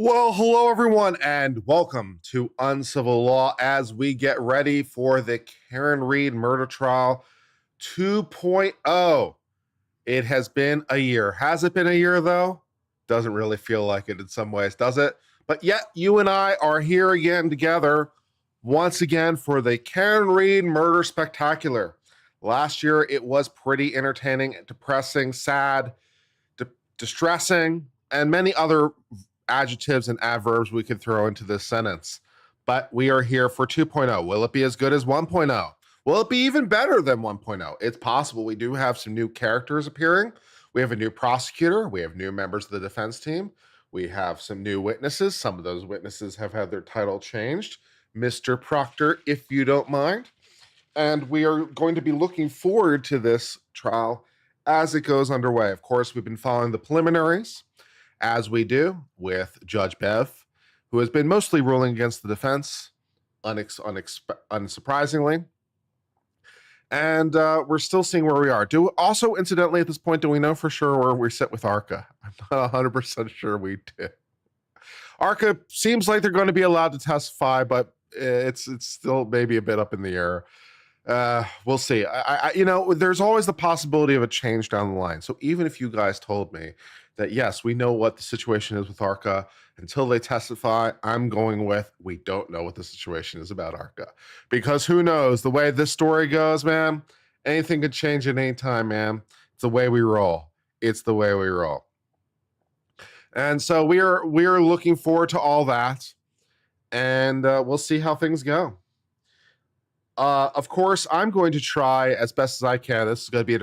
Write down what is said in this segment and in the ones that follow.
Well, hello everyone, and welcome to Uncivil Law as we get ready for the Karen Read murder trial 2.0. It has been a year. Has it been a year though? Doesn't really feel like it in some ways, does it? But yet you and I are here again together once again for the Karen Read murder spectacular. Last year it was pretty entertaining, depressing, sad, distressing, and many other adjectives and adverbs we could throw into this sentence. But we are here for 2.0. Will it be as good as 1.0? Will it be even better than 1.0? It's possible. We do have some new characters appearing. We have a new prosecutor. We have new members of the defense team. We have some new witnesses. Some of those witnesses have had their title changed. Mr. Proctor, if you don't mind. And we are going to be looking forward to this trial as it goes underway. Of course, we've been following the preliminaries, as we do with Judge Bev, who has been mostly ruling against the defense, unsurprisingly. And we're still seeing where we are. Also, incidentally, at this point, do we know for sure where we sit with ARCA? I'm not 100% sure we do. ARCA seems like they're going to be allowed to testify, but it's still maybe a bit up in the air. We'll see. There's always the possibility of a change down the line. So even if you guys told me that, yes, we know what the situation is with ARCA, until they testify, I'm going with, we don't know what the situation is about ARCA. Because who knows, the way this story goes, man, anything could change at any time, man. It's the way we roll. It's the way we roll. And so we are looking forward to all that. And we'll see how things go. Of course, I'm going to try as best as I can. This is going to be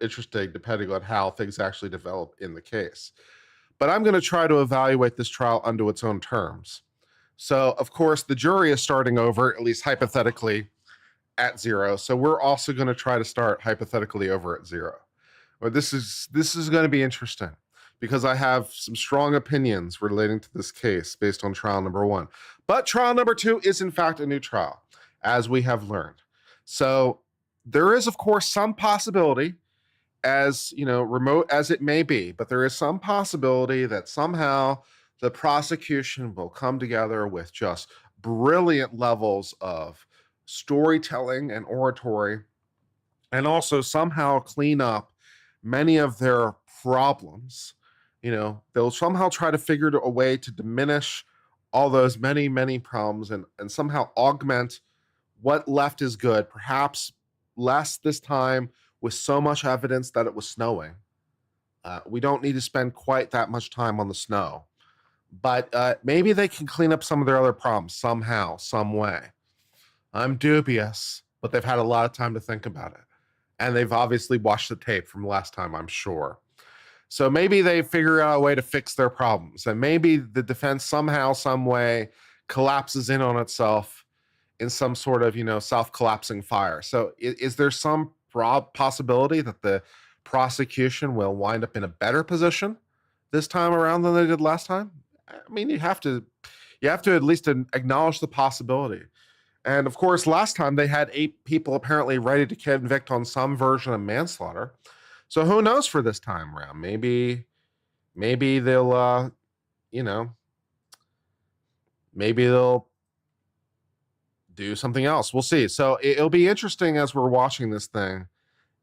interesting depending on how things actually develop in the case. But I'm going to try to evaluate this trial under its own terms. So, of course, the jury is starting over, at least hypothetically, at 0. So we're also going to try to start hypothetically over at 0. Well, this is going to be interesting because I have some strong opinions relating to this case based on trial number 1. But trial number 2 is, in fact, a new trial, as we have learned. So there is, of course, some possibility, as remote as it may be, but there is some possibility that somehow the prosecution will come together with just brilliant levels of storytelling and oratory, and also somehow clean up many of their problems. They'll somehow try to figure a way to diminish all those many, many problems and somehow augment what left is good, perhaps less this time with so much evidence that it was snowing. We don't need to spend quite that much time on the snow, but maybe they can clean up some of their other problems somehow, some way. I'm dubious, but they've had a lot of time to think about it. And they've obviously watched the tape from last time, I'm sure. So maybe they figure out a way to fix their problems. And maybe the defense somehow, some way collapses in on itself in some sort of, self-collapsing fire. So is there some possibility that the prosecution will wind up in a better position this time around than they did last time? I mean, you have to at least acknowledge the possibility. And of course, last time they had 8 people apparently ready to convict on some version of manslaughter. So who knows for this time around? Maybe they'll, maybe they'll do something else. We'll see. So it'll be interesting as we're watching this thing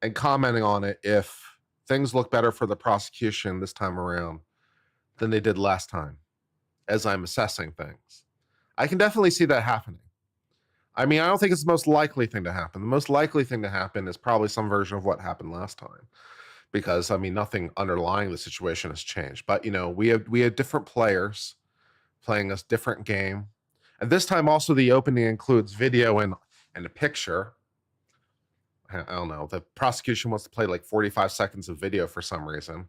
and commenting on it if things look better for the prosecution this time around than they did last time, as I'm assessing things. I can definitely see that happening. I mean, I don't think it's the most likely thing to happen. The most likely thing to happen is probably some version of what happened last time, because nothing underlying the situation has changed. But we have different players playing a different game. And this time also the opening includes video and a picture. I don't know. The prosecution wants to play like 45 seconds of video for some reason.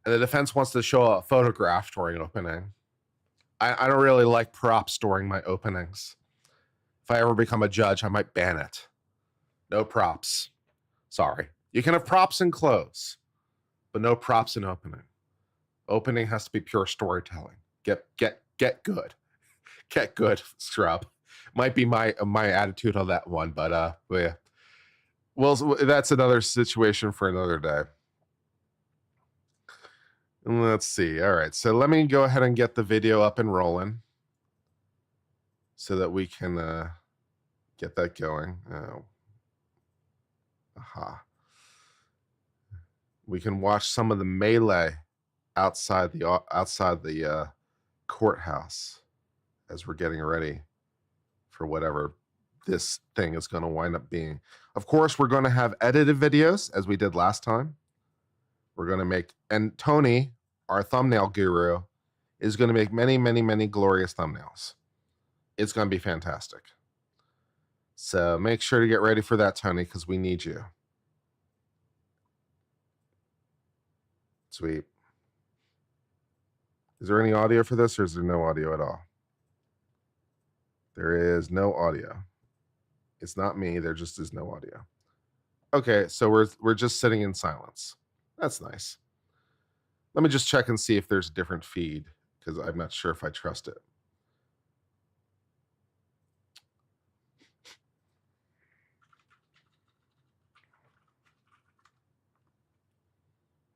And the defense wants to show a photograph during opening. I don't really like props during my openings. If I ever become a judge, I might ban it. No props. Sorry. You can have props in close, but no props in opening. Opening has to be pure storytelling. Get good. Get good, scrub. Might be my attitude on that one, but yeah. Well, that's another situation for another day. Let's see. All right. So let me go ahead and get the video up and rolling so that we can get that going. Oh. Aha. We can watch some of the melee outside the courthouse as we're getting ready for whatever this thing is going to wind up being. Of course, we're going to have edited videos as we did last time. We're going to make, and Tony, our thumbnail guru, is going to make many, many, many glorious thumbnails. It's going to be fantastic. So make sure to get ready for that, Tony, because we need you. Sweet. Is there any audio for this, or is there no audio at all? There is no audio. It's not me. There just is no audio. Okay, so we're just sitting in silence. That's nice. Let me just check and see if there's a different feed, because I'm not sure if I trust it.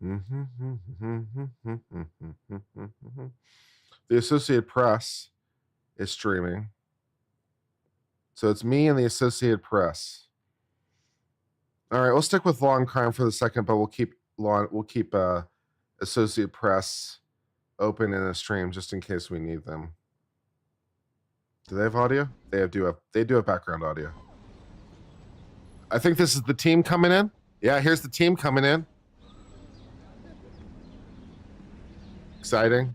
The Associated Press is streaming. So it's me and the Associated Press. All right, we'll stick with Law and Crime for the second, but we'll keep Associated Press open in a stream just in case we need them. Do they have audio? They do have background audio. I think this is the team coming in. Yeah, here's the team coming in. Exciting.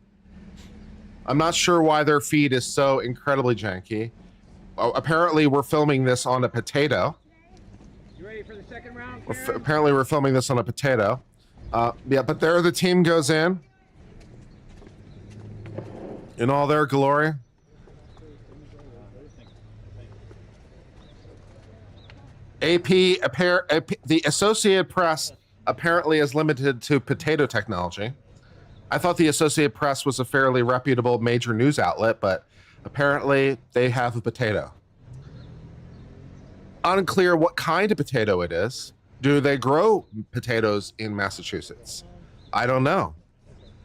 I'm not sure why their feed is so incredibly janky. Oh, apparently we're filming this on a potato. You ready for the second round? Apparently we're filming this on a potato. Yeah, but there the team goes in all their glory. The Associated Press apparently is limited to potato technology. I thought the Associated Press was a fairly reputable major news outlet, but apparently they have a potato. Unclear what kind of potato it is. Do they grow potatoes in Massachusetts? I don't know.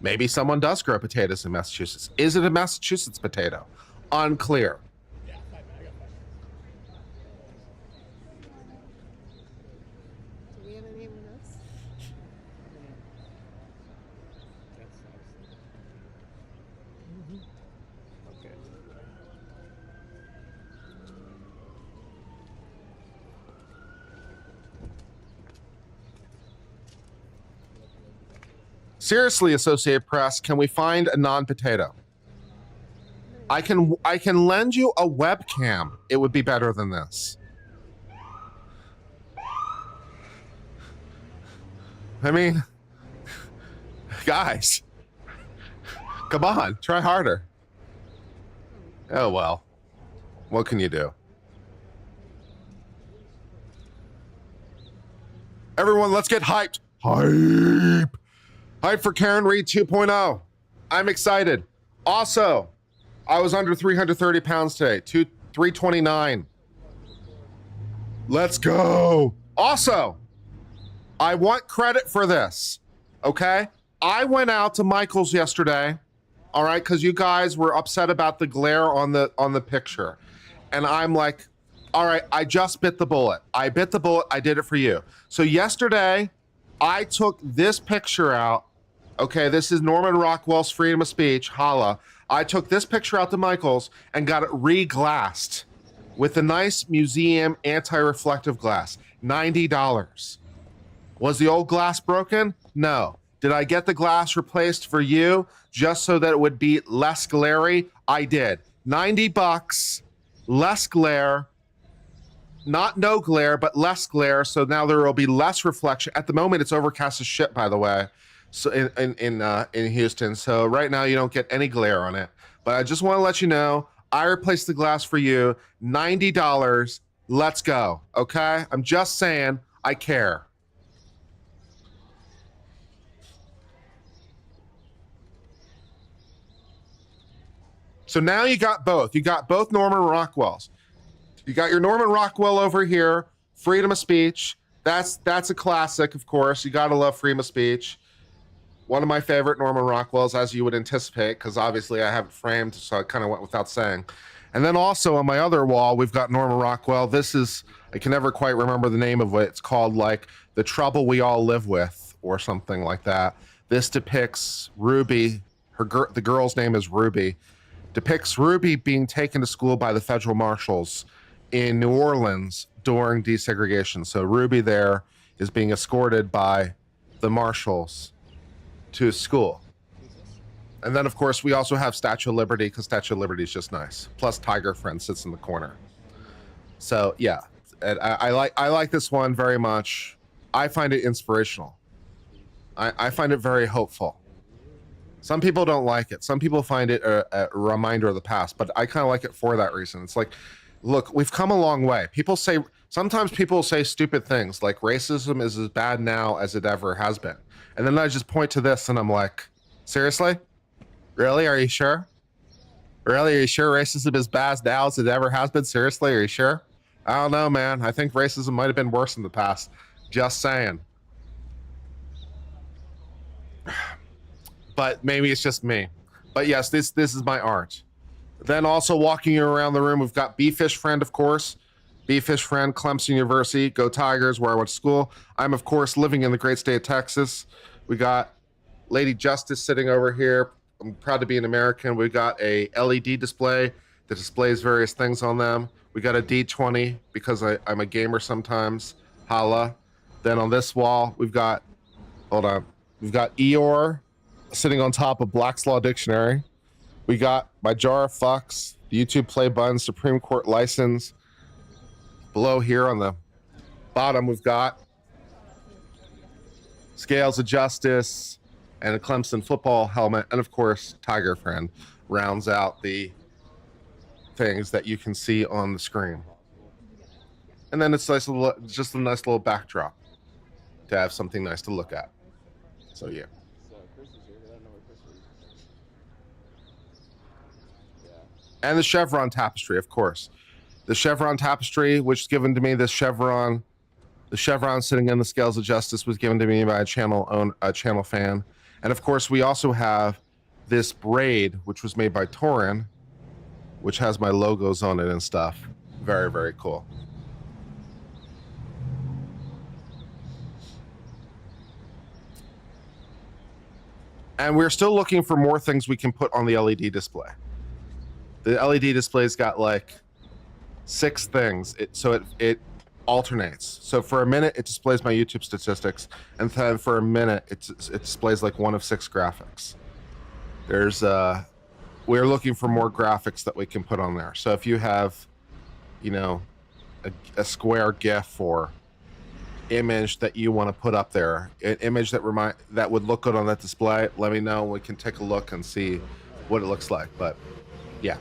Maybe someone does grow potatoes in Massachusetts. Is it a Massachusetts potato? Unclear. Do we have anyone else? Okay. Seriously, Associated Press, can we find a non-potato? I can lend you a webcam. It would be better than this. I mean, guys, come on, try harder. Oh, well, what can you do? Everyone, let's get hyped. Hype. Hype for Karen Reed 2.0. I'm excited. Also, I was under 330 pounds today, 329. Let's go. Also, I want credit for this, okay? I went out to Michael's yesterday, all right, because you guys were upset about the glare on the picture. And I'm like, all right, I just bit the bullet. I bit the bullet, I did it for you. So yesterday, I took this picture out. Okay, this is Norman Rockwell's Freedom of Speech, holla. I took this picture out to Michael's and got it re-glassed with a nice museum anti-reflective glass, $90. Was the old glass broken? No. Did I get the glass replaced for you just so that it would be less glary? I did. $90, less glare, not no glare, but less glare. So now there will be less reflection. At the moment, it's overcast as shit, by the way. So in Houston. So right now you don't get any glare on it. But I just want to let you know, I replaced the glass for you, $90. Let's go. Okay? I'm just saying I care. So now you got both. You got both Norman Rockwells. You got your Norman Rockwell over here, freedom of speech. That's a classic, of course. You got to love freedom of speech. one of my favorite Norman Rockwells, as you would anticipate, because obviously I have it framed, so I kind of went without saying. And then also on my other wall, we've got Norman Rockwell. This is, I can never quite remember the name of it. It's called like The Trouble We All Live With or something like that. This depicts Ruby, the girl's name is Ruby, depicts Ruby being taken to school by the federal marshals in New Orleans during desegregation. So Ruby there is being escorted by the marshals to school. And then, of course, we also have Statue of Liberty, because Statue of Liberty is just nice. Plus, Tiger Friend sits in the corner. So, yeah, and I like this one very much. I find it inspirational. I find it very hopeful. Some people don't like it. Some people find it a reminder of the past, but I kind of like it for that reason. It's like, look, we've come a long way. Sometimes people say stupid things like racism is as bad now as it ever has been. And then I just point to this and I'm like, seriously? Really? Are you sure? Really? Are you sure racism is bad now as it ever has been? Seriously? Are you sure? I don't know, man. I think racism might have been worse in the past. Just saying. But maybe it's just me. But yes, this is my art. Then also walking around the room, we've got B-Fish Friend, of course. B-Fish Friend, Clemson University, go Tigers, where I went to school. I'm, of course, living in the great state of Texas. We got Lady Justice sitting over here. I'm proud to be an American. We got a LED display that displays various things on them. We got a D20 because I'm a gamer sometimes. Holla. Then on this wall, we've got, hold on, we've got Eeyore sitting on top of Black's Law Dictionary. We got my jar of fucks, the YouTube play button, Supreme Court license. Below here on the bottom, we've got Scales of Justice and a Clemson football helmet. And of course, Tiger Friend rounds out the things that you can see on the screen. And then it's just a nice little backdrop to have something nice to look at. So yeah. And the chevron tapestry, of course. The chevron tapestry, which is given to me, the chevron sitting in the Scales of Justice was given to me by a channel fan. And of course, we also have this braid, which was made by Torin, which has my logos on it and stuff. Very, very cool. And we're still looking for more things we can put on the LED display. The LED display's got like 6 things. It alternates. So for a minute, it displays my YouTube statistics. And then for a minute, it displays like 1 of 6 graphics. We're looking for more graphics that we can put on there. So if you have, you know, a square GIF or image that you want to put up there, an image that would look good on that display, let me know. We can take a look and see what it looks like. But yeah.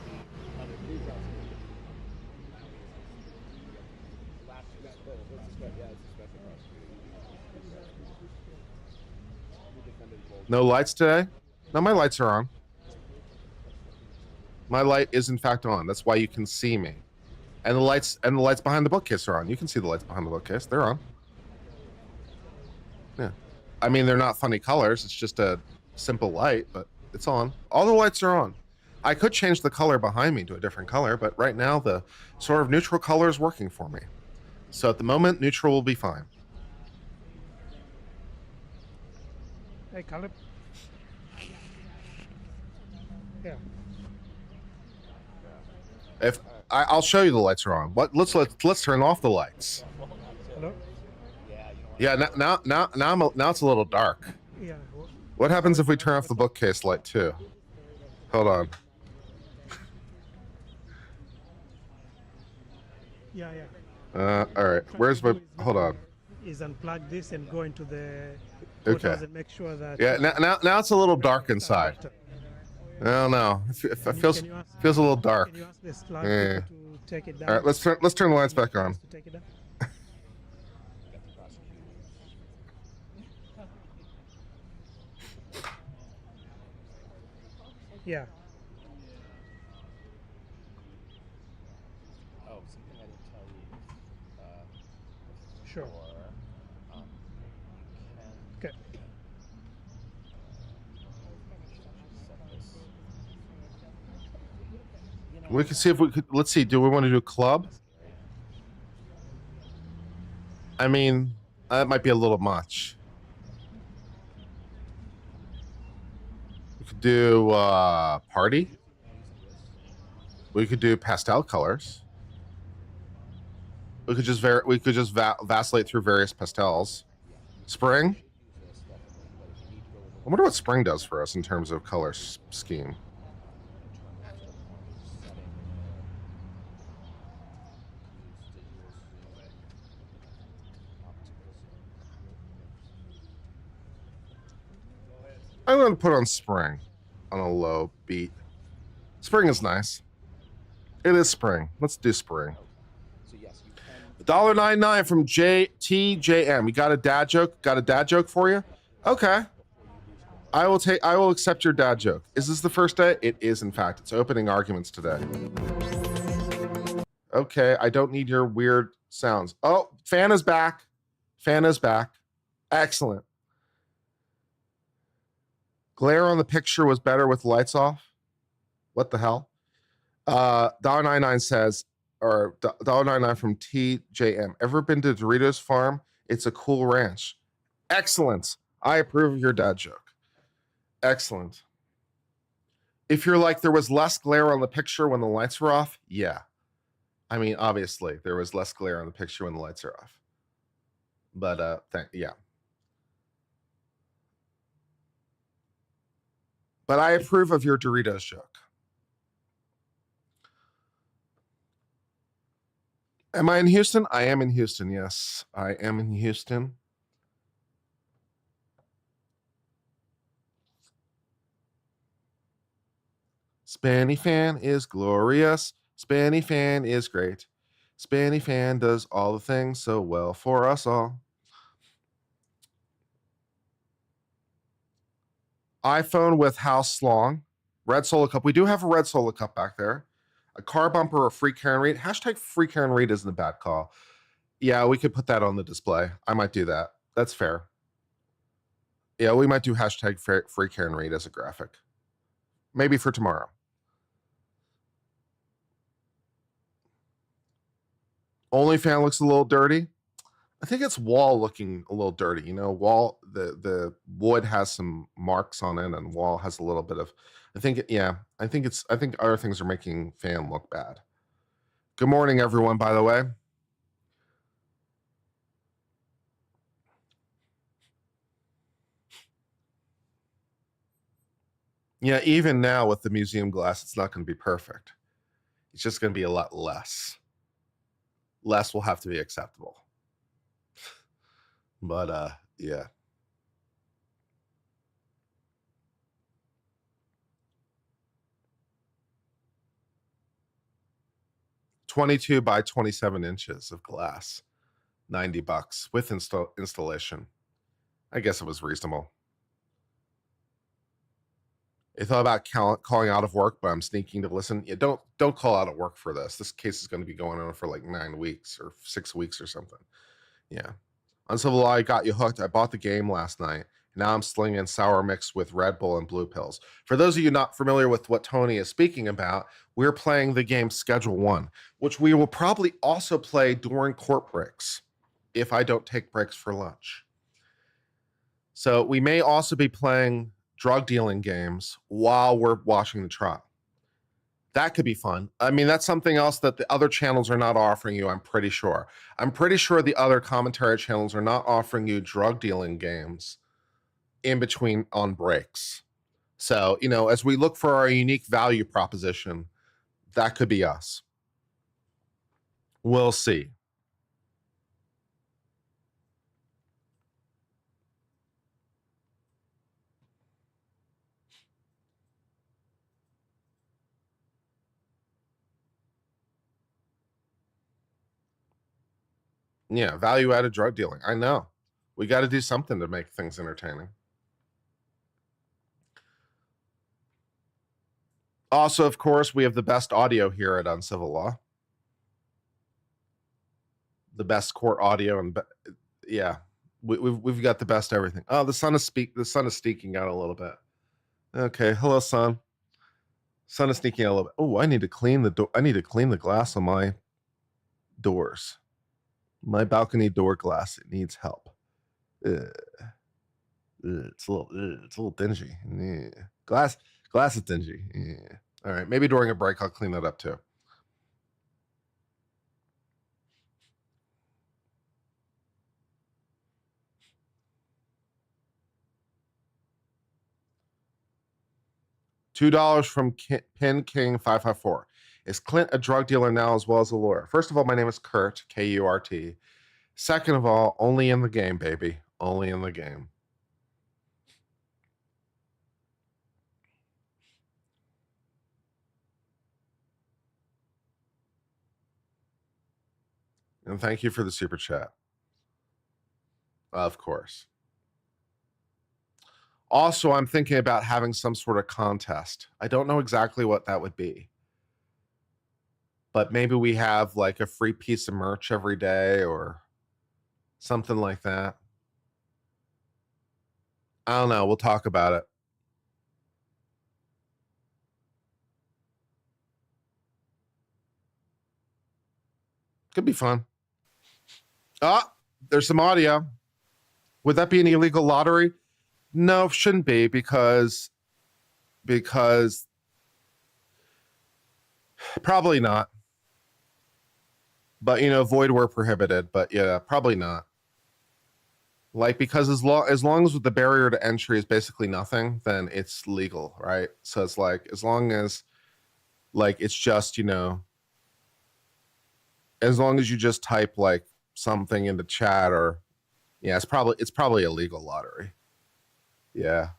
No lights today? No, my lights are on. My light is in fact on. That's why you can see me. And the lights behind the bookcase are on. You can see the lights behind the bookcase. They're on. Yeah. I mean, they're not funny colors. It's just a simple light, but it's on. All the lights are on. I could change the color behind me to a different color, but right now the sort of neutral color is working for me. So at the moment, neutral will be fine. Hey, Caleb. Yeah. If I'll show you the lights are on. Let's turn off the lights. Hello. Yeah. Now it's a little dark. Yeah. What happens if we turn off the bookcase light too? Hold on. Yeah. All right. Where's my? Hold on. Is unplug this and go into the. Okay. And make sure that. Yeah. Now it's a little dark inside. I don't know. It feels a little dark. Can you ask the slug Yeah. to take it down? All right. Let's turn the lights back on. To take it down? Yeah. Oh, something I didn't tell you. Sure. You Okay. We can see if we could. Let's see. Do we want to do a club? I mean, that might be a little much. We could do party. We could do pastel colors. We could just vacillate through various pastels. Spring. I wonder what spring does for us in terms of color scheme. I'm going to put on spring on a low beat. Spring is nice. It is spring. Let's do spring. $1.99 from JTJM. You got a dad joke? Got a dad joke for you? Okay. I will accept your dad joke. Is this the first day? It is, in fact. It's opening arguments today. Okay, I don't need your weird sounds. Oh, fan is back. Fan is back. Excellent. Glare on the picture was better with lights off. What the hell? $1.99 says, or $1.99 from TJM. Ever been to Doritos Farm? It's a cool ranch. Excellent. I approve of your dad joke. Excellent. If you're like, there was less glare on the picture when the lights were off, yeah. I mean, obviously, there was less glare on the picture when the lights are off. But, yeah. But I approve of your Doritos joke. Am I in Houston? I am in Houston, yes. I am in Houston. Spanny Fan is glorious. Spanny Fan is great. Spanny Fan does all the things so well for us all. iPhone with house long. Red Solo Cup. We do have a Red Solo Cup back there. A car bumper or free Karen Read. Hashtag free Karen Read isn't a bad call. Yeah, we could put that on the display. I might do that. That's fair. Yeah, we might do hashtag free Karen Read as a graphic. Maybe for tomorrow. OnlyFan looks a little dirty. I think it's wall looking a little dirty. You know, wall, the wood has some marks on it and wall has a little bit of, I think other things are making fan look bad. Good morning, everyone, by the way. Yeah, even now with the museum glass, it's not going to be perfect. It's just going to be a lot less. Less will have to be acceptable. But yeah. $22 by 27 inches of glass, $90 with installation. I guess it was reasonable. I thought about calling out of work, but I'm sneaking to listen. Yeah, don't call out of work for this. This case is going to be going on for like 9 weeks or 6 weeks or something. Yeah. Uncivil Law, I got you hooked. I bought the game last night. Now I'm slinging sour mix with Red Bull and blue pills. For those of you not familiar with what Tony is speaking about, we're playing the game Schedule 1, which we will probably also play during court breaks if I don't take breaks for lunch. So we may also be playing drug dealing games while we're watching the trial. That could be fun. I mean, that's something else that the other channels are not offering you, I'm pretty sure. I'm pretty sure the other commentary channels are not offering you drug dealing games in between on breaks. So, you know, as we look for our unique value proposition, that could be us. We'll see. Yeah, value-added drug dealing. I know. We got to do something to make things entertaining. Also, of course, we have the best audio here at Uncivil Law. The best court audio, and yeah, we've got the best everything. Oh, the sun is speaking out a little bit. Okay, hello, sun. Sun is sneaking out a little bit. Oh, I need to clean the door. I need to clean the glass on my doors. My balcony door glass, it needs help. It's a little dingy. Yeah. Glass is dingy. Yeah. All right, maybe during a break I'll clean that up too. $2 from Pin King 554. Is Clint a drug dealer now as well as a lawyer? First of all, my name is Kurt, Kurt. Second of all, only in the game, baby. Only in the game. And thank you for the super chat. Of course. Also, I'm thinking about having some sort of contest. I don't know exactly what that would be. But maybe we have like a free piece of merch every day or something like that. I don't know. We'll talk about it. Could be fun. Ah, there's some audio. Would that be an illegal lottery? No, shouldn't be because probably not. But void where prohibited. But yeah, probably not. Like because as long as the barrier to entry is basically nothing, then it's legal, right? So it's like as long as like it's just as long as you just type like something into chat or yeah, it's probably a legal lottery. Yeah.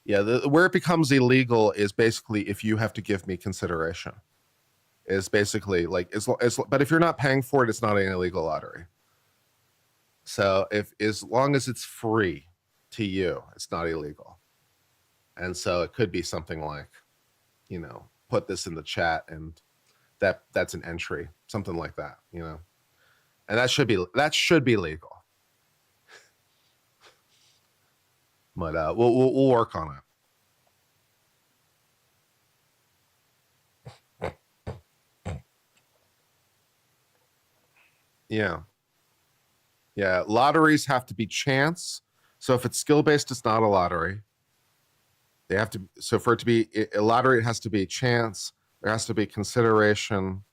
Where it becomes illegal is basically if you have to give me consideration. Is basically like but if you're not paying for it, it's not an illegal lottery. So as long as it's free to you, it's not illegal. And so it could be something like, put this in the chat and that's an entry, something like that, and that should be legal. But we'll work on it. Yeah, lotteries have to be chance. So if it's skill-based, it's not a lottery. They have to, so for it to be a lottery, it has to be chance. There has to be consideration.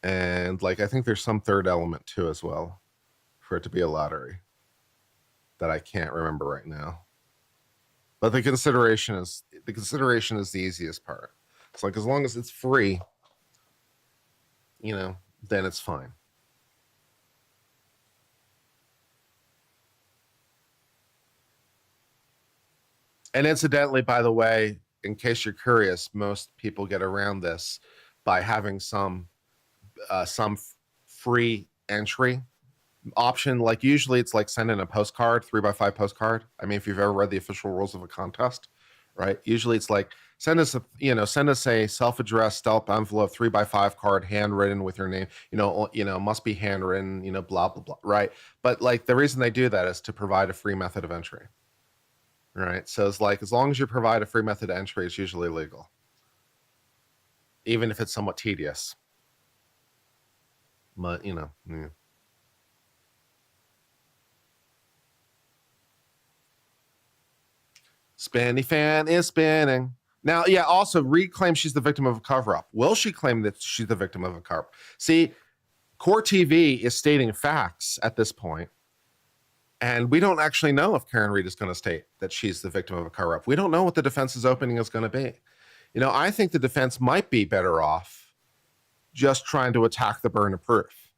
And like, I think there's some third element too as well for it to be a lottery that I can't remember right now. But the consideration is the easiest part. It's like, as long as it's free, then it's fine. And incidentally, by the way, in case you're curious, most people get around this by having some free entry option. Like usually it's like sending a postcard, 3x5 postcard. I mean, if you've ever read the official rules of a contest, right? Usually it's like, send us a self-addressed stamp envelope, 3x5 card, handwritten with your name, must be handwritten, blah, blah, blah. Right. But like the reason they do that is to provide a free method of entry. Right. So it's like, as long as you provide a free method of entry, it's usually legal. Even if it's somewhat tedious. But, yeah. Spinny fan is spinning. Now, yeah, also Reed claims she's the victim of a cover-up. Will she claim that she's the victim of a cover-up? See, Court TV is stating facts at this point. And we don't actually know if Karen Reed is going to state that she's the victim of a cover-up. We don't know what the defense's opening is going to be. I think the defense might be better off just trying to attack the burden of proof,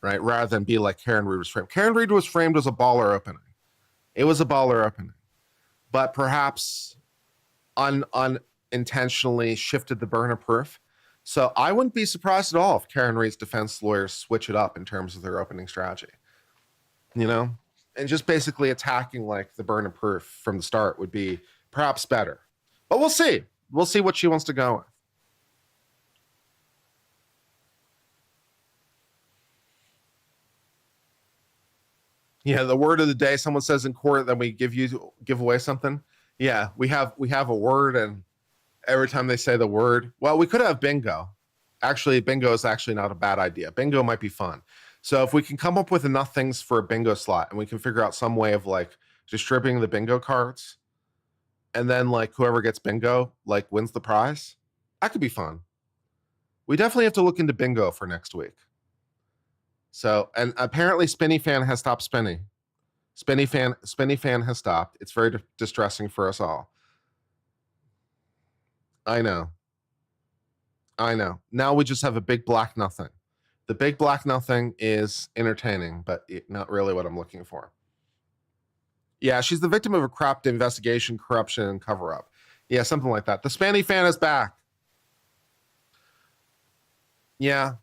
right? Rather than be like Karen Reed was framed. Karen Reed was framed as a baller opening. It was a baller opening. But perhaps unintentionally shifted the burden of proof. So I wouldn't be surprised at all if Karen Reed's defense lawyers switch it up in terms of their opening strategy. And just basically attacking like the burden of proof from the start would be perhaps better. But we'll see. We'll see what she wants to go with. Yeah, the word of the day. Someone says in court that we give away something. Yeah, we have a word, and Every time they say the word, well, we could have bingo. Actually, bingo is actually not a bad idea. Bingo might be fun. So if we can come up with enough things for a bingo slot and we can figure out some way of like distributing the bingo cards and then like whoever gets bingo like wins the prize, that could be fun. We definitely have to look into bingo for next week. So, and apparently Spinny Fan has stopped spinning. Spinny Fan has stopped. It's very distressing for us all. I know. Now we just have a big black nothing. The big black nothing is entertaining, but not really what I'm looking for. Yeah, she's the victim of a corrupt investigation, corruption, and cover up. Yeah, something like that. The Spanny Fan is back. Yeah.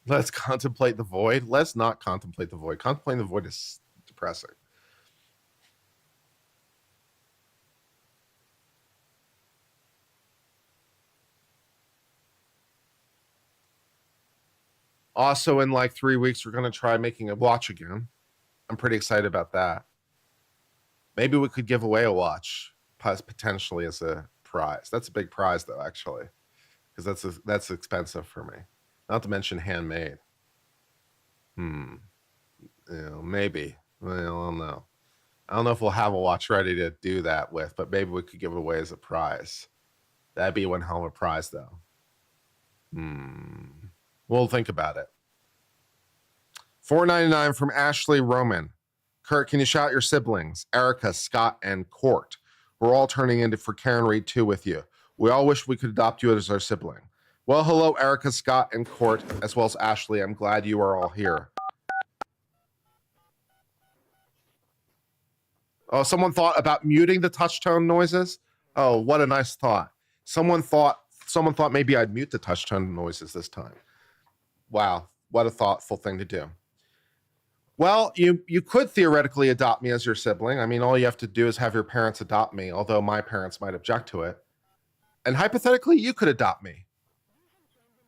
Let's contemplate the void. Let's not contemplate the void. Contemplating the void is depressing. Also, in like 3 weeks, we're going to try making a watch again. I'm pretty excited about that. Maybe we could give away a watch potentially as a prize. That's a big prize, though, actually, because that's expensive for me. Not to mention handmade. Maybe. Well, I don't know. I don't know if we'll have a watch ready to do that with, but maybe we could give it away as a prize. That'd be one hell of a prize, though. We'll think about it. $4.99 from Ashley Roman. Kurt, can you shout your siblings? Erica, Scott, and Court. We're all turning into for Karen Reed 2 with you. We all wish we could adopt you as our sibling. Well, hello, Erica, Scott, and Court, as well as Ashley. I'm glad you are all here. Oh, someone thought about muting the touch tone noises? Oh, what a nice thought. Someone thought maybe I'd mute the touch tone noises this time. Wow, what a thoughtful thing to do. Well, you could theoretically adopt me as your sibling. I mean, all you have to do is have your parents adopt me, although my parents might object to it. And hypothetically, you could adopt me.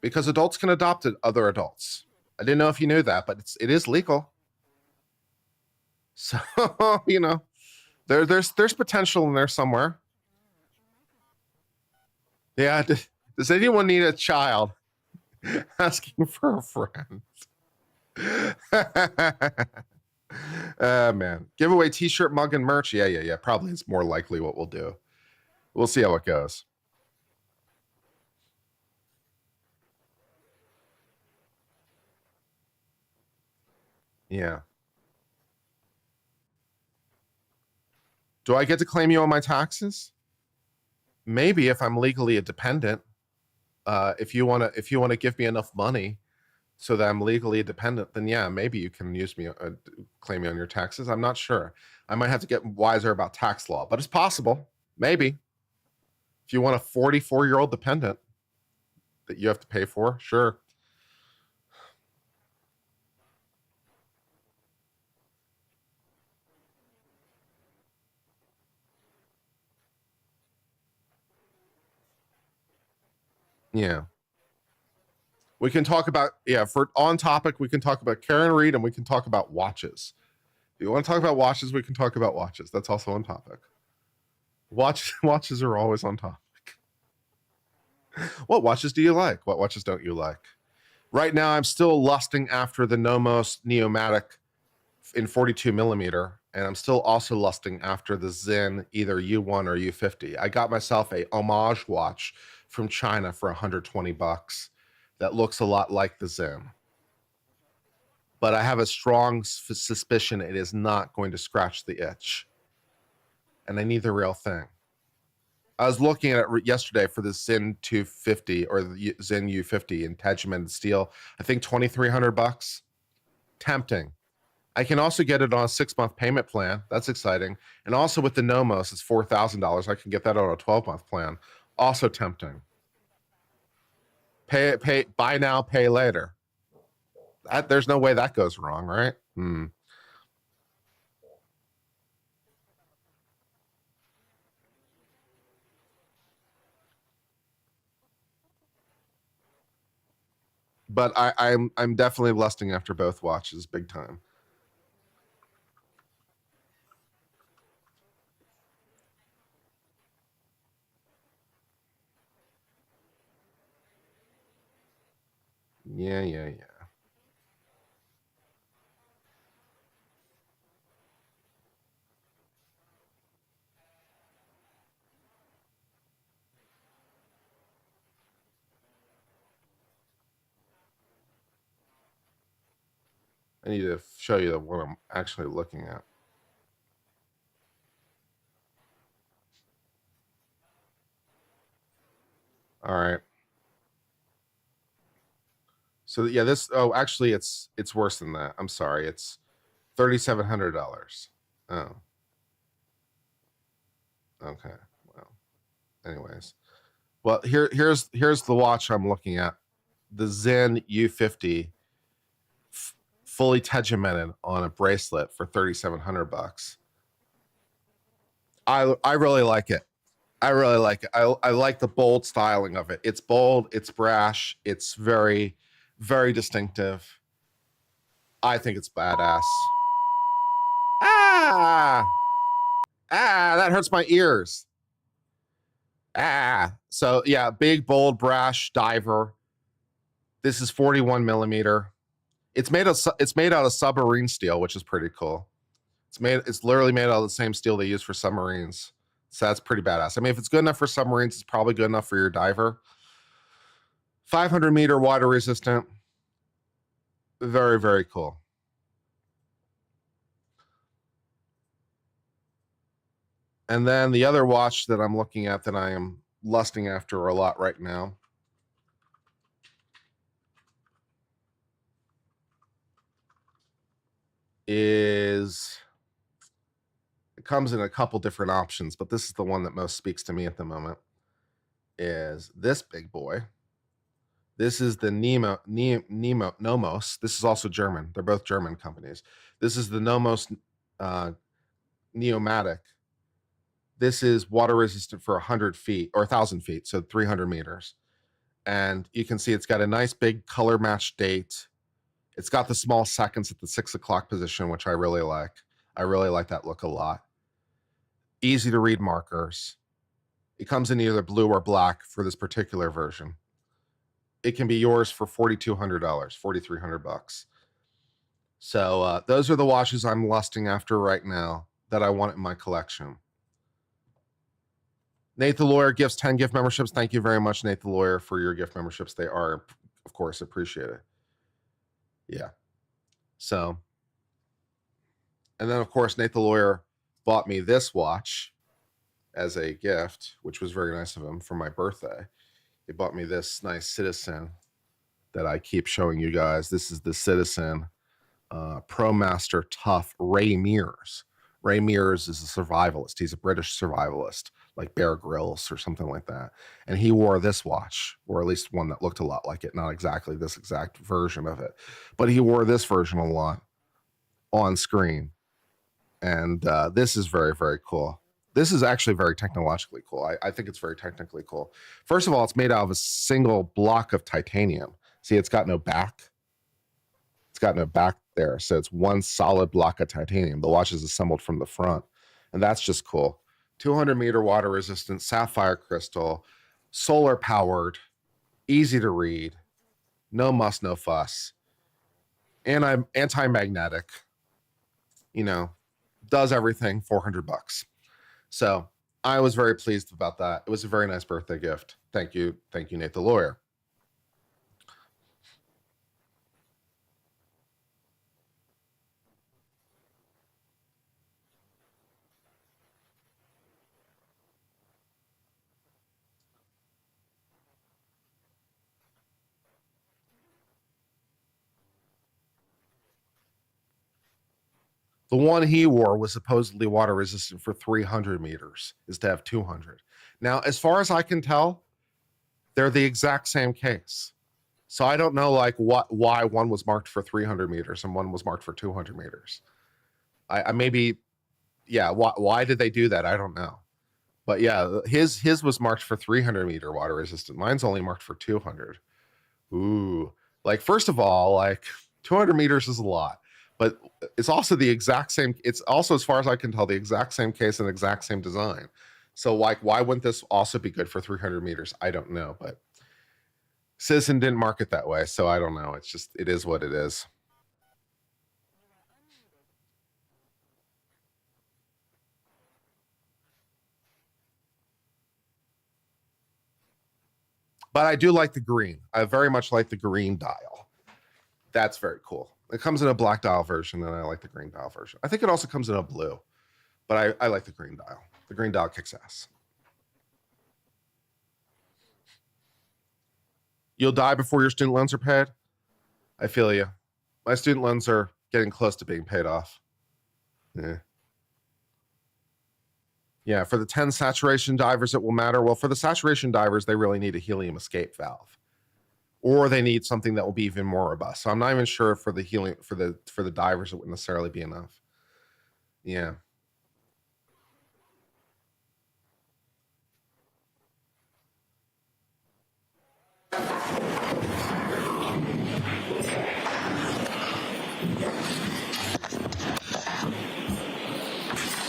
Because adults can adopt other adults. I didn't know if you knew that, but it is legal. So, you know, there's potential in there somewhere. Yeah, does anyone need a child? Asking for a friend. Man. Giveaway t-shirt, mug, and merch. Yeah. Probably it's more likely what we'll do. We'll see how it goes. Yeah. Do I get to claim you on my taxes? Maybe if I'm legally a dependent. If you wanna give me enough money so that I'm legally dependent, then yeah, maybe you can use me, claim me on your taxes. I'm not sure. I might have to get wiser about tax law, but it's possible. Maybe. If you want a 44-year-old dependent that you have to pay for, sure. Yeah. We can talk about, for on topic, we can talk about Karen Reed and we can talk about watches. If you want to talk about watches, we can talk about watches. That's also on topic. Watches are always on topic. What watches do you like? What watches don't you like? Right now, I'm still lusting after the Nomos Neomatic in 42 millimeter, and I'm still also lusting after the Zen, either U1 or U50. I got myself a homage watch from China for $120 that looks a lot like the Zen. But I have a strong suspicion it is not going to scratch the itch. And I need the real thing. I was looking at it yesterday for the Zen 250 or the Zen U50 in tegimented steel. I think $2,300. Tempting. I can also get it on a 6-month payment plan. That's exciting. And also with the Nomos, it's $4,000. I can get that on a 12-month plan. Also tempting. Buy now, pay later. There's no way that goes wrong, right? but I'm definitely lusting after both watches big time. Yeah. I need to show you what I'm actually looking at. All right. So yeah, this, oh, actually it's worse than that. I'm sorry. It's $3,700. Oh. Okay. Well, anyways. Well, here's the watch I'm looking at. The Zen U50 fully tegimented on a bracelet for $3,700. I really like it. I really like it. I like the bold styling of it. It's bold, it's brash, it's very, very distinctive. I think it's badass. Ah, that hurts my ears. So yeah, big, bold, brash diver. This is 41 millimeter. It's made out of submarine steel, which is pretty cool. It's literally made out of the same steel they use for submarines. So that's pretty badass. I mean, if it's good enough for submarines, it's probably good enough for your diver. 500 meter water resistant. Very, very cool. And then the other watch that I'm looking at that I am lusting after a lot right now is, it comes in a couple different options, but this is the one that most speaks to me at the moment, is this big boy. This is the Nomos. This is also German. They're both German companies. This is the Nomos Neomatic. This is water resistant for 100 feet or 1,000 feet, so 300 meters. And you can see it's got a nice big color match date. It's got the small seconds at the 6 o'clock position, which I really like. I really like that look a lot. Easy to read markers. It comes in either blue or black for this particular version. It can be yours for $4,200, $4,300. So those are the watches I'm lusting after right now that I want in my collection. Nate the Lawyer gifts 10 gift memberships. Thank you very much, Nate the Lawyer, for your gift memberships. They are, of course, appreciated. Yeah. So, and then, of course, Nate the Lawyer bought me this watch as a gift, which was very nice of him for my birthday. He bought me this nice Citizen that I keep showing you guys. This is the Citizen ProMaster Tough Ray Mears. Ray Mears is a survivalist. He's a British survivalist, like Bear Grylls or something like that. And he wore this watch, or at least one that looked a lot like it, not exactly this exact version of it, but he wore this version a lot on screen. And this is very, very cool. This is actually very technologically cool. I think it's very technically cool. First of all, it's made out of a single block of titanium. See, it's got no back. It's got no back there. So it's one solid block of titanium. The watch is assembled from the front. And that's just cool. 200 meter water resistant, sapphire crystal, solar powered, easy to read, no muss, no fuss. And I'm anti-magnetic, you know, does everything, $400. So I was very pleased about that. It was a very nice birthday gift. Thank you, Nate the Lawyer. The one he wore was supposedly water resistant for 300 meters, is to have 200. Now, as far as I can tell, they're the exact same case. So I don't know like why one was marked for 300 meters and one was marked for 200 meters. I maybe, yeah, why did they do that? I don't know. But yeah, his was marked for 300 meter water resistant. Mine's only marked for 200. Ooh, Like, first of all, like 200 meters is a lot, but it's also the exact same. It's also, as far as I can tell, the exact same case and exact same design. So like, why wouldn't this also be good for 300 meters? I don't know, but Citizen didn't mark it that way. So I don't know. It's just, it is what it is. But I do like the green. I very much like the green dial. That's very cool. It comes in a black dial version, and I like the green dial version. I think it also comes in a blue, but I like the green dial. The green dial kicks ass. You'll die before your student loans are paid? I feel you. My student loans are getting close to being paid off. Yeah. Yeah, for the 10 saturation divers, it will matter. Well, for the saturation divers, they really need a helium escape valve, or they need something that will be even more robust. So I'm not even sure for the helium for the divers, it wouldn't necessarily be enough. Yeah.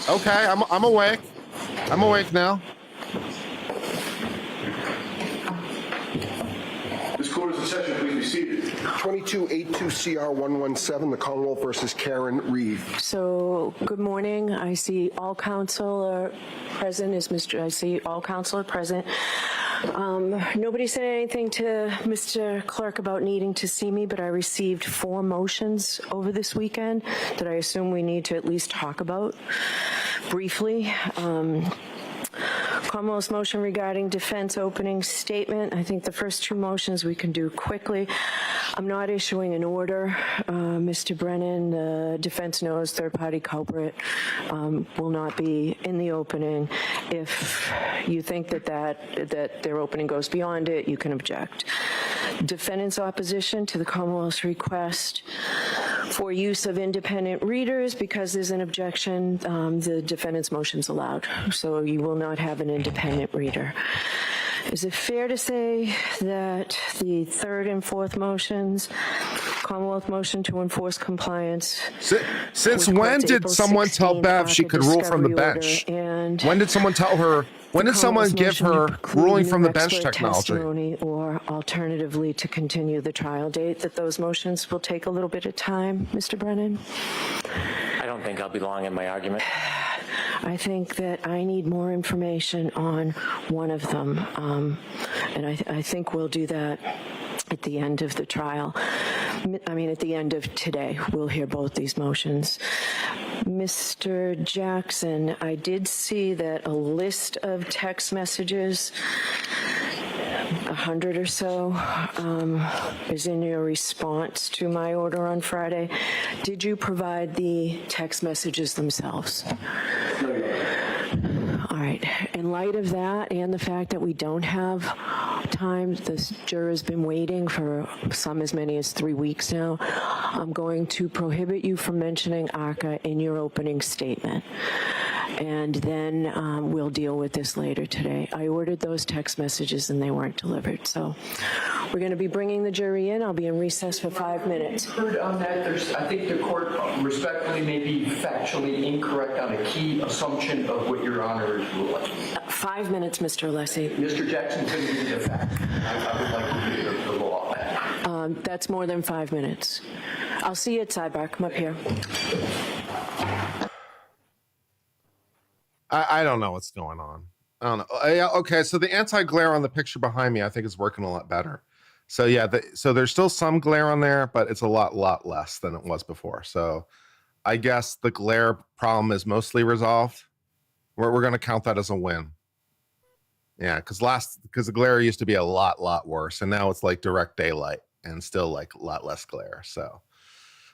Okay, I'm awake. I'm awake now. This court is in session. Please be seated. 2282 CR 117, the Commonwealth versus Karen Reed. So, good morning. I see all counsel are present. I see all counsel are present. Nobody said anything to Mr. Clerk about needing to see me, but I received 4 motions over this weekend that I assume we need to at least talk about briefly. Commonwealth's motion regarding defense opening statement. I think the first 2 motions we can do quickly. I'm not issuing an order. Mr. Brennan, the defense knows third-party culprit will not be in the opening. If you think that their opening goes beyond it, you can object. Defendant's opposition to the Commonwealth's request for use of independent readers, because there's an objection, the defendant's motion's allowed. So you will not have an independent reader. Is it fair to say that the 3rd and 4th motions, Commonwealth motion to enforce compliance? Since when did someone tell Bev she could rule from the bench? When did someone tell her? When did someone give her ruling from the bench technology? Or alternatively, to continue the trial date, that those motions will take a little bit of time, Mr. Brennan? I don't think I'll be long in my argument. I think that I need more information on one of them, and I think we'll do that at the end of the trial. I mean, at the end of today, we'll hear both these motions. Mr. Jackson, I did see that a list of text messages, 100 or so, is in your response to my order on Friday. Did you provide the text messages themselves? All right. In light of that and the fact that we don't have time, this juror's been waiting for as many as 3 weeks now, I'm going to prohibit you from mentioning ARCA in your opening statement. And then we'll deal with this later today. I ordered those text messages and they weren't delivered. So we're going to be bringing the jury in. I'll be in recess for 5 minutes. Heard on that, I think the court respectfully may be factually incorrect on a key assumption of what Your Honor is ruling. 5 minutes, Mr. Alessi. Mr. Jackson couldn't give you the facts. I would like to hear the law. That's more than 5 minutes. I'll see you at sidebar. Come up here. I don't know what's going on. I don't know. Okay, so the anti-glare on the picture behind me, I think, is working a lot better. So yeah, so there's still some glare on there, but it's a lot less than it was before. So I guess the glare problem is mostly resolved. We're going to count that as a win. Yeah, because the glare used to be a lot worse, and now it's like direct daylight and still like a lot less glare. So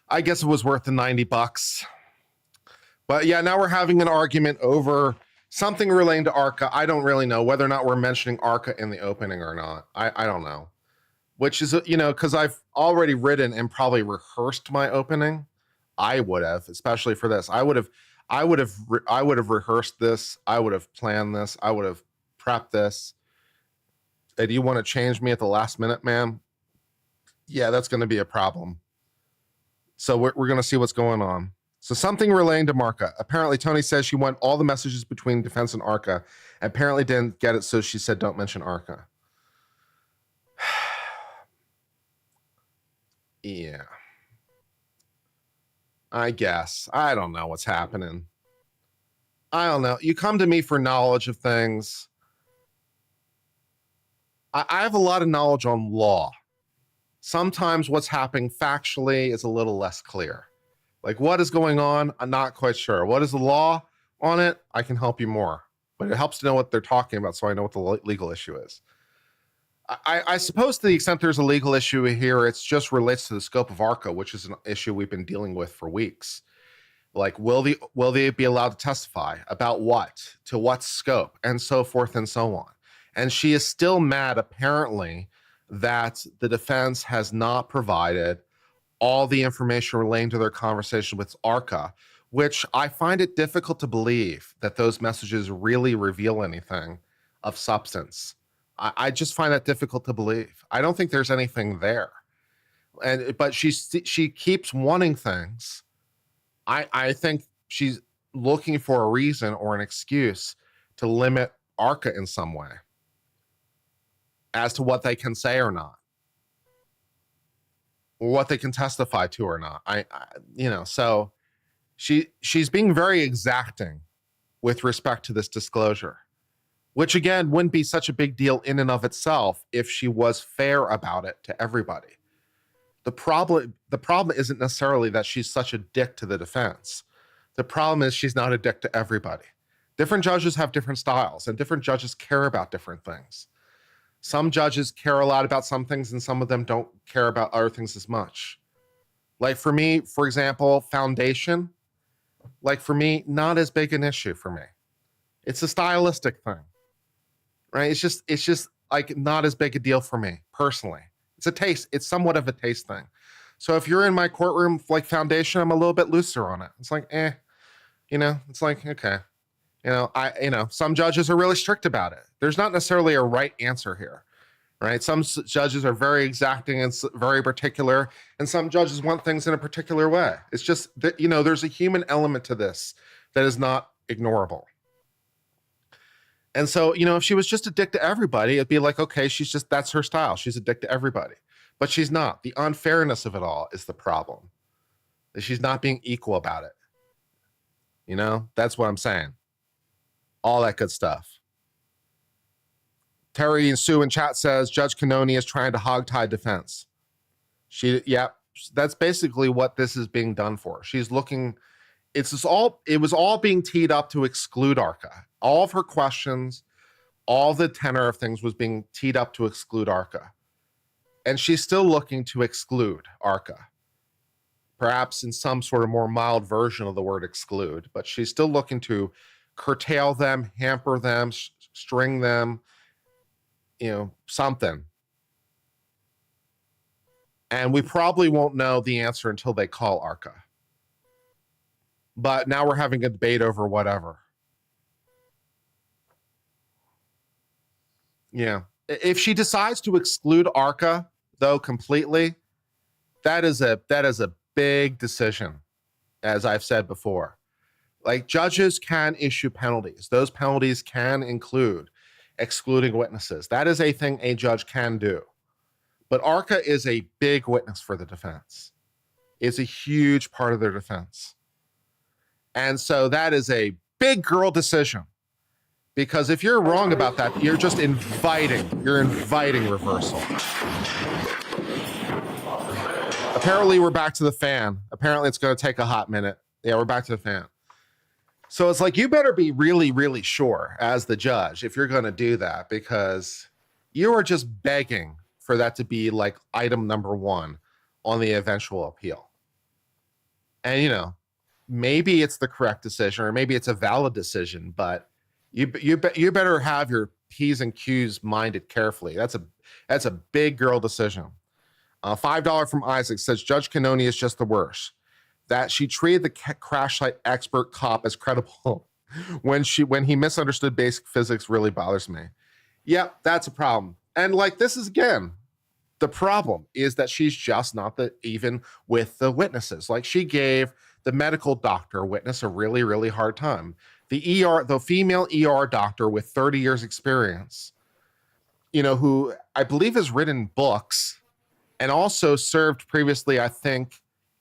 I guess it was worth the $90. But yeah, now we're having an argument over something relating to ARCA. I don't really know whether or not we're mentioning ARCA in the opening or not. I don't know. Which is, because I've already written and probably rehearsed my opening. I would have, especially for this. I would have rehearsed this. I would have planned this. I would have prepped this. Hey, do you want to change me at the last minute, ma'am? Yeah, that's going to be a problem. So we're going to see what's going on. So something relating to Marka. Apparently, Tony says she went all the messages between defense and Arca. Apparently didn't get it, so she said, don't mention Arca. Yeah. I guess. I don't know what's happening. I don't know. You come to me for knowledge of things. I have a lot of knowledge on law. Sometimes what's happening factually is a little less clear. Like what is going on? I'm not quite sure. What is the law on it? I can help you more. But it helps to know what they're talking about so I know what the legal issue is. I suppose to the extent there's a legal issue here, it just relates to the scope of ARCA, which is an issue we've been dealing with for weeks. Like, will they be allowed to testify about what, to what scope, and so forth and so on. And she is still mad, apparently, that the defense has not provided all the information relating to their conversation with ARCA, which I find it difficult to believe that those messages really reveal anything of substance. I just find that difficult to believe. I don't think there's anything there. But she keeps wanting things. I think she's looking for a reason or an excuse to limit ARCA in some way as to what they can say or not, or what they can testify to or not. So she's being very exacting with respect to this disclosure, which again wouldn't be such a big deal in and of itself if she was fair about it to everybody. The problem isn't necessarily that she's such a dick to the defense. The problem is she's not a dick to everybody. Different judges have different styles, and different judges care about different things. Some judges care a lot about some things, and some of them don't care about other things as much. Like for me, for example, foundation, like for me, not as big an issue for me. It's a stylistic thing, right? It's just like not as big a deal for me personally. It's a taste. It's somewhat of a taste thing. So if you're in my courtroom, like foundation, I'm a little bit looser on it. It's like, it's like, okay. Some judges are really strict about it. There's not necessarily a right answer here, right? Some judges are very exacting and very particular, and some judges want things in a particular way. It's just that, there's a human element to this that is not ignorable. And so, if she was just a dick to everybody, it'd be like, okay, that's her style. She's a dick to everybody, but she's not. The unfairness of it all is the problem. That she's not being equal about it. That's what I'm saying. All that good stuff. Terry and Sue in chat says Judge Kearney is trying to hogtie defense. That's basically what this is being done for. She's looking. It was all being teed up to exclude ARCA. All of her questions, all the tenor of things was being teed up to exclude ARCA. And she's still looking to exclude ARCA. Perhaps in some sort of more mild version of the word exclude, but she's still looking to curtail them, hamper them, string them, something. And we probably won't know the answer until they call ARCA. But now we're having a debate over whatever. Yeah. If she decides to exclude ARCA, though, completely, that is a big decision, as I've said before. Like, judges can issue penalties. Those penalties can include excluding witnesses. That is a thing a judge can do. But ARCA is a big witness for the defense. It's a huge part of their defense. And so that is a big girl decision. Because if you're wrong about that, you're just inviting reversal. Apparently, we're back to the fan. Apparently, it's going to take a hot minute. Yeah, we're back to the fan. So it's like, you better be really, really sure as the judge if you're going to do that, because you are just begging for that to be like item number one on the eventual appeal. And, maybe it's the correct decision, or maybe it's a valid decision, but you better have your P's and Q's minded carefully. That's a big girl decision. $5 from Isaac says Judge Kearney is just the worst. That she treated the crash site expert cop as credible when he misunderstood basic physics really bothers me. Yep, that's a problem. And like, this is, again, The problem is that she's just not even with the witnesses. Like, she gave the medical doctor witness a really, really hard time. The female ER doctor with 30 years experience, who I believe has written books and also served previously, I think,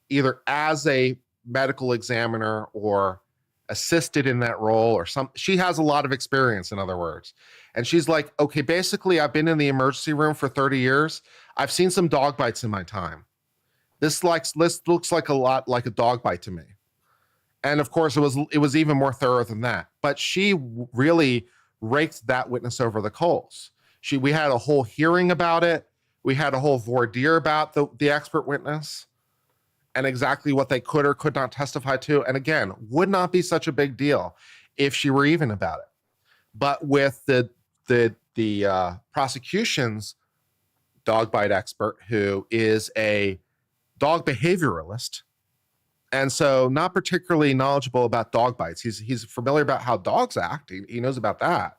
either as a medical examiner or assisted in that role or she has a lot of experience, in other words. And she's like, okay, basically I've been in the emergency room for 30 years. I've seen some dog bites in my time. This looks like a lot like a dog bite to me. And of course it was even more thorough than that, but she really raked that witness over the coals. We had a whole hearing about it. We had a whole voir dire about the expert witness and exactly what they could or could not testify to. And again, would not be such a big deal if she were even about it. But with the prosecution's dog bite expert, who is a dog behavioralist, and so not particularly knowledgeable about dog bites. He's familiar about how dogs act. He knows about that,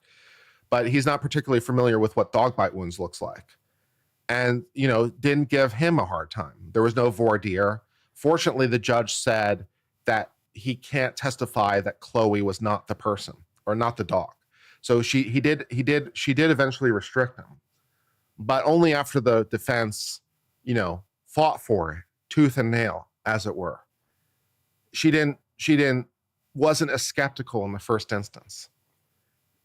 but he's not particularly familiar with what dog bite wounds looks like. And, didn't give him a hard time. There was no voir dire. Fortunately, the judge said that he can't testify that Chloe was not the person or not the dog. So she did eventually restrict him, but only after the defense, fought for it, tooth and nail, as it were. Wasn't as skeptical in the first instance.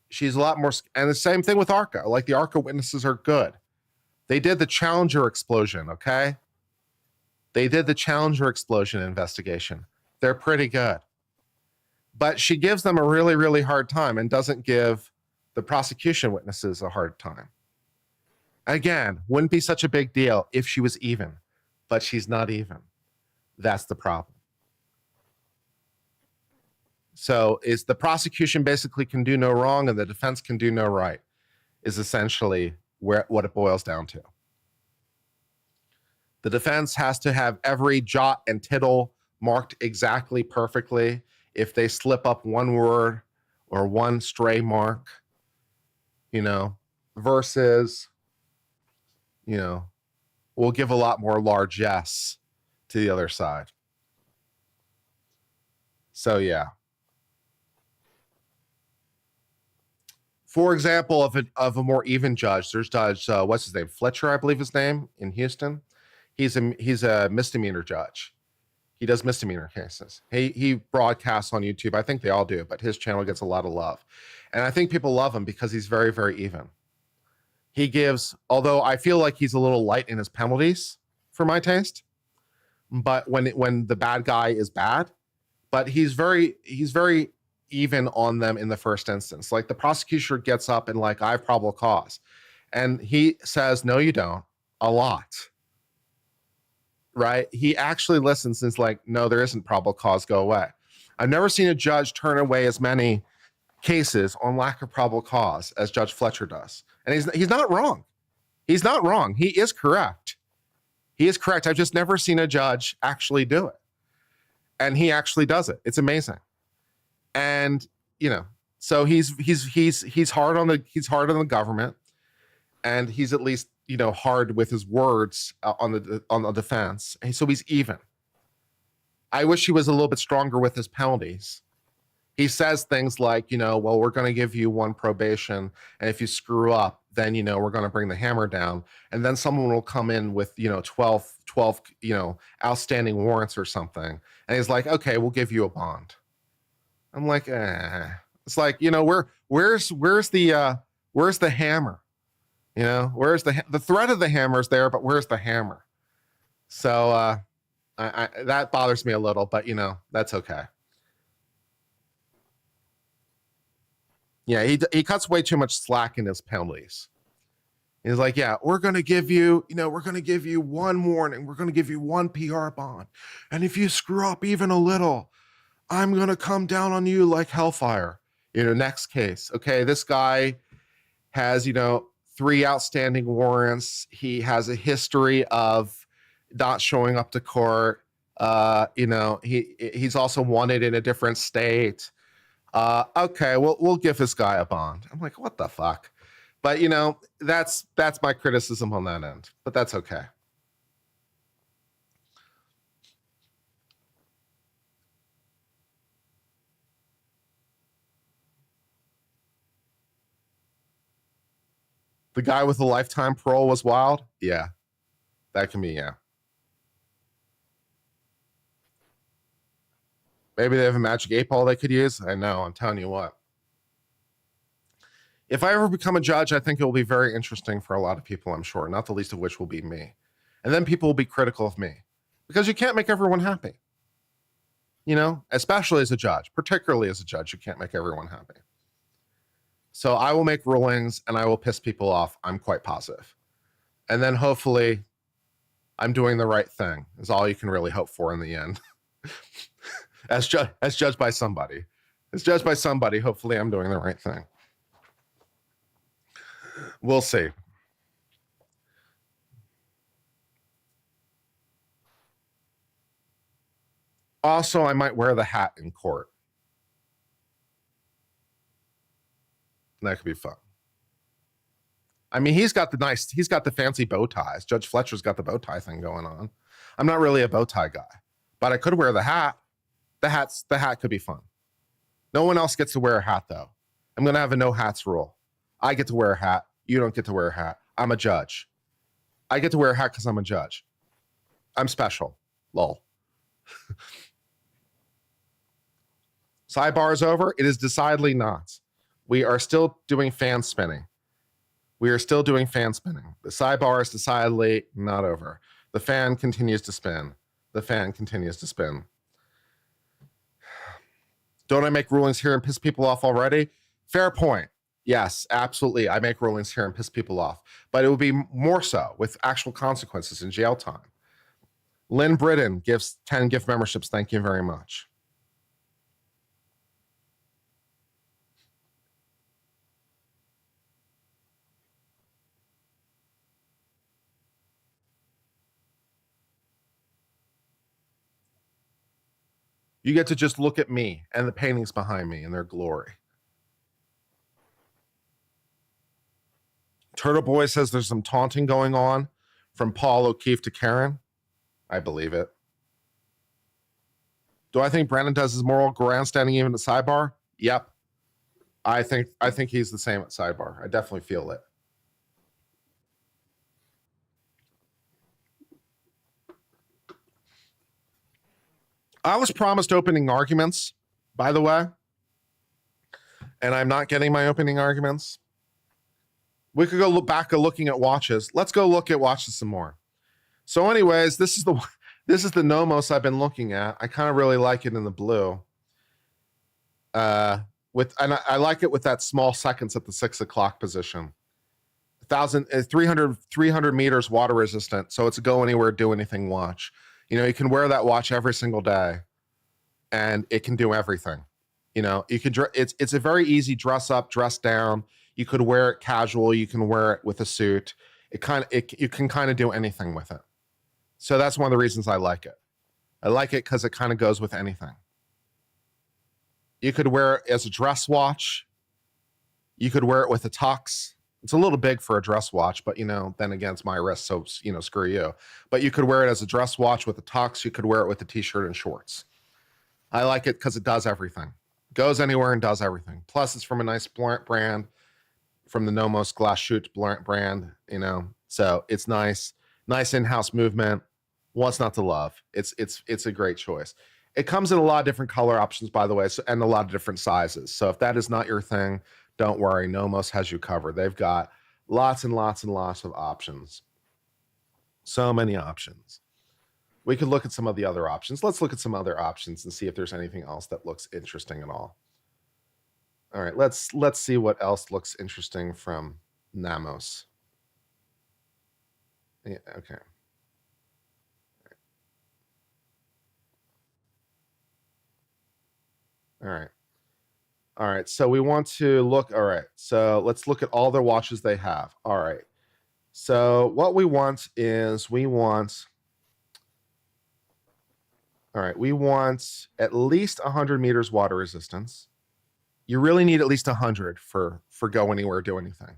She's a lot more, and the same thing with ARCA. Like, the ARCA witnesses are good. They did the Challenger explosion, okay? They did the Challenger explosion investigation. They're pretty good. But she gives them a really, really hard time and doesn't give the prosecution witnesses a hard time. Again, wouldn't be such a big deal if she was even, but she's not even. That's the problem. So is the prosecution basically can do no wrong and the defense can do no right, is essentially what it boils down to. The defense has to have every jot and tittle marked exactly perfectly. If they slip up one word or one stray mark, versus, we'll give a lot more largesse to the other side. So, yeah. For example, of a more even judge, there's Judge, what's his name? Fletcher, I believe his name, in Houston. He's a misdemeanor judge. He does misdemeanor cases. He broadcasts on YouTube. I think they all do, but his channel gets a lot of love. And I think people love him because he's very, very even. He gives, although I feel like he's a little light in his penalties for my taste, but when the bad guy is bad, but he's very even on them in the first instance. Like, the prosecutor gets up and like, I have probable cause. And he says, no, you don't, a lot. Right? He actually listens and is like, no, there isn't probable cause, go away. I've never seen a judge turn away as many cases on lack of probable cause as Judge Fletcher does. And he's not wrong. He's not wrong. He is correct. He is correct. I've just never seen a judge actually do it. And he actually does it. It's amazing. And, so he's hard on the government, and he's at least, hard with his words on the defense. And so he's even. I wish he was a little bit stronger with his penalties. He says things like, well, we're going to give you one probation, and if you screw up, then, we're going to bring the hammer down. And then someone will come in with, 12, outstanding warrants or something. And he's like, okay, we'll give you a bond. I'm like, It's like, where's the hammer? Where's the threat of the hammer is there, but where's the hammer? So I that bothers me a little, but that's okay. Yeah, he cuts way too much slack in his penalties. He's like, yeah, we're going to give you, one warning. We're going to give you one PR bond. And if you screw up even a little, I'm going to come down on you like hellfire. Next case. Okay, this guy has, 3 outstanding warrants. He has a history of not showing up to court. He's also wanted in a different state. Okay, we'll give this guy a bond. I'm like, what the fuck? But you know, that's my criticism on that end. But that's okay. The guy with the lifetime parole was wild. Yeah, that can be, yeah. Maybe they have a magic 8-ball they could use. I know, I'm telling you what. If I ever become a judge, I think it will be very interesting for a lot of people, I'm sure, not the least of which will be me. And then people will be critical of me because you can't make everyone happy. You know, especially as a judge, particularly as a judge, you can't make everyone happy. So I will make rulings and I will piss people off. I'm quite positive. And then hopefully I'm doing the right thing is all you can really hope for in the end. As judged by somebody. As judged by somebody, hopefully I'm doing the right thing. We'll see. Also, I might wear the hat in court. That could be fun. I mean, he's got the fancy bow ties. Judge Fletcher's got the bow tie thing going on. I'm not really a bow tie guy, but I could wear the hat. The hat could be fun. No one else gets to wear a hat though. I'm going to have a no hats rule. I get to wear a hat. You don't get to wear a hat. I'm a judge. I get to wear a hat because I'm a judge. I'm special. Lol. Sidebar is over. It is decidedly not. We are still doing fan spinning. We are still doing fan spinning. The sidebar is decidedly not over. The fan continues to spin. The fan continues to spin. Don't I make rulings here and piss people off already? Fair point. Yes, absolutely. I make rulings here and piss people off. But it would be more so with actual consequences in jail time. Lynn Britton gives 10 gift memberships. Thank you very much. You get to just look at me and the paintings behind me in their glory. Turtle Boy says there's some taunting going on from Paul O'Keefe to Karen. I believe it. Do I think Brandon does his moral grandstanding even at sidebar? Yep. I think he's the same at sidebar. I definitely feel it. I was promised opening arguments, by the way, and I'm not getting my opening arguments. We could go look back at looking at watches. Let's go look at watches some more. So anyways, this is the Nomos I've been looking at. I kind of really like it in the blue. I like it with that small seconds at the 6 o'clock position. 300 meters water resistant. So it's a go anywhere, do anything watch. You know, you can wear that watch every single day and it can do everything. You know, you can, it's a very easy dress up, dress down. You could wear it casual. You can wear it with a suit. You can kind of do anything with it. So that's one of the reasons I like it. I like it because it kind of goes with anything. You could wear it as a dress watch. You could wear it with a tux. It's a little big for a dress watch, but you know, then again, it's my wrist, so you know, screw you. But you could wear it as a dress watch with a tux. You could wear it with a t-shirt and shorts. I like it because it does everything. Goes anywhere and does everything. Plus, it's from a nice brand, from the Nomos Glass Shoot brand, you know. So it's nice in-house movement. What's not to love? It's a great choice. It comes in a lot of different color options, by the way, and a lot of different sizes. So if that is not your thing, don't worry, Nomos has you covered. They've got lots and lots and lots of options. So many options. We could look at some of the other options. Let's look at some other options and see if there's anything else that looks interesting at all. All right, let's see what else looks interesting from Nomos. Yeah, okay. All right, so we want to look, all right, so let's look at all the watches they have. All right, so what we want is we want at least 100 meters water resistance. You really need at least 100 for go anywhere, do anything.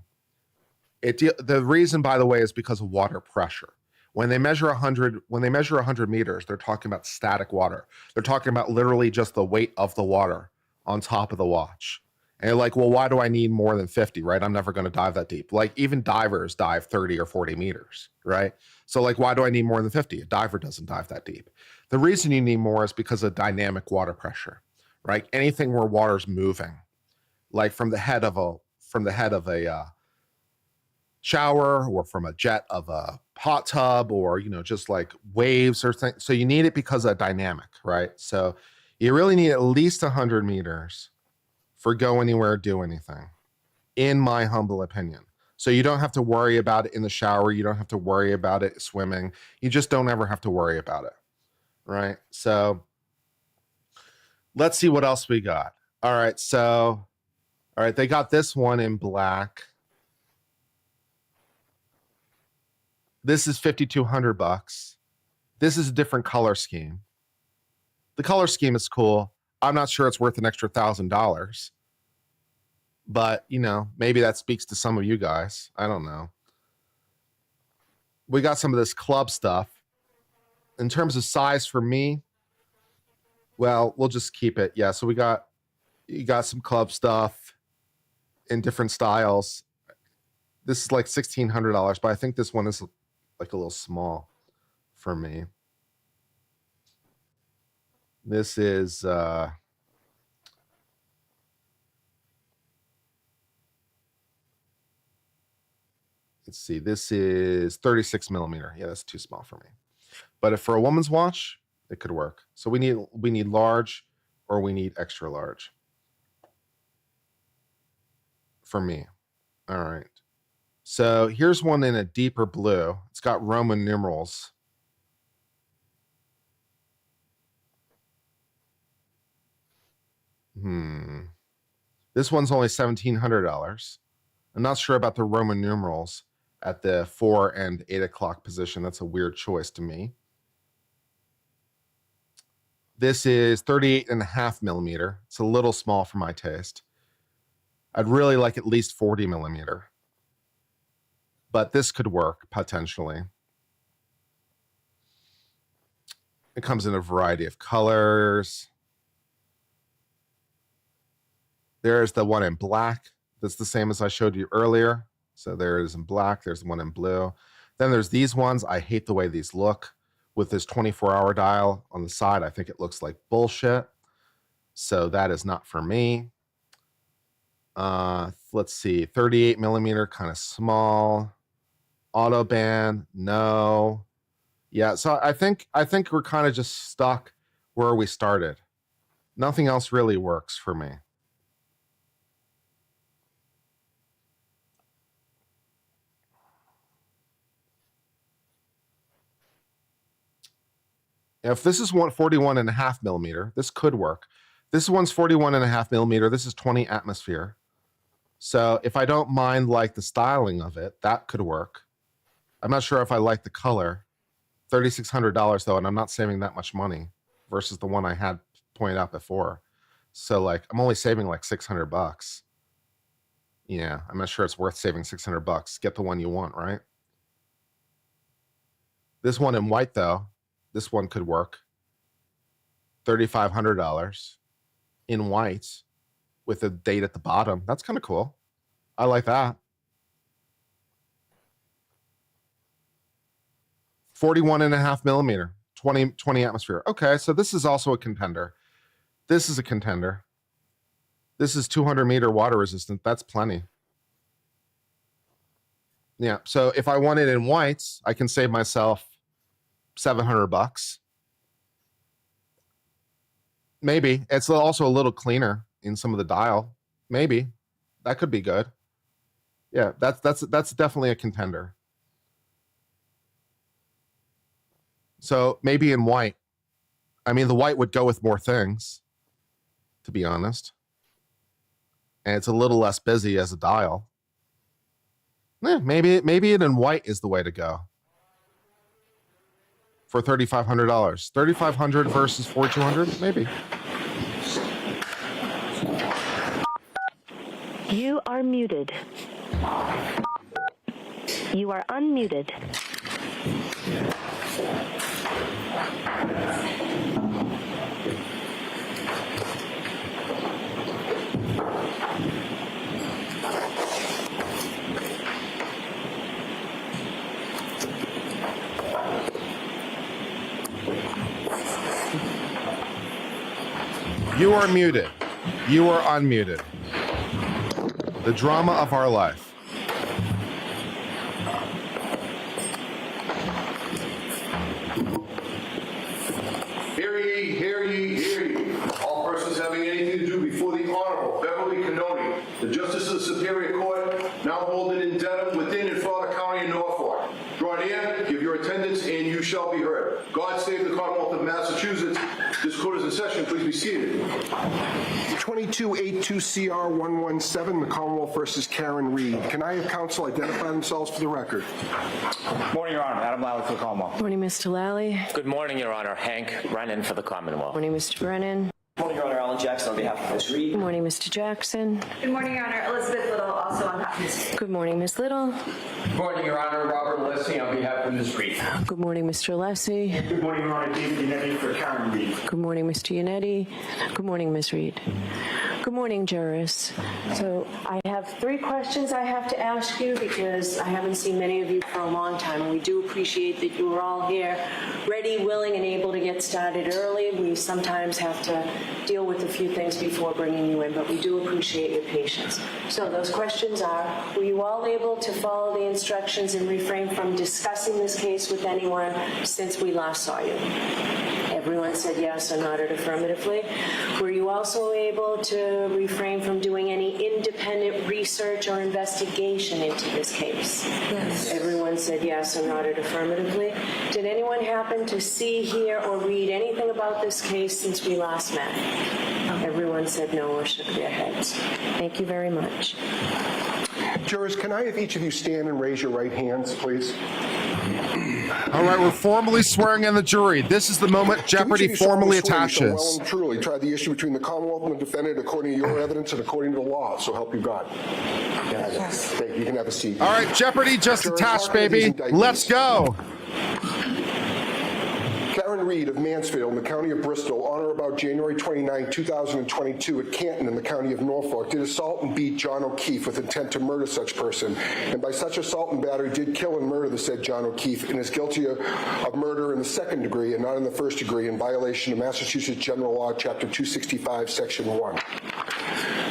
The reason, by the way, is because of water pressure. When they measure 100 meters, they're talking about static water. They're talking about literally just the weight of the water on top of the watch. And you're like, well, why do I need more than 50, right? I'm never going to dive that deep. Like even divers dive 30 or 40 meters, right? So like, why do I need more than 50? A diver doesn't dive that deep. The reason you need more is because of dynamic water pressure, right? Anything where water's moving, like from the head of a shower or from a jet of a hot tub, or, you know, just like waves or things. So you need it because of dynamic, right? So you really need at least 100 meters for go anywhere, do anything, in my humble opinion. So you don't have to worry about it in the shower. You don't have to worry about it swimming. You just don't ever have to worry about it, right? So let's see what else we got. All right, so, all right, they got this one in black. This is $5,200. This is a different color scheme. The color scheme is cool. I'm not sure it's worth an extra $1,000, but you know, maybe that speaks to some of you guys. I don't know. We got some of this club stuff. In terms of size for me, well, we'll just keep it. Yeah, so you got some club stuff in different styles. This is like $1,600, but I think this one is like a little small for me. This is let's see, this is 36 millimeter. Yeah, that's too small for me. But if for a woman's watch, it could work. So we need large, or we need extra large for me. All right. So here's one in a deeper blue. It's got Roman numerals. This one's only $1,700. I'm not sure about the Roman numerals at the 4 and 8 o'clock position. That's a weird choice to me. This is 38.5 millimeter. It's a little small for my taste. I'd really like at least 40 millimeter. But this could work potentially. It comes in a variety of colors. There's the one in black. That's the same as I showed you earlier. So there it is in black. There's the one in blue. Then there's these ones. I hate the way these look with this 24-hour dial on the side. I think it looks like bullshit. So that is not for me. Let's see, 38 millimeter, kind of small. Auto band, no. Yeah, so I think we're kind of just stuck where we started. Nothing else really works for me. If this is 41.5 millimeter, this could work. This one's 41.5 millimeter. This is 20 atmosphere. So if I don't mind like the styling of it, that could work. I'm not sure if I like the color. $3,600 though, and I'm not saving that much money versus the one I had pointed out before. So like, I'm only saving like $600. Yeah, I'm not sure it's worth saving $600. Get the one you want, right? This one in white though, this one could work. $3,500 in white with a date at the bottom. That's kind of cool. I like that. 41.5 millimeter, 20 atmosphere. Okay, so this is also a contender. This is a contender. This is 200 meter water resistant. That's plenty. Yeah, so if I want it in whites, I can save myself $700. Maybe. It's also a little cleaner in some of the dial. Maybe. That could be good. Yeah, that's definitely a contender. So maybe in white. I mean, the white would go with more things, to be honest. And it's a little less busy as a dial. Yeah, maybe it in white is the way to go. For $3,500. $3,500 versus $4,200? Maybe. You are muted. You are unmuted. You are muted. You are unmuted. The drama of our life. Hear ye, hear ye, hear ye. All persons having anything to do before the Honorable Beverly Kearney, the Justice of the Superior Court, now holding in Dedham, within and for the County of Norfolk. Draw near, give your attendance, and you shall be heard. God save the Commonwealth of Massachusetts. This court is in session. Please be seated. 2282CR117, the Commonwealth versus Karen Reed. Can I have counsel identify themselves for the record? Morning, Your Honor. Adam Lally for the Commonwealth. Morning, Mr. Lally. Good morning, Your Honor. Hank Brennan for the Commonwealth. Morning, Mr. Brennan. Good morning, Your Honor. Alan Jackson on behalf of Ms. Reed. Good morning, Mr. Jackson. Good morning, Your Honor. Elizabeth Little, also on behalf of Ms. Reed. Good morning, Ms. Little. Good morning, Your Honor. Robert Leslie on behalf of Ms. Reed. Good morning, Mr. Leslie. Good morning, Your Honor. David Yannetti for Karen Reed. Good morning, Mr. Yannetti. Good morning, Ms. Reed. Good morning, jurors. So I have 3 questions I have to ask you because I haven't seen many of you for a long time, and we do appreciate that you are all here ready, willing, and able to get started early. We sometimes have to deal with a few things before bringing you in, but we do appreciate your patience. So those questions are, were you all able to follow the instructions and refrain from discussing this case with anyone since we last saw you? Everyone said yes or nodded affirmatively. Were you also able to refrain from doing any independent research or investigation into this case? Yes. Everyone said yes or nodded affirmatively. Did anyone happen to see, hear, or read anything about this case since we last met? Everyone said no or shook their heads. Thank you very much. Jurors, can I have each of you stand and raise your right hands, please? All right, we're formally swearing in the jury. This is the moment jeopardy formally attaches. Well and truly try the issue between the Commonwealth and the defendant according to your evidence and according to the law. So help you God. Yes. Thank you. You can have a seat. All right, jeopardy just Jurors, attached, baby. Let's go. Karen Reed of Mansfield in the County of Bristol, on or about January 29, 2022 at Canton in the County of Norfolk, did assault and beat John O'Keefe with intent to murder such person, and by such assault and battery did kill and murder the said John O'Keefe, and is guilty of murder in the 2nd degree and not in the 1st degree in violation of Massachusetts General Law, Chapter 265, Section 1.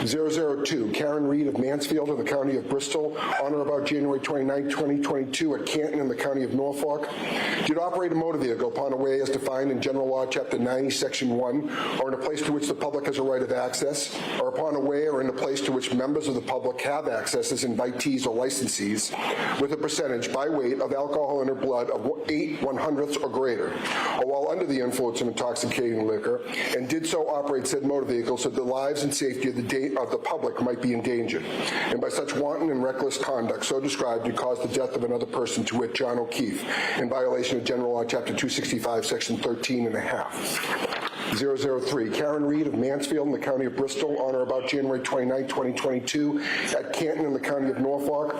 002, Karen Reed of Mansfield in the County of Bristol, on or about January 29, 2022 at Canton in the County of Norfolk, did operate a motor vehicle upon a way as defined in General Law, Chapter 90, Section 1, or in a place to which the public has a right of access, or upon a way or in a place to which members of the public have access as invitees or licensees, with a percentage by weight of alcohol in their blood of 8/100ths or greater, or while under the influence of intoxicating liquor, and did so operate said motor vehicle so that the lives and safety of the public might be endangered, and by such wanton and reckless conduct so described to cause the death of another person, to wit John O'Keefe, in violation of General Law, Chapter 265, Section 13.5. 003, Karen Reed of Mansfield in the County of Bristol, on or about January 29, 2022 at Canton in the County of Norfolk,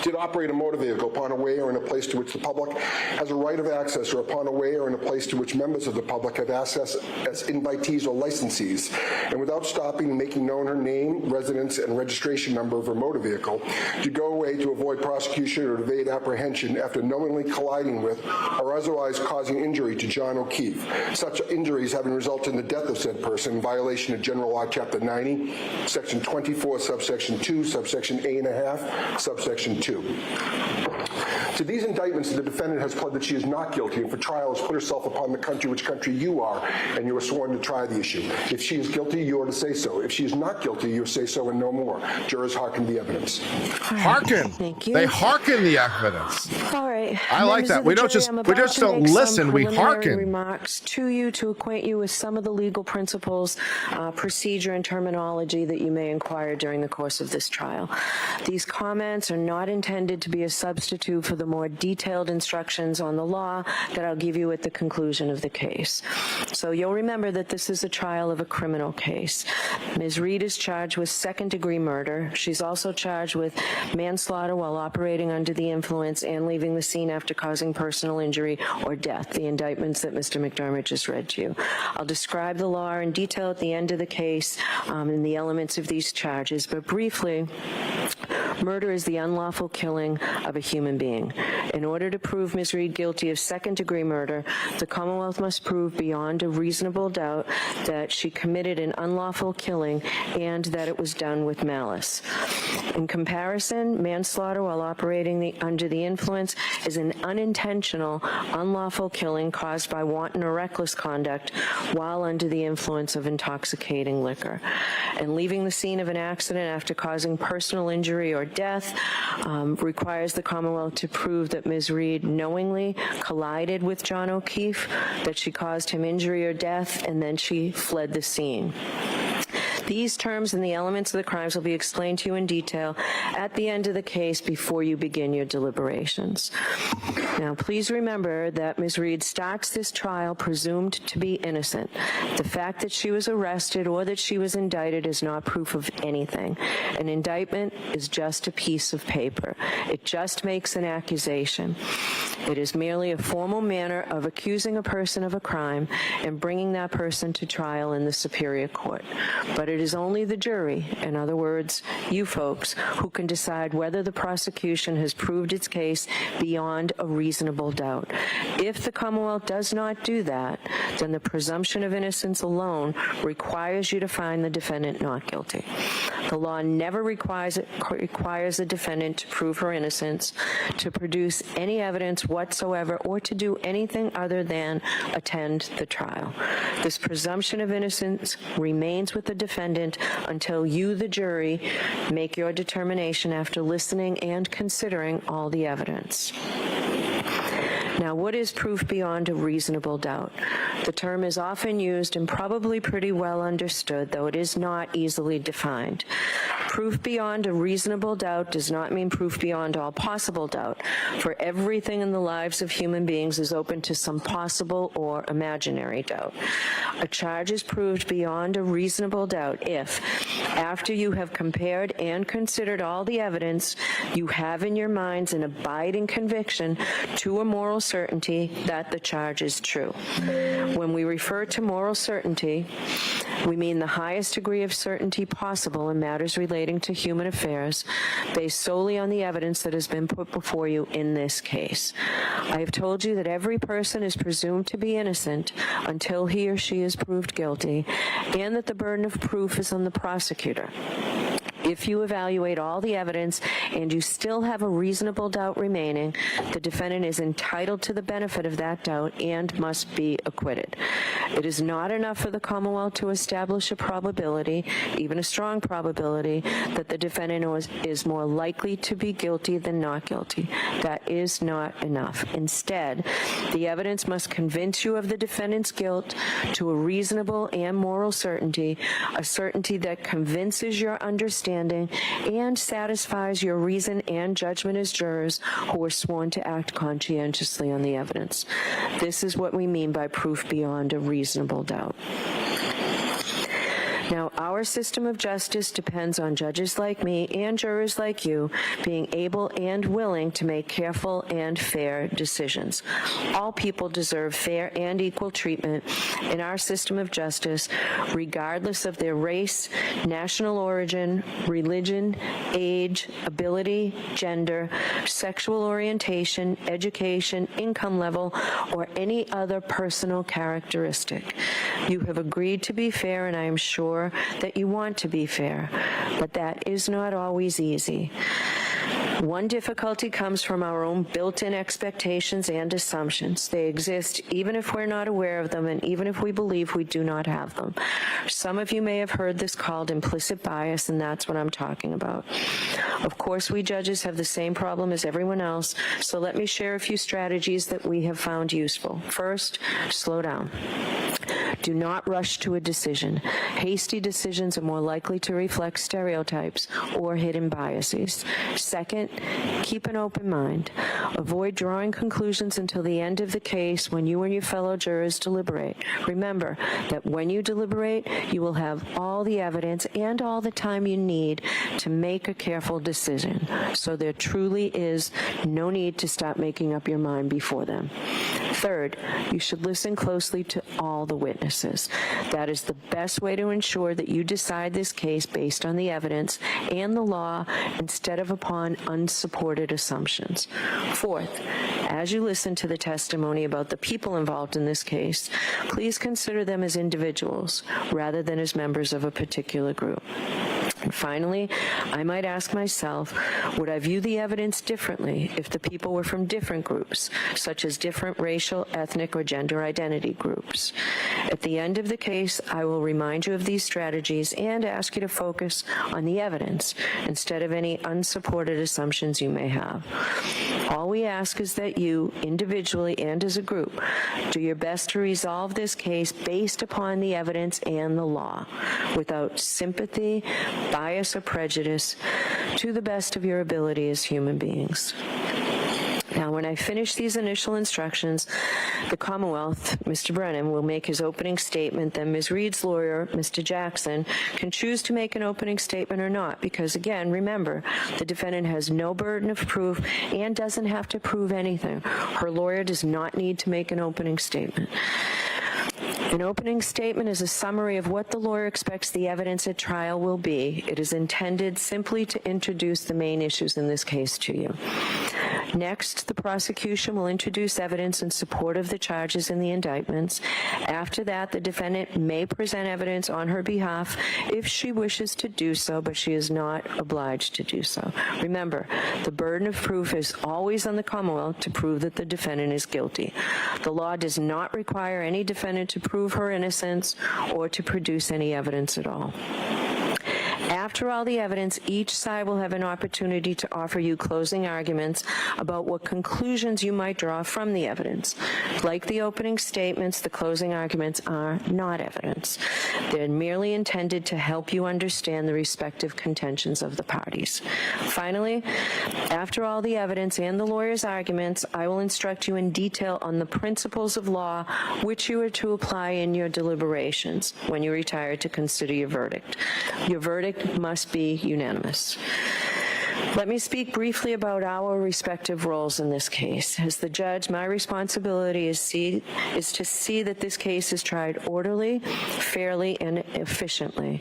did operate a motor vehicle upon a way or in a place to which the public has a right of access, or upon a way or in a place to which members of the public have access as invitees or licensees, and without stopping and making known her name, residence, and registration number of her motor vehicle, to go away to avoid prosecution or evade apprehension after knowingly colliding with or otherwise causing injury to John O'Keefe, such injuries having resulted in the death of said person in violation of General Law, Chapter 90, Section 24, Subsection 2, Subsection A.5, Subsection 2. To these indictments, the defendant has pled that she is not guilty, and for trial has put herself upon the country which country you are, and you are sworn to try the issue. If she is guilty, you are to say so. If she is not guilty, you say so and no more. Jurors, hearken the evidence. Hearken. Thank you. They hearken the evidence. All right. I like that. We don't just don't listen. We hearken. Remarks to you to acquaint you with some of the legal principles, procedure, and terminology that you may inquire during the course of this trial. These comments are not intended intended to be a substitute for the more detailed instructions on the law that I'll give you at the conclusion of the case. So you'll remember that this is a trial of a criminal case. Ms. Reed is charged with second-degree murder. She's also charged with manslaughter while operating under the influence and leaving the scene after causing personal injury or death, the indictments that Mr. McDermott just read to you. I'll describe the law in detail at the end of the case and the elements of these charges, but briefly, murder is the unlawful killing of a human being. In order to prove Ms. Reed guilty of second-degree murder, the Commonwealth must prove beyond a reasonable doubt that she committed an unlawful killing and that it was done with malice. In comparison, manslaughter while operating under the influence is an unintentional, unlawful killing caused by wanton or reckless conduct while under the influence of intoxicating liquor. And leaving the scene of an accident after causing personal injury or death requires the Commonwealth to prove that Ms. Reed knowingly collided with John O'Keefe, that she caused him injury or death, and then she fled the scene. These terms and the elements of the crimes will be explained to you in detail at the end of the case before you begin your deliberations. Now, please remember that Ms. Reed starts this trial presumed to be innocent. The fact that she was arrested or that she was indicted is not proof of anything. An indictment is just a piece of paper. It just makes an accusation. It is merely a formal manner of accusing a person of a crime and bringing that person to trial in the Superior Court. But it is only the jury, in other words, you folks, who can decide whether the prosecution has proved its case beyond a reasonable doubt. If the Commonwealth does not do that, then the presumption of innocence alone requires you to find the defendant not guilty. The law never requires a defendant to prove her innocence, to produce any evidence whatsoever, or to do anything other than attend the trial. This presumption of innocence remains with the defendant until you, the jury, make your determination after listening and considering all the evidence. Now, what is proof beyond a reasonable doubt? The term is often used and probably pretty well understood, though it is not easily defined. Proof beyond a reasonable doubt does not mean proof beyond all possible doubt, for everything in the lives of human beings is open to some possible or imaginary doubt. A charge is proved beyond a reasonable doubt if, after you have compared and considered all the evidence, you have in your minds an abiding conviction to a moral certainty that the charge is true. When we refer to moral certainty, we mean the highest degree of certainty possible in matters relating to human affairs, based solely on the evidence that has been put before you in this case. I have told you that every person is presumed to be innocent until he or she is proved guilty, and that the burden of proof is on the prosecutor. If you evaluate all the evidence and you still have a reasonable doubt remaining, the defendant is entitled to the benefit of that doubt and must be acquitted. It is not enough for the Commonwealth to establish a probability, even a strong probability, that the defendant is more likely to be guilty than not guilty. That is not enough. Instead, the evidence must convince you of the defendant's guilt to a reasonable and moral certainty, a certainty that convinces your understanding and satisfies your reason and judgment as jurors who are sworn to act conscientiously on the evidence. This is what we mean by proof beyond a reasonable doubt. Now, our system of justice depends on judges like me and jurors like you being able and willing to make careful and fair decisions. All people deserve fair and equal treatment in our system of justice, regardless of their race, national origin, religion, age, ability, gender, sexual orientation, education, income level, or any other personal characteristic. You have agreed to be fair, and I am sure that you want to be fair, but that is not always easy. One difficulty comes from our own built-in expectations and assumptions. They exist even if we're not aware of them and even if we believe we do not have them. Some of you may have heard this called implicit bias, and that's what I'm talking about. Of course, we judges have the same problem as everyone else, so let me share a few strategies that we have found useful. First, slow down. Do not rush to a decision. Hasty decisions are more likely to reflect stereotypes or hidden biases. Second, keep an open mind. Avoid drawing conclusions until the end of the case when you and your fellow jurors deliberate. Remember that when you deliberate, you will have all the evidence and all the time you need to make a careful decision. So there truly is no need to stop making up your mind before then. Third, you should listen closely to all the witnesses. That is the best way to ensure that you decide this case based on the evidence and the law instead of upon unsupported assumptions. Fourth, as you listen to the testimony about the people involved in this case, please consider them as individuals rather than as members of a particular group. And finally, I might ask myself, would I view the evidence differently if the people were from different groups, such as different racial, ethnic, or gender identity groups? At the end of the case, I will remind you of these strategies and ask you to focus on the evidence instead of any unsupported assumptions you may have. All we ask is that you, individually and as a group, do your best to resolve this case based upon the evidence and the law, without sympathy, bias, or prejudice, to the best of your ability as human beings. Now, when I finish these initial instructions, the Commonwealth, Mr. Brennan, will make his opening statement. Then Ms. Reed's lawyer, Mr. Jackson, can choose to make an opening statement or not, because, again, remember, the defendant has no burden of proof and doesn't have to prove anything. Her lawyer does not need to make an opening statement. An opening statement is a summary of what the lawyer expects the evidence at trial will be. It is intended simply to introduce the main issues in this case to you. Next, the prosecution will introduce evidence in support of the charges in the indictments. After that, the defendant may present evidence on her behalf if she wishes to do so, but she is not obliged to do so. Remember, the burden of proof is always on the Commonwealth to prove that the defendant is guilty. The law does not require any defendant to prove her innocence or to produce any evidence at all. After all the evidence, each side will have an opportunity to offer you closing arguments about what conclusions you might draw from the evidence. Like the opening statements, the closing arguments are not evidence. They're merely intended to help you understand the respective contentions of the parties. Finally, after all the evidence and the lawyer's arguments, I will instruct you in detail on the principles of law which you are to apply in your deliberations when you retire to consider your verdict. Your verdict must be unanimous. Let me speak briefly about our respective roles in this case. As the judge, my responsibility is to see that this case is tried orderly, fairly, and efficiently.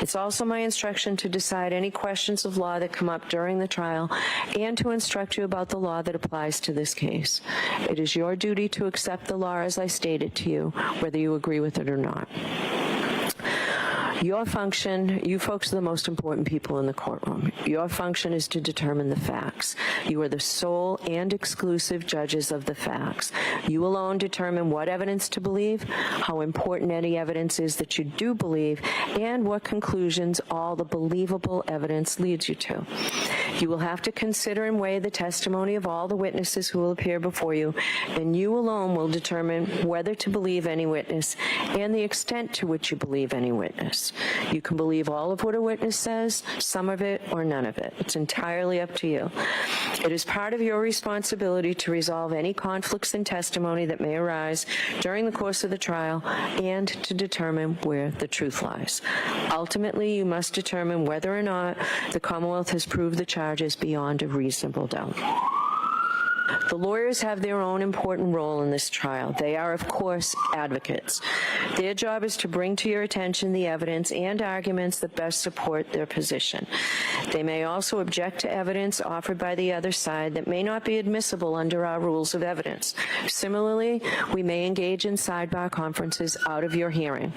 It's also my instruction to decide any questions of law that come up during the trial and to instruct you about the law that applies to this case. It is your duty to accept the law as I stated to you, whether you agree with it or not. Your function, you folks are the most important people in the courtroom. Your function is to determine the facts. You are the sole and exclusive judges of the facts. You alone determine what evidence to believe, how important any evidence is that you do believe, and what conclusions all the believable evidence leads you to. You will have to consider and weigh the testimony of all the witnesses who will appear before you, and you alone will determine whether to believe any witness and the extent to which you believe any witness. You can believe all of what a witness says, some of it, or none of it. It's entirely up to you. It is part of your responsibility to resolve any conflicts in testimony that may arise during the course of the trial and to determine where the truth lies. Ultimately, you must determine whether or not the Commonwealth has proved the charges beyond a reasonable doubt. The lawyers have their own important role in this trial. They are, of course, advocates. Their job is to bring to your attention the evidence and arguments that best support their position. They may also object to evidence offered by the other side that may not be admissible under our rules of evidence. Similarly, we may engage in sidebar conferences out of your hearing.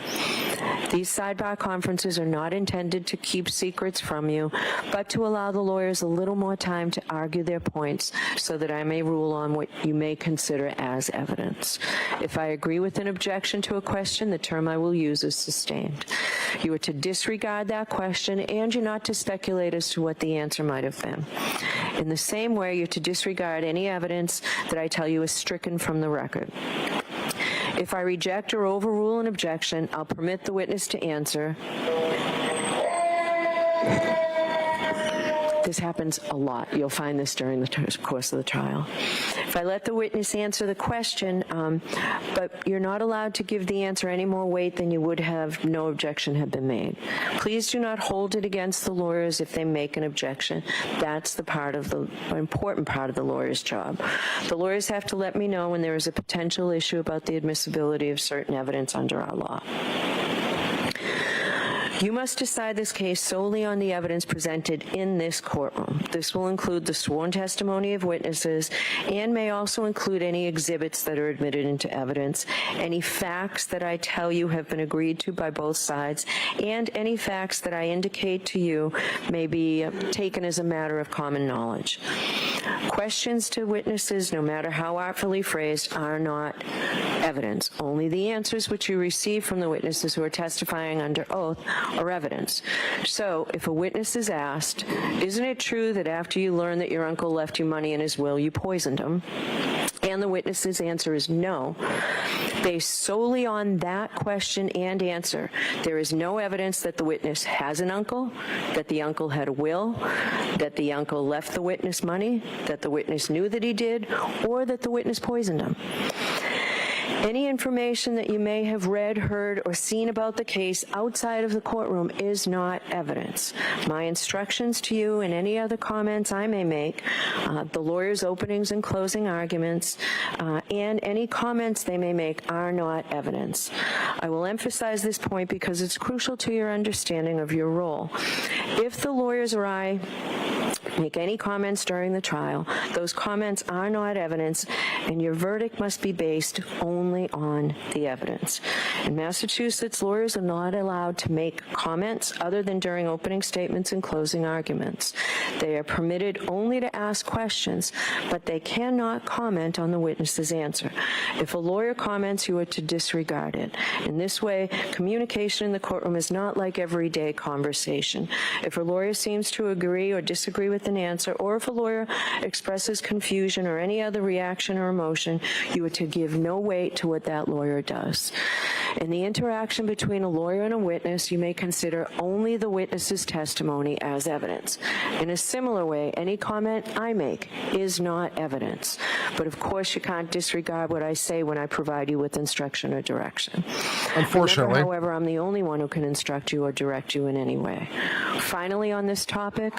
These sidebar conferences are not intended to keep secrets from you, but to allow the lawyers a little more time to argue their points so that I may rule on what you may consider as evidence. If I agree with an objection to a question, the term I will use is sustained. You are to disregard that question, and you're not to speculate as to what the answer might have been. In the same way, you're to disregard any evidence that I tell you is stricken from the record. If I reject or overrule an objection, I'll permit the witness to answer. This happens a lot. You'll find this during the course of the trial. If I let the witness answer the question, but you're not allowed to give the answer any more weight than you would have no objection had been made. Please do not hold it against the lawyers if they make an objection. That's the important part of the lawyer's job. The lawyers have to let me know when there is a potential issue about the admissibility of certain evidence under our law. You must decide this case solely on the evidence presented in this courtroom. This will include the sworn testimony of witnesses and may also include any exhibits that are admitted into evidence, any facts that I tell you have been agreed to by both sides, and any facts that I indicate to you may be taken as a matter of common knowledge. Questions to witnesses, no matter how artfully phrased, are not evidence. Only the answers which you receive from the witnesses who are testifying under oath are evidence. So, if a witness is asked, isn't it true that after you learned that your uncle left you money in his will, you poisoned him? And the witness's answer is no. Based solely on that question and answer, there is no evidence that the witness has an uncle, that the uncle had a will, that the uncle left the witness money, that the witness knew that he did, or that the witness poisoned him. Any information that you may have read, heard, or seen about the case outside of the courtroom is not evidence. My instructions to you and any other comments I may make, the lawyer's openings and closing arguments, and any comments they may make are not evidence. I will emphasize this point because it's crucial to your understanding of your role. If the lawyers or I make any comments during the trial, those comments are not evidence, and your verdict must be based only on the evidence. In Massachusetts, lawyers are not allowed to make comments other than during opening statements and closing arguments. They are permitted only to ask questions, but they cannot comment on the witness's answer. If a lawyer comments, you are to disregard it. In this way, communication in the courtroom is not like everyday conversation. If a lawyer seems to agree or disagree with an answer, or if a lawyer expresses confusion or any other reaction or emotion, you are to give no weight to what that lawyer does. In the interaction between a lawyer and a witness, you may consider only the witness's testimony as evidence. In a similar way, any comment I make is not evidence. But of course, you can't disregard what I say when I provide you with instruction or direction. Unfortunately. Remember, however, I'm the only one who can instruct you or direct you in any way. Finally, on this topic,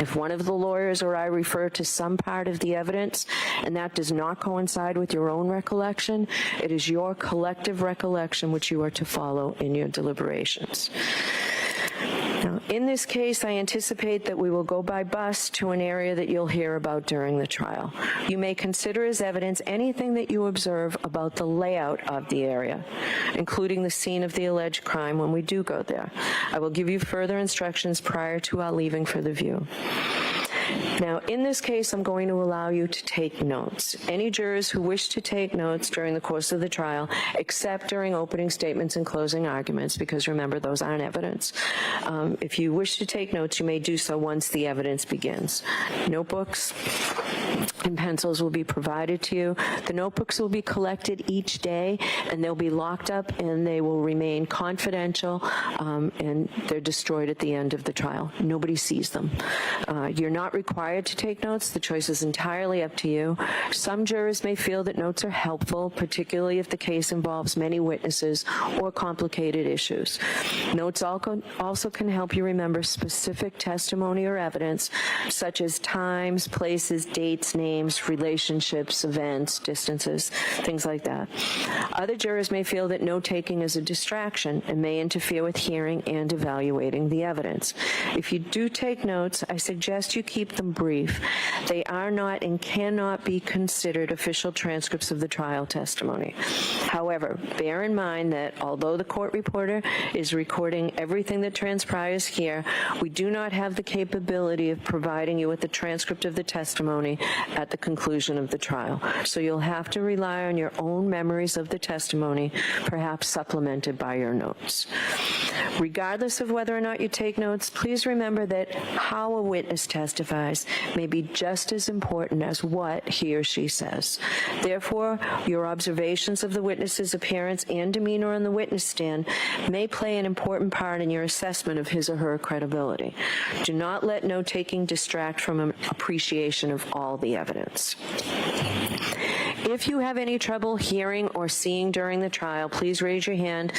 if one of the lawyers or I refer to some part of the evidence and that does not coincide with your own recollection, it is your collective recollection which you are to follow in your deliberations. Now, in this case, I anticipate that we will go by bus to an area that you'll hear about during the trial. You may consider as evidence anything that you observe about the layout of the area, including the scene of the alleged crime when we do go there. I will give you further instructions prior to our leaving for the view. Now, in this case, I'm going to allow you to take notes. Any jurors who wish to take notes during the course of the trial, except during opening statements and closing arguments, because remember, those aren't evidence. If you wish to take notes, you may do so once the evidence begins. Notebooks and pencils will be provided to you. The notebooks will be collected each day, and they'll be locked up, and they will remain confidential, and they're destroyed at the end of the trial. Nobody sees them. You're not required to take notes. The choice is entirely up to you. Some jurors may feel that notes are helpful, particularly if the case involves many witnesses or complicated issues. Notes also can help you remember specific testimony or evidence, such as times, places, dates, names, relationships, events, distances, things like that. Other jurors may feel that note-taking is a distraction and may interfere with hearing and evaluating the evidence. If you do take notes, I suggest you keep them brief. They are not and cannot be considered official transcripts of the trial testimony. However, bear in mind that although the court reporter is recording everything that transpires here, we do not have the capability of providing you with a transcript of the testimony at the conclusion of the trial. So you'll have to rely on your own memories of the testimony, perhaps supplemented by your notes. Regardless of whether or not you take notes, please remember that how a witness testifies testifies may be just as important as what he or she says. Therefore, your observations of the witness's appearance and demeanor on the witness stand may play an important part in your assessment of his or her credibility. Do not let note-taking distract from an appreciation of all the evidence. If you have any trouble hearing or seeing during the trial, please raise your hand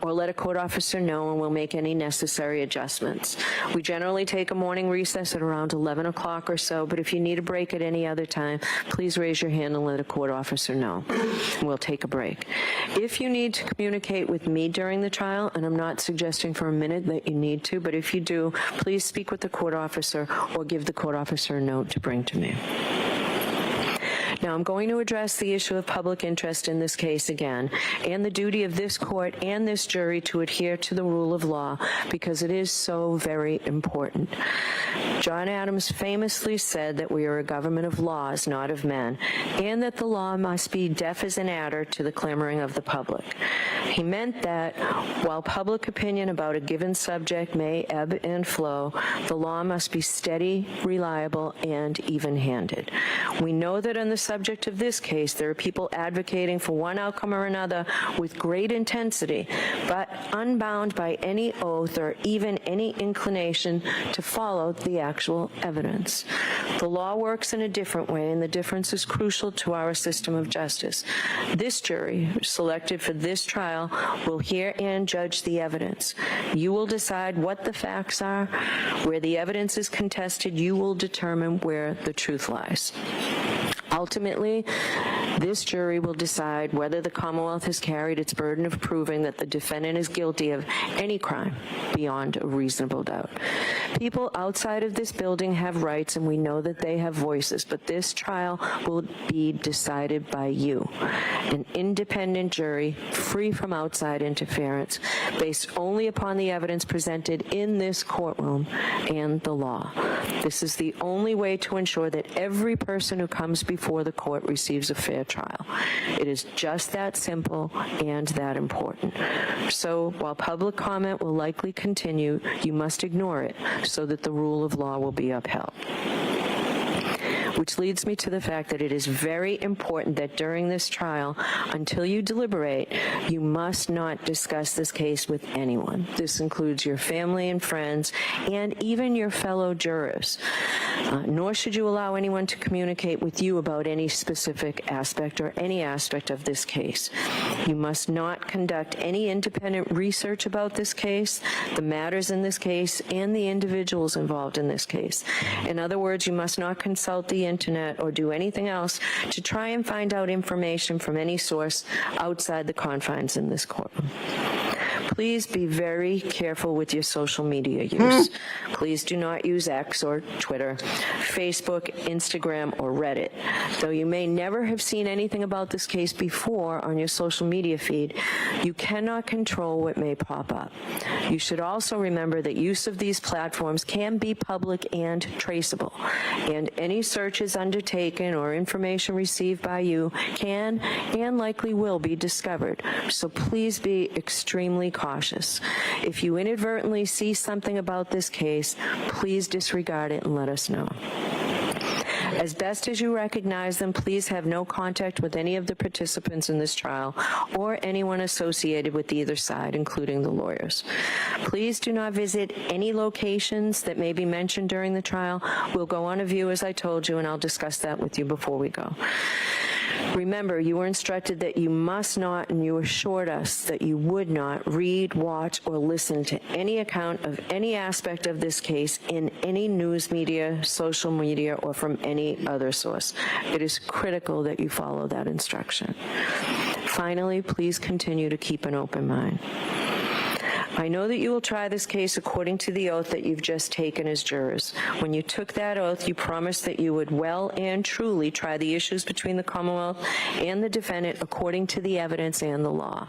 or let a court officer know, and we'll make any necessary adjustments. We generally take a morning recess at around 11 o'clock or so, but if you need a break at any other time, please raise your hand and let a court officer know. We'll take a break. If you need to communicate with me during the trial, and I'm not suggesting for a minute that you need to, but if you do, please speak with the court officer or give the court officer a note to bring to me. Now, I'm going to address the issue of public interest in this case again, and the duty of this court and this jury to adhere to the rule of law, because it is so very important. John Adams famously said that we are a government of laws, not of men, and that the law must be deaf as an adder to the clamoring of the public. He meant that while public opinion about a given subject may ebb and flow, the law must be steady, reliable, and even-handed. We know that on the subject of this case, there are people advocating for one outcome or another with great intensity, but unbound by any oath or even any inclination to follow the actual evidence. The law works in a different way, and the difference is crucial to our system of justice. This jury, selected for this trial, will hear and judge the evidence. You will decide what the facts are. Where the evidence is contested, you will determine where the truth lies. Ultimately, this jury will decide whether the Commonwealth has carried its burden of proving that the defendant is guilty of any crime beyond a reasonable doubt. People outside of this building have rights, and we know that they have voices, but this trial will be decided by you, an independent jury, free from outside interference, based only upon the evidence presented in this courtroom and the law. This is the only way to ensure that every person who comes before the court receives a fair trial. It is just that simple and that important. So while public comment will likely continue, you must ignore it so that the rule of law will be upheld. Which leads me to the fact that it is very important that during this trial, until you deliberate, you must not discuss this case with anyone. This includes your family and friends, and even your fellow jurors. Nor should you allow anyone to communicate with you about any specific aspect or any aspect of this case. You must not conduct any independent research about this case, the matters in this case, and the individuals involved in this case. In other words, you must not consult the internet or do anything else to try and find out information from any source outside the confines in this courtroom. Please be very careful with your social media use. Please do not use X or Twitter, Facebook, Instagram, or Reddit. Though you may never have seen anything about this case before on your social media feed, you cannot control what may pop up. You should also remember that use of these platforms can be public and traceable, and any searches undertaken or information received by you can and likely will be discovered. So please be extremely cautious. If you inadvertently see something about this case, please disregard it and let us know. As best as you recognize them, please have no contact with any of the participants in this trial or anyone associated with either side, including the lawyers. Please do not visit any locations that may be mentioned during the trial. We'll go on a view, as I told you, and I'll discuss that with you before we go. Remember, you were instructed that you must not, and you assured us that you would not read, watch, or listen to any account of any aspect of this case in any news media, social media, or from any other source. It is critical that you follow that instruction. Finally, please continue to keep an open mind. I know that you will try this case according to the oath that you've just taken as jurors. When you took that oath, you promised that you would well and truly try the issues between the Commonwealth and the defendant according to the evidence and the law.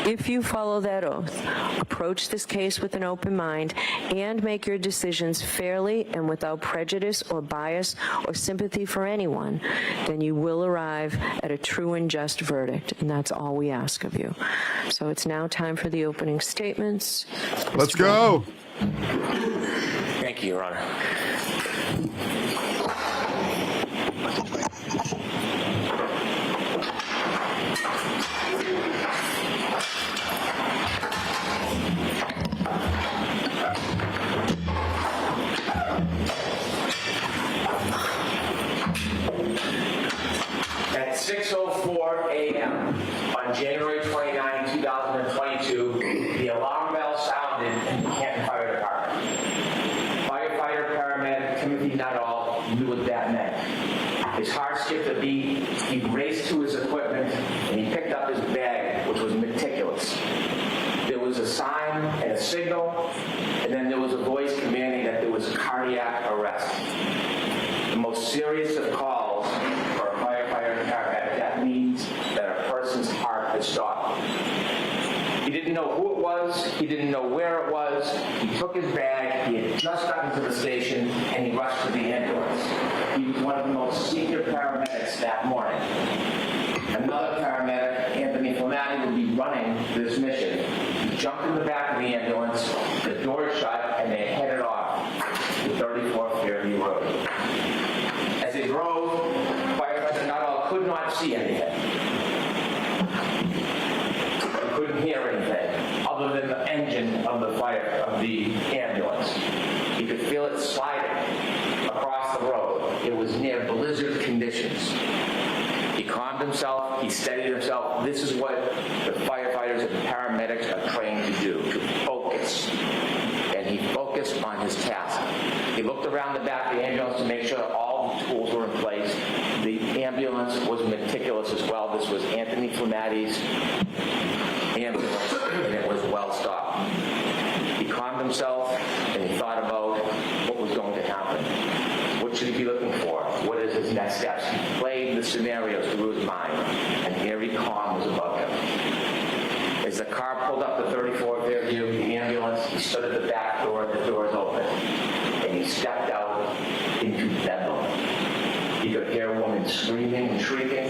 If you follow that oath, approach this case with an open mind, and make your decisions fairly and without prejudice or bias or sympathy for anyone, then you will arrive at a true and just verdict, and that's all we ask of you. So it's now time for the opening statements. Let's go. Thank you, Your Honor. At 6:04 a.m. on January 29, 2022, the alarm bell sounded in the Canton Fire Department. Firefighter paramedic Timothy Nuttall knew what that meant. His heart skipped a beat, he raced to his equipment, and he picked up his bag, which was meticulous. There was a sign and a signal, and then there was a voice commanding that there was a cardiac arrest. The most serious of calls for a firefighter and paramedic, that means that a person's heart had stopped. He didn't know who it was, he didn't know where it was, he took his bag, he had just gotten to the station, and he rushed to the ambulance. He was one of the most senior paramedics that morning. Another paramedic, Anthony Flamati, would be running this mission. He jumped in the back of the ambulance, the door shut, and they headed off to 34 Fairview Road. As they drove, firefighter Nuttall could not see anything. He couldn't hear anything other than the engine of the ambulance. He could feel it sliding across the road. It was near blizzard conditions. He calmed himself, he steadied himself. This is what the firefighters and paramedics are trained to do, to focus. And he focused on his task. He looked around the back of the ambulance to make sure all the tools were in place. The ambulance was meticulous as well. This was Anthony Flamati's ambulance, and it was well stocked. He calmed himself, and he thought about what was going to happen. What should he be looking for? What is his next steps? He played the scenarios through his mind, and eerie calm was above him. As the car pulled up to 34 Fairview, the ambulance, he stood at the back door, the doors open, and he stepped out into bedlam. He could hear a woman screaming and shrieking,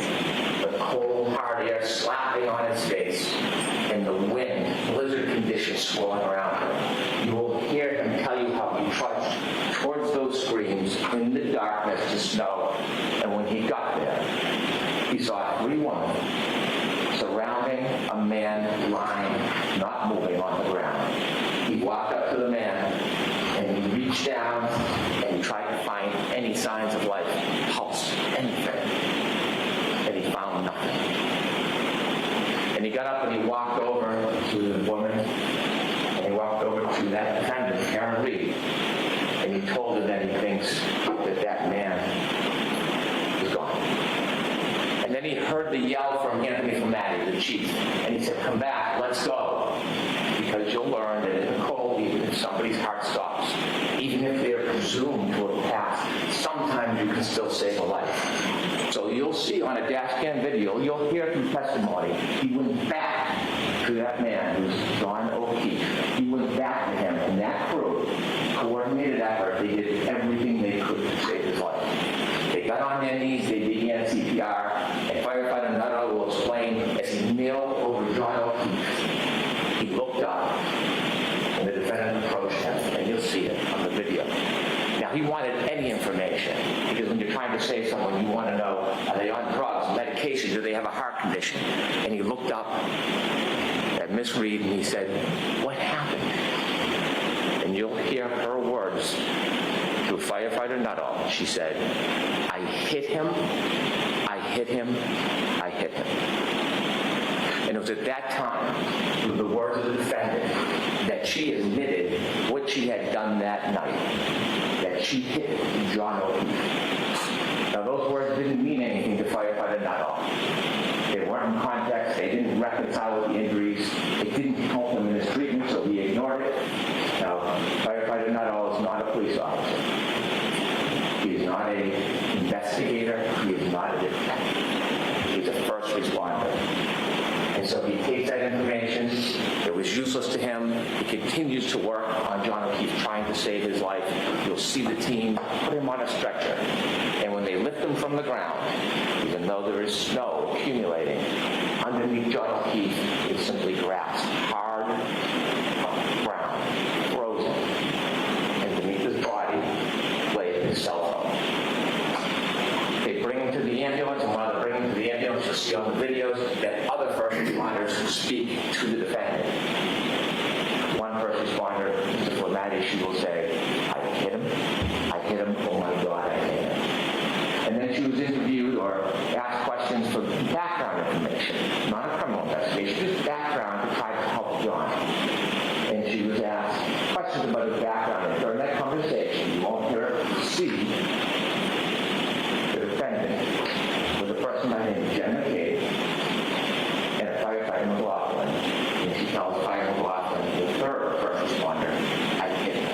the cold, hard air slapping on his face, and the wind, blizzard conditions swirling around him. You will hear him tell you how he trudged towards those screams in the darkness to snow, and when he got there, he saw 3 women surrounding a man lying, not moving on the ground. He walked up to the man, and he reached down, and he tried to find any signs of life, pulse, anything, and he found nothing. And he got up and he walked over to the woman, and he walked over to that defendant, Karen Reed, and he told her that he thinks that that man is gone. And then he heard the yell from Anthony Flamati, the chief, and he said, "Come back, let's go." Because you'll learn that in the cold, even if somebody's heart stops, even if they're presumed to have passed, sometimes you can still save a life. So you'll see on a dash cam video, you'll hear through testimony, he went back to that man who's John O'Keefe. He went back to him, and that crew, coordinated effort, they did everything they could to save his life. They got on their knees, they began CPR, and firefighter Nuttall will explain as he kneeled over John O'Keefe, he looked up, and the defendant approached him, and you'll see it on the video. Now, he wanted any information, because when you're trying to save someone, you want to know, are they on drugs, medication, do they have a heart condition? And he looked up at Miss Reed, and he said, "What happened?" And you'll hear her words to firefighter Nuttall. She said, "I hit him, I hit him, I hit him." And it was at that time, with the words of the defendant, that she admitted what she had done that night, that she hit John O'Keefe. Now, those words didn't mean anything to firefighter Nuttall. They weren't in context, they didn't reconcile with the injuries, it didn't help him in his treatment, so he ignored it. Now, firefighter Nuttall is not a police officer. He is not an investigator, he is not a detective. He's a first responder. And so he takes that information, it was useless to him, he continues to work on John O'Keefe trying to save his life. You'll see the team put him on a stretcher, and when they lift him from the ground, even though there is snow accumulating, underneath John O'Keefe is simply grass, hard, brown, frozen, and beneath his body lay his responders speak to the defendant. One first responder, for that issue, will say, I hit him, oh my God, I hit him. And then she was interviewed or asked questions for background information, not a criminal investigation, just background to try to help John. And she was asked questions about his background. And during that conversation, you won't hear her see the defendant was a person by the name of Jen McCabe and a firefighter McLaughlin. And she tells Fire McLaughlin, the third first responder, I hit him.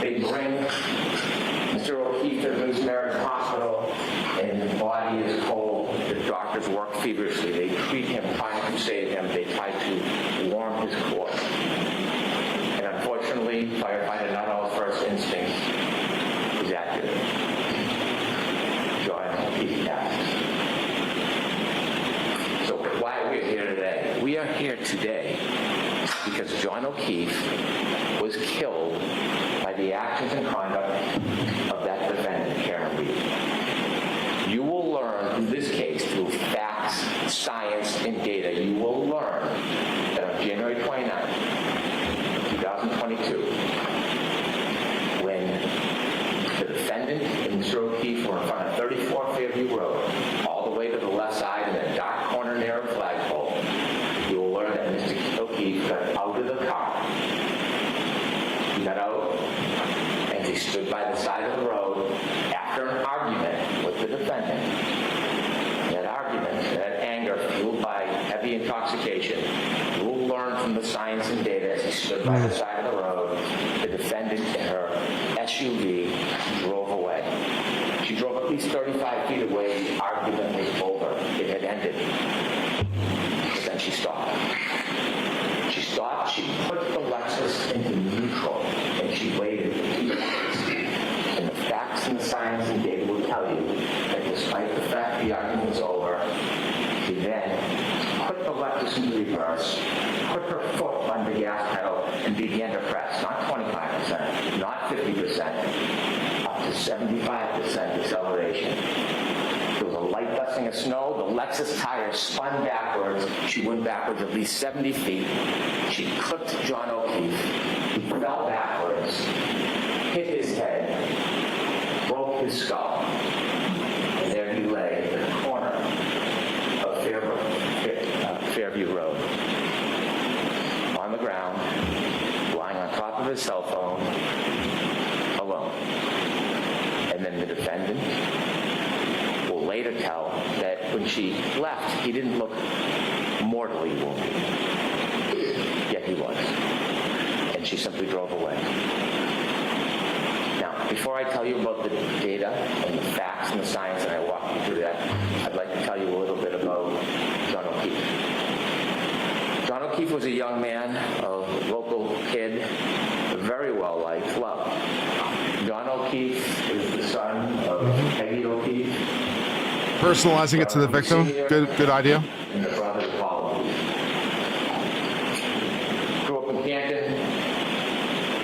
They bring Mr. O'Keefe to Moose Merritt Hospital, and his body is cold. The doctors work feverishly. They treat him, try to save him. They try to warm his corpse. And unfortunately, firefighter not all's first instinct is accurate. John O'Keefe passes. So why are we here today? We are here today because John O'Keefe was killed by the actions and conduct of that defendant, Karen Reed. You will learn through this case, through facts, science, and data, you will learn that on January 29th, 2022, when the defendant and Mr. O'Keefe were in front of 34 Fairview Road, all the way to the left side in a dark corner near a flagpole, you will learn that Mr. O'Keefe got out of the car. He got out and he stood by the side of the road after an argument with the defendant. That argument, that anger fueled by heavy intoxication, you will learn from the science and data as he stood by the side of the road, the defendant in her SUV drove away. She drove at least 35 feet away. The argument was over. It had ended. But then she stopped. She stopped. She put the Lexus into neutral, and she waited for 2 minutes. And the facts and the science and data will tell you that despite the fact the argument was over, she then put the Lexus into reverse, put her foot on the gas pedal, and began to press. Not 25%, not 50%, up to 75% acceleration. There was a light dusting of snow. The Lexus tires spun backwards. She went backwards at least 70 feet. She clipped John O'Keefe. He fell backwards, hit his head, broke his skull. And there he lay in the corner of Fairview Road, on the ground, lying on top of his cell phone, alone. And then the defendant will later tell that when she left, he didn't look mortally wounded. Yet he was. And she simply drove away. Now, before I tell you about the data and the facts and the science, and I walk you through that, I'd like to tell you a little bit about John O'Keefe. John O'Keefe was a young man, a local kid, very well liked, loved. John O'Keefe is the son of Peggy O'Keefe. Personalizing it to the victim. Good idea. And the brother of Paul O'Keefe. Grew up in Canton,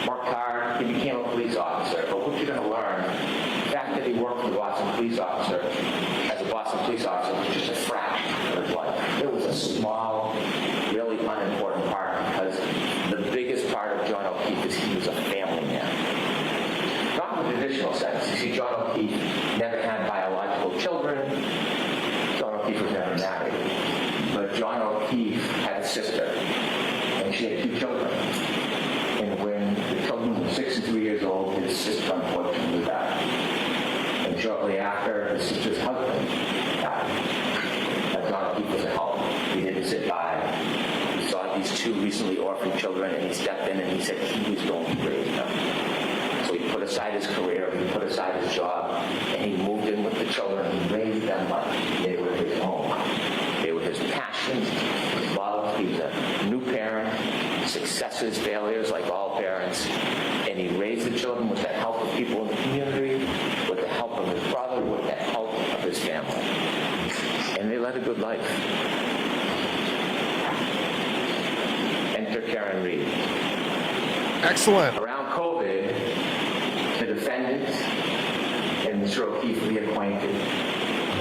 worked hard, he became a police officer. But what you're going to learn, the fact that he worked for the Boston police officer, as a Boston police officer, was just a fraction of his life. It was a small, really unimportant part, because the biggest part of John O'Keefe is he was a family man. Not in the traditional sense. You see, John O'Keefe never had biological children. John O'Keefe was never married. But John O'Keefe had a sister, and she had 2 children. And when the children were 6 and 3 years old, his sister unfortunately died. And shortly after, his sister's husband died. John O'Keefe was at home. He didn't sit by. He saw these 2 recently orphaned children, and he stepped in and he said he was going to raise them. So he put aside his career, he put aside his job, and he moved in with the children and raised them like they were his own. They were his passions, his love. He was a new parent, successes, failures, like all parents. And he raised the children with the help of people in the community, with the help of his brother, with the help of his family. And they led a good life. Enter Karen Reed. Excellent. Around COVID, the defendant and Mr. O'Keefe reacquainted,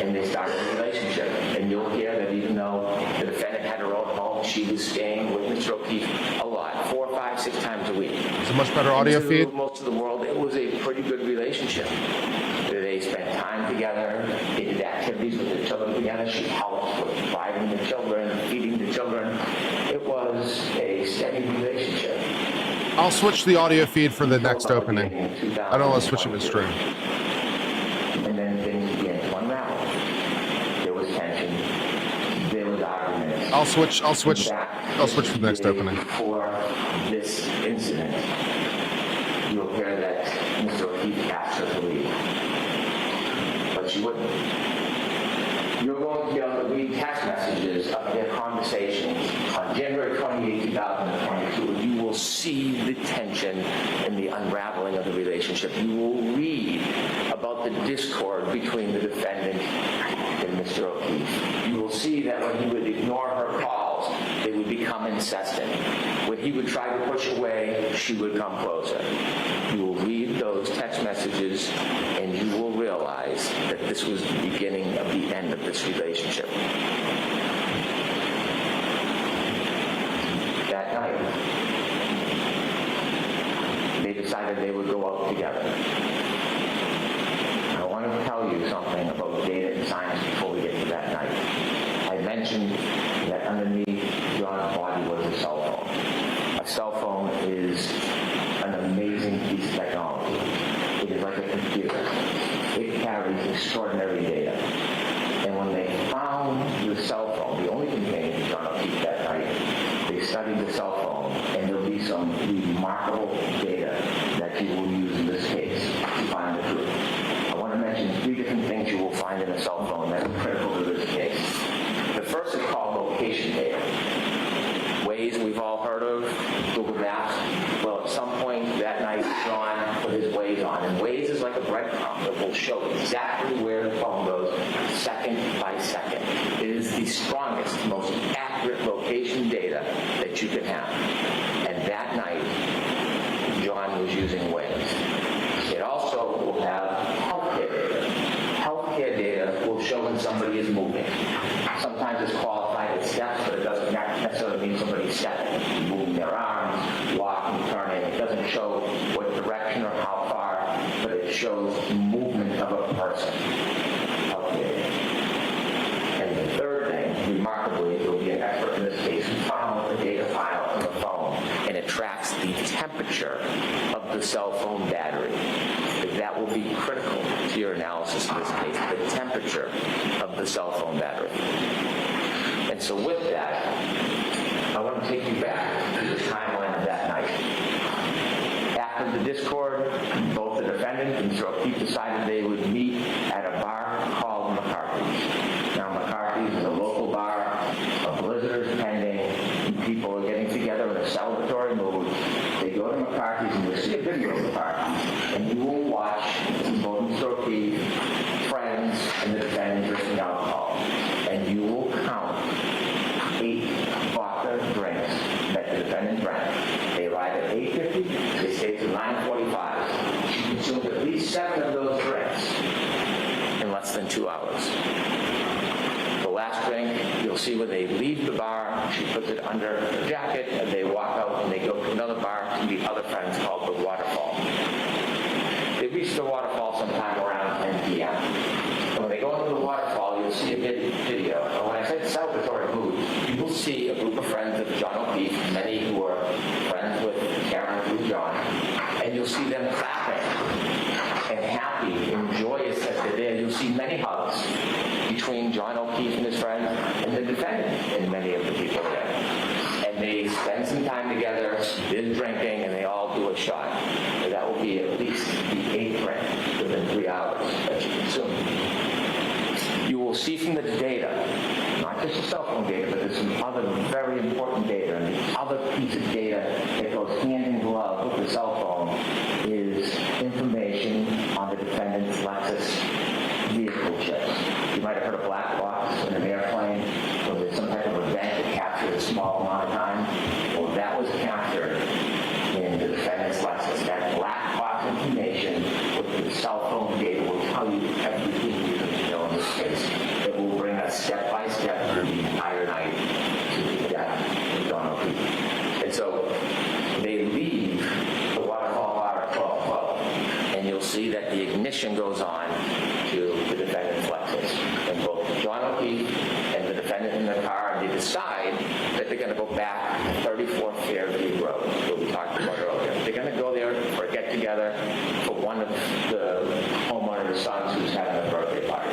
and they started a relationship. And you'll hear that even though had her own home. She was staying with Mr. O'Keefe a lot, 4, 5, 6 times a week. It's a much better audio To feed. most of the world, it was a pretty good relationship. They spent time together, they did activities with the children together. She helped with driving the children, feeding the children. It was a steady relationship. I'll switch the audio feed for the next opening. I don't want to switch it midstream. And then things began to unravel. There was tension. There was arguments. I'll switch for the next opening. Before this incident, you'll hear that Mr. O'Keefe asked her to leave, but she wouldn't. You're going to be able to read text messages of their conversations on January 28, 2022, and you will see the tension and the unraveling of the relationship. You will read about the discord between the defendant and Mr. O'Keefe. You will see that when he would ignore her calls, they would become incessant. When he would try to push away, she would come closer. You will read those text messages and you will realize that this was the beginning of the end of this relationship. That night, they decided they would go out together. I want to tell you something about data and science before we get to that night. I mentioned that underneath John's body was a cell phone. A cell phone is an amazing piece of technology. It is like a computer. It carries extraordinary data. And when they found the cell phone, the only companion of John O'Keefe that night, they studied the cell phone, and there'll be some remarkable data that you will use in this case to find the truth. I want to mention 3 different things you will find in a cell phone that are critical to this case. The first is called location data. Waze we've all heard of, Google Maps. Well, at some point that night, John put his Waze on, and Waze is like a breadcrumb that will show exactly where the phone goes, second by second. It is the strongest, most accurate location data that you can have. And that night, John was using Waze. It also will have healthcare data. Healthcare data will show when somebody is moving. Sometimes it's qualified as steps, but it doesn't necessarily mean somebody's stepping, moving their arms, walking, turning. It doesn't show what direction or how far, but it shows movement of a person. Okay. And the third thing, remarkably, there will be an expert in this case who found the data file on the phone, and it tracks the temperature of the cell phone battery. That will be critical to your analysis in this case, the temperature of the cell phone battery. And so with that, I want to take you back to the timeline of that night. After the discord, both the defendant and Mr. O'Keefe decided they would meet at a bar called McCarthy's. Now, McCarthy's is a local bar of blizzards pending, and people are getting together in a celebratory mood. They go to McCarthy's, and you'll see a video of the bar, and you will watch both Mr. O'Keefe, friends, and the defendant drinking alcohol. And you will count 8 vodka drinks that the defendant drank. They arrived at 8:50, they stayed till 9:45. She consumed at least 7 of those drinks in less than 2 hours. The last drink, you'll see when they leave the bar, she puts it under her jacket, and they walk out and they go to another bar to meet other friends called the Waterfall. They reach the Waterfall sometime around 10 p.m. And when they go into the Waterfall, you'll see a video. And when I said celebratory mood, you will see a group of friends of John O'Keefe, many who are friends with Karen through John, and you'll see them clapping and happy and joyous that they're there. You'll see many hugs between John O'Keefe and his friends and the defendant and many of the people there. And they spend some time together, there's drinking, and they all do a shot. And that will be at least the 8th drink within 3 hours that you consume. You will see from the data, not just the cell phone data, but there's some other very important data. And the other piece of data that goes hand in glove with the cell phone is information on the defendant's Lexus vehicle chips. You might have heard of black box in an airplane, or there's some type of event that captured a small amount of time. Well, that was captured in the defendant's Lexus. That black box information with the cell phone data will tell you everything you need to know in this case. It will bring us step by step through the entire night to decide that they're going to go back to 34 Fairview Road, what we talked about earlier. They're going to go there for a get-together for one of the homeowner's sons who's having a birthday party.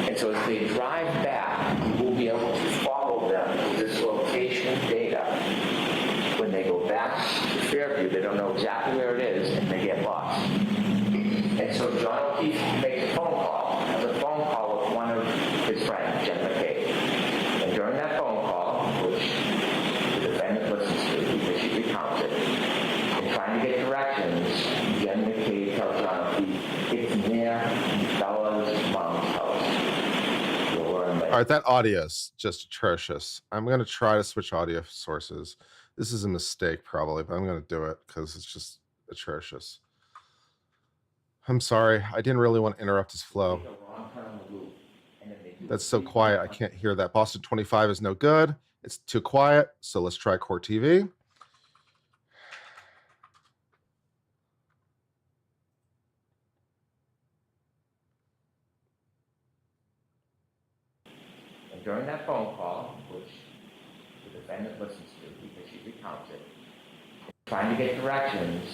And so as they drive back, you will be able to follow them to this location data. When they go back to Fairview, they don't know exactly where it is, and they get lost. And so John O'Keefe makes a phone call, has a phone call with one of his friends, Jen McCabe. And during that phone call, which the defendant listens to because she recounts it, and trying to get directions, Jen McCabe tells John O'Keefe, it's near Bella's mom's house. All right, that audio is just atrocious. I'm going to try to switch audio sources. This is a mistake probably, but I'm going to do it because it's just atrocious. I'm sorry. I didn't really want to interrupt his flow. That's so quiet. I can't hear that. Boston 25 is no good. It's too quiet. So let's try Court TV. And during that phone call, which the defendant listens to because she recounts it, trying to get directions,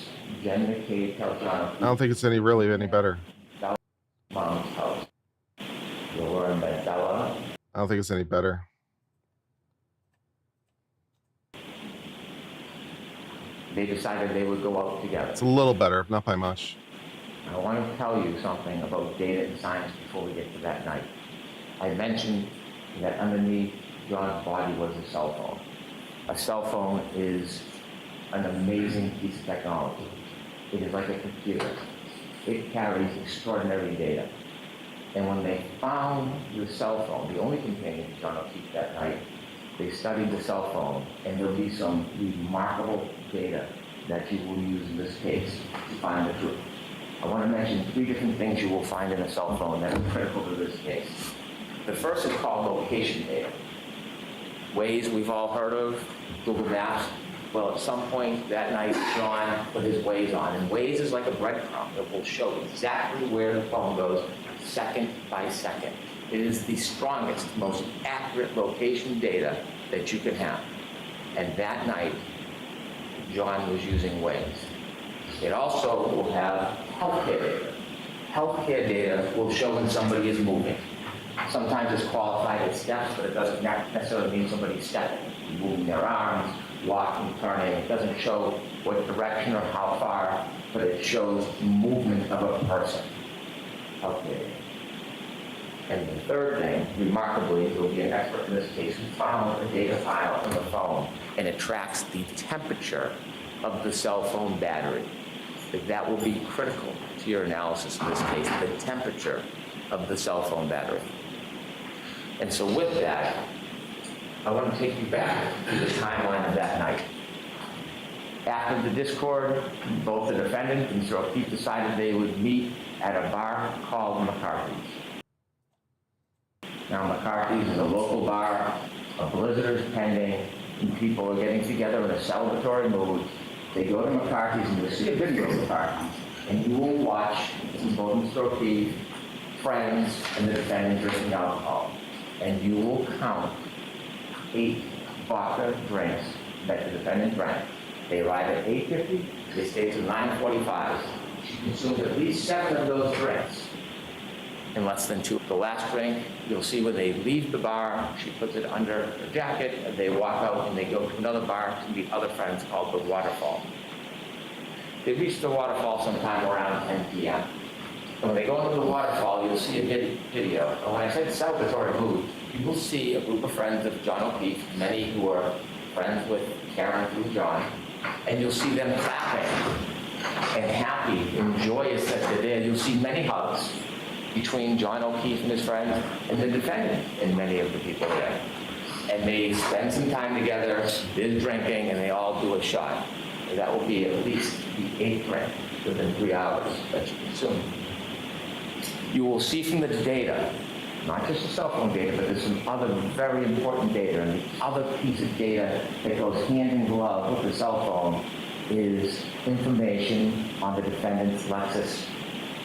Jen McCabe tells John O'Keefe, I don't think it's really any better. Bella's mom's house. You'll learn that Bella. I don't think it's any better. They decided they would go out together. It's a little better, not by much. I want to tell you something about data and science before we get to that night. I mentioned that underneath John's body was a cell phone. A cell phone is an amazing piece of technology. It is like a computer. It carries extraordinary data. And when they found the cell phone, the only companion to John O'Keefe that night, they studied the cell phone, and there'll be some remarkable data that you will use in this case to find the truth. I want to mention 3 different things you will find in a cell phone that are critical to this case. The first is called location data. Waze we've all heard of, Google Maps. Well, at some point that night, John put his Waze on, and Waze is like a breadcrumb that will show exactly where the phone goes second by second. It is the strongest, most accurate location data that you can have. And that night, John was using Waze. It also will have healthcare data. Healthcare data will show when somebody is moving. Sometimes it's qualified as steps, but it doesn't necessarily mean somebody's stepping, moving their arms, walking, turning. It doesn't show what direction or how far, but it shows movement of a person. Okay. And the third thing, remarkably, there will be an expert in this case who found a data file on the phone, and it tracks the temperature of the cell phone battery. That will be critical to your analysis in this case, the temperature of the cell phone battery. And so with that, I want to take you back to the timeline of that night. After the discord, both the defendant and Mr. O'Keefe decided they would meet at a bar called McCarthy's. Now, McCarthy's is a local bar, a blizzard is pending, and people are getting together in a celebratory mood. They go to McCarthy's and you'll see a video of McCarthy's, and you will watch both Mr. O'Keefe, friends, and the defendant drinking alcohol. And you will count 8 vodka drinks that the defendant drank. They arrive at 8:50, they stay till 9:45. She consumes at least 7 of those drinks in less than 2. The last drink, you'll see when they leave the bar, she puts it under her jacket, and they walk out and they go to another bar to meet other friends called the Waterfall. They reach the Waterfall sometime around 10 p.m. And when they go into the Waterfall, you'll see a video. And when I said celebratory mood, you will see a group of friends of John O'Keefe, many who are friends with Karen through John, and you'll see them clapping and happy and joyous that they're there. You'll see many hugs between John O'Keefe and his friends and the defendant and many of the people there. And they spend some time together, they're drinking, and they all do a shot. And that will be at least the 8th drink within 3 hours that you consume. You will see from the data, not just the cell phone data, but there's some other very important data. And the other piece of data that goes hand in glove with the cell phone is information on the defendant's Lexus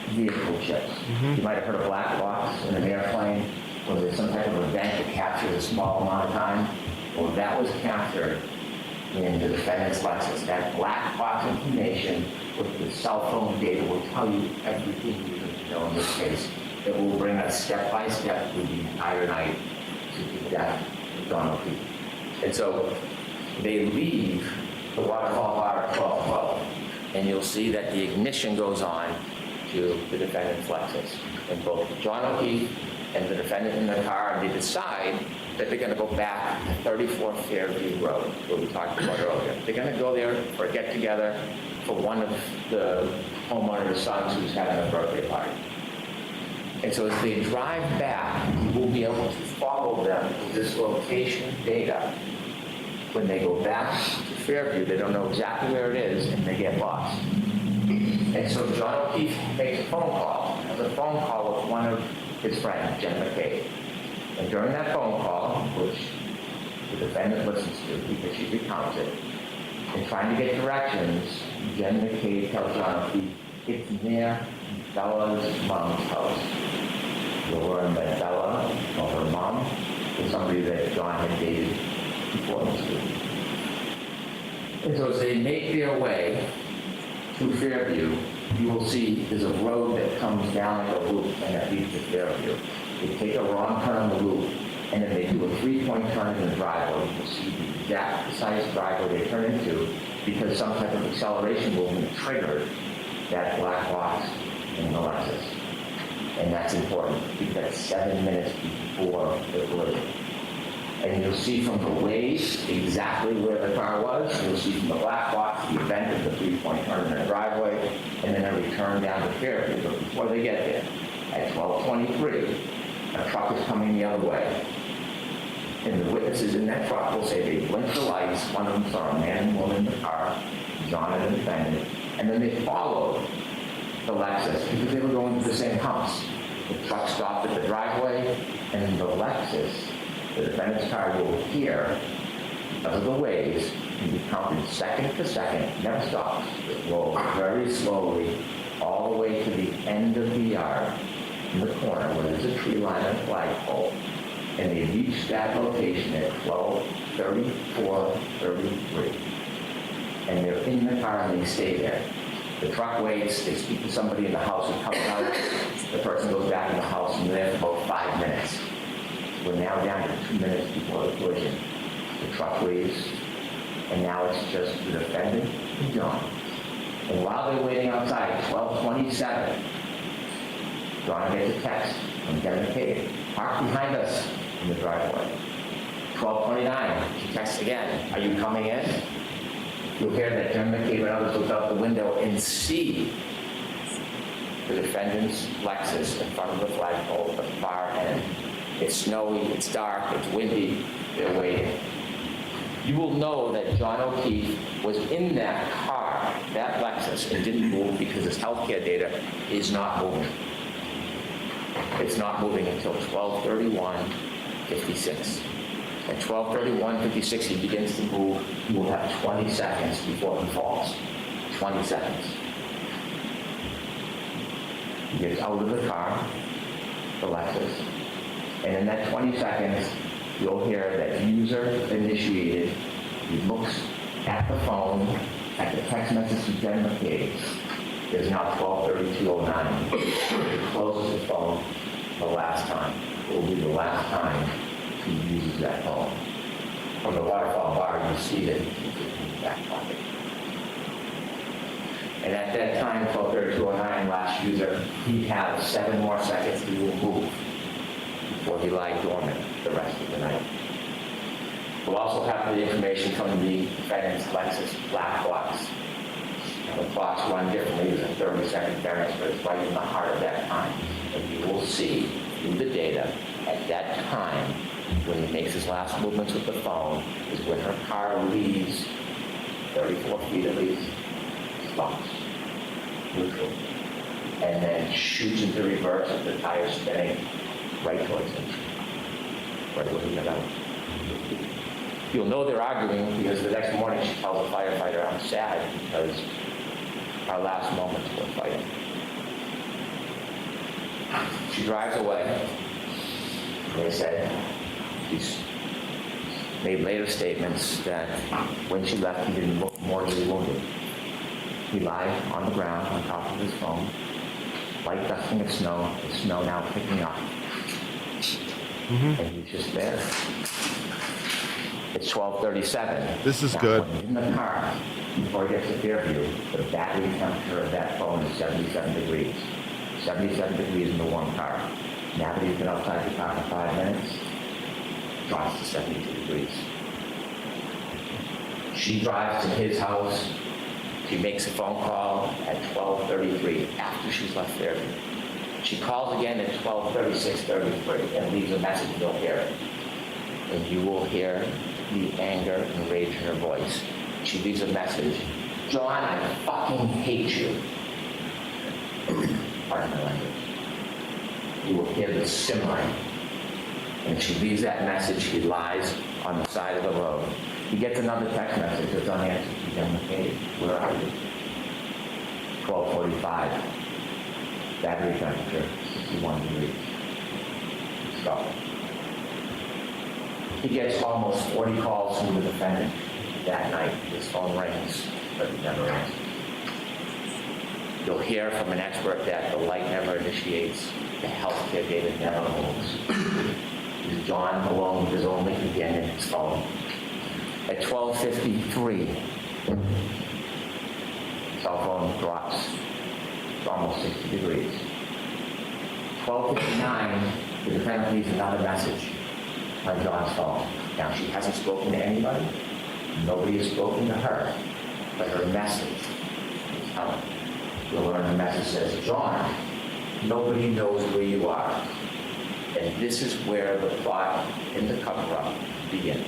vehicle chips. You might have heard of black box in an airplane. Was there some type of event that captured a small amount of time? Well, that was captured in the defendant's Lexus. That black box information with the cell phone data will tell you everything you need to know in this case. It will bring us step by step through the entire night to the death of Donald Keith. And so they leave the Waterfall Bar at 12:12, and you'll see that the ignition goes on to the defendant's Lexus. And both John O'Keefe and the defendant in the car, and they decide that they're going to go back to 34 Fairview Road, where we talked about earlier. They're going to go there for a get-together for one of the homeowner's sons who's having a birthday party. And so as they drive back, we'll be able to follow them with this location data. When they go back to Fairview, they don't know exactly where it is, and they get lost. And so John O'Keefe makes a phone call, has a phone call with one of his friends, Jen McCabe. And during that phone call, which the defendant listens to because she recounts it, and trying to get directions, Jen McCabe tells John O'Keefe, it's near Bella's mom's house. You'll learn that Bella, or her mom, was somebody that John had dated before the school. And so as they make their way to Fairview, you will see there's a road that comes down like a loop and that leads to Fairview. They take a wrong turn on the loop, and then they do a 3-point turn in the driveway. You'll see the exact precise driveway they turn into because some type of acceleration movement triggered that black box in the Lexus. And that's important because that's 7 minutes before the collision. And you'll see from the waves exactly where the car was. You'll see from the black box the event of the 3-point turn in the driveway, and then a return down to Fairview. But before they get there, at 12:23, a truck is coming the other way. And the witnesses in that truck will say they blinked the lights. One of them saw a man and woman in the car, John and the defendant, and then they followed the Lexus because they were going to the same house. The truck stopped at the driveway, and the Lexus, the defendant's car, will hear, because of the waves, can be counted second to second, never stops. It rolls very slowly all the way to the end of the yard in the corner where there's a tree line and a flagpole. And they reach that location at 12:34:33. And they're in the car and they stay there. The truck waits, they speak to somebody in the house who comes out, the person goes back in the house and they're there for about 5 minutes. We're now down to 2 minutes before the collision. The truck leaves, and now it's just the defendant and John. And while they're waiting outside, 12:27, John gets a text from Jen McCabe, park behind us in the driveway. 12:29, she texts again, are you coming in? You'll hear that Jen McCabe and others look out the window and see the defendant's Lexus in front of the flagpole at the far end. It's snowy, it's dark, it's windy, they're waiting. You will know that John O'Keefe was in that car, that Lexus, and didn't move because his healthcare data is not moving. It's not moving until 12:31:56. At 12:31:56, he begins to move. He will have 20 seconds before he falls. 20 seconds. He gets out of the car, the Lexus, and in that 20 seconds, you'll hear that user initiated. He looks at the phone, at the text message to Jen McCabe. It's now 12:32:09. He closes the phone the last time. It will be the last time he uses that phone. From the Waterfall Bar, you see that he keeps it in his back pocket. And at that time, 12:32:09, last user, he has 7 more seconds to move before he lied dormant the rest of the night. We'll also have the information from the defendant's Lexus black box. The clocks run differently. There's a 30-second variance, but it's right in the heart of that time. And you will see through the data at that time, when he makes his last movements with the phone, is when her car leaves 34 feet at least, stops, neutral, and then shoots into reverse with the tire spinning right towards him, right where he got out. You'll know they're arguing because the next morning she tells a firefighter, I'm sad because our last moments were fighting. She drives away. They said she's made later statements that when she left, he didn't look mortally wounded. He lied on the ground on top of his phone, light dusting of snow, the snow now picking up. And he's just there. It's 12:37. This is now, good. When he's in the car, before he gets to Fairview, the battery temperature of that phone is 77 degrees. 77 degrees in the warm car. Now that he's been outside the car for 5 minutes, drops to 72 degrees. She drives to his house. She makes a phone call at 12:33 after she's left Fairview. She calls again at 12:36:33 and leaves a message. You'll hear it. And you will hear the anger and rage in her voice. She leaves a message. John, I fucking hate you. Pardon my language. You will hear the simmering. And she leaves that message. He lies on the side of the road. He gets another text message that's unanswered. He's on the page. Where are you? 12:45. Battery temperature, 61 degrees. So, he gets almost 40 calls from the defendant that night. His phone rings, but he never answers. You'll hear from an expert that the light never initiates, the healthcare data never moves. Is John alone with his only companion, his phone? At 12:53, cell phone drops. It's almost 60 degrees. 12:59, the defendant leaves another message on John's phone. Now, she hasn't spoken to anybody. Nobody has spoken to her. But her message is out. You'll learn the message says, John, nobody knows where you are. And this is where the plot in the cover-up begins.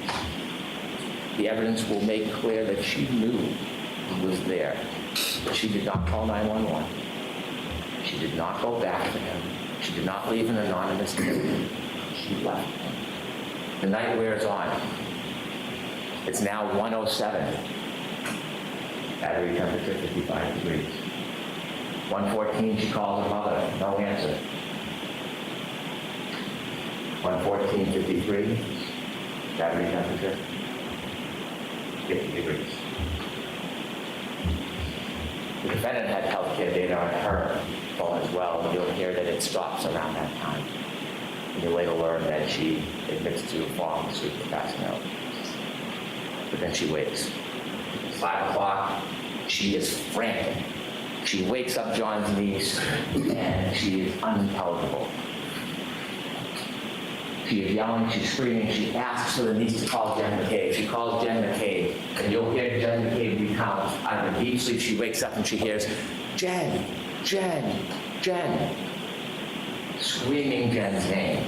The evidence will make clear that she knew he was there. But she did not call 911. She did not go back to him. She did not leave an anonymous tip. She left him. The night wears on. It's now 1:07. Battery temperature 55 degrees. 1:14, she calls her mother. No answer. 1:14:53. Battery temperature 50 degrees. The defendant had healthcare data on her phone as well, and you'll hear that it stops around that time. And you'll later learn that she admits to falling asleep and passing out. But then she wakes. 5 o'clock, she is frantic. She wakes up John's niece, and she is unintelligible. She is yelling, she's screaming, she asks for the niece to call Jen McCabe. She calls Jen McCabe, and you'll hear Jen McCabe recount. Out of a deep sleep, she wakes up and she hears, Jen, Jen, Jen, screaming Jen's name.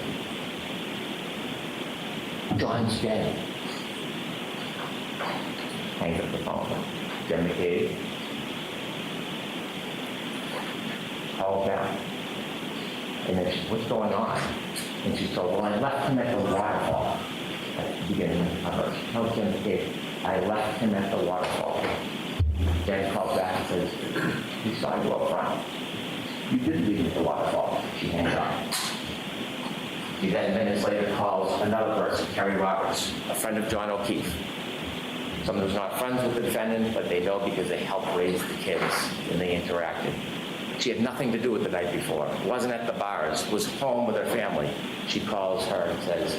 John's dead. Hangs up the phone. Jen McCabe calls back. And then she, what's going on? And she told, well, I left him at the waterfall at the beginning of her. She tells Jen McCabe, I left him at the waterfall. Jen calls back and says, he saw you up front. You did leave him at the waterfall. She hangs up. She then minutes later calls another person, Kerry Roberts, a friend of John O'Keefe. Someone who's not friends with the defendant, but they know because they helped raise the kids and they interacted. She had nothing to do with the night before. Wasn't at the bars, was home with her family. She calls her and says,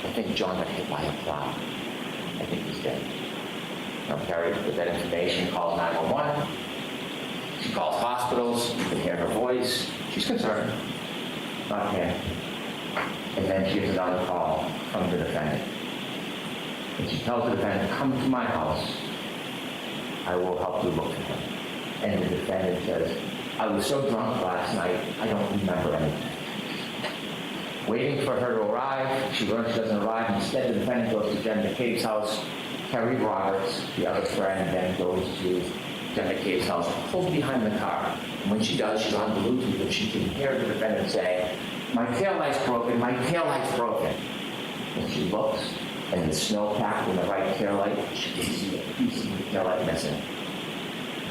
I think John got hit by a plow. I think he's dead. Now Kerry, with that information, calls 911. She calls hospitals. You can hear her voice. She's concerned. Not panicked. And then she gets another call from the defendant. And she tells the defendant, come to my house. I will help you look for him. And the defendant says, I was so drunk last night, I don't remember anything. Waiting for her to arrive, she learns she doesn't arrive. Instead, the defendant goes to Jen McCabe's house. Kerry Roberts, the other friend, then goes to Jen McCabe's house, pulls behind the car. And when she does, she's on Bluetooth, and she can hear the defendant say, my taillight's broken, my taillight's broken. And she looks, and the snow pack in the right taillight, she can see a piece of the taillight missing.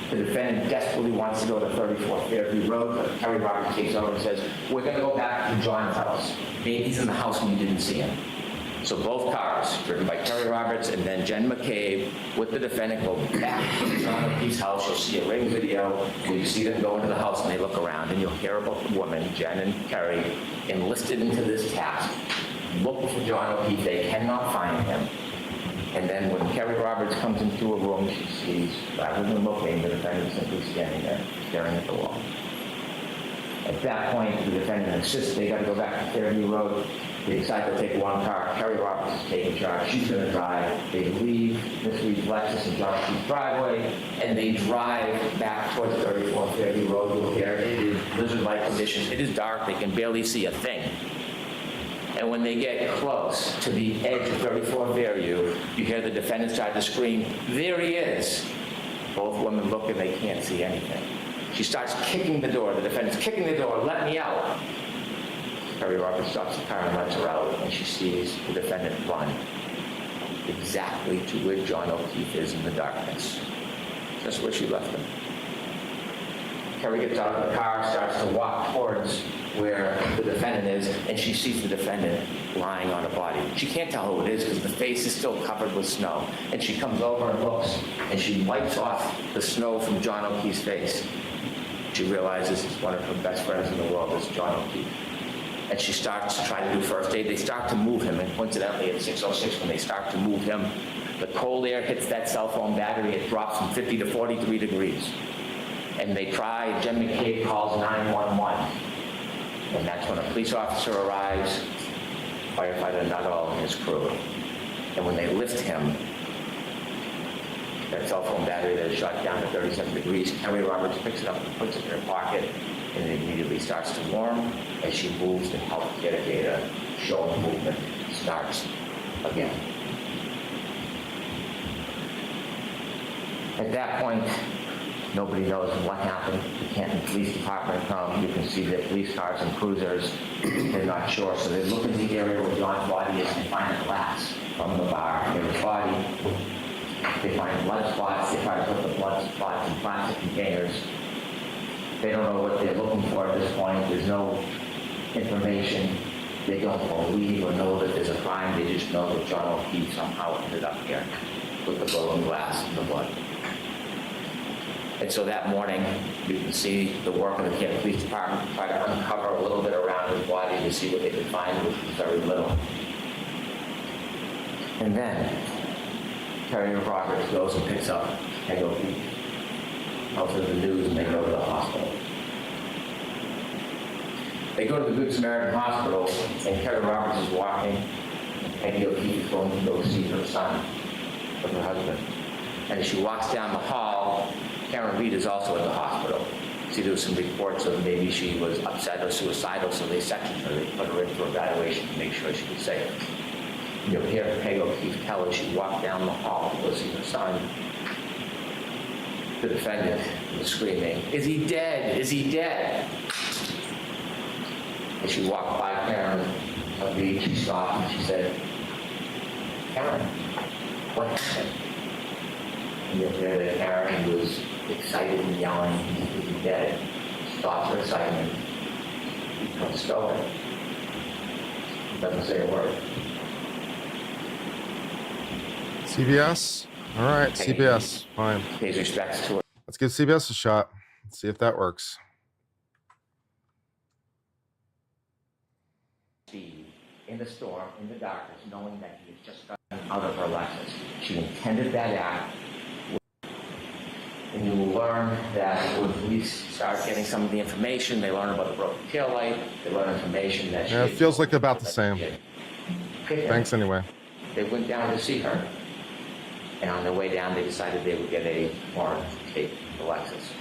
The defendant desperately wants to go to 34th Fairview Road, but Terry Roberts takes over and says, we're going to go back to John's house. Maybe he's in the house when you didn't see him. So both cars, driven by Terry Roberts and then Jen McCabe, with the defendant, go back to John O'Keefe's house. You'll see a ring video where you see them go into the house and they look around, and you'll hear about the woman, Jen and Terry, enlisted into this task. Look for John O'Keefe. They cannot find him. And then when Terry Roberts comes into a room, she sees, rather than looking, the defendant simply standing there, staring at the wall. At that point, the defendant insists they got to go back to Fairview Road. They decide to take one car. Terry Roberts is taking charge. She's going to drive. They leave Miss Reed's Lexus in John O'Keefe's driveway, and they drive back towards 34th Fairview Road. You'll hear it is blizzard-like conditions. It is dark. They can barely see a thing. And when they get close to the edge of 34th Fairview, you hear the defendant start to scream, "There he is!" Both women look and they can't see anything. She starts kicking the door. The defendant's kicking the door. "Let me out!" Terry Roberts stops the car and lets her out, and she sees the defendant run exactly to where John O'Keefe is in the darkness. Just where she left him. Terry gets out of the car, starts to walk towards where the defendant is, and she sees the defendant lying on a body. She can't tell who it is because the face is still covered with snow. And she comes over and looks, and she wipes off the snow from John O'Keefe's face. She realizes it's one of her best friends in the world is John O'Keefe. And she starts to try to do first aid. They start to move him, and coincidentally at 6:06 when they start to move him, the cold air hits that cell phone battery. It drops from 50 to 43 degrees. And they try, Jen McCabe calls 911. And that's when a police officer arrives, firefighter Nuttall and his crew. And when they lift him, that cell phone battery that is shot down to 37 degrees, Terry Roberts picks it up and puts it in her pocket, and it immediately starts to warm as she moves to help get a data showing movement starts again. At that point, nobody knows what happened. The Canton Police Department come. You can see the police cars and cruisers. They're not sure, so they look in the area where John's body is and find a glass from the bar near his body. They find blood spots. They try to put the blood spots in plastic containers. They don't know what they're looking for at this point. There's no information. They don't believe or know that there's a crime. They just know that John O'Keefe somehow ended up here with the broken glass and the blood. And so that morning, you can see the work of the Canton Police Department try to uncover a little bit around his body to see what they could find, which was very little. And then, Terry Roberts goes and picks up Peggy O'Keefe, tells her the news, and they go to the hospital. They go to the Good Samaritan Hospital, and Terry Roberts is walking, and Peggy O'Keefe is going to go see her son with her husband. And as she walks down the hall, Karen Reed is also at the hospital. See, there was some reports of maybe she was upset or suicidal, so they sectioned her. They put her in for evaluation to make sure she was safe. You'll hear Peggy O'Keefe tell as she walked down the hall to go see her son. The defendant was screaming, "Is he dead? Is he dead?" As she walked by Karen Reed, she stopped and she said, "Karen, what happened?" And you'll hear that Karen was excited and yelling, "Is he dead?" Stops her excitement. He becomes stoic. Doesn't say a word. CBS? All right, CBS. Fine. Pays respects to her. Let's give CBS a shot. Let's see if that works. In the storm, in the darkness, knowing that he had just gotten out of her Lexus. She intended that act. And you will learn that when police start getting some of the information, they learn about the broken taillight, they learn information that she... Yeah, it feels like about the same. Thanks anyway. They went down to see her. And on their way down, they decided they would get a warrant to take the Lexus.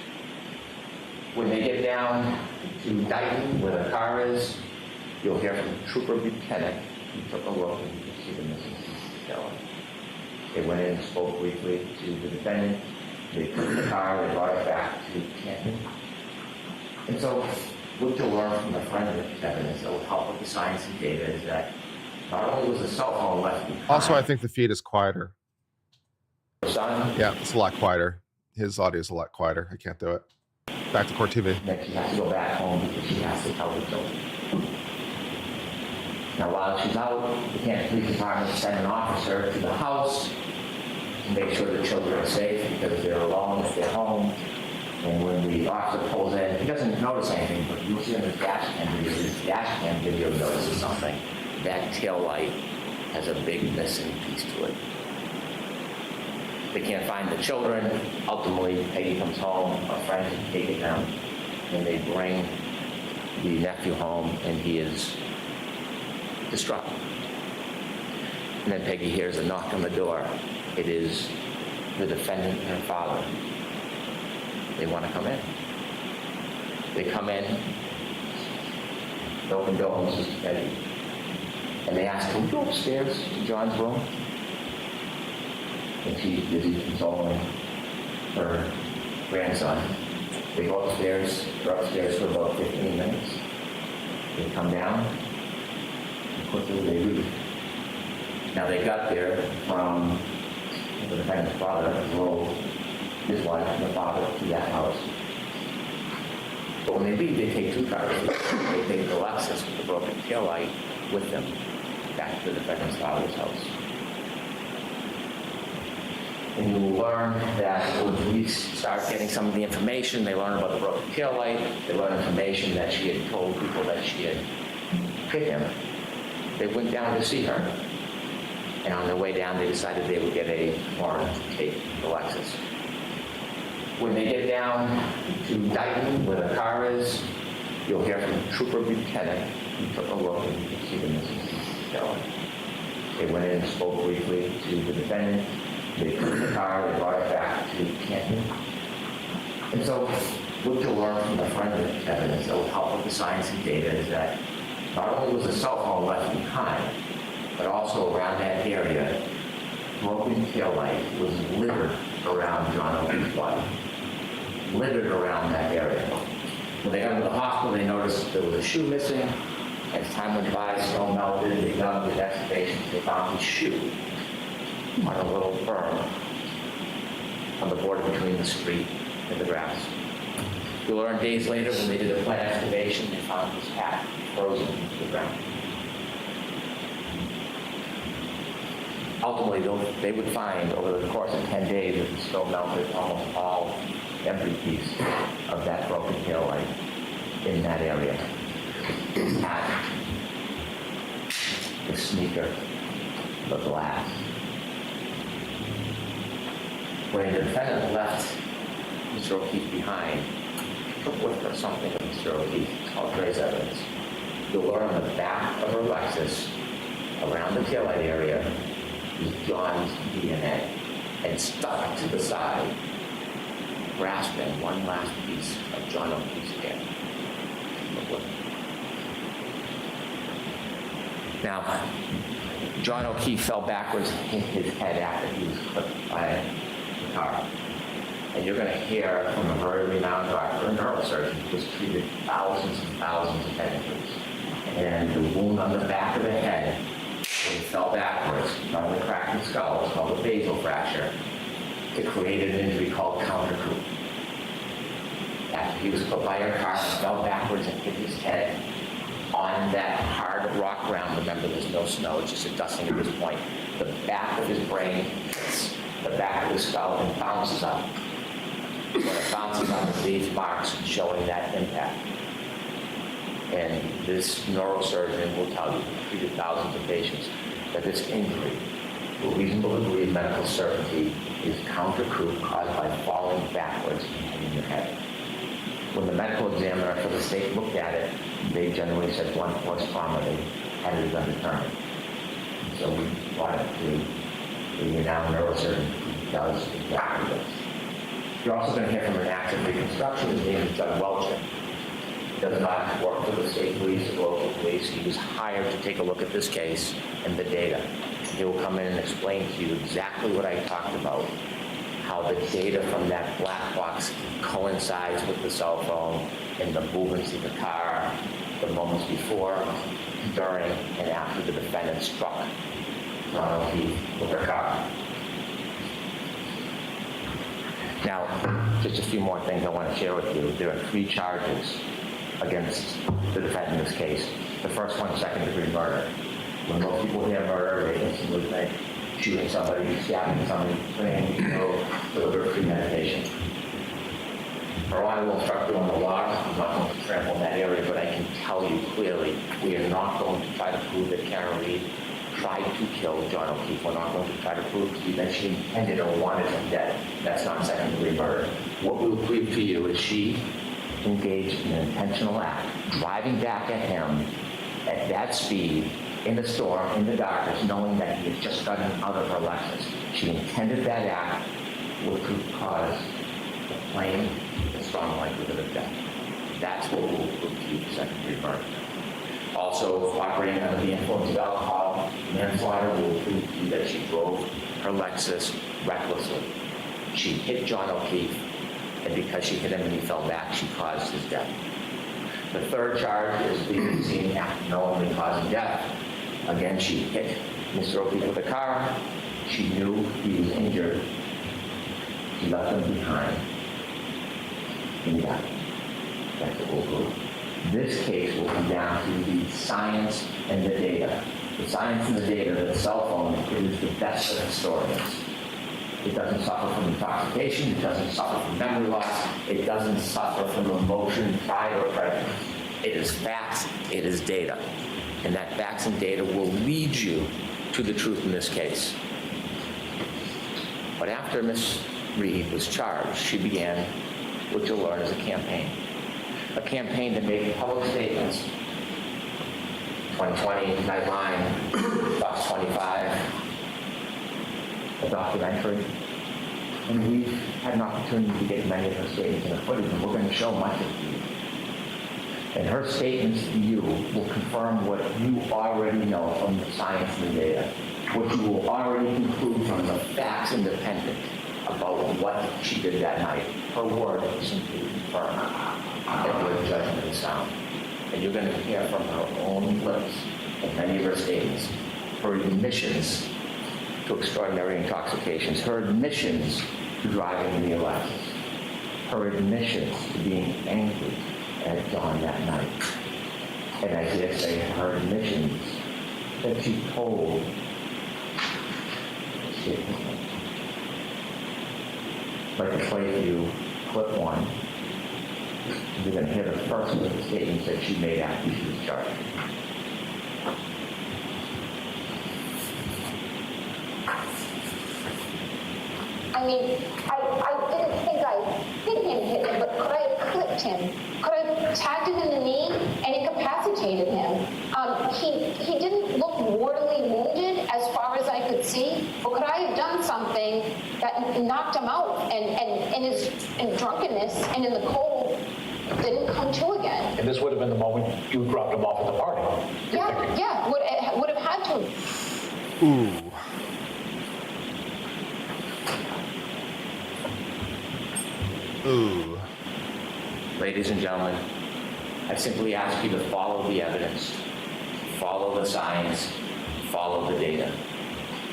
When they get down to Dighton, where the car is, you'll hear from Trooper Buchanan. He took a look and you can see the missing taillight. They went in and spoke briefly to the defendant. They took the car, they brought it back to Canton. And so what you'll learn from the forensic evidence that will help with the science and data is that not only was the cell phone left behind. Also, I think the feed is quieter. Son, yeah, it's a lot quieter. His audio is a lot quieter. I can't do it. Back to court TV. That she has to go back home because she has to tell the children. Now, while she's out, the Canton Police Department send an officer to the house to make sure the children are safe because they're alone if they're home. And when the officer pulls in, he doesn't notice anything, but you'll see in the dash cam video notices something. That tail light has a big missing piece to it. They can't find the children. Ultimately, Peggy comes home, a friend can take it down, and they bring the nephew home, and he is distraught. And then Peggy hears a knock on the door. It is the defendant and her father. They want to come in. They come in, they open doors, Mrs. Peggy, and they ask, can we go upstairs to John's room? And she's busy consoling her grandson. They go upstairs, they're upstairs for about 15 minutes. They come down, and quickly they leave. Now they got there from the defendant's father, drove his wife and the father to that house. But when they leave, they take two cars. They take the Lexus with the broken taillight with them back to the defendant's father's house. And you will learn that when police start getting some of the information, they learn about the broken taillight, they learn information that she had told people that she had hit him. They went down to see her. And on their way down, they decided they would get a warrant to take the Lexus. When they get down to Dayton, where the car is, you'll hear from Trooper Buchanan, who took a look and you can see the missing taillight. They went in and spoke briefly to the defendant. They took the car, they brought it back to Canton. And so what you'll learn from the forensic evidence that will help with the science and data is that not only was the cell phone left behind, but also around that area, broken taillight was littered around John O'Keefe's body. Littered around that area. When they got to the hospital, they noticed there was a shoe missing. As time went by, snow melted, they dug the excavations, they found his shoe on a little berm on the border between the street and the grass. You'll learn days later when they did a plant excavation, they found his hat frozen into the ground. Ultimately, they would find over the course of 10 days that the snow melted almost all, every piece of that broken taillight in that area. The hat, the sneaker, the glass. When the defendant left Mr. O'Keefe behind, took with her something of Mr. O'Keefe called trace evidence. You'll learn on the back of her Lexus, around the taillight area, was John's DNA, and stuck to the side, grasping one last piece of John O'Keefe's hair. Now, John O'Keefe fell backwards and hit his head after he was clipped by the car. And you're going to hear from a very renowned doctor, a neurosurgeon, who has treated thousands and thousands of head injuries. And the wound on the back of the head, when he fell backwards, not only cracked the skull, it's called a basal fracture. It created an injury called counter-coup. After he was put by a car and fell backwards and hit his head on that hard rock ground, remember there's no snow, it's just a dusting at this point, the back of his brain hits the back of his skull and bounces up. When it bounces up, it leaves marks showing that impact. And this neurosurgeon will tell you, he treated thousands of patients, that this injury, to a reasonable degree of medical certainty, is counter-coup caused by falling backwards and hitting your head. When the medical examiner for the state looked at it, they generally said blunt force trauma. They had it undetermined. So we brought it to the renowned neurosurgeon who does exactly this. You're also going to hear from an active reconstruction. His name is Doug Welcher. He does not work for the state police or local police. He was hired to take a look at this case and the data. He will come in and explain to you exactly what I talked about, how the data from that black box coincides with the cell phone and the movements of the car, the moments before, during, and after the defendant struck John O'Keefe with her car. Now, just a few more things I want to share with you. There are 3 charges against the defendant in this case. The first one, second-degree murder. When most people hear murder, they instantly think shooting somebody, stabbing somebody, spraying, deliberate premeditation. Her Honor will instruct you on the law. I'm not going to trample in that area, but I can tell you clearly, we are not going to try to prove that Karen Reed tried to kill John O'Keefe. We're not going to try to prove to you that she intended or wanted him dead. That's not second-degree murder. What we will prove to you is she engaged in an intentional act, driving back at him at that speed, in the storm, in the darkness, knowing that he had just gotten out of her Lexus. She intended that act, which could cause a plain and strong likelihood of death. That's what will prove to you second-degree murder. Also, operating under the influence of alcohol, manslaughter will prove to you that she drove her Lexus recklessly. She hit John O'Keefe, and because she hit him and he fell back, she caused his death. The third charge is leaving the scene after knowingly causing death. Again, she hit Mr. O'Keefe with a car. She knew he was injured. She left him behind. And died. That's what we'll prove. This case will come down to the science and the data. The science and the data that the cell phone is the best of historians. It doesn't suffer from intoxication. It doesn't suffer from memory loss. It doesn't suffer from emotion, pride, or prejudice. It is facts. It is data. And that facts and data will lead you to the truth in this case. But after Ms. Reed was charged, she began what you'll learn as a campaign. A campaign to make public statements. 2020, Nightline, Fox 25, a documentary. And we've had an opportunity to get many of her statements in the footage, and we're going to show much of it to you. And her statements to you will confirm what you already know from the science and the data, what you will already conclude from the facts independent about what she did that night. Her word simply confirmed that her judgment is sound. And you're going to hear from her own lips in many of her statements, her admissions to extraordinary intoxications, her admissions to driving in the Lexus, her admissions to being angry at John that night. And I dare say her admissions that she told. I'd like to play for you clip 1. You're going to hear the first of the statements that she made after she was charged. I mean, I didn't think I hit him, but could I have clipped him? Could I have tagged him in the knee and incapacitated him? He didn't look mortally wounded as far as I could see, but could I have done something that knocked him out and in his drunkenness and in the cold didn't come to again? And this would have been the moment you dropped him off at the party. Yeah, would have had to. Ooh. Ooh. Ladies and gentlemen, I simply ask you to follow the evidence, follow the science, follow the data.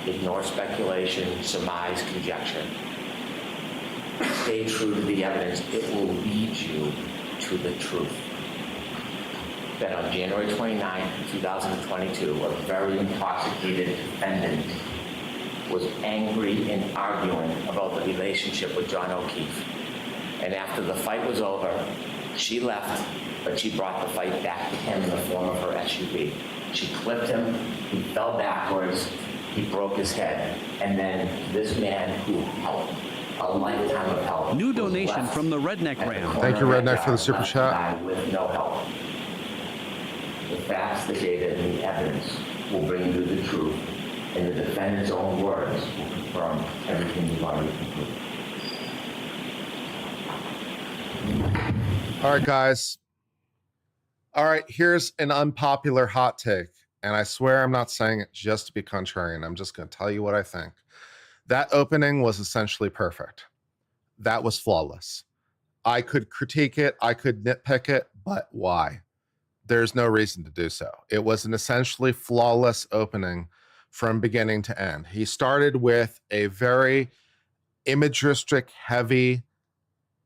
Ignore speculation, surmise, conjecture. Stay true to the evidence. It will lead you to the truth. That on January 29, 2022, a very intoxicated defendant was angry and arguing about the relationship with John O'Keefe. And after the fight was over, she left, but she brought the fight back to him in the form of her SUV. She clipped him, he fell backwards, he broke his head, and then this man who helped, a lifetime of help. New donation from the Redneck Ram. Thank you, Redneck, for the super chat. With no help. The facts, the data, and the evidence will bring you the truth, and the defendant's own words will confirm everything you've already concluded. All right, guys. All right, here's an unpopular hot take. And I swear I'm not saying it just to be contrarian. I'm just going to tell you what I think. That opening was essentially perfect. That was flawless. I could critique it. I could nitpick it. But why? There's no reason to do so. It was an essentially flawless opening from beginning to end. He started with a very imagistic heavy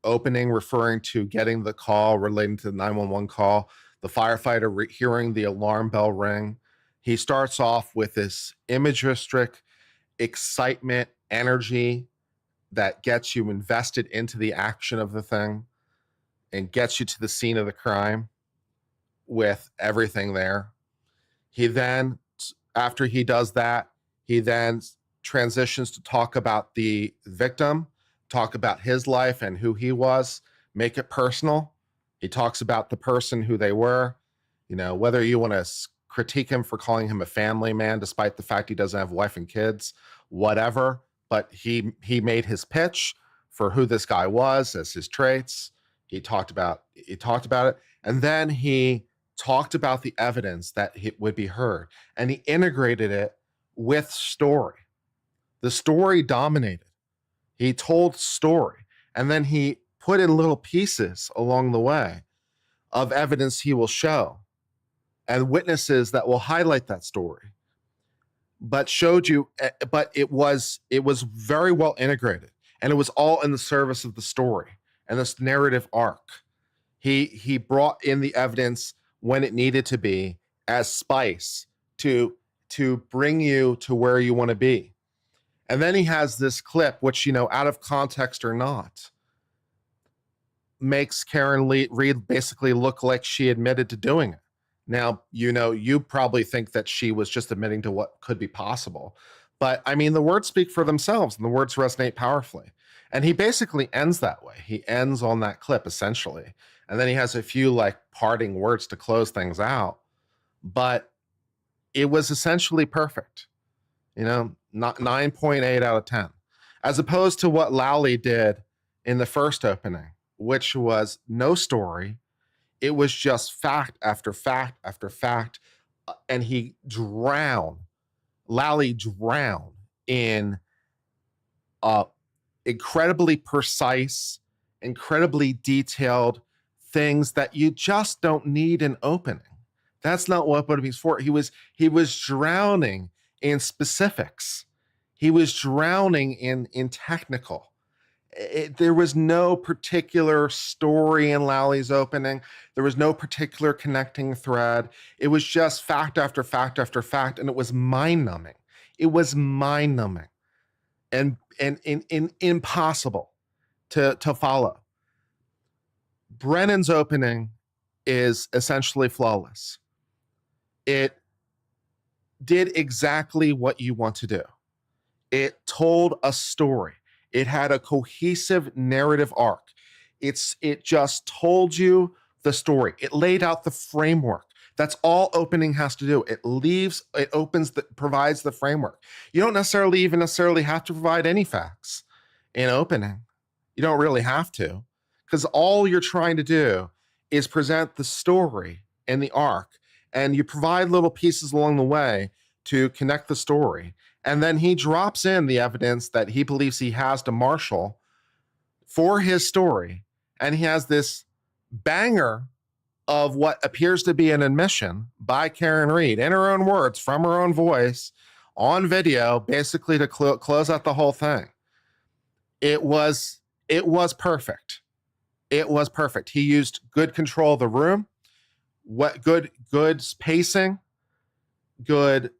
opening referring to getting the call relating to the 911 call, the firefighter hearing the alarm bell ring. He starts off with this imagistic excitement, energy that gets you invested into the action of the thing and gets you to the scene of the crime with everything there. He then, after he does that, he then transitions to talk about the victim, talk about his life and who he was, make it personal. He talks about the person who they were, you know, whether you want to critique him for calling him a family man, despite the fact he doesn't have a wife and kids, whatever. But he made his pitch for who this guy was as his traits. He talked about it. And then he talked about the evidence that would be heard. And he integrated it with story. The story dominated. He told story. And then he put in little pieces along the way of evidence he will show and witnesses that will highlight that story. But it was very well integrated, and it was all in the service of the story and this narrative arc. He brought in the evidence when it needed to be as spice to bring you to where you want to be. And then he has this clip, which, you know, out of context or not, makes Karen Reed basically look like she admitted to doing it. Now, you know, you probably think that she was just admitting to what could be possible. But I mean, the words speak for themselves and the words resonate powerfully. And he basically ends that way. He ends on that clip, essentially. And then he has a few like parting words to close things out. But it was essentially perfect. You know, not 9.8 out of 10. As opposed to what Lowley did in the first opening, which was no story. It was just fact after fact after fact. And Lowley drowned in incredibly precise, incredibly detailed things that you just don't need an opening. That's not what opening's for. He was drowning in specifics. He was drowning in technical. There was no particular story in Lowley's opening. There was no particular connecting thread. It was just fact after fact after fact, and it was mind-numbing. It was mind-numbing and impossible to follow. Brennan's opening is essentially flawless. It did exactly what you want to do. It told a story. It had a cohesive narrative arc. It just told you the story. It laid out the framework. That's all opening has to do. Provides the framework. You don't necessarily have to provide any facts in opening. You don't really have to, because all you're trying to do is present the story and the arc, and you provide little pieces along the way to connect the story. And then he drops in the evidence that he believes he has to marshal for his story. And he has this banger of what appears to be an admission by Karen Reed, in her own words, from her own voice, on video, basically to close out the whole thing. It was perfect. It was perfect. He used good control of the room, good pacing, good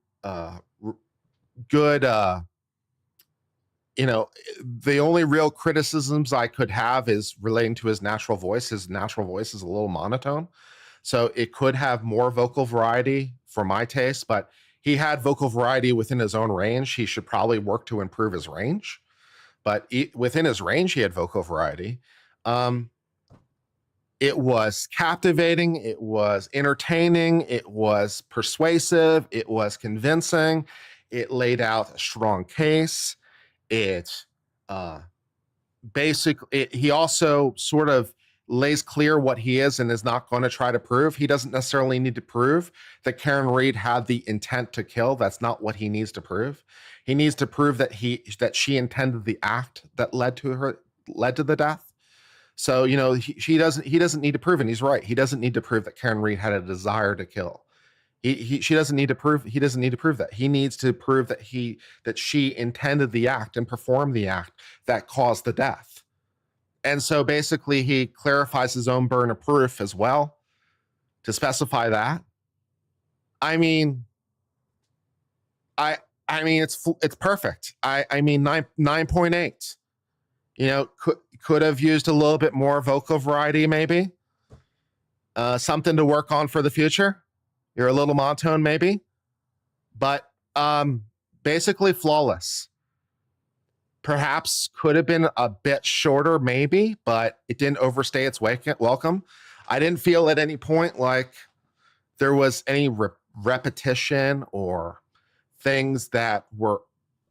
the only real criticisms I could have is relating to his natural voice. His natural voice is a little monotone, so it could have more vocal variety for my taste, but he had vocal variety within his own range. He should probably work to improve his range, but within his range, he had vocal variety. It was captivating. It was entertaining. It was persuasive. It was convincing. It laid out a strong case. He also sort of lays clear what he is and is not going to try to prove. He doesn't necessarily need to prove that Karen Reed had the intent to kill. That's not what he needs to prove. He needs to prove that she intended the act that led to the death. So, he doesn't need to prove, and he's right. He doesn't need to prove that Karen Reed had a desire to kill. She doesn't need to prove. He doesn't need to prove that. He needs to prove that she intended the act and performed the act that caused the death. And so basically, he clarifies his own burden of proof as well to specify that. I mean, it's perfect. I mean 9.8. You know, could have used a little bit more vocal variety, maybe. Something to work on for the future. You're a little monotone, maybe, but basically flawless. Perhaps could have been a bit shorter, maybe, but it didn't overstay its welcome. I didn't feel at any point like there was any repetition or things that were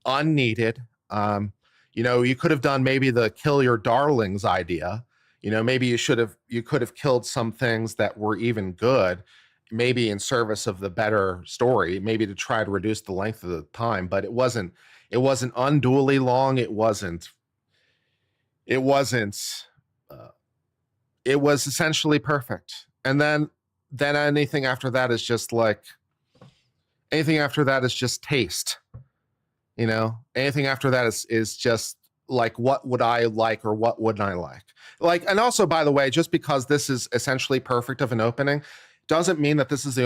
unneeded. You know, you could have done maybe the kill your darlings idea. You know, maybe you could have killed some things that were even good, maybe in service of the better story, maybe to try to reduce the length of the time, but it wasn't unduly long. It was essentially perfect. And then anything after that is just taste. You know, anything after that is just like, what would I like or what wouldn't I like? Like, and also, by the way, just because this is essentially perfect of an opening doesn't mean that this is the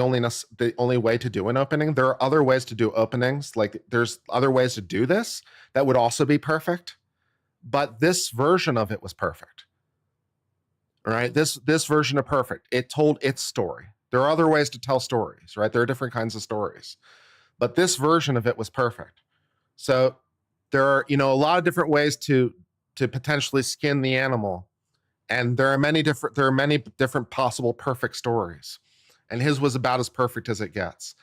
only way to do an opening. There are other ways to do openings. Like, there's other ways to do this that would also be perfect, but this version of it was perfect. All right, this version of perfect, it told its story. There are other ways to tell stories, right? There are different kinds of stories, but this version of it was perfect. So there are, you know, a lot of different ways to potentially skin the animal, and there are many different possible perfect stories, and his was about as perfect as it gets.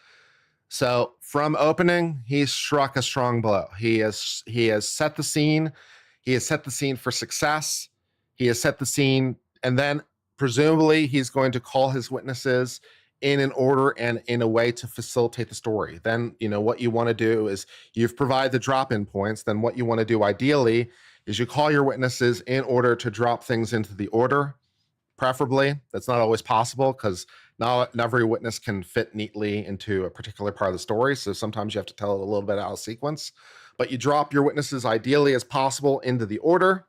So from opening, he struck a strong blow. He has set the scene. He has set the scene for success. He has set the scene, and then presumably he's going to call his witnesses in an order and in a way to facilitate the story. Then, you know, what you want to do is you've provided the drop-in points. Then what you want to do ideally is you call your witnesses in order to drop things into the order, preferably. That's not always possible because not every witness can fit neatly into a particular part of the story. So sometimes you have to tell it a little bit out of sequence, but you drop your witnesses ideally as possible into the order.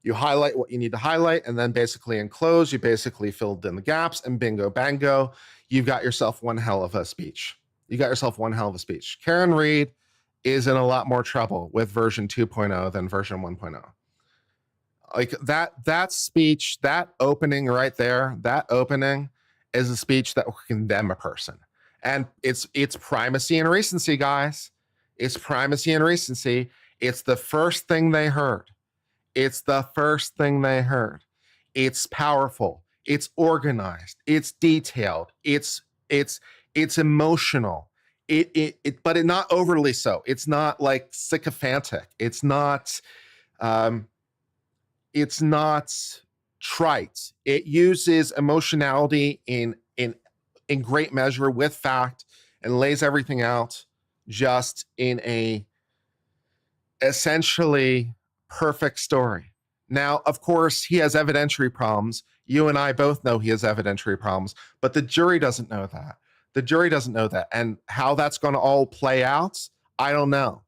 You highlight what you need to highlight, and then basically in close, you basically filled in the gaps, and bingo, bango, you've got yourself one hell of a speech. You got yourself one hell of a speech. Karen Reed is in a lot more trouble with version 2.0 than version 1.0. Like that speech, that opening right there, that opening is a speech that will condemn a person. And it's primacy and recency, guys. It's primacy and recency. It's the first thing they heard. It's the first thing they heard. It's powerful. It's organized. It's detailed. It's emotional. But it not overly so. It's not like sycophantic. It's not trite. It uses emotionality in great measure with fact and lays everything out just in a essentially perfect story. Now, of course, he has evidentiary problems. You and I both know he has evidentiary problems, but the jury doesn't know that. The jury doesn't know that. And how that's going to all play out, I don't know.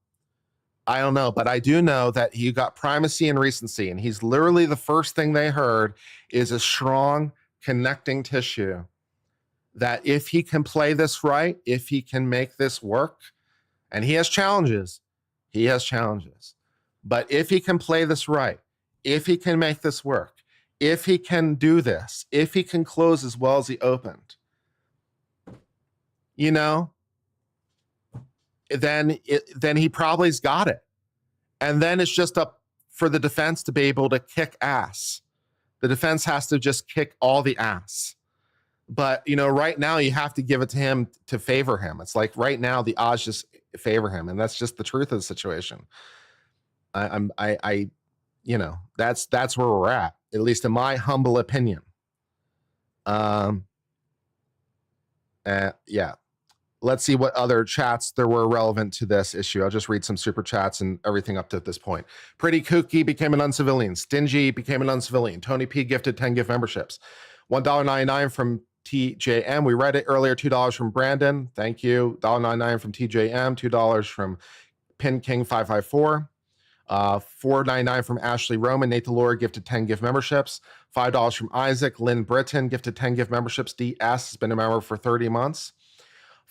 But I do know that he got primacy and recency, and he's literally the first thing they heard is a strong connecting tissue that if he can play this right, if he can make this work, and he has challenges, but if he can play this right, if he can make this work, if he can do this, if he can close as well as he opened, you know, then he probably's got it. And then it's just up for the defense to be able to kick ass. The defense has to just kick all the ass. But, you know, right now you have to give it to him to favor him. It's like right now the odds just favor him. And that's just the truth of the situation. You know, that's where we're at least in my humble opinion. Yeah. Let's see what other chats there were relevant to this issue. I'll just read some super chats and everything up to this point. Pretty Kooky became an uncivilian. Stingy became an uncivilian. Tony P gifted 10 gift memberships. $1.99 from TJM. We read it earlier. $2 from Brandon. Thank you. $1.99 from TJM. $2 from Pin King 554. $4.99 from Ashley Roman. Nate Delore gifted 10 gift memberships. $5 from Isaac. Lynn Britton gifted 10 gift memberships. DS has been a member for 30 months.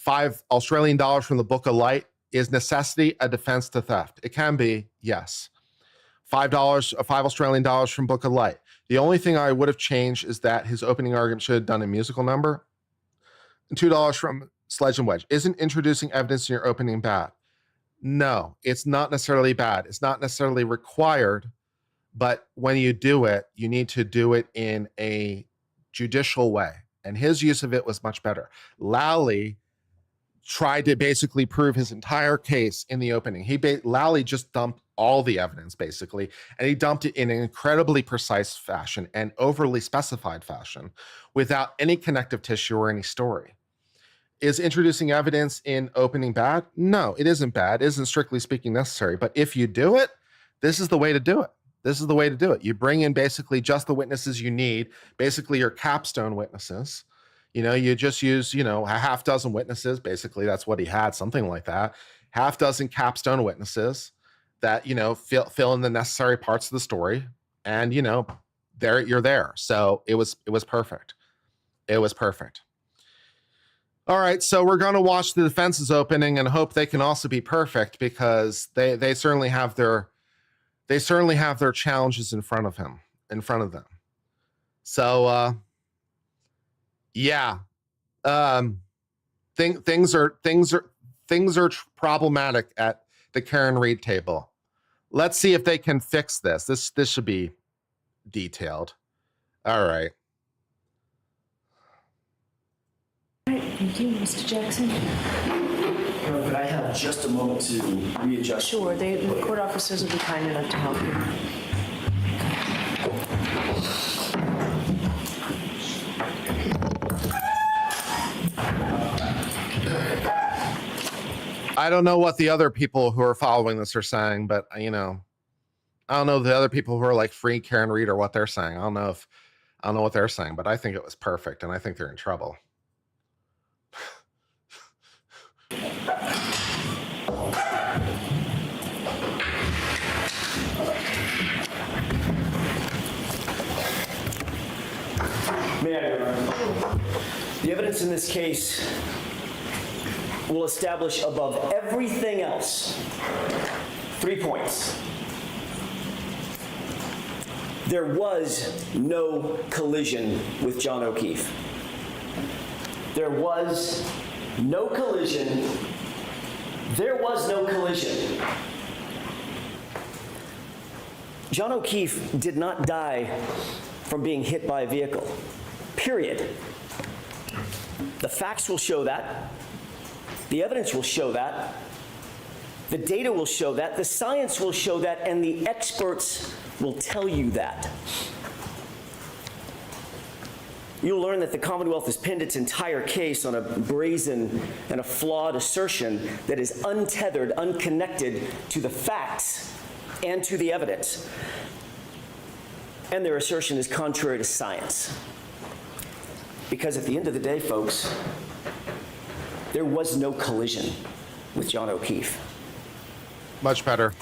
$5 Australian from the Book of Light. Is necessity a defense to theft? It can be, yes. $5 Australian from Book of Light. The only thing I would have changed is that his opening argument should have done a musical number. And $2 from Sledge and Wedge. Isn't introducing evidence in your opening bad? No, it's not necessarily bad. It's not necessarily required, but when you do it, you need to do it in a judicial way. And his use of it was much better. Lally tried to basically prove his entire case in the opening. Lally just dumped all the evidence basically, and he dumped it in an incredibly precise fashion and overly specified fashion without any connective tissue or any story. Is introducing evidence in opening bad? No, it isn't bad. It isn't strictly speaking necessary. But if you do it, this is the way to do it. This is the way to do it. You bring in basically just the witnesses you need, basically your capstone witnesses. You know, you just use, a half dozen witnesses. Basically, that's what he had, something like that. Half dozen capstone witnesses that, fill in the necessary parts of the story. And, you're there. So it was perfect. It was perfect. All right, so we're going to watch the defense's opening and hope they can also be perfect, because they certainly have their challenges in front of them. So yeah, things are problematic at the Karen Reed table. Let's see if they can fix this. This should be detailed. All right. Thank you, Mr. Jackson. Could I have just a moment to readjust? Sure, the court officers will be kind enough to help you. I don't know what the other people who are following this are saying, but I don't know the other people who are like free Karen Reed or what they're saying. I don't know what they're saying, but I think it was perfect, and I think they're in trouble. May I, Your Honor? The evidence in this case will establish above everything else 3 points. There was no collision with John O'Keefe. There was no collision. There was no collision. John O'Keefe did not die from being hit by a vehicle, period. The facts will show that. The evidence will show that. The data will show that. The science will show that. And the experts will tell you that. You'll learn that the Commonwealth has pinned its entire case on a brazen and a flawed assertion that is untethered, unconnected to the facts and to the evidence. And their assertion is contrary to science. Because at the end of the day, folks, there was no collision with John O'Keefe. Much better.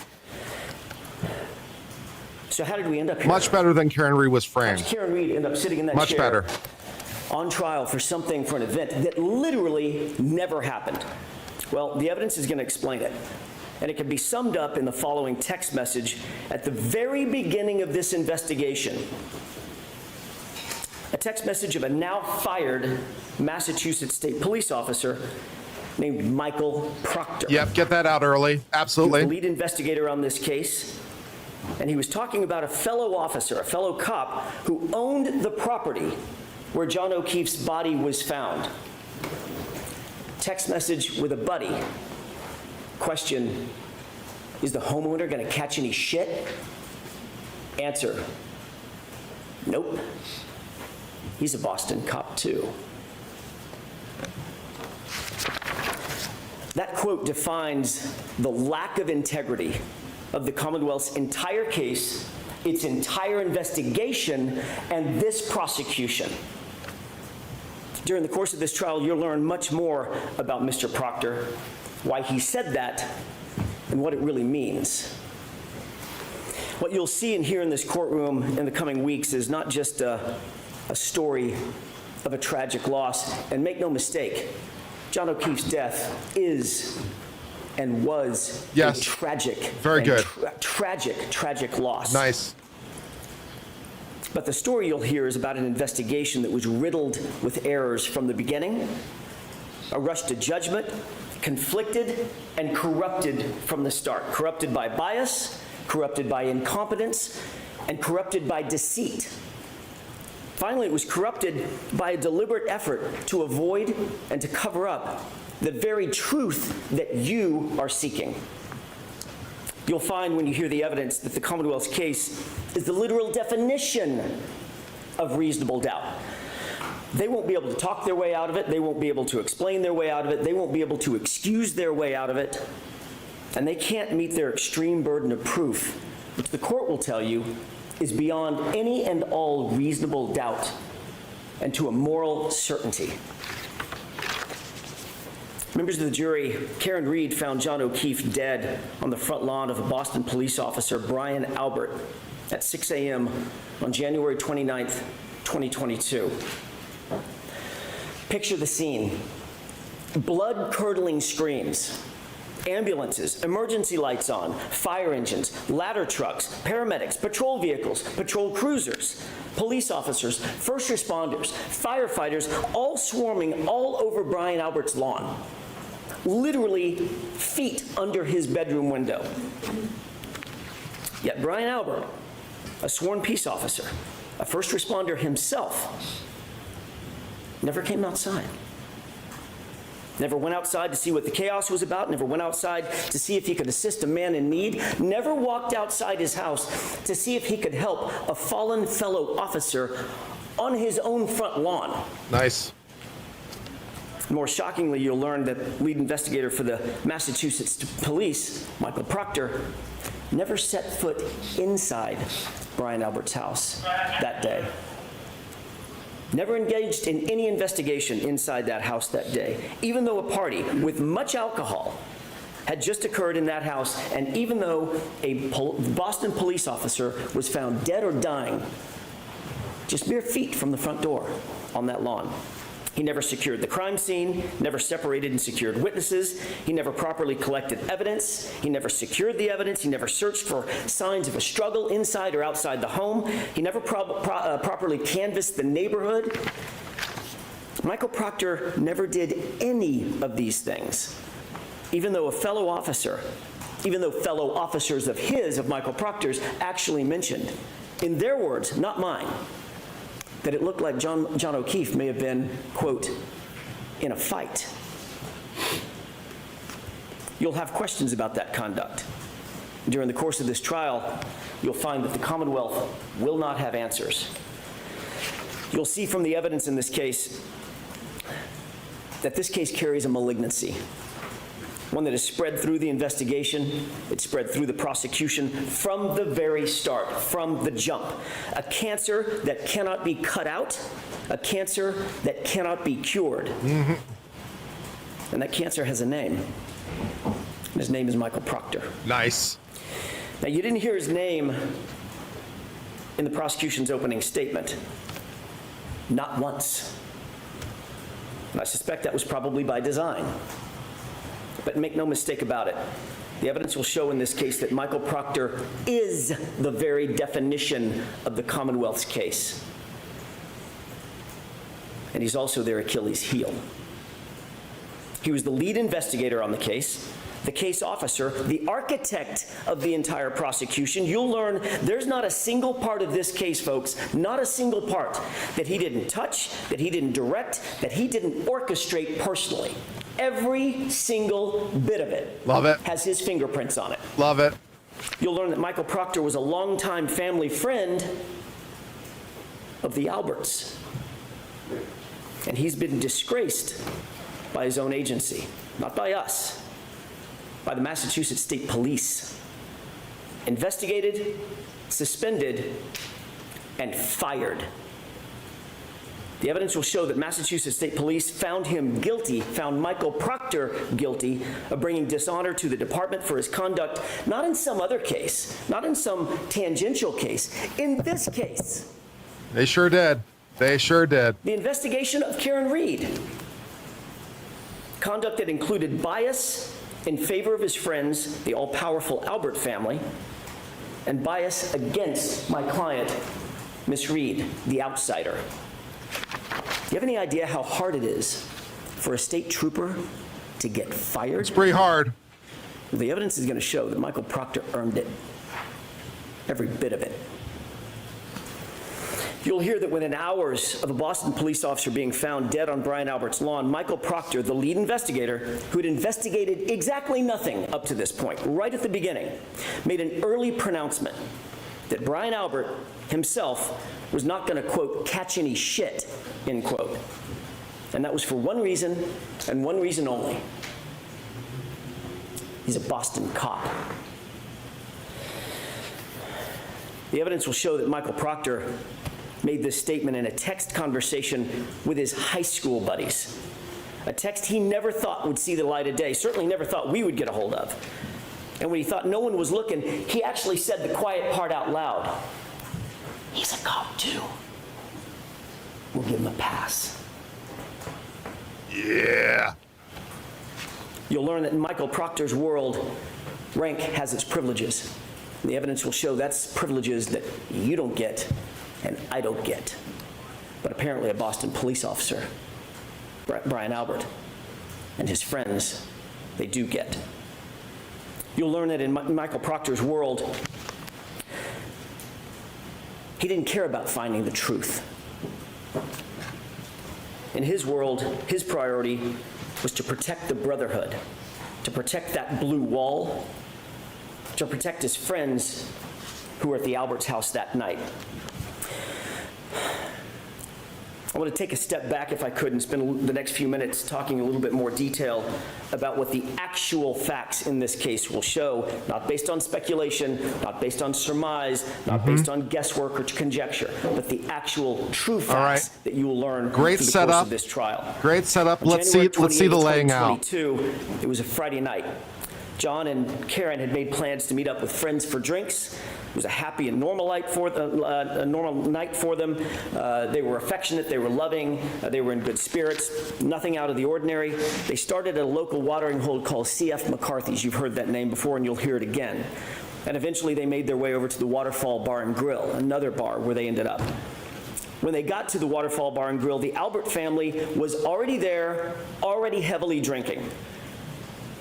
So how did we end up here? Much better than Karen Reed was framed. How did Karen Reed end up sitting in that Much chair better. on trial for an event that literally never happened? Well, the evidence is going to explain it. And it can be summed up in the following text message at the very beginning of this investigation. A text message of a now fired Massachusetts State Police officer named Michael Proctor. Yep, get that out early. Absolutely. He's the lead investigator on this case. And he was talking about a fellow officer, a fellow cop, who owned the property where John O'Keefe's body was found. Text message with a buddy. Question, is the homeowner going to catch any shit? Answer, nope. He's a Boston cop too. That quote defines the lack of integrity of the Commonwealth's entire case, its entire investigation, and this prosecution. During the course of this trial, you'll learn much more about Mr. Proctor, why he said that, and what it really means. What you'll see and hear in this courtroom in the coming weeks is not just a story of a tragic loss. And make no mistake, John O'Keefe's death is and was a tragic, tragic loss. Nice. But the story you'll hear is about an investigation that was riddled with errors from the beginning, a rush to judgment, conflicted, and corrupted from the start. Corrupted by bias, corrupted by incompetence, and corrupted by deceit. Finally, it was corrupted by a deliberate effort to avoid and to cover up the very truth that you are seeking. You'll find when you hear the evidence that the Commonwealth's case is the literal definition of reasonable doubt. They won't be able to talk their way out of it. They won't be able to explain their way out of it. They won't be able to excuse their way out of it. And they can't meet their extreme burden of proof, which the court will tell you is beyond any and all reasonable doubt and to a moral certainty. Members of the jury, Karen Reed found John O'Keefe dead on the front lawn of a Boston police officer, Brian Albert, at 6 a.m. on January 29th, 2022. Picture the scene. Blood-curdling screams. Ambulances, emergency lights on, fire engines, ladder trucks, paramedics, patrol vehicles, patrol cruisers, police officers, first responders, firefighters, all swarming all over Brian Albert's lawn. Literally feet under his bedroom window. Yet Brian Albert, a sworn peace officer, a first responder himself, never came outside. Never went outside to see what the chaos was about, never went outside to see if he could assist a man in need, never walked outside his house to see if he could help a fallen fellow officer on his own front lawn. Nice. More shockingly, you'll learn that lead investigator for the Massachusetts Police, Michael Proctor, never set foot inside Brian Albert's house that day. Never engaged in any investigation inside that house that day, even though a party with much alcohol had just occurred in that house, and even though a Boston police officer was found dead or dying just mere feet from the front door on that lawn. He never secured the crime scene, never separated and secured witnesses. He never properly collected evidence. He never secured the evidence. He never searched for signs of a struggle inside or outside the home. He never properly canvassed the neighborhood. Michael Proctor never did any of these things, even though fellow officers of his, of Michael Proctor's, actually mentioned, in their words, not mine, that it looked like John O'Keefe may have been, quote, in a fight. You'll have questions about that conduct. During the course of this trial, you'll find that the Commonwealth will not have answers. You'll see from the evidence in this case that this case carries a malignancy, one that is spread through the investigation, it's spread through the prosecution from the very start, from the jump. A cancer that cannot be cut out, a cancer that cannot be cured. Mm-hmm. And that cancer has a name. And his name is Michael Proctor. Nice. Now, you didn't hear his name in the prosecution's opening statement. Not once. And I suspect that was probably by design. But make no mistake about it, the evidence will show in this case that Michael Proctor is the very definition of the Commonwealth's case. And he's also their Achilles heel. He was the lead investigator on the case officer, the architect of the entire prosecution. You'll learn there's not a single part of this case, folks, not a single part that he didn't touch, that he didn't direct, that he didn't orchestrate personally. Every single bit of it. Love it. Has his fingerprints on it. Love it. You'll learn that Michael Proctor was a longtime family friend of the Alberts. And he's been disgraced by his own agency, not by us, by the Massachusetts State Police. Investigated, suspended, and fired The evidence will show that Massachusetts State Police found him guilty, found Michael Proctor guilty of bringing dishonor to the department for his conduct, not in some other case, not in some tangential case, in this case. They sure did. They sure did. The investigation of Karen Reed. Conduct that included bias in favor of his friends, the all-powerful Albert family, and bias against my client, Miss Reed, the outsider. Do you have any idea how hard it is for a state trooper to get fired? It's pretty hard. Well, the evidence is going to show that Michael Proctor earned it. Every bit of it. You'll hear that within hours of a Boston police officer being found dead on Brian Albert's lawn, Michael Proctor, the lead investigator, who had investigated exactly nothing up to this point, right at the beginning, made an early pronouncement that Brian Albert himself was not going to, quote, catch any shit, end quote. And that was for one reason, and one reason only. He's a Boston cop. The evidence will show that Michael Proctor made this statement in a text conversation with his high school buddies. A text he never thought would see the light of day, certainly never thought we would get a hold of. And when he thought no one was looking, he actually said the quiet part out loud. He's a cop too. We'll give him a pass. Yeah. You'll learn that in Michael Proctor's world, rank has its privileges. And the evidence will show that's privileges that you don't get and I don't get. But apparently a Boston police officer, Brian Albert, and his friends, they do get. You'll learn that in Michael Proctor's world, he didn't care about finding the truth. In his world, his priority was to protect the brotherhood, to protect that blue wall, to protect his friends who were at the Albert's house that night. I want to take a step back, if I could, and spend the next few minutes talking a little bit more detail about what the actual facts in this case will show, not based on speculation, not based on surmise, not based on guesswork or conjecture, but the actual true facts that you will learn through the course of this trial. Great setup. On Let's see January the laying out. 2022, it was a Friday night. John and Karen had made plans to meet up with friends for drinks. It was a happy and normal night for them. They were affectionate, they were loving, they were in good spirits, nothing out of the ordinary. They started at a local watering hole called C.F. McCarthy's. You've heard that name before and you'll hear it again. And eventually they made their way over to the Waterfall Bar and Grill, another bar where they ended up. When they got to the Waterfall Bar and Grill, the Albert family was already there, already heavily drinking.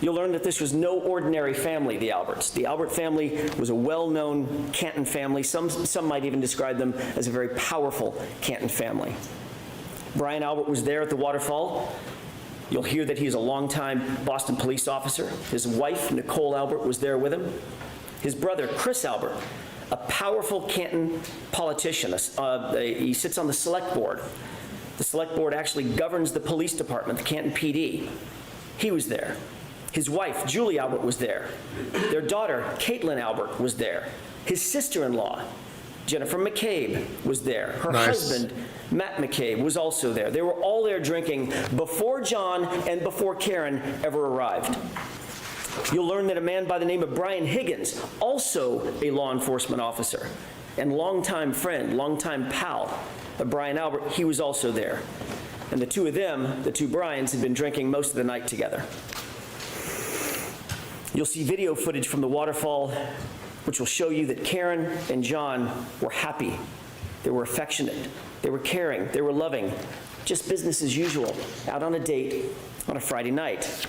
You'll learn that this was no ordinary family, the Alberts. The Albert family was a well-known Canton family. Some might even describe them as a very powerful Canton family. Brian Albert was there at the waterfall. You'll hear that he's a longtime Boston police officer. His wife, Nicole Albert, was there with him. His brother, Chris Albert, a powerful Canton politician. He sits on the select board. The select board actually governs the police department, the Canton PD. He was there. His wife, Julie Albert, was there. Their daughter, Caitlin Albert, was there. His sister-in-law, Jennifer McCabe, was there. Her husband, Matt McCabe, was also there. They were all there drinking before John and before Karen ever arrived. You'll learn that a man by the name of Brian Higgins, also a law enforcement officer and longtime friend, longtime pal of Brian Albert, he was also there. And the two of them, the two Bryans, had been drinking most of the night together. You'll see video footage from the waterfall, which will show you that Karen and John were happy. They were affectionate. They were caring. They were loving. Just business as usual, out on a date on a Friday night.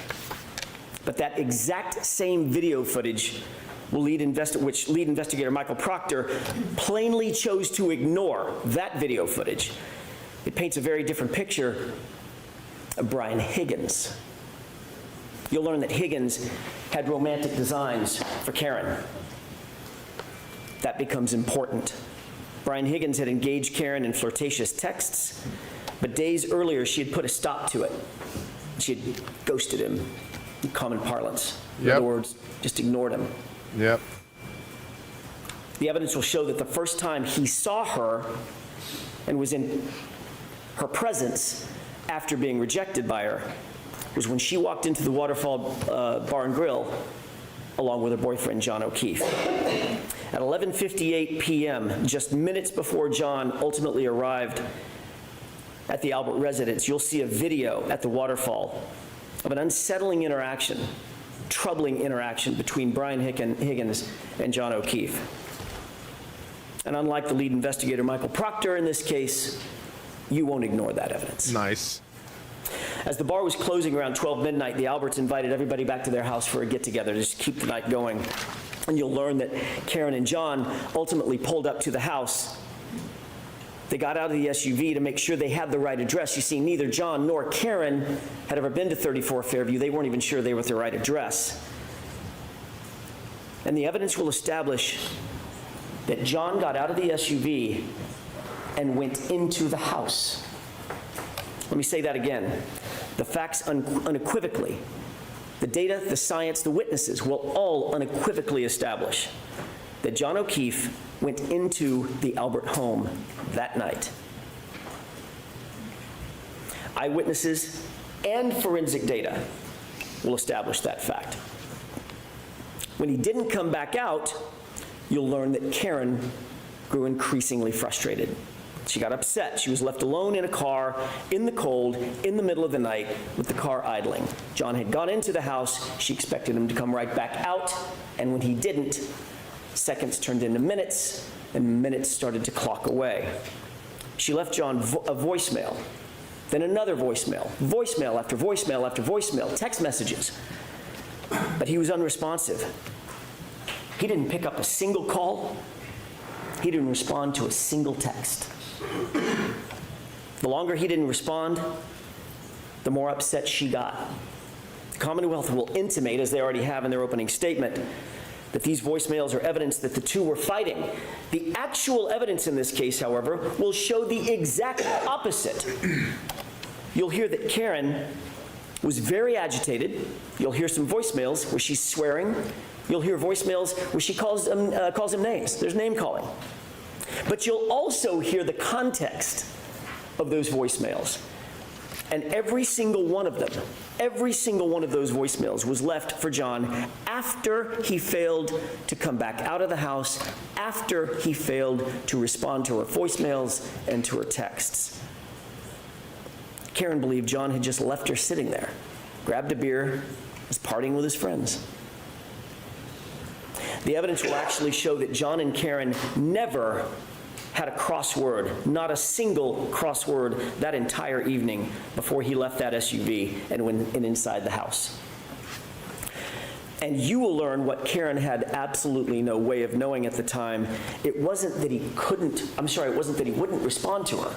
But that exact same video footage which lead investigator Michael Proctor plainly chose to ignore that video footage. It paints a very different picture of Brian Higgins. You'll learn that Higgins had romantic designs for Karen. That becomes important. Brian Higgins had engaged Karen in flirtatious texts, but days earlier she had put a stop to it. She had ghosted him, in common parlance. In other words, just ignored him. Yep. The evidence will show that the first time he saw her and was in Her presence, after being rejected by her, was when she walked into the Waterfall Bar and Grill along with her boyfriend, John O'Keefe. At 11:58 p.m., just minutes before John ultimately arrived at the Albert residence, you'll see a video at the Waterfall of an unsettling interaction, troubling interaction between Brian Higgins and John O'Keefe. And unlike the lead investigator, Michael Proctor, in this case, you won't ignore that evidence. Nice. As the bar was closing around 12 midnight, the Alberts invited everybody back to their house for a get-together to just keep the night going. And you'll learn that Karen and John ultimately pulled up to the house. They got out of the SUV to make sure they had the right address. You see, neither John nor Karen had ever been to 34 Fairview. They weren't even sure they were at the right address. And the evidence will establish that John got out of the SUV and went into the house. Let me say that again. The facts unequivocally, the data, the science, the witnesses will all unequivocally establish that John O'Keefe went into the Albert home that night. Eyewitnesses and forensic data will establish that fact. When he didn't come back out, you'll learn that Karen grew increasingly frustrated. She got upset. She was left alone in a car, in the cold, in the middle of the night, with the car idling. John had gone into the house. She expected him to come right back out, and when he didn't, seconds turned into minutes, and minutes started to clock away. She left John a voicemail, then another voicemail, voicemail after voicemail after voicemail, text messages. But he was unresponsive. He didn't pick up a single call. He didn't respond to a single text. The longer he didn't respond, the more upset she got. The Commonwealth will intimate, as they already have in their opening statement, that these voicemails are evidence that the two were fighting. The actual evidence in this case, however, will show the exact opposite. You'll hear that Karen was very agitated. You'll hear some voicemails where she's swearing. You'll hear voicemails where she calls him names. There's name calling. But you'll also hear the context of those voicemails. And every single one of them, every single one of those voicemails was left for John after he failed to come back out of the house, after he failed to respond to her voicemails and to her texts. Karen believed John had just left her sitting there, grabbed a beer, was partying with his friends. The evidence will actually show that John and Karen never had a crossword, not a single crossword that entire evening before he left that SUV and went inside the house. And you will learn what Karen had absolutely no way of knowing at the time. It wasn't that he wouldn't respond to her.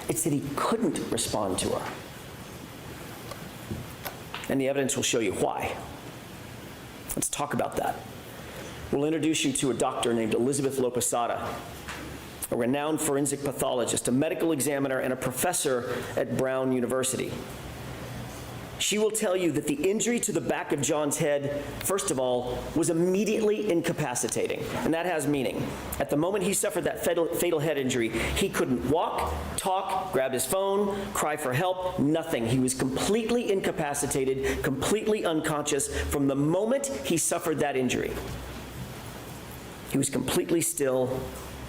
It's that he couldn't respond to her. And the evidence will show you why. Let's talk about that. We'll introduce you to a doctor named Elizabeth Lopesada, a renowned forensic pathologist, a medical examiner, and a professor at Brown University. She will tell you that the injury to the back of John's head, first of all, was immediately incapacitating, and that has meaning. At the moment he suffered that fatal head injury, he couldn't walk, talk, grab his phone, cry for help, nothing. He was completely incapacitated, completely unconscious from the moment he suffered that injury. He was completely still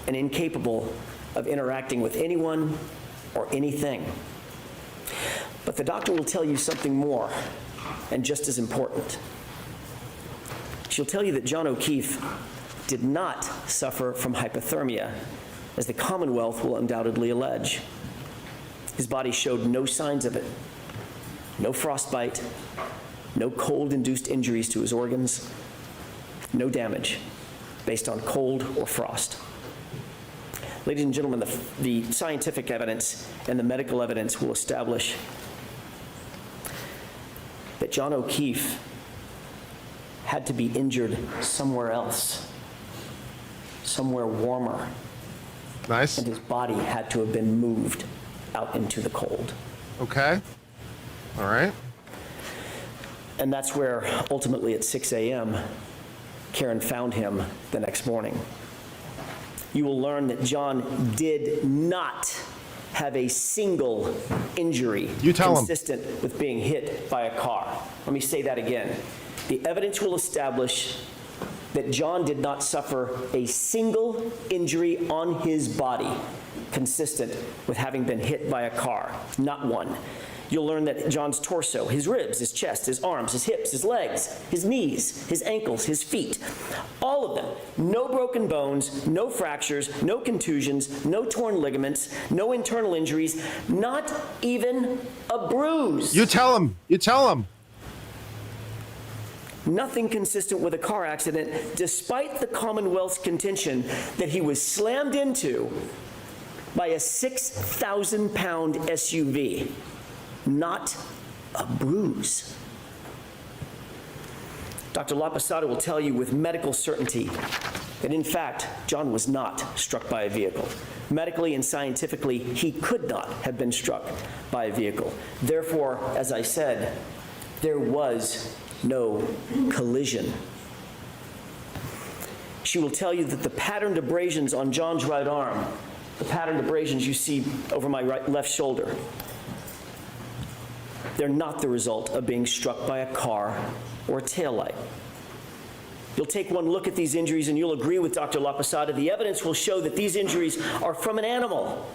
and incapable of interacting with anyone or anything. But the doctor will tell you something more, and just as important. She'll tell you that John O'Keefe did not suffer from hypothermia, as the Commonwealth will undoubtedly allege. His body showed no signs of it. No frostbite, no cold-induced injuries to his organs, no damage based on cold or frost. Ladies and gentlemen, the scientific evidence and the medical evidence will establish that John O'Keefe had to be injured somewhere else, somewhere warmer. Nice. And his body had to have been moved out into the cold. Okay. All right. And that's where, ultimately at 6 a.m., Karen found him the next morning. You will learn that John did not have a single injury You tell him. consistent with being hit by a car. Let me say that again. The evidence will establish that John did not suffer a single injury on his body consistent with having been hit by a car. Not one. You'll learn that John's torso, his ribs, his chest, his arms, his hips, his legs, his knees, his ankles, his feet, all of them, no broken bones, no fractures, no contusions, no torn ligaments, no internal injuries, not even a bruise. You tell him. You tell him. Nothing consistent with a car accident, despite the Commonwealth's contention that he was slammed into by a 6,000-pound SUV. Not a bruise. Dr. LaPosada will tell you with medical certainty that, in fact, John was not struck by a vehicle. Medically and scientifically, he could not have been struck by a vehicle. Therefore, as I said, there was no collision. She will tell you that the patterned abrasions on John's right arm, the patterned abrasions you see over my left shoulder, they're not the result of being struck by a car or a taillight. You'll take one look at these injuries and you'll agree with Dr. LaPosada. The evidence will show that these injuries are from an animal,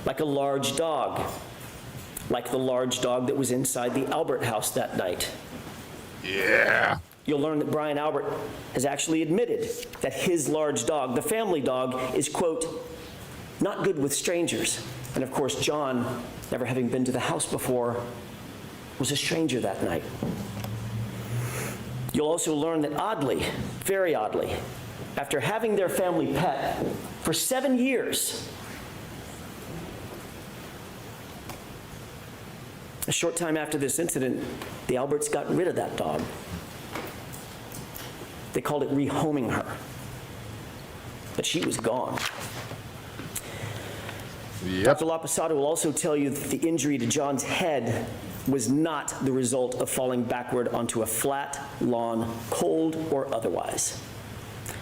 like a large dog, like the large dog that was inside the Albert house that night. Yeah. You'll learn that Brian Albert has actually admitted that his large dog, the family dog, is, quote, not good with strangers. And of course, John, never having been to the house before, was a stranger that night. You'll also learn that oddly, very oddly, after having their family pet for 7 years, a short time after this incident, the Alberts got rid of that dog. They called it rehoming her. But she was gone. Yep. Dr. LaPosada will also tell you that the injury to John's head was not the result of falling backward onto a flat lawn, cold or otherwise.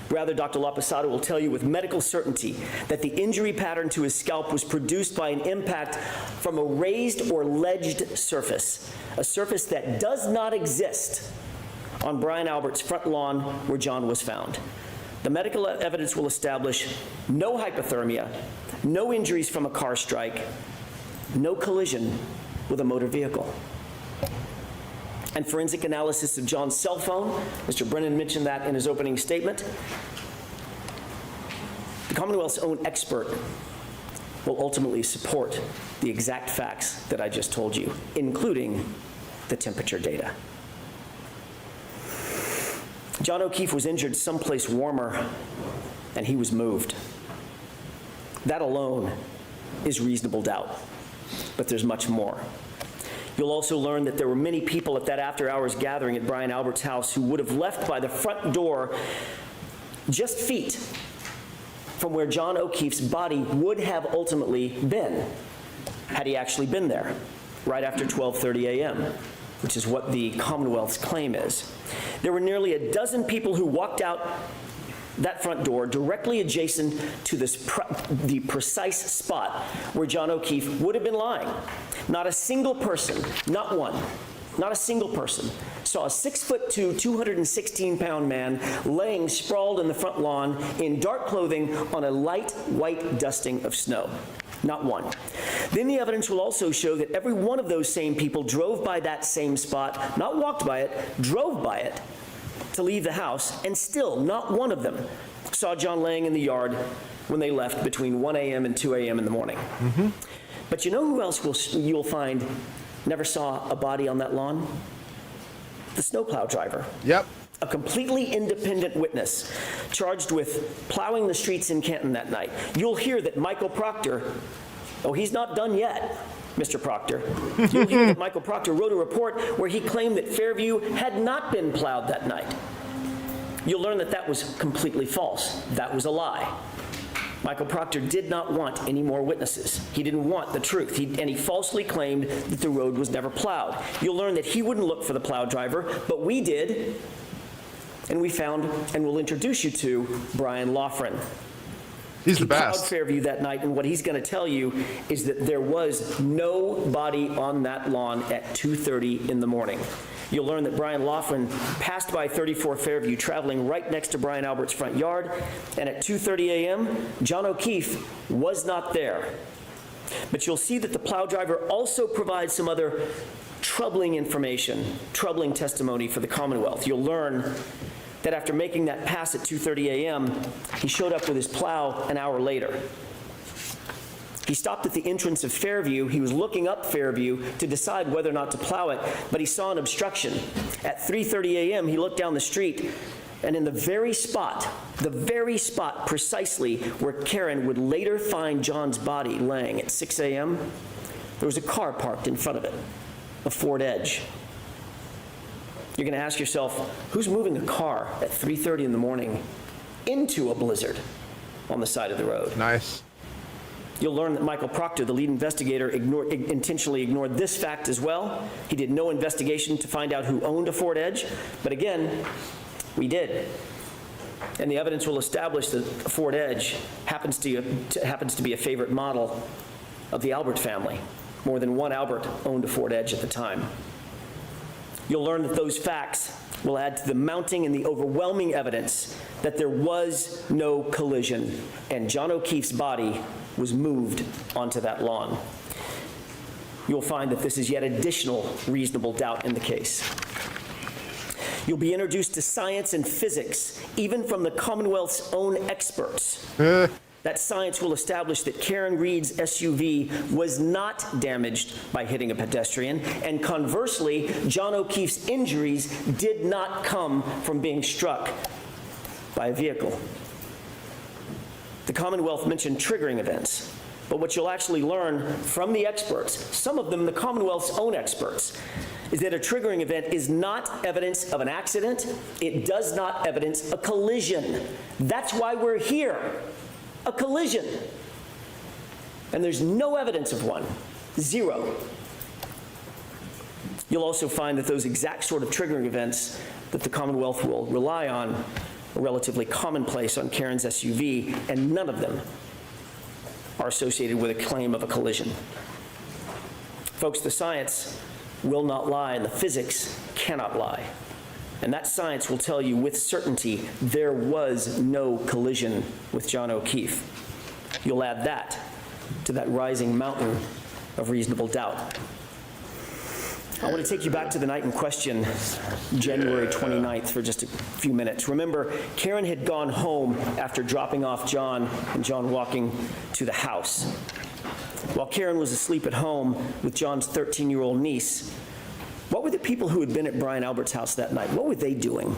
Rather, Dr. LaPosada will tell you with medical certainty that the injury pattern to his scalp was produced by an impact from a raised or ledged surface, a surface that does not exist on Brian Albert's front lawn where John was found. The medical evidence will establish no hypothermia, no injuries from a car strike, no collision with a motor vehicle. And forensic analysis of John's cell phone, Mr. Brennan mentioned that in his opening statement. The Commonwealth's own expert will ultimately support the exact facts that I just told you, including the temperature data. John O'Keefe was injured someplace warmer, and he was moved. That alone is reasonable doubt, but there's much more. You'll also learn that there were many people at that after-hours gathering at Brian Albert's house who would have left by the front door just feet from where John O'Keefe's body would have ultimately been, had he actually been there, right after 12:30 a.m., which is what the Commonwealth's claim is. There were nearly a dozen people who walked out that front door directly adjacent to the precise spot where John O'Keefe would have been lying. Not a single person, not one, not a single person, saw a 6'2", 216-pound man laying sprawled in the front lawn in dark clothing on a light white dusting of snow. Not one. Then the evidence will also show that every one of those same people drove by that same spot, not walked by it, drove by it to leave the house, and still not one of them saw John laying in the yard when they left between 1 a.m. and 2 a.m. in the morning. Mm-hmm. But you know who else you'll find never saw a body on that lawn? The snowplow driver. Yep. A completely independent witness charged with plowing the streets in Canton that night. You'll hear that Michael Proctor, oh, he's not done yet, Mr. Proctor. You'll hear that Michael Proctor wrote a report where he claimed that Fairview had not been plowed that night. You'll learn that that was completely false. That was a lie. Michael Proctor did not want any more witnesses. He didn't want the truth, and he falsely claimed that the road was never plowed. You'll learn that he wouldn't look for the plow driver, but we did, and we found and will introduce you to Brian Loughran. He's the He plowed best. Fairview that night, and what he's going to tell you is that there was no body on that lawn at 2:30 in the morning. You'll learn that Brian Laughlin passed by 34 Fairview, traveling right next to Brian Albert's front yard, and at 2:30 a.m., John O'Keefe was not there. But you'll see that the plow driver also provides some other troubling information, troubling testimony for the Commonwealth. You'll learn that after making that pass at 2:30 a.m., he showed up with his plow an hour later. He stopped at the entrance of Fairview. He was looking up Fairview to decide whether or not to plow it, but he saw an obstruction. At 3:30 a.m., he looked down the street, and in the very spot precisely where Karen would later find John's body laying at 6 a.m., there was a car parked in front of it, a Ford Edge. You're going to ask yourself, who's moving a car at 3:30 in the morning into a blizzard on the side of the road? Nice. You'll learn that Michael Proctor, the lead investigator, intentionally ignored this fact as well. He did no investigation to find out who owned a Ford Edge, but again, we did. And the evidence will establish that a Ford Edge happens to be a favorite model of the Albert family. More than one Albert owned a Ford Edge at the time. You'll learn that those facts will add to the mounting and the overwhelming evidence that there was no collision, and John O'Keefe's body was moved onto that lawn. You'll find that this is yet additional reasonable doubt in the case. You'll be introduced to science and physics, even from the Commonwealth's own experts. That science will establish that Karen Reed's SUV was not damaged by hitting a pedestrian, and conversely, John O'Keefe's injuries did not come from being struck by a vehicle. The Commonwealth mentioned triggering events, but what you'll actually learn from the experts, some of them the Commonwealth's own experts, is that a triggering event is not evidence of an accident. It does not evidence a collision. That's why we're here. A collision. And there's no evidence of one. Zero. You'll also find that those exact sort of triggering events that the Commonwealth will rely on are relatively commonplace on Karen's SUV, and none of them are associated with a claim of a collision. Folks, the science will not lie, and the physics cannot lie. And that science will tell you with certainty there was no collision with John O'Keefe. You'll add that to that rising mountain of reasonable doubt. I want to take you back to the night in question, January 29th, for just a few minutes. Remember, Karen had gone home after dropping off John and John walking to the house. While Karen was asleep at home with John's 13-year-old niece, what were the people who had been at Brian Albert's house that night? What were they doing?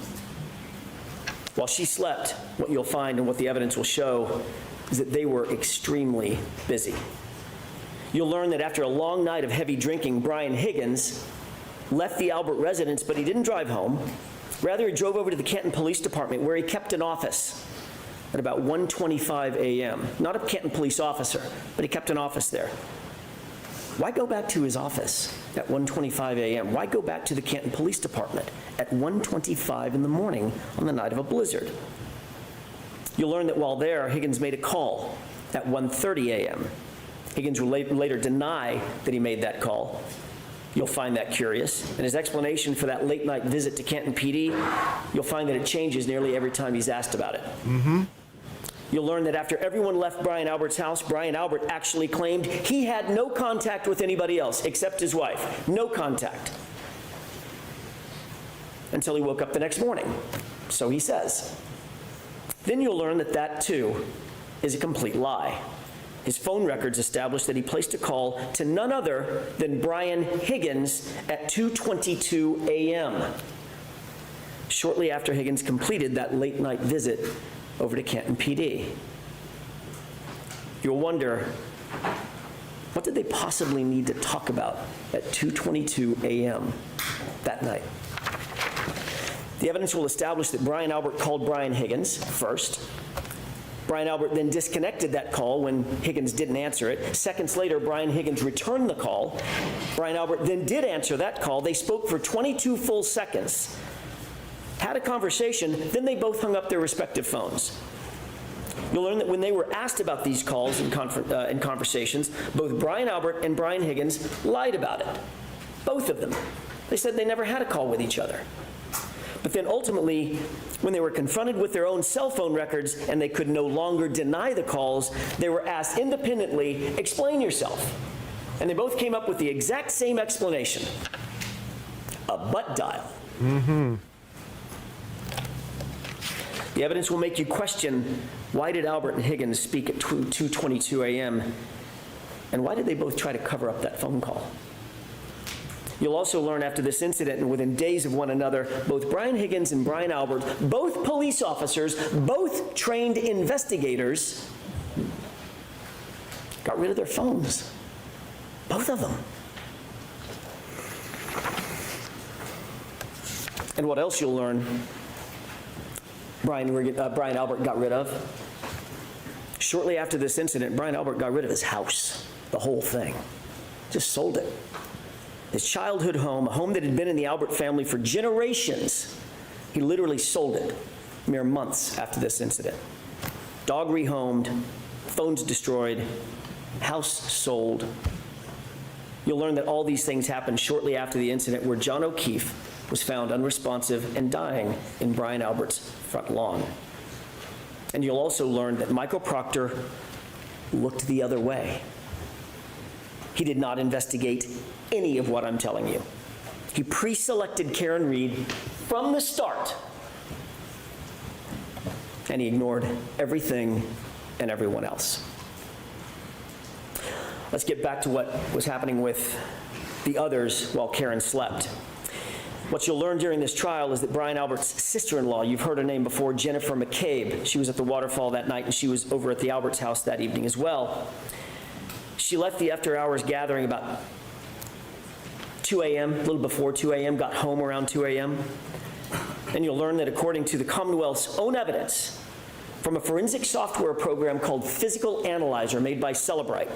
While she slept, what you'll find and what the evidence will show is that they were extremely busy. You'll learn that after a long night of heavy drinking, Brian Higgins left the Albert residence, but he didn't drive home. Rather, he drove over to the Canton Police Department, where he kept an office at about 1:25 a.m. Not a Canton police officer, but he kept an office there. Why go back to his office at 1:25 a.m.? Why go back to the Canton Police Department at 1:25 in the morning on the night of a blizzard? You'll learn that while there, Higgins made a call at 1:30 a.m. Higgins will later deny that he made that call. You'll find that curious. And his explanation for that late-night visit to Canton PD, you'll find that it changes nearly every time he's asked about it. You'll learn that after everyone left Brian Albert's house, Brian Albert actually claimed he had no contact with anybody else except his wife. No contact. Until he woke up the next morning. So he says. Then you'll learn that that, too, is a complete lie. His phone records establish that he placed a call to none other than Brian Higgins at 2:22 a.m. shortly after Higgins completed that late-night visit over to Canton PD. You'll wonder, what did they possibly need to talk about at 2:22 a.m. that night? The evidence will establish that Brian Albert called Brian Higgins first. Brian Albert then disconnected that call when Higgins didn't answer it. Seconds later, Brian Higgins returned the call. Brian Albert then did answer that call. They spoke for 22 full seconds, had a conversation, then they both hung up their respective phones. You'll learn that when they were asked about these calls and conversations, both Brian Albert and Brian Higgins lied about it. Both of them. They said they never had a call with each other. But then ultimately, when they were confronted with their own cell phone records and they could no longer deny the calls, they were asked independently, explain yourself. And they both came up with the exact same explanation. A butt dial. Mm-hmm. The evidence will make you question, why did Albert and Higgins speak at 2:22 a.m. and why did they both try to cover up that phone call? You'll also learn after this incident and within days of one another, both Brian Higgins and Brian Albert, both police officers, both trained investigators, got rid of their phones. Both of them. And what else you'll learn, Brian Albert got rid of. Shortly after this incident, Brian Albert got rid of his house, the whole thing. Just sold it. His childhood home, a home that had been in the Albert family for generations, he literally sold it mere months after this incident. Dog rehomed, phones destroyed, house sold. You'll learn that all these things happened shortly after the incident where John O'Keefe was found unresponsive and dying in Brian Albert's front lawn. And you'll also learn that Michael Proctor looked the other way. He did not investigate any of what I'm telling you. He pre-selected Karen Reed from the start, and he ignored everything and everyone else. Let's get back to what was happening with the others while Karen slept. What you'll learn during this trial is that Brian Albert's sister-in-law, you've heard her name before, Jennifer McCabe, she was at the waterfall that night and she was over at the Alberts' house that evening as well. She left the after-hours gathering about 2 a.m., a little before 2 a.m., got home around 2 a.m. And you'll learn that according to the Commonwealth's own evidence from a forensic software program called Physical Analyzer made by Celebrite,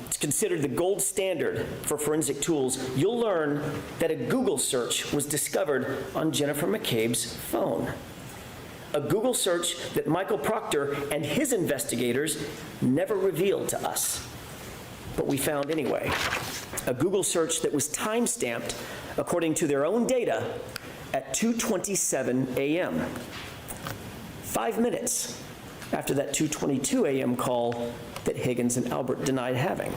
it's considered the gold standard for forensic tools, you'll learn that a Google search was discovered on Jennifer McCabe's phone. A Google search that Michael Proctor and his investigators never revealed to us. But we found anyway. A Google search that was time-stamped, according to their own data, at 2:27 a.m. 5 minutes after that 2:22 a.m. call that Higgins and Albert denied having.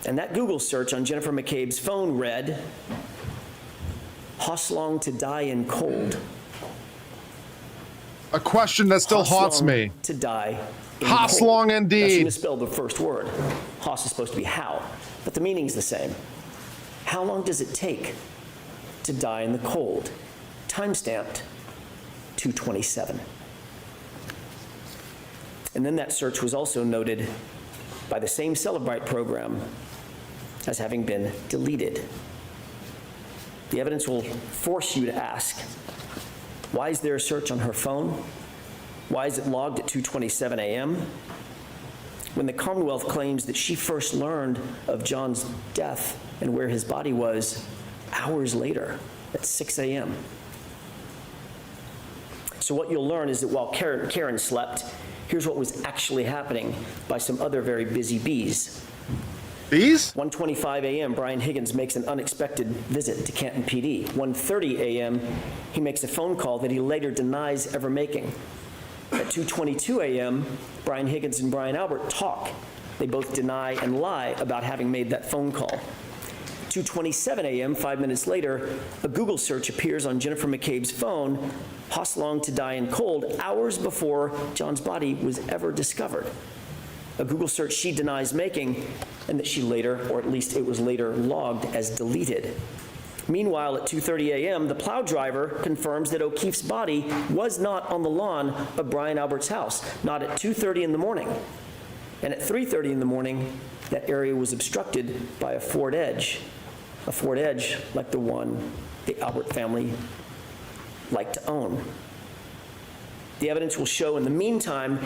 And that Google search on Jennifer McCabe's phone read, "Hoslong to die in cold." A question that still haunts me. To die in Hoslong cold. indeed. Now, she misspelled the first word. Hos is supposed to be how, but the meaning's the same. How long does it take to die in the cold? Time-stamped 2:27. And then that search was also noted by the same Celebrite program as having been deleted. The evidence will force you to ask, why is there a search on her phone? Why is it logged at 2:27 a.m.? When the Commonwealth claims that she first learned of John's death and where his body was hours later at 6 a.m. So what you'll learn is that while Karen slept, here's what was actually happening by some other very busy bees. Bees? 1:25 a.m., Brian Higgins makes an unexpected visit to Canton PD. 1:30 a.m., he makes a phone call that he later denies ever making. At 2:22 a.m., Brian Higgins and Brian Albert talk. They both deny and lie about having made that phone call. 2:27 a.m., 5 minutes later, a Google search appears on Jennifer McCabe's phone, Hoslong to die in cold, hours before John's body was ever discovered. A Google search she denies making, and that she later, or at least it was later logged as deleted. Meanwhile, at 2:30 a.m., the plow driver confirms that O'Keefe's body was not on the lawn of Brian Albert's house, not at 2:30 in the morning. And at 3:30 in the morning, that area was obstructed by a Ford Edge like the one the Albert family liked to own. The evidence will show in the meantime,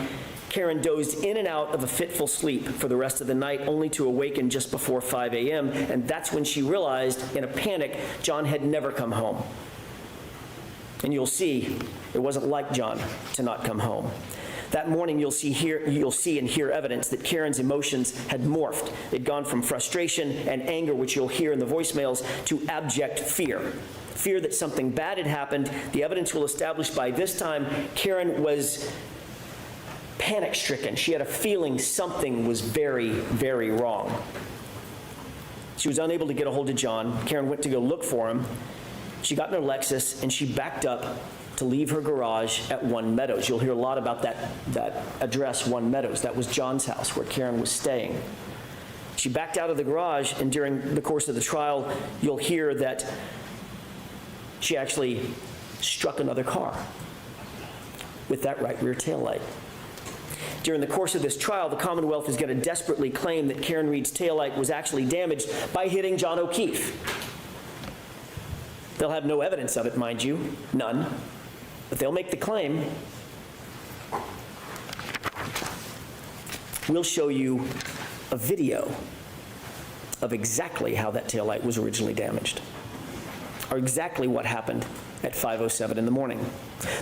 Karen dozed in and out of a fitful sleep for the rest of the night, only to awaken just before 5 a.m., and that's when she realized, in a panic, John had never come home. And you'll see, it wasn't like John to not come home. That morning, you'll see and hear evidence that Karen's emotions had morphed. They'd gone from frustration and anger, which you'll hear in the voicemails, to abject fear. Fear that something bad had happened. The evidence will establish by this time Karen was panic-stricken. She had a feeling something was very, very wrong. She was unable to get a hold of John. Karen went to go look for him. She got in her Lexus and she backed up to leave her garage at One Meadows. You'll hear a lot about that address, One Meadows. That was John's house where Karen was staying. She backed out of the garage, and during the course of the trial, you'll hear that she actually struck another car with that right rear taillight. During the course of this trial, the Commonwealth is going to desperately claim that Karen Reed's taillight was actually damaged by hitting John O'Keefe. They'll have no evidence of it, mind you, none, but they'll make the claim. We'll show you a video of exactly how that taillight was originally damaged, or exactly what happened at 5:07 in the morning.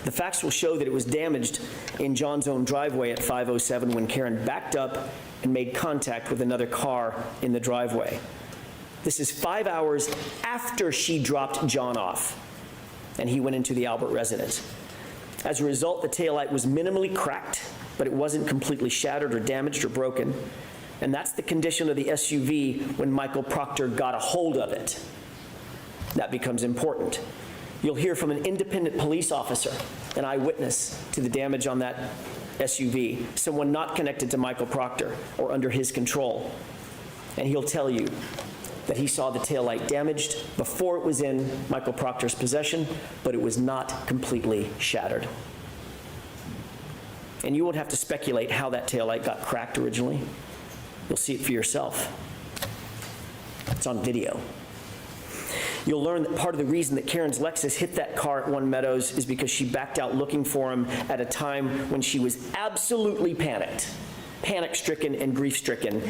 The facts will show that it was damaged in John's own driveway at 5:07 when Karen backed up and made contact with another car in the driveway. This is 5 hours after she dropped John off and he went into the Albert residence. As a result, the taillight was minimally cracked, but it wasn't completely shattered or damaged or broken. And that's the condition of the SUV when Michael Proctor got a hold of it. That becomes important. You'll hear from an independent police officer, an eyewitness to the damage on that SUV, someone not connected to Michael Proctor or under his control. And he'll tell you that he saw the taillight damaged before it was in Michael Proctor's possession, but it was not completely shattered. And you won't have to speculate how that taillight got cracked originally. You'll see it for yourself. It's on video. You'll learn that part of the reason that Karen's Lexus hit that car at One Meadows is because she backed out looking for him at a time when she was absolutely panic-stricken and grief-stricken.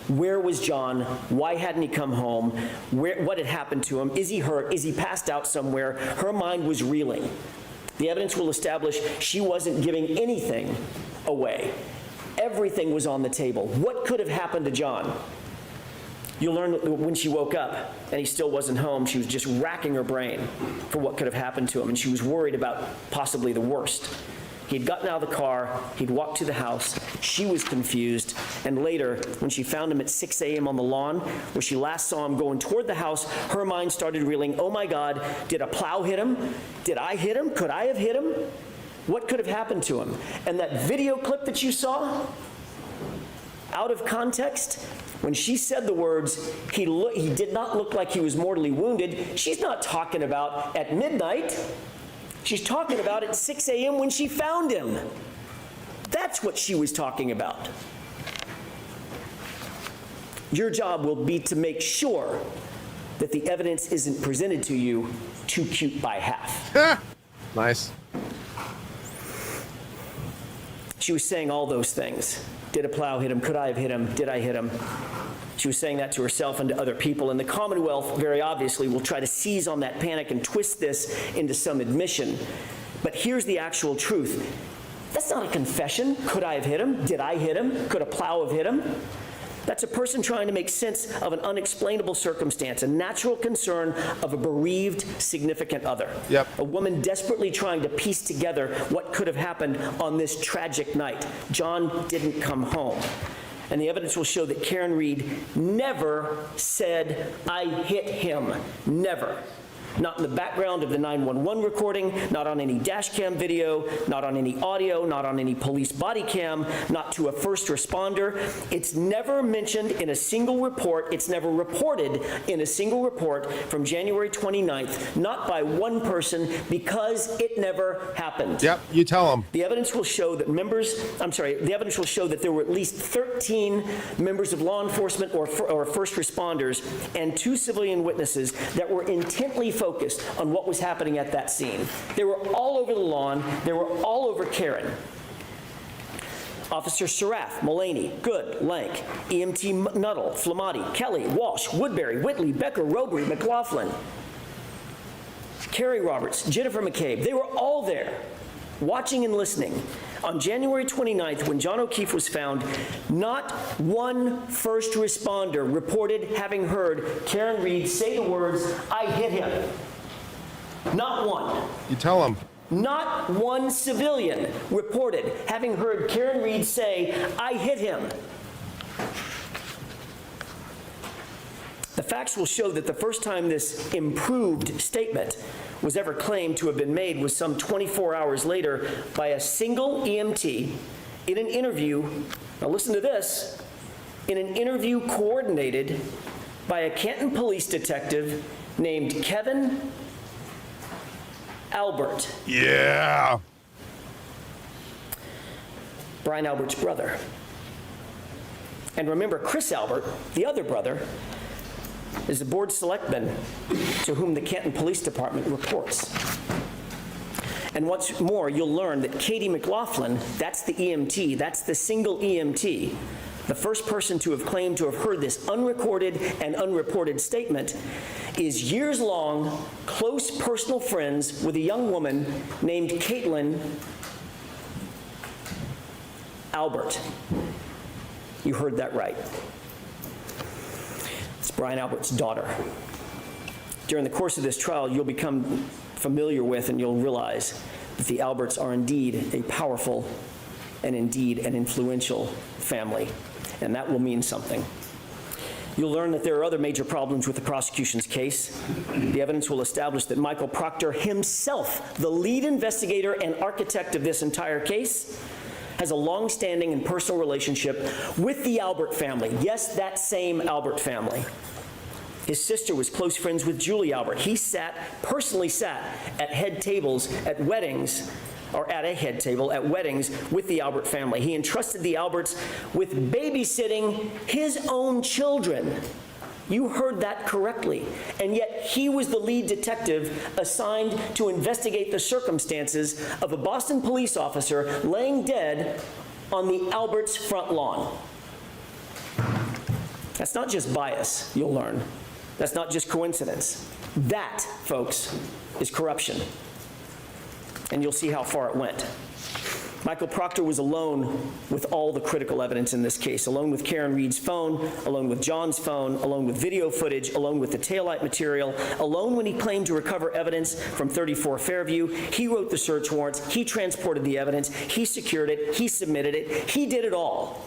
Where was John? Why hadn't he come home? What had happened to him? Is he hurt? Is he passed out somewhere? Her mind was reeling. The evidence will establish she wasn't giving anything away. Everything was on the table. What could have happened to John? You'll learn that when she woke up and he still wasn't home, she was just racking her brain for what could have happened to him, and she was worried about possibly the worst. He'd gotten out of the car, he'd walked to the house, she was confused, and later, when she found him at 6 a.m. on the lawn, where she last saw him going toward the house, her mind started reeling, oh my God, did a plow hit him? Did I hit him? Could I have hit him? What could have happened to him? And that video clip that you saw, out of context, when she said the words, he did not look like he was mortally wounded, she's not talking about at midnight. She's talking about at 6 a.m. when she found him. That's what she was talking about. Your job will be to make sure that the evidence isn't presented to you too cute by half. Nice. She was saying all those things. Did a plow hit him? Could I have hit him? Did I hit him? She was saying that to herself and to other people, and the Commonwealth, very obviously, will try to seize on that panic and twist this into some admission. But here's the actual truth. That's not a confession. Could I have hit him? Did I hit him? Could a plow have hit him? That's a person trying to make sense of an unexplainable circumstance, a natural concern of a bereaved significant other. Yep. A woman desperately trying to piece together what could have happened on this tragic night. John didn't come home. And the evidence will show that Karen Reed never said, I hit him. Never. Not in the background of the 911 recording, not on any dash cam video, not on any audio, not on any police body cam, not to a first responder. It's never mentioned in a single report. It's never reported in a single report from January 29th, not by one person, because it never happened. Yep, you tell them. The evidence will show that the evidence will show that there were at least 13 members of law enforcement or first responders and 2 civilian witnesses that were intently focused on what was happening at that scene. They were all over the lawn. They were all over Karen. Officer Seraph, Mullaney, Good, Lank, EMT Nuttall, Flamati, Kelly, Walsh, Woodbury, Whitley, Becker, Robery, McLaughlin, Carrie Roberts, Jennifer McCabe. They were all there, watching and listening. On January 29th, when John O'Keefe was found, not one first responder reported having heard Karen Reed say the words, "I hit him." Not one. You tell him. Not one civilian reported having heard Karen Reed say, "I hit him." The facts will show that the first time this improved statement was ever claimed to have been made was some 24 hours later by a single EMT in an interview. Now listen to this. In an interview coordinated by a Canton police detective named Kevin Albert. Yeah. Brian Albert's brother. And remember, Chris Albert, the other brother, is the board selectman to whom the Canton Police Department reports. And what's more, you'll learn that Katie McLaughlin, that's the EMT, that's the single EMT, the first person to have claimed to have heard this unrecorded and unreported statement, is years-long close personal friends with a young woman named Caitlin Albert. You heard that right. It's Brian Albert's daughter. During the course of this trial, you'll become familiar with and you'll realize that the Alberts are indeed a powerful and indeed an influential family, and that will mean something. You'll learn that there are other major problems with the prosecution's case. The evidence will establish that Michael Proctor himself, the lead investigator and architect of this entire case, has a long-standing and personal relationship with the Albert family. Yes, that same Albert family. His sister was close friends with Julie Albert. He personally sat at head tables at weddings, or at a head table at weddings with the Albert family. He entrusted the Alberts with babysitting his own children. You heard that correctly. And yet he was the lead detective assigned to investigate the circumstances of a Boston police officer laying dead on the Alberts' front lawn. That's not just bias, you'll learn. That's not just coincidence. That, folks, is corruption. And you'll see how far it went. Michael Proctor was alone with all the critical evidence in this case, alone with Karen Reed's phone, alone with John's phone, alone with video footage, alone with the taillight material, alone when he claimed to recover evidence from 34 Fairview. He wrote the search warrants, he transported the evidence, he secured it, he submitted it, he did it all.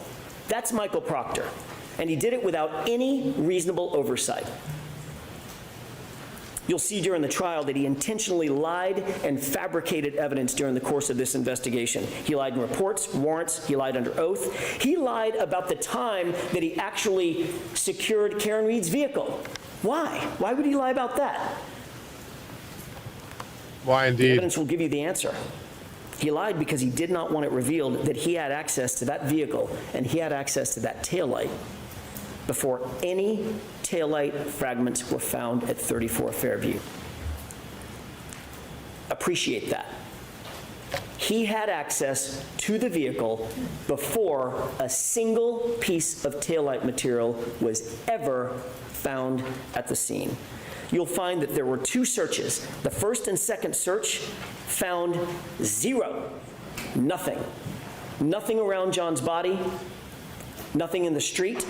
That's Michael Proctor, and he did it without any reasonable oversight. You'll see during the trial that he intentionally lied and fabricated evidence during the course of this investigation. He lied in reports, warrants, he lied under oath. He lied about the time that he actually secured Karen Reed's vehicle. Why? Why would he lie about that? Why indeed? The evidence will give you the answer. He lied because he did not want it revealed that he had access to that vehicle and he had access to that taillight before any taillight fragments were found at 34 Fairview. Appreciate that. He had access to the vehicle before a single piece of taillight material was ever found at the scene. You'll find that there were two searches. The first and second search found zero, nothing. Nothing around John's body, nothing in the street,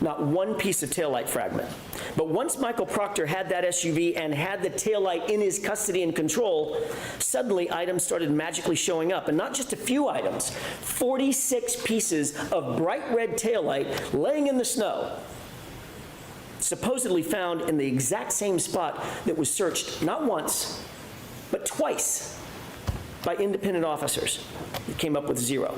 not one piece of taillight fragment. But once Michael Proctor had that SUV and had the taillight in his custody and control, suddenly items started magically showing up. And not just a few items, 46 pieces of bright red taillight laying in the snow, supposedly found in the exact same spot that was searched not once, but twice by independent officers. It came up with zero.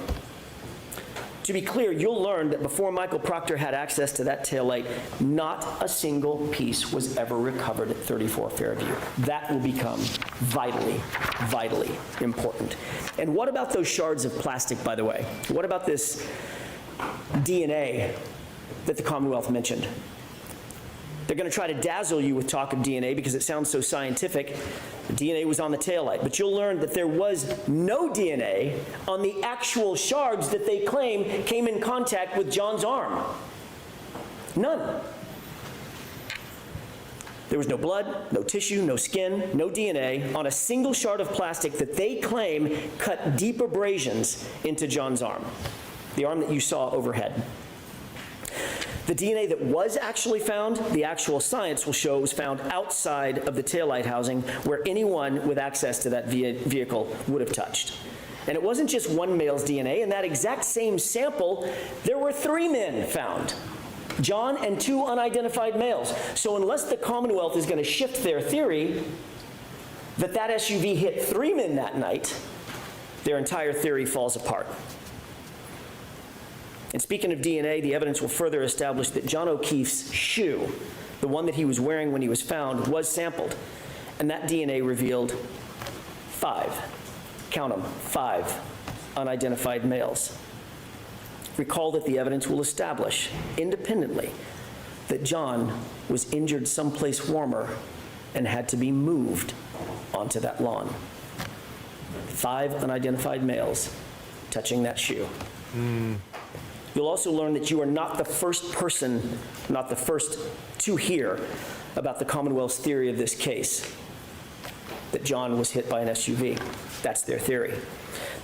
To be clear, you'll learn that before Michael Proctor had access to that taillight, not a single piece was ever recovered at 34 Fairview. That will become vitally, vitally important. And what about those shards of plastic, by the way? What about this DNA that the Commonwealth mentioned? They're going to try to dazzle you with talk of DNA because it sounds so scientific. The DNA was on the taillight, but you'll learn that there was no DNA on the actual shards that they claim came in contact with John's arm. None. There was no blood, no tissue, no skin, no DNA on a single shard of plastic that they claim cut deep abrasions into John's arm, the arm that you saw overhead. The DNA that was actually found, the actual science will show, was found outside of the taillight housing where anyone with access to that vehicle would have touched. And it wasn't just one male's DNA. In that exact same sample, there were 3 men found. John and 2 unidentified males. So unless the Commonwealth is going to shift their theory that that SUV hit 3 men that night, their entire theory falls apart. And speaking of DNA, the evidence will further establish that John O'Keefe's shoe, the one that he was wearing when he was found, was sampled. And that DNA revealed 5, count them, 5 unidentified males. Recall that the evidence will establish independently that John was injured someplace warmer and had to be moved onto that lawn. 5 unidentified males touching that shoe. You'll also learn that you are not the first person, not the first to hear about the Commonwealth's theory of this case, that John was hit by an SUV. That's their theory.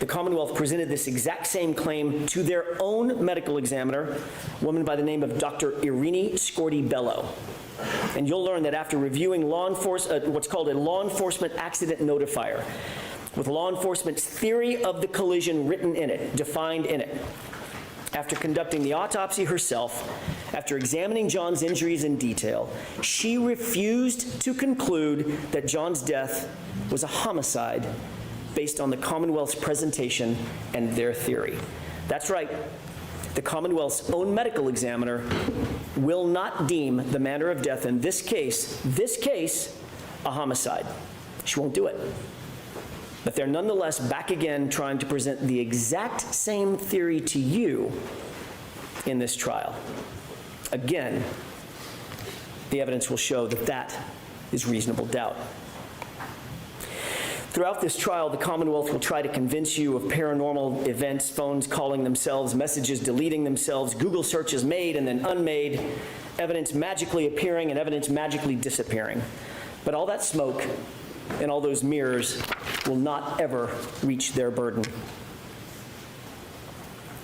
The Commonwealth presented this exact same claim to their own medical examiner, a woman by the name of Dr. Irini Scorti-Bello. And you'll learn that after reviewing what's called a law enforcement accident notifier, with law enforcement's theory of the collision written in it, defined in it, after conducting the autopsy herself, after examining John's injuries in detail, she refused to conclude that John's death was a homicide based on the Commonwealth's presentation and their theory. That's right. The Commonwealth's own medical examiner will not deem the manner of death in this case, a homicide. She won't do it. But they're nonetheless back again trying to present the exact same theory to you in this trial. Again, the evidence will show that that is reasonable doubt. Throughout this trial, the Commonwealth will try to convince you of paranormal events, phones calling themselves, messages deleting themselves, Google searches made and then unmade, evidence magically appearing and evidence magically disappearing. But all that smoke and all those mirrors will not ever reach their burden.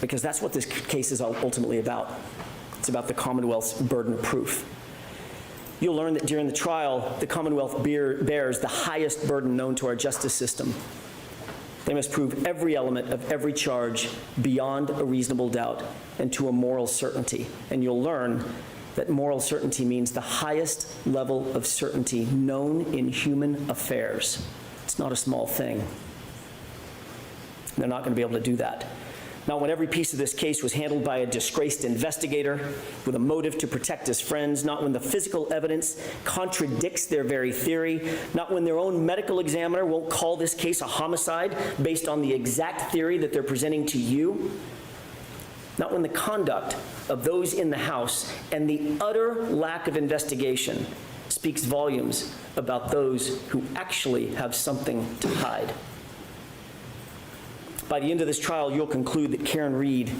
Because that's what this case is ultimately about. It's about the Commonwealth's burden of proof. You'll learn that during the trial, the Commonwealth bears the highest burden known to our justice system. They must prove every element of every charge beyond a reasonable doubt and to a moral certainty. And you'll learn that moral certainty means the highest level of certainty known in human affairs. It's not a small thing. They're not going to be able to do that. Not when every piece of this case was handled by a disgraced investigator with a motive to protect his friends, not when the physical evidence contradicts their very theory, not when their own medical examiner won't call this case a homicide based on the exact theory that they're presenting to you, not when the conduct of those in the House and the utter lack of investigation speaks volumes about those who actually have something to hide. By the end of this trial, you'll conclude that Karen Reed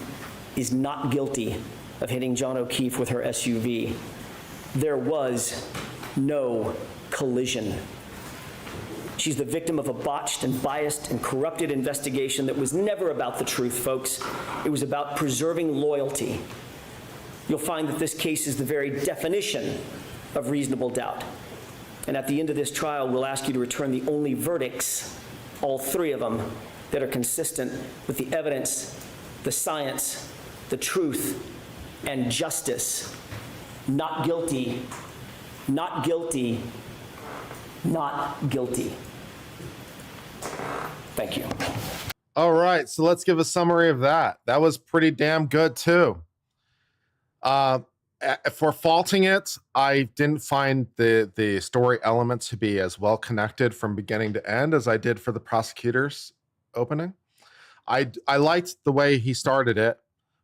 is not guilty of hitting John O'Keefe with her SUV. There was no collision. She's the victim of a botched and biased and corrupted investigation that was never about the truth, folks. It was about preserving loyalty. You'll find that this case is the very definition of reasonable doubt. And at the end of this trial, we'll ask you to return the only verdicts, all 3 of them, that are consistent with the evidence, the science, the truth, and justice. Not guilty, not guilty, not guilty. Thank you. All right, so let's give a summary of that. That was pretty damn good too. For faulting it, I didn't find the story elements to be as well connected from beginning to end as I did for the Prosecutors opening. I liked the way he started it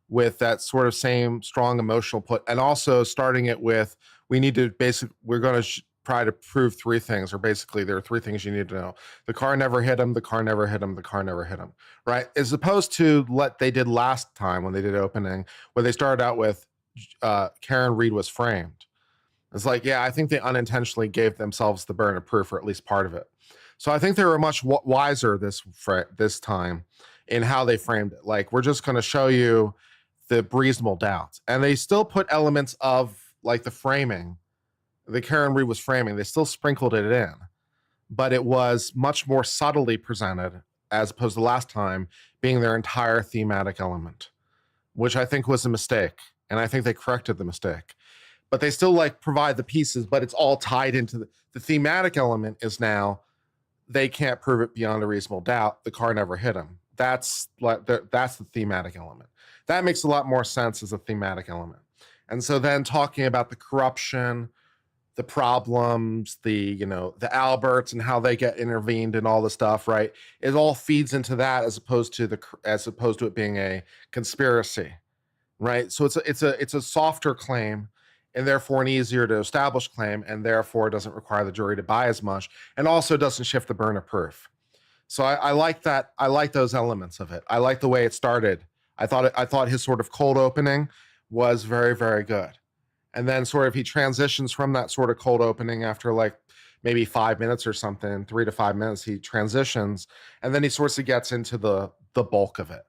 with that sort of same strong emotional put, and also starting it with, we're going to try to prove 3 things, or basically there are 3 things you need to know. The car never hit him, the car never hit him, the car never hit him, right? As opposed to what they did last time when they did opening, where they started out with Karen Reed was framed. It's like, yeah, I think they unintentionally gave themselves the burden of proof, or at least part of it. So I think they were much wiser this time in how they framed it. Like, we're just going to show you the reasonable doubt. And they still put elements of like the framing, the Karen Reed was framing, they still sprinkled it in, but it was much more subtly presented as opposed to last time being their entire thematic element, which I think was a mistake. And I think they corrected the mistake. But they still like provide the pieces, but it's all tied into the thematic element is now they can't prove it beyond a reasonable doubt. The car never hit him. That's the thematic element. That makes a lot more sense as a thematic element. And so then talking about the corruption, the problems, the Alberts and how they get intervened and all the stuff, right? It all feeds into that as opposed to it being a conspiracy, right? So it's a softer claim and therefore an easier to establish claim, and therefore doesn't require the jury to buy as much, and also doesn't shift the burden of proof. So I like that. I like those elements of it. I like the way it started. I thought his sort of cold opening was very, very good. And then sort of he transitions from that sort of cold opening after like maybe 5 minutes or something, 3 to 5 minutes, he transitions, and then he sort of gets into the bulk of it.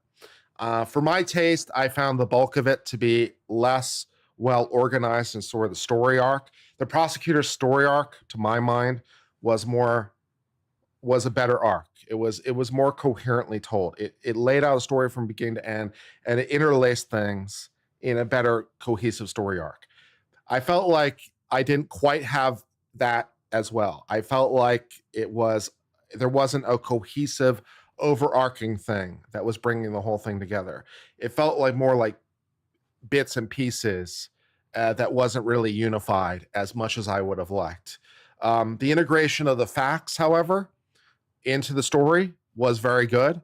For my taste, I found the bulk of it to be less well organized in sort of the story arc. The prosecutor's story arc, to my mind, was a better arc. It was more coherently told. It laid out a story from beginning to end, and it interlaced things in a better cohesive story arc. I felt like I didn't quite have that as well. I felt like there wasn't a cohesive overarching thing that was bringing the whole thing together. It felt like more like bits and pieces that wasn't really unified as much as I would have liked. The integration of the facts, however, into the story was very good.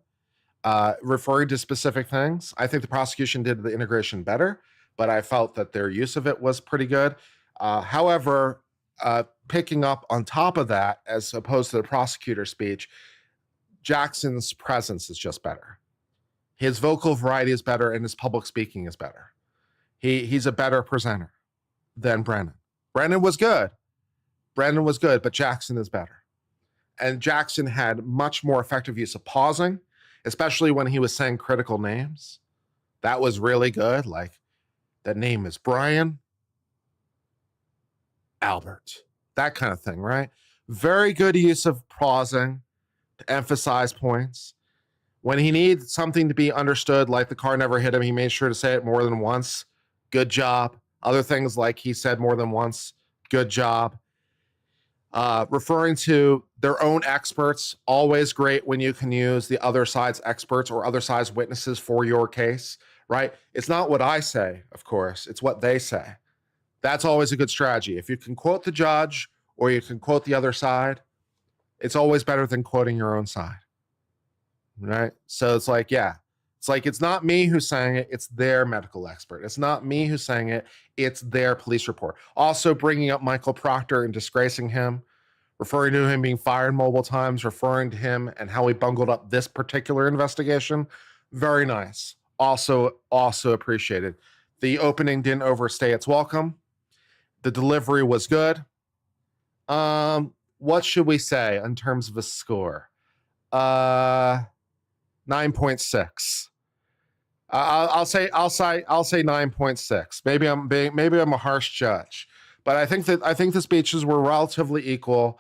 Referring to specific things, I think the prosecution did the integration better, but I felt that their use of it was pretty good. However, picking up on top of that, as opposed to the prosecutor's speech, Jackson's presence is just better. His vocal variety is better, and his public speaking is better. He's a better presenter than Brennan. Brennan was good, but Jackson is better. And Jackson had much more effective use of pausing, especially when he was saying critical names. That was really good. Like, that name is Brian Albert. That kind of thing, right? Very good use of pausing to emphasize points. When he needs something to be understood, like the car never hit him, he made sure to say it more than once. Good job. Other things like he said more than once. Good job. Referring to their own experts, always great when you can use the other side's experts or other side's witnesses for your case, right? It's not what I say, of course. It's what they say. That's always a good strategy. If you can quote the judge or you can quote the other side, it's always better than quoting your own side, right? So it's like, yeah, it's like, it's not me who's saying it, it's their medical expert. It's not me who's saying it, it's their police report. Also bringing up Michael Proctor and disgracing him, referring to him being fired multiple times, referring to him and how he bungled up this particular investigation. Very nice. Also appreciated. The opening didn't overstay its welcome. The delivery was good. What should we say in terms of a score? 9.6. I'll say 9.6. Maybe I'm a harsh judge, but I think the speeches were relatively equal.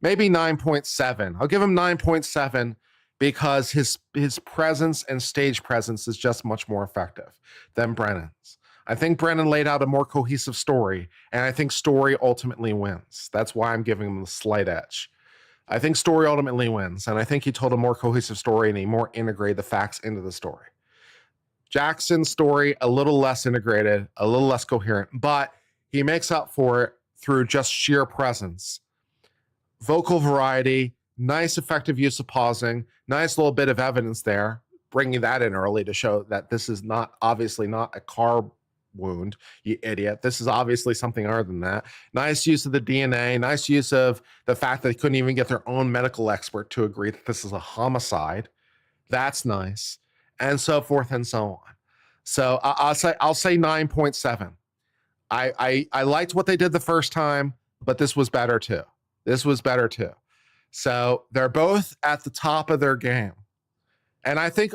Maybe 9.7. I'll give him 9.7 because his presence and stage presence is just much more effective than Brennan's. I think Brennan laid out a more cohesive story, and I think story ultimately wins. That's why I'm giving him the slight edge. I think story ultimately wins, and I think he told a more cohesive story and he more integrated the facts into the story. Jackson's story, a little less integrated, a little less coherent, but he makes up for it through just sheer presence. Vocal variety, nice effective use of pausing, nice little bit of evidence there, bringing that in early to show that this is obviously not a car wound, you idiot. This is obviously something other than that. Nice use of the DNA, nice use of the fact that they couldn't even get their own medical expert to agree that this is a homicide. That's nice. And so forth and so on. So I'll say 9.7. I liked what they did the first time, but this was better too. This was better too. So they're both at the top of their game. And I think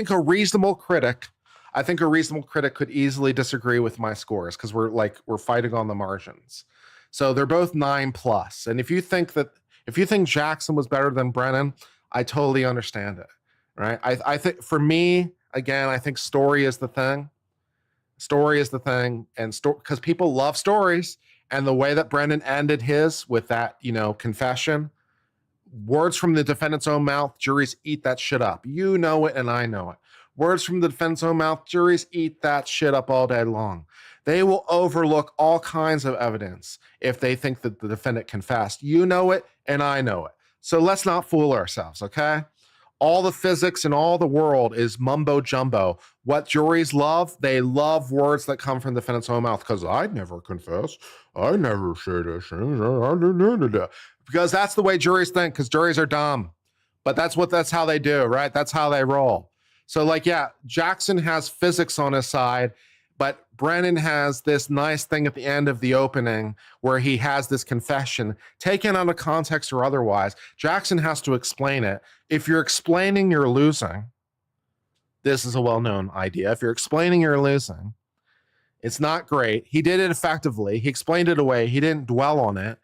a reasonable critic could easily disagree with my scores because we're fighting on the margins. So they're both 9+. And if you think Jackson was better than Brennan, I totally understand it. Right? I think for me, again, I think story is the thing. Story is the thing, and because people love stories, and the way that Brennan ended his with that, confession, words from the defendant's own mouth, juries eat that shit up. You know it, and I know it. Words from the defendant's own mouth, juries eat that shit up all day long. They will overlook all kinds of evidence if they think that the defendant confessed. You know it, and I know it. So let's not fool ourselves, okay? All the physics in all the world is mumbo jumbo. What juries love, they love words that come from the defendant's own mouth, because I'd never confess. I never say this. Because that's the way juries think, because juries are dumb. But that's how they do, right? That's how they roll. So Jackson has physics on his side, but Brennan has this nice thing at the end of the opening where he has this confession taken out of context or otherwise. Jackson has to explain it. If you're explaining, you're losing. This is a well-known idea. If you're explaining, you're losing. It's not great. He did it effectively. He explained it away. He didn't dwell on it,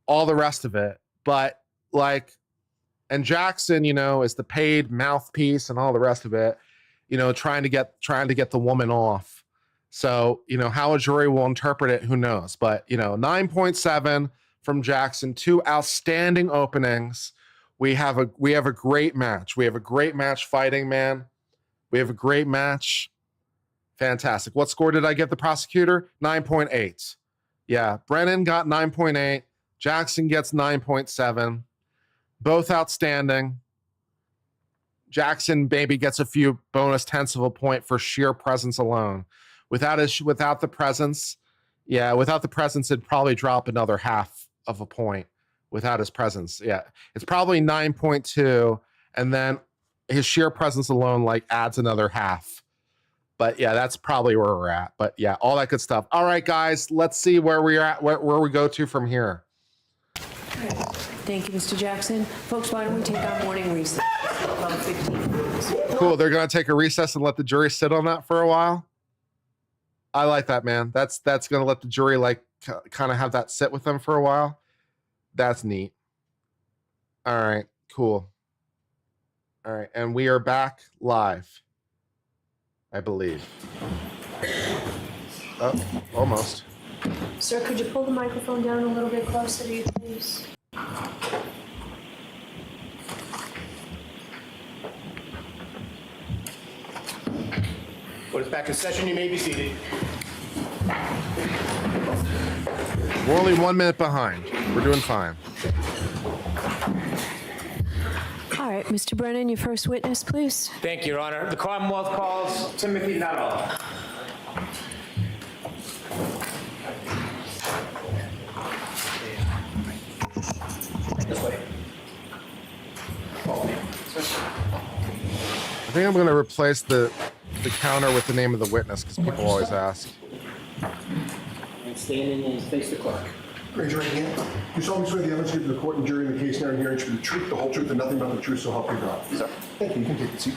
all the rest of it. But and Jackson, is the paid mouthpiece and all the rest of it, trying to get the woman off. So, how a jury will interpret it, who knows? But, 9.7 from Jackson, 2 outstanding openings. We have a great match. We have a great match fighting, man. We have a great match. Fantastic. What score did I give the prosecutor? 9.8. Yeah, Brennan got 9.8. Jackson gets 9.7. Both outstanding. Jackson maybe gets a few bonus tenths of a point for sheer presence alone. Without the presence, it'd probably drop another half of a point without his presence. Yeah, it's probably 9.2, and then his sheer presence alone adds another half. But yeah, that's probably where we're at. But yeah, all that good stuff. All right, guys, let's see where we're at, where we go to from here. Thank you, Mr. Jackson. Folks, why don't we take our morning recess? About 15 minutes. Cool. They're going to take a recess and let the jury sit on that for a while. I like that, man. That's going to let the jury kind of have that sit with them for a while. That's neat. All right, cool. All right, and we are back live, I believe. Oh, almost. Sir, could you pull the microphone down a little bit closer to you, please? Court is back in session. You may be seated. We're only 1 minute behind. We're doing fine. All right, Mr. Brennan, your first witness, please. Thank you, Your Honor. The Commonwealth calls Timothy Nuttall. This way. I think I'm going to replace the counter with the name of the witness because people always ask. And stand and face the clerk. Raise your right hand. You solemnly swear the evidence given to the court and jury in the case now and hearing should be the truth, the whole truth, and nothing but the truth, so help you God. Sir. Thank you. You can take the seat.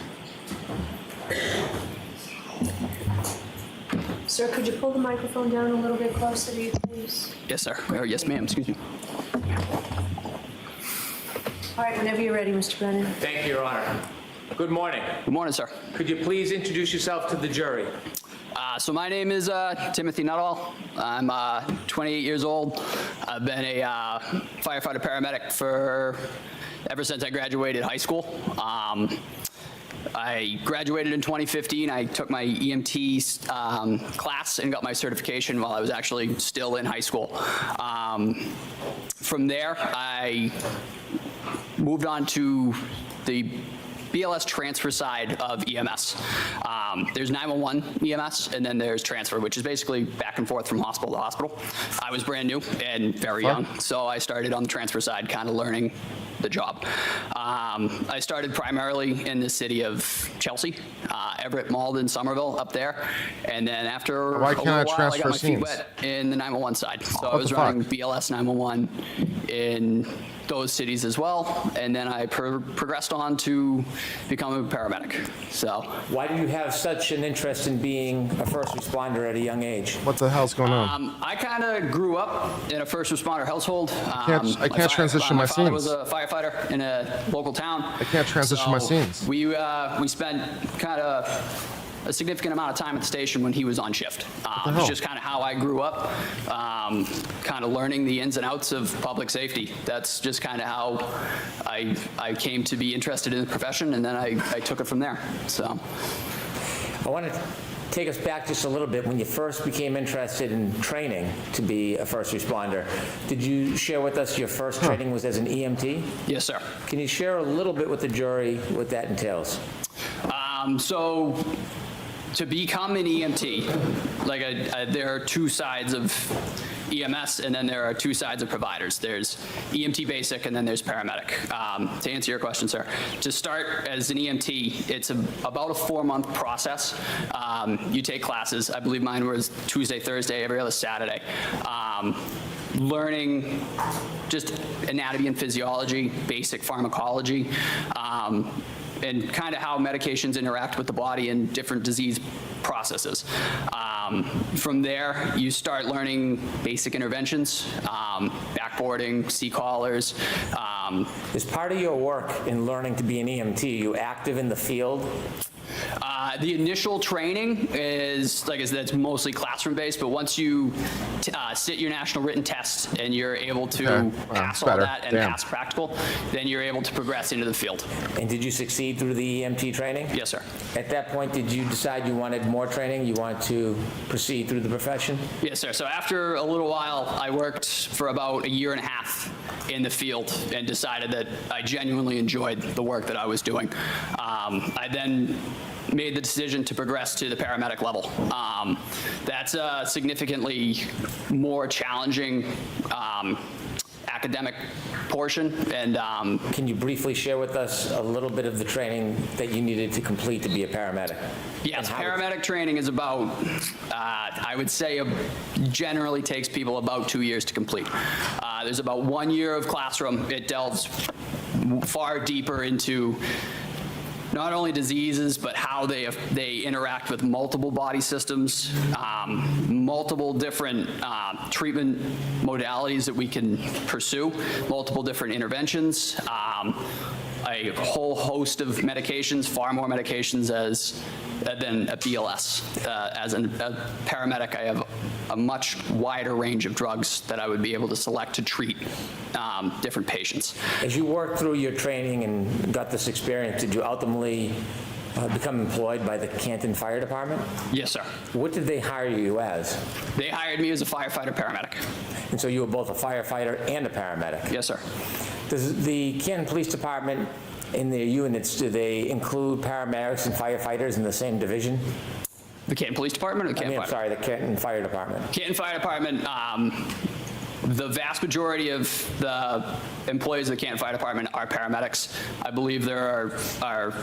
Sir, could you pull the microphone down a little bit closer to you, please? Yes, sir. Or yes, ma'am. Excuse me. All right, whenever you're ready, Mr. Brennan. Thank you, Your Honor. Good morning. Good morning, sir. Could you please introduce yourself to the jury? So my name is Timothy Nuttall. I'm 28 years old. I've been a firefighter paramedic ever since I graduated high school. I graduated in 2015. I took my EMT class and got my certification while I was actually still in high school. From there, I moved on to the BLS transfer side of EMS. There's 911 EMS, and then there's transfer, which is basically back and forth from hospital to hospital. I was brand new and very young, so I started on the transfer side, kind of learning the job. I started primarily in the city of Chelsea, Everett, Malden, Somerville, up there, and then after Why a can't I little while, I transfer got my feet scenes? wet in the 911 side. So I What was the running fuck? BLS 911 in those cities as well, and then I progressed on to become a paramedic. So Why do you have such an interest in being a first responder at a young age? What the hell's going on? I kind of grew up in a first responder household. I can't transition my father was scenes. a firefighter in a local town. I can't transition my scenes. We spent kind of a significant amount of time at the station when he was on shift. hell? It's just kind of how I grew up, kind of learning the ins and outs of public safety. That's just kind of how I came to be interested in the profession, and then I took it from there. So I want to take us back just a little bit. When you first became interested in training to be a first responder, did you share with us your first training was as an EMT? Yes, sir. Can you share a little bit with the jury what that entails? So to become an EMT, like there are two sides of EMS, and then there are two sides of providers. There's EMT basic, and then there's paramedic. To answer your question, sir, to start as an EMT, it's about a 4-month process. You take classes. I believe mine was Tuesday, Thursday, every other Saturday. Learning just anatomy and physiology, basic pharmacology, and kind of how medications interact with the body and different disease processes. From there, you start learning basic interventions, backboarding, C-collars. Is part of your work in learning to be an EMT, you active in the field? The initial training is, like I said, that's mostly classroom-based, but once you sit your national written test and you're able to pass all that and pass practical, then you're able to progress into the field. And did you succeed through the EMT training? Yes, sir. At that point, did you decide you wanted more training? You wanted to proceed through the profession? Yes, sir. So after a little while, I worked for about 1.5 years in the field and decided that I genuinely enjoyed the work that I was doing. I then made the decision to progress to the paramedic level. That's a significantly more challenging academic portion. And can you briefly share with us a little bit of the training that you needed to complete to be a paramedic? Yes, paramedic training is about, I would say, generally takes people about 2 years to complete. There's about 1 year of classroom. It delves far deeper into not only diseases, but how they interact with multiple body systems, multiple different treatment modalities that we can pursue, multiple different interventions, a whole host of medications, far more medications than a BLS. As a paramedic, I have a much wider range of drugs that I would be able to select to treat different patients. As you worked through your training and got this experience, did you ultimately become employed by the Canton Fire Department? Yes, sir. What did they hire you as? They hired me as a firefighter paramedic. And so you were both a firefighter and a paramedic? Yes, sir. Does the Canton Police Department, in their units, do they include paramedics and firefighters in the same division? The Canton Police Department or the Canton Fire? The Canton Fire Department. Canton Fire Department, the vast majority of the employees of the Canton Fire Department are paramedics. I believe there are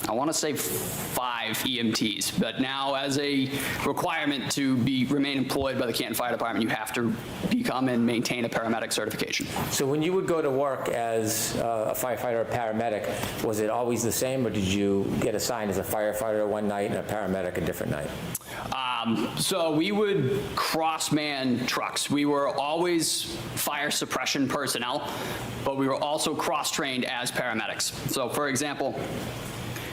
I want to say 5 EMTs, but now as a requirement to remain employed by the Canton Fire Department, you have to become and maintain a paramedic certification. So when you would go to work as a firefighter or paramedic, was it always the same, or did you get assigned as a firefighter one night and a paramedic a different night? So we would cross-man trucks. We were always fire suppression personnel, but we were also cross-trained as paramedics. So for example,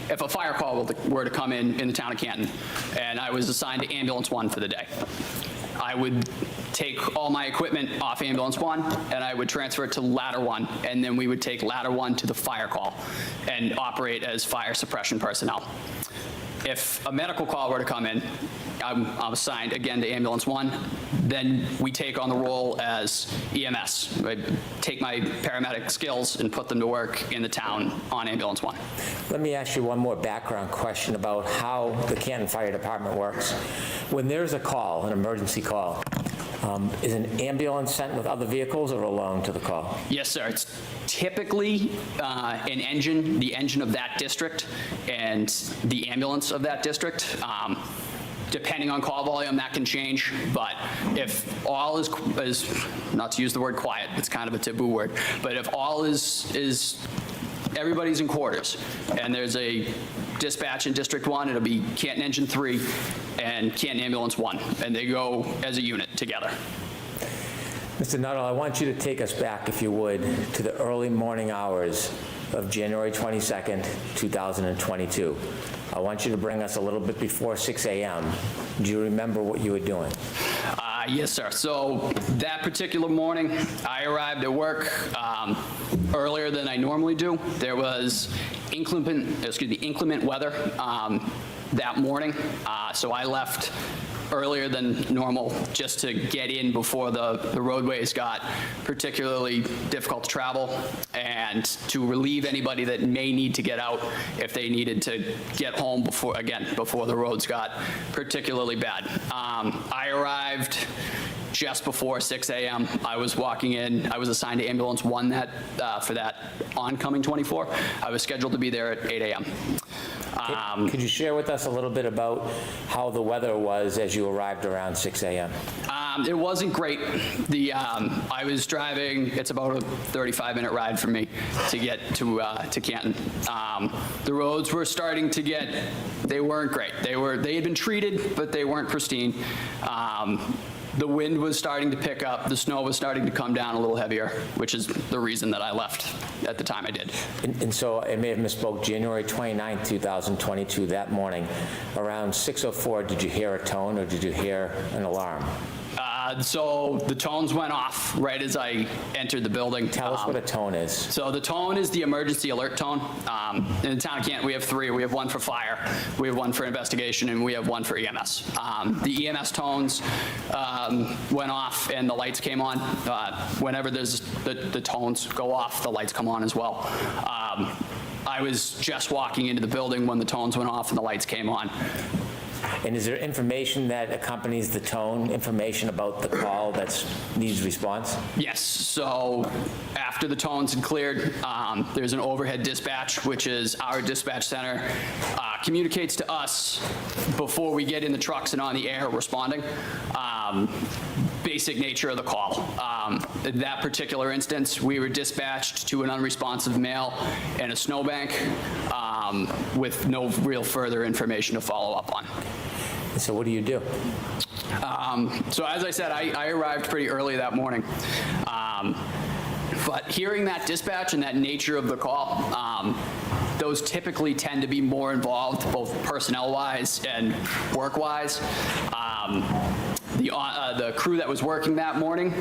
if a fire call were to come in the town of Canton, and I was assigned to Ambulance 1 for the day, I would take all my equipment off Ambulance 1, and I would transfer it to Ladder 1, and then we would take Ladder 1 to the fire call and operate as fire suppression personnel. If a medical call were to come in, I'm assigned again to ambulance 1, then we take on the role as EMS. I take my paramedic skills and put them to work in the town on ambulance 1. Let me ask you one more background question about how the Canton Fire Department works. When there's a call, an emergency call, is an ambulance sent with other vehicles or alone to the call? Yes, sir. It's typically an engine, the engine of that district, and the ambulance of that district. Depending on call volume, that can change, but if all is, not to use the word quiet, it's kind of a taboo word, but if all is everybody's in quarters, and there's a dispatch in District 1, it'll be Canton Engine 3 and Canton Ambulance 1, and they go as a unit together. Mr. Nuttall, I want you to take us back, if you would, to the early morning hours of January 22nd, 2022. I want you to bring us a little bit before 6 a.m. Do you remember what you were doing? Yes, sir. So that particular morning, I arrived at work earlier than I normally do. There was inclement weather that morning, so I left earlier than normal just to get in before the roadways got particularly difficult to travel and to relieve anybody that may need to get out if they needed to get home before the roads got particularly bad. I arrived just before 6 a.m. I was walking in. I was assigned to ambulance 1 for that oncoming 24. I was scheduled to be there at 8 a.m. Could you share with us a little bit about how the weather was as you arrived around 6 a.m.? It wasn't great. I was driving, it's about a 35-minute ride for me to get to Canton. The roads were starting to they weren't great. They had been treated, but they weren't pristine. The wind was starting to pick up. The snow was starting to come down a little heavier, which is the reason that I left at the time I did. And so I may have misspoke. January 29th, 2022, that morning, around 6:04, did you hear a tone or did you hear an alarm? So the tones went off right as I entered the building. Tell us what a tone is. So the tone is the emergency alert tone. In the town of Canton, we have 3. We have 1 for fire, we have 1 for investigation, and we have 1 for EMS. The EMS tones went off and the lights came on. Whenever there's the tones go off, the lights come on as well. I was just walking into the building when the tones went off and the lights came on. And is there information that accompanies the tone, information about the call that needs response? Yes. So after the tones had cleared, there's an overhead dispatch, which is our dispatch center, communicates to us before we get in the trucks and on the air responding. Basic nature of the call. In that particular instance, we were dispatched to an unresponsive male in a snowbank with no real further information to follow up on. So what do you do? So as I said, I arrived pretty early that morning. But hearing that dispatch and that nature of the call, those typically tend to be more involved, both personnel-wise and work-wise. The crew that was working that morning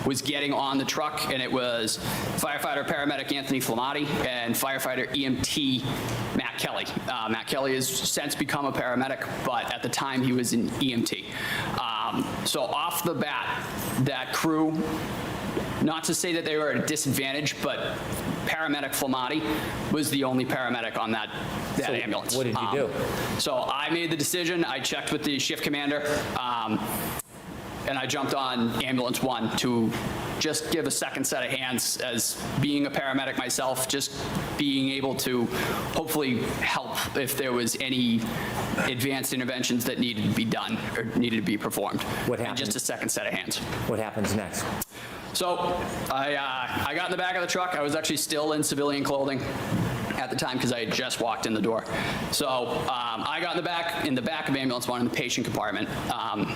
was getting on the truck, and it was firefighter paramedic Anthony Flamati and firefighter EMT Matt Kelly. Matt Kelly has since become a paramedic, but at the time he was an EMT. So off the bat, that crew, not to say that they were at a disadvantage, but paramedic Flamati was the only paramedic on that ambulance. What did you do? So I made the decision. I checked with the shift commander, and I jumped on ambulance 1 to just give a second set of hands as being a paramedic myself, just being able to hopefully help if there was any advanced interventions that needed to be done or needed to be performed. What happened? And just a second set of hands. What happens next? So I got in the back of the truck. I was actually still in civilian clothing at the time because I had just walked in the door. So I got in the back of ambulance 1 in the patient compartment.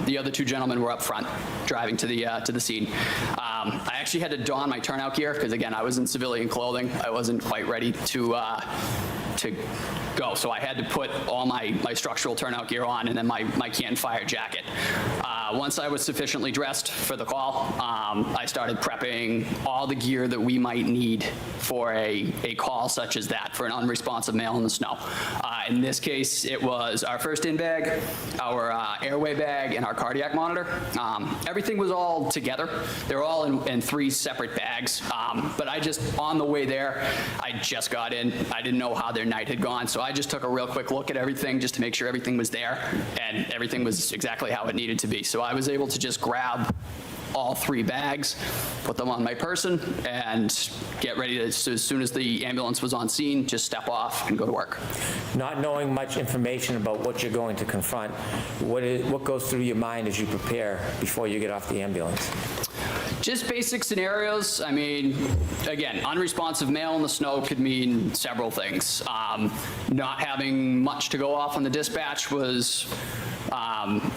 The other 2 gentlemen were up front driving to the scene. I actually had to don my turnout gear because, again, I was in civilian clothing. I wasn't quite ready to to go. So I had to put all my structural turnout gear on and then my canton fire jacket. Once I was sufficiently dressed for the call, I started prepping all the gear that we might need for a call such as that, for an unresponsive male in the snow. In this case, it was our first in bag, our airway bag, and our cardiac monitor. Everything was all together. They were all in 3 separate bags, but I just, on the way there, I just got in. I didn't know how their night had gone, so I just took a real quick look at everything just to make sure everything was there, and everything was exactly how it needed to be. So I was able to just grab all 3 bags, put them on my person, and get ready to, so as soon as the ambulance was on scene, just step off and go to work. Not knowing much information about what you're going to confront, what goes through your mind as you prepare before you get off the ambulance? Just basic scenarios. I mean, again, unresponsive male in the snow could mean several things. Not having much to go off on the dispatch was,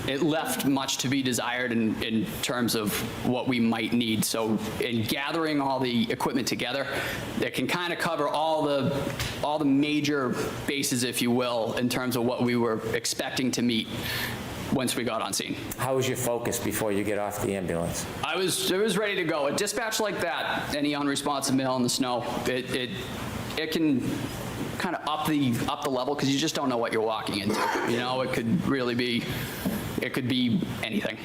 it left much to be desired in terms of what we might need. So in gathering all the equipment together, that can kind of cover all the major bases, if you will, in terms of what we were expecting to meet once we got on scene. How was your focus before you get off the ambulance? I was ready to go. A dispatch like that, any unresponsive male in the snow, it can kind of up the level because you just don't know what you're walking into. You know, it could really be, it could be anything.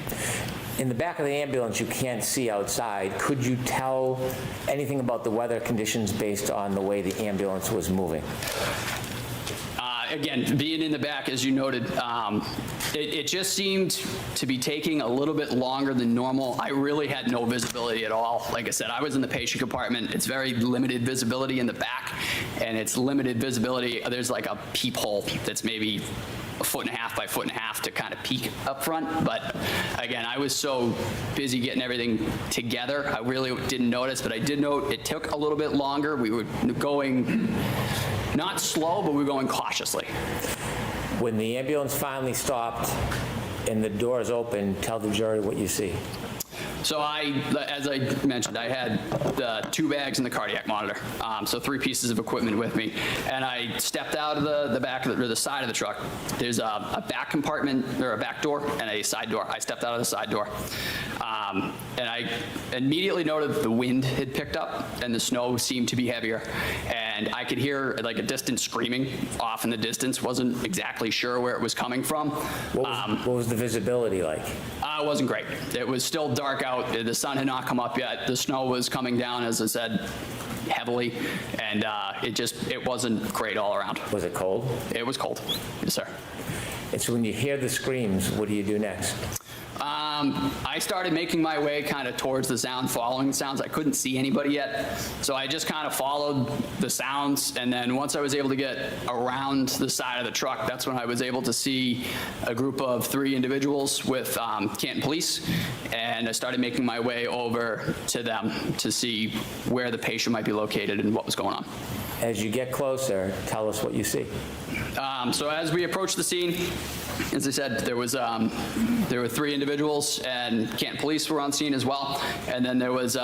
In the back of the ambulance, you can't see outside. Could you tell anything about the weather conditions based on the way the ambulance was moving? Again, being in the back, as you noted, it just seemed to be taking a little bit longer than normal. I really had no visibility at all. Like I said, I was in the patient compartment. It's very limited visibility in the back, and it's limited visibility. There's like a peephole that's maybe 1.5 by 1.5 to kind of peek up front. But again, I was so busy getting everything together, I really didn't notice, but I did note it took a little bit longer. We were going not slow, but we were going cautiously. When the ambulance finally stopped and the doors opened, tell the jury what you see. So as I mentioned, I had the 2 bags and the cardiac monitor, so 3 pieces of equipment with me. And I stepped out of the back of or the side of the truck. There's a back compartment, or a back door, and a side door. I stepped out of the side door. And I immediately noted the wind had picked up and the snow seemed to be heavier. And I could hear like a distant screaming off in the distance. Wasn't exactly sure where it was coming from. What was the visibility like? It wasn't great. It was still dark out. The sun had not come up yet. The snow was coming down, as I said, heavily, and it wasn't great all around. Was it cold? It was cold, yes, sir. And so when you hear the screams, what do you do next? I started making my way kind of towards the sound, following the sounds. I couldn't see anybody yet, so I just kind of followed the sounds, and then once I was able to get around the side of the truck, that's when I was able to see a group of 3 individuals with Canton Police, and I started making my way over to them to see where the patient might be located and what was going on. As you get closer, tell us what you see. So as we approached the scene, as I said, there were 3 individuals, and Canton Police were on scene as well. And then there was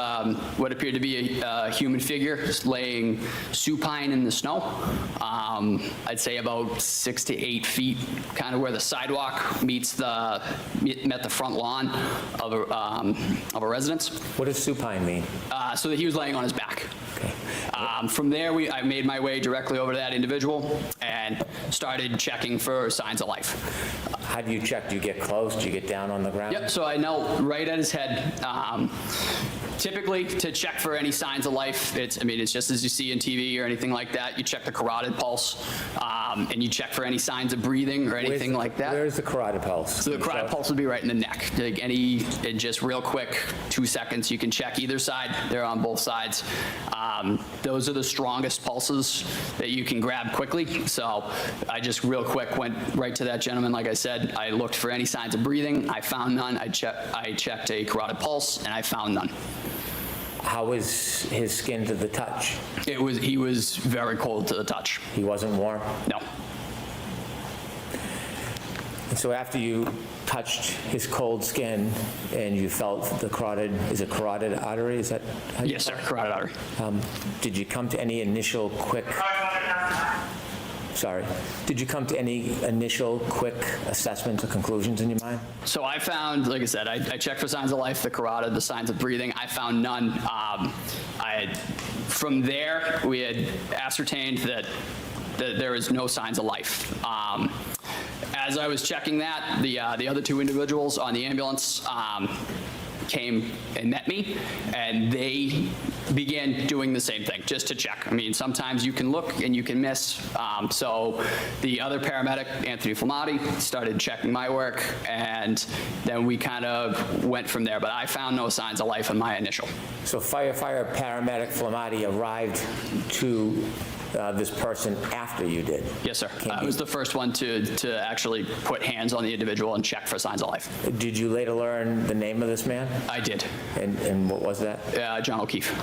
what appeared to be a human figure laying supine in the snow. I'd say about 6 to 8 feet, kind of where the sidewalk met the front lawn of a residence. What does supine mean? So that he was laying on his back. Okay. From there, I made my way directly over to that individual and started checking for signs of life. How do you check? Do you get close? Do you get down on the ground? Yep, so I knelt right at his head. Typically, to check for any signs of life, it's just as you see in TV or anything like that. You check the carotid pulse, and you check for any signs of breathing or anything like that. Where's the carotid pulse? So the carotid pulse would be right in the neck. Like just real quick, 2 seconds, you can check either side. They're on both sides. Those are the strongest pulses that you can grab quickly. So I just real quick went right to that gentleman. Like I said, I looked for any signs of breathing. I found none. I checked a carotid pulse, and I found none. How was his skin to the touch? He was very cold to the touch. He wasn't warm? No. And so after you touched his cold skin and you felt the carotid artery, is that how you Yes, sir, carotid artery. Did you come to any initial quick sorry, did you come to any initial quick assessments or conclusions in your mind? So I found, like I said, I checked for signs of life, the carotid, the signs of breathing. I found none. From there, we had ascertained that there is no signs of life. As I was checking that, the other two individuals on the ambulance came and met me, and they began doing the same thing, just to check. I mean, sometimes you can look and you can miss. So the other paramedic, Anthony Flamati, started checking my work, and then we kind of went from there. But I found no signs of life in my initial. So firefighter paramedic Flamati arrived to this person after you did? Yes, sir. I was the first one to actually put hands on the individual and check for signs of life. Did you later learn the name of this man? I did. And what was that? John O'Keefe.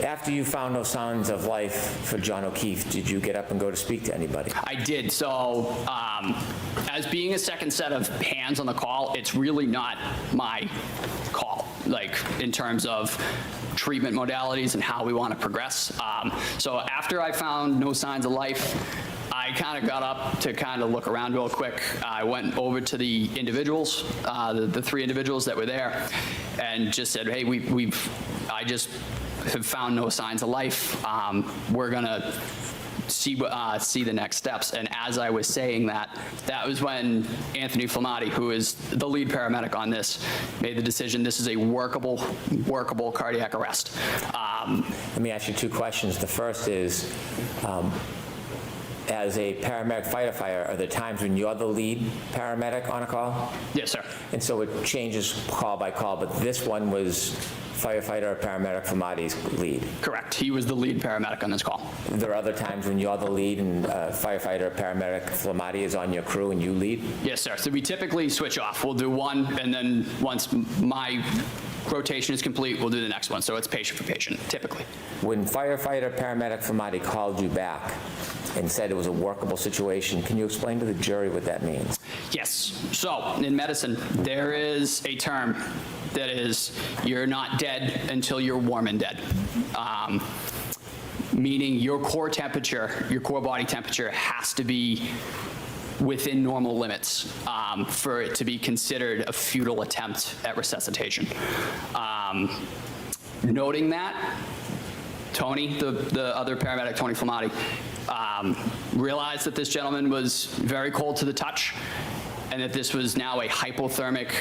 After you found no signs of life for John O'Keefe, did you get up and go to speak to anybody? I did. So as being a second set of hands on the call, it's really not my call, like in terms of treatment modalities and how we want to progress. So after I found no signs of life, I kind of got up to kind of look around real quick. I went over to the individuals, the three individuals that were there, and just said, hey, I just have found no signs of life. We're gonna see the next steps. And as I was saying that was when Anthony Flamati, who is the lead paramedic on this, made the decision this is a workable cardiac arrest. Let me ask you two questions. The first is, as a paramedic firefighter, are there times when you're the lead paramedic on a call? Yes, sir. And so it changes call by call, but this one was firefighter or paramedic Flamati's lead? Correct. He was the lead paramedic on this call. There are other times when you're the lead and firefighter or paramedic Flamati is on your crew and you lead? Yes, sir. So we typically switch off. We'll do one, and then once my rotation is complete, we'll do the next one. So it's patient for patient, typically. When firefighter paramedic Flamati called you back and said it was a workable situation, can you explain to the jury what that means? Yes. So in medicine, there is a term that is, you're not dead until you're warm and dead. Meaning your core temperature, your core body temperature has to be within normal limits for it to be considered a futile attempt at resuscitation. Noting that, Tony, the other paramedic, Tony Flamati, realized that this gentleman was very cold to the touch and that this was now a hypothermic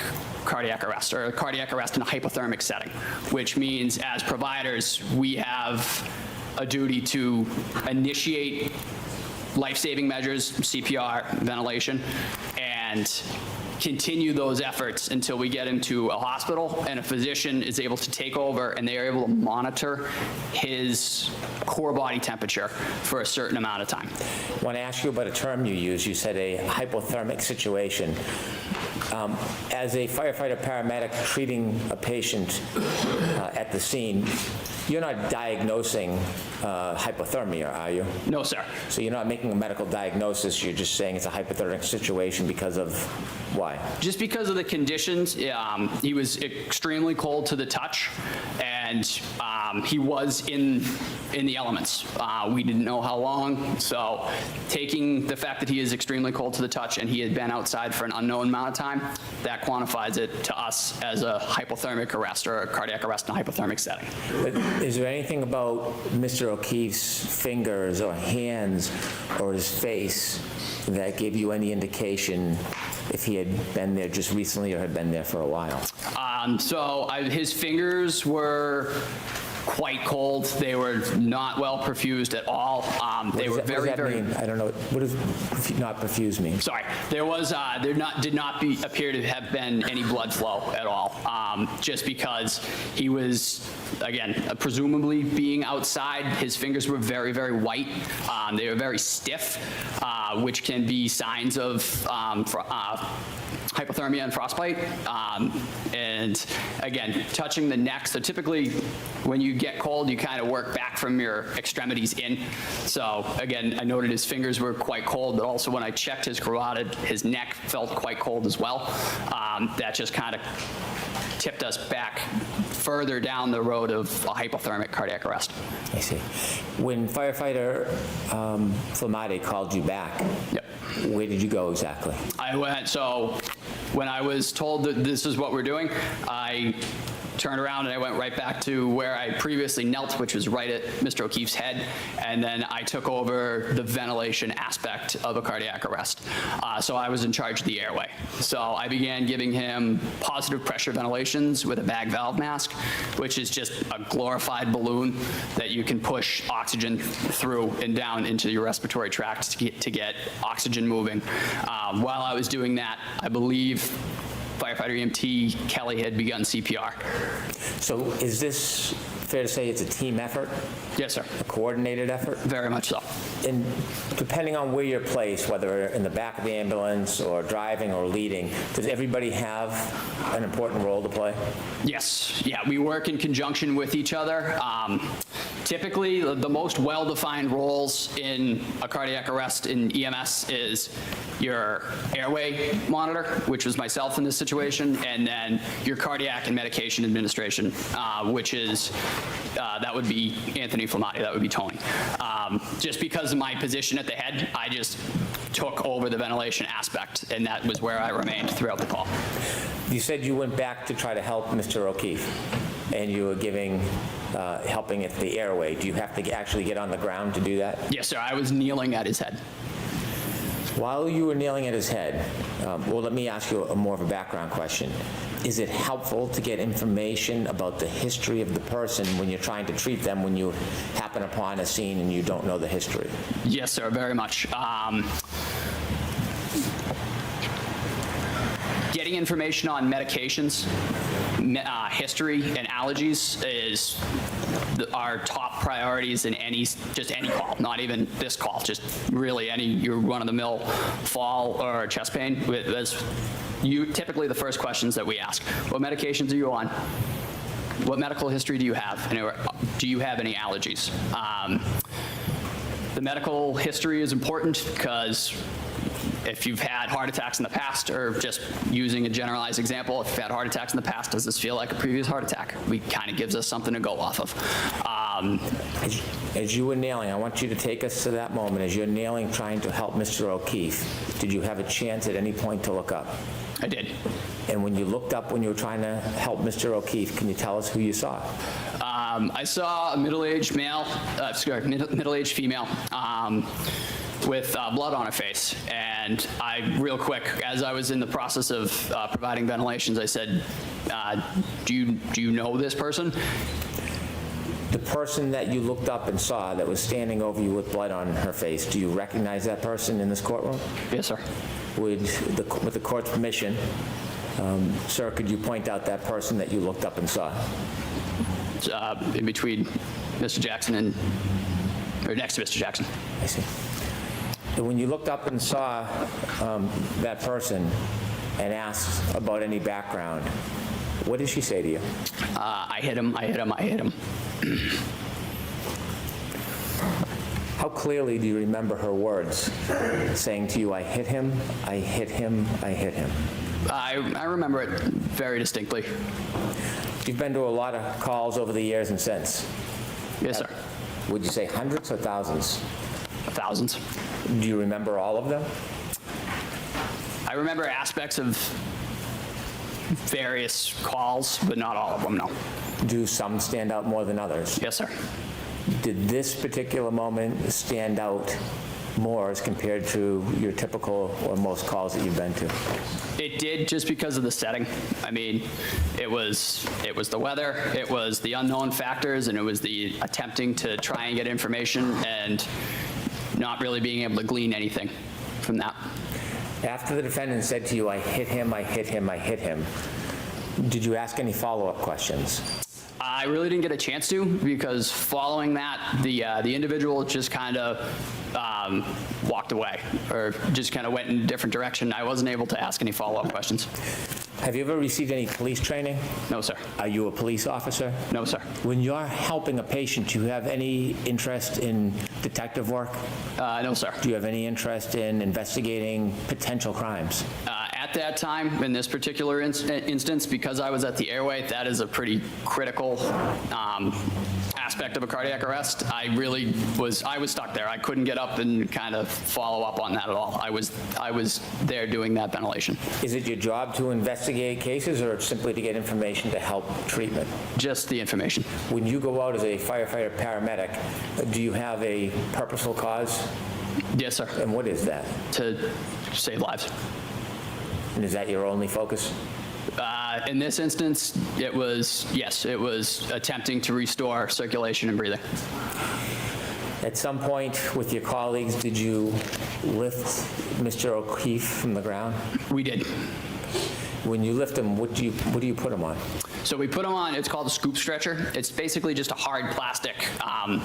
cardiac arrest, or a cardiac arrest in a hypothermic setting, which means as providers, we have a duty to initiate life-saving measures, CPR, ventilation, and continue those efforts until we get him to a hospital and a physician is able to take over and they are able to monitor his core body temperature for a certain amount of time. I want to ask you about a term you used. You said a hypothermic situation. As a firefighter paramedic treating a patient at the scene, you're not diagnosing hypothermia, are you? No, sir. So you're not making a medical diagnosis, you're just saying it's a hypothermic situation because of why? Just because of the conditions. He was extremely cold to the touch, and he was in the elements. We didn't know how long, so taking the fact that he is extremely cold to the touch and he had been outside for an unknown amount of time, that quantifies it to us as a hypothermic arrest or a cardiac arrest in a hypothermic setting. But is there anything about Mr. O'Keefe's fingers or hands or his face that gave you any indication if he had been there just recently or had been there for a while? His fingers were quite cold. They were not well perfused at all. They were very, very. Mean? I don't know. What does not perfused mean? Sorry, there did not appear to have been any blood flow at all. Just because he was, again, presumably being outside, his fingers were very, very white. They were very stiff, which can be signs of hypothermia and frostbite. And again, touching the neck. So typically when you get cold, you kind of work back from your extremities in. So again, I noted his fingers were quite cold, but also when I checked his carotid, his neck felt quite cold as well. That just kind of tipped us back further down the road of a hypothermic cardiac arrest. I see. When firefighter Flamade called you back, Yep. where did you go exactly? So when I was told that this is what we're doing, I turned around and I went right back to where I previously knelt, which was right at Mr. O'Keefe's head, and then I took over the ventilation aspect of a cardiac arrest. So I was in charge of the airway. So I began giving him positive pressure ventilations with a bag valve mask, which is just a glorified balloon that you can push oxygen through and down into your respiratory tract to get oxygen moving. While I was doing that, I believe firefighter EMT Kelly had begun CPR. So is this fair to say it's a team effort? Yes, sir. A coordinated effort? Very much so. And depending on where you're placed, whether in the back of the ambulance or driving or leading, does everybody have an important role to play? Yes. Yeah, we work in conjunction with each other. Typically, the most well-defined roles in a cardiac arrest in EMS is your airway monitor, which was myself in this situation, and then your cardiac and medication administration, which is, that would be Anthony Flamati, that would be Tony. Just because of my position at the head, I just took over the ventilation aspect, and that was where I remained throughout the call. You said you went back to try to help Mr. O'Keefe, and you were giving, helping at the airway. Do you have to actually get on the ground to do that? Yes, sir. I was kneeling at his head. While you were kneeling at his head, well, let me ask you more of a background question. Is it helpful to get information about the history of the person when you're trying to treat them when you happen upon a scene and you don't know the history? Yes, sir, very much. Getting information on medications, history, and allergies is our top priorities in just any call, not even this call, just really any your run-of-the-mill fall or chest pain. Typically the first questions that we ask. What medications are you on? What medical history do you have? And do you have any allergies? The medical history is important because if you've had heart attacks in the past, or just using a generalized example, if you've had heart attacks in the past, does this feel like a previous heart attack? It kind of gives us something to go off of. As you were nailing, I want you to take us to that moment. As you're nailing, trying to help Mr. O'Keefe, did you have a chance at any point to look up? I did. And when you looked up when you were trying to help Mr. O'Keefe, can you tell us who you saw? I saw a middle-aged male, middle-aged female, with blood on her face. And real quick, as I was in the process of providing ventilations, I said, do you know this person? The person that you looked up and saw that was standing over you with blood on her face, do you recognize that person in this courtroom? Yes, sir. With the court's permission, sir, could you point out that person that you looked up and saw? In between Mr. Jackson or next to Mr. Jackson. I see. And when you looked up and saw that person and asked about any background, what did she say to you? I hit him, I hit him, I hit him. How clearly do you remember her words saying to you, I hit him, I hit him, I hit him? I remember it very distinctly. You've been to a lot of calls over the years and since. Yes, sir. Would you say hundreds or thousands? Thousands. Do you remember all of them? I remember aspects of various calls, but not all of them, no. Do some stand out more than others? Yes, sir. Did this particular moment stand out more as compared to your typical or most calls that you've been to? It did, just because of the setting. I mean, it was the weather, it was the unknown factors, and it was the attempting to try and get information and not really being able to glean anything from that. After the defendant said to you, I hit him, I hit him, I hit him, did you ask any follow-up questions? I really didn't get a chance to, because following that, the individual just kind of walked away, or just kind of went in a different direction. I wasn't able to ask any follow-up questions. Have you ever received any police training? No, sir. Are you a police officer? No, sir. When you're helping a patient, do you have any interest in detective work? No, sir. Do you have any interest in investigating potential crimes? At that time, in this particular instance, because I was at the airway, that is a pretty critical aspect of a cardiac arrest. I was stuck there. I couldn't get up and kind of follow up on that at all. I was there doing that ventilation. Is it your job to investigate cases or simply to get information to help treatment? Just the information. When you go out as a firefighter paramedic, do you have a purposeful cause? Yes, sir. And what is that? To save lives. And is that your only focus? In this instance, it was attempting to restore circulation and breathing. At some point with your colleagues, did you lift Mr. O'Keefe from the ground? We did. When you lift him, what do you put him on? So we put him on, it's called a scoop stretcher. It's basically just a hard plastic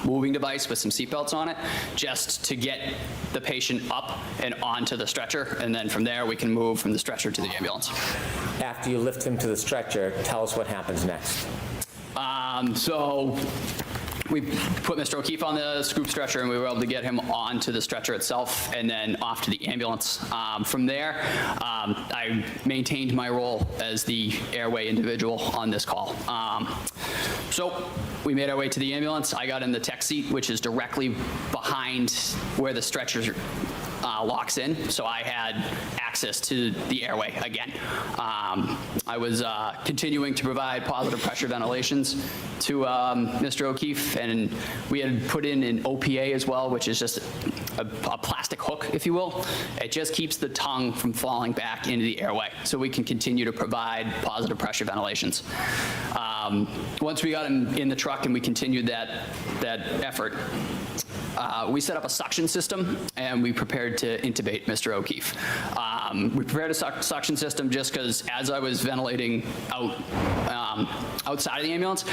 moving device with some seatbelts on it, just to get the patient up and onto the stretcher, and then from there we can move from the stretcher to the ambulance. After you lift him to the stretcher, tell us what happens next. So we put Mr. O'Keefe on the scoop stretcher, and we were able to get him onto the stretcher itself and then off to the ambulance. From there, I maintained my role as the airway individual on this call. So we made our way to the ambulance. I got in the tech seat, which is directly behind where the stretcher locks in, so I had access to the airway again. I was continuing to provide positive pressure ventilations to Mr. O'Keefe, and we had put in an OPA as well, which is just a plastic hook, if you will. It just keeps the tongue from falling back into the airway, so we can continue to provide positive pressure ventilations. Once we got him in the truck and we continued that effort, we set up a suction system, and we prepared to intubate Mr. O'Keefe. We prepared a suction system just because as I was ventilating outside of the ambulance,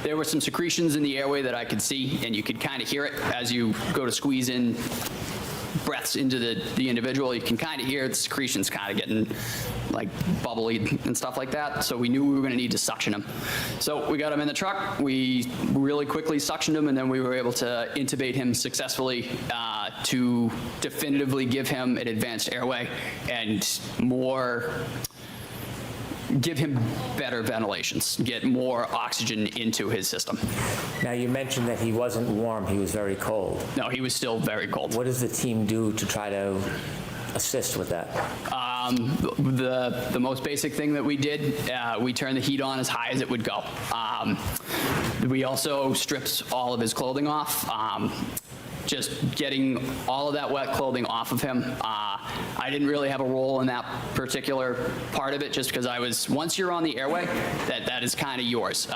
there were some secretions in the airway that I could see, and you could kind of hear it as you go to squeeze in breaths into the individual. You can kind of hear the secretions kind of getting like bubbly and stuff like that. So we knew we were going to need to suction him. So we got him in the truck. We really quickly suctioned him, and then we were able to intubate him successfully to definitively give him an advanced airway and give him better ventilations, get more oxygen into his system. Now, you mentioned that he wasn't warm, he was very cold. No, he was still very cold. What does the team do to try to assist with that? The most basic thing that we did, we turned the heat on as high as it would go. We also stripped all of his clothing off. Just getting all of that wet clothing off of him. I didn't really have a role in that particular part of it, just because once you're on the airway, that is kind of yours.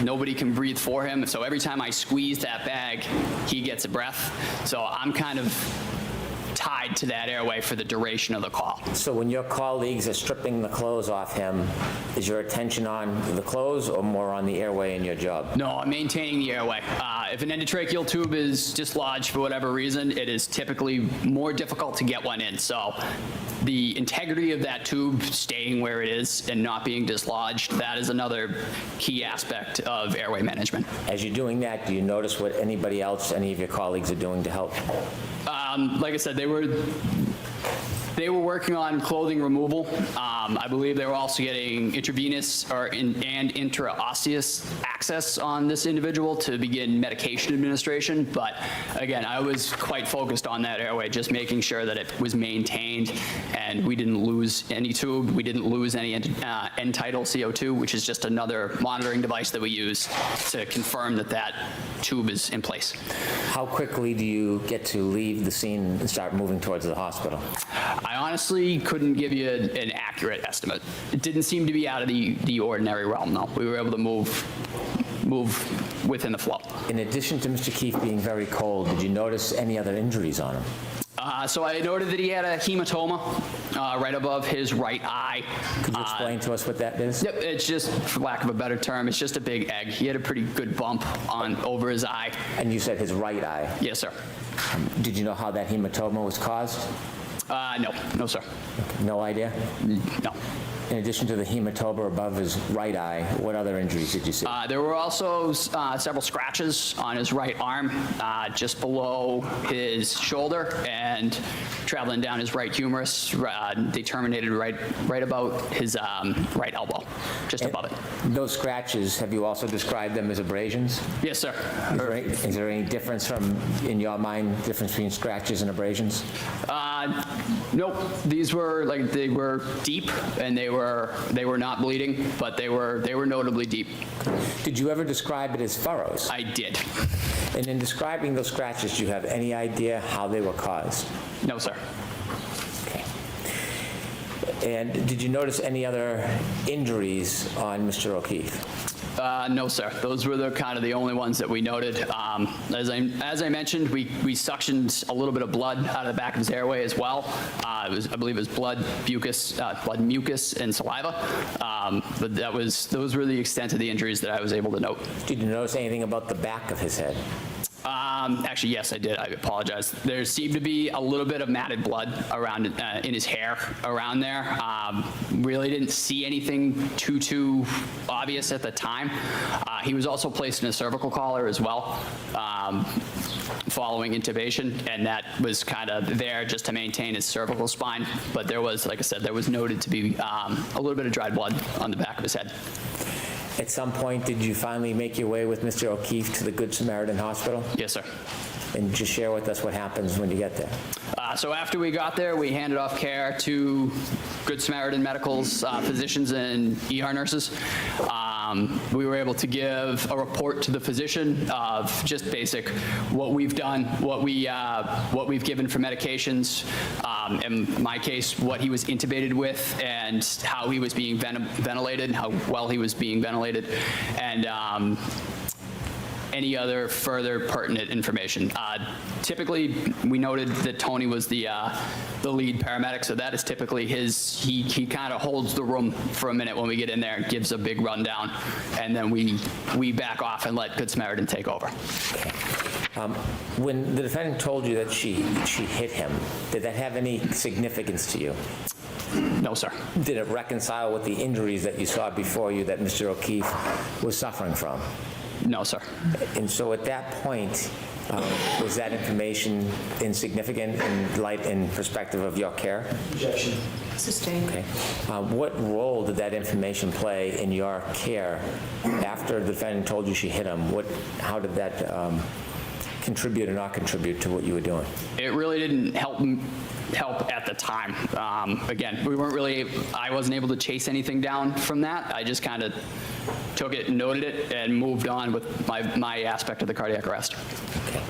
Nobody can breathe for him, so every time I squeeze that bag, he gets a breath. So I'm kind of tied to that airway for the duration of the call. So when your colleagues are stripping the clothes off him, is your attention on the clothes or more on the airway in your job? No, I'm maintaining the airway. If an endotracheal tube is dislodged for whatever reason, it is typically more difficult to get one in. So the integrity of that tube staying where it is and not being dislodged, that is another key aspect of airway management. As you're doing that, do you notice what any of your colleagues are doing to help? Like I said, they were working on clothing removal. I believe they were also getting intravenous and intraosseous access on this individual to begin medication administration. But again, I was quite focused on that airway, just making sure that it was maintained and we didn't lose any tube. We didn't lose any end-tidal CO2, which is just another monitoring device that we use to confirm that tube is in place. How quickly do you get to leave the scene and start moving towards the hospital? I honestly couldn't give you an accurate estimate. It didn't seem to be out of the ordinary realm, though. We were able to move within the flow. In addition to Mr. Keefe being very cold, did you notice any other injuries on him? So I noted that he had a hematoma right above his right eye. Could you explain to us what that is? Yep, it's just, for lack of a better term, it's just a big egg. He had a pretty good bump over his eye. And you said his right eye? Yes, sir. Did you know how that hematoma was caused? No, sir. Okay. No idea? No. in addition to the hematoma above his right eye, what other injuries did you see? There were also several scratches on his right arm, just below his shoulder and traveling down his right humerus. They terminated right about his right elbow, just above it. Those scratches, have you also described them as abrasions? Yes, sir. Is there any difference in your mind, difference between scratches and abrasions? Nope. These were they were deep, and they were not bleeding, but they were notably deep. Did you ever describe it as furrows? I did. And in describing those scratches, do you have any idea how they were caused? No, sir. Okay. And did you notice any other injuries on Mr. O'Keefe? No, sir. Those were the only ones that we noted. As I mentioned, we suctioned a little bit of blood out of the back of his airway as well. I believe it was blood, mucus, and saliva. But those were the extent of the injuries that I was able to note. Did you notice anything about the back of his head? Actually, yes, I did. I apologize. There seemed to be a little bit of matted blood around in his hair around there. Really didn't see anything too obvious at the time. He was also placed in a cervical collar as well, following intubation, and that was kind of there just to maintain his cervical spine. But there was, like I said, there was noted to be a little bit of dried blood on the back of his head. At some point, did you finally make your way with Mr. O'Keefe to the Good Samaritan Hospital? Yes, sir. And just share with us what happens when you get there. So after we got there, we handed off care to Good Samaritan Medical's physicians and ER nurses. We were able to give a report to the physician of just basic what we've done, what we've given for medications, in my case, what he was intubated with, and how he was being ventilated, how well he was being ventilated, and any other further pertinent information. Typically, we noted that Tony was the lead paramedic, so that is typically he kind of holds the room for a minute when we get in there and gives a big rundown, and then we back off and let Good Samaritan take over. When the defendant told you that she hit him, did that have any significance to you? No, sir. Did it reconcile with the injuries that you saw before you that Mr. O'Keefe was suffering from? No, sir. And so at that point, was that information insignificant in perspective of your care? Objection. Sustained. Okay. What role did that information play in your care after the defendant told you she hit him? How did that contribute or not contribute to what you were doing? It really didn't help at the time. Again, I wasn't able to chase anything down from that. I just kind of took it, noted it, and moved on with my aspect of the cardiac arrest. Okay.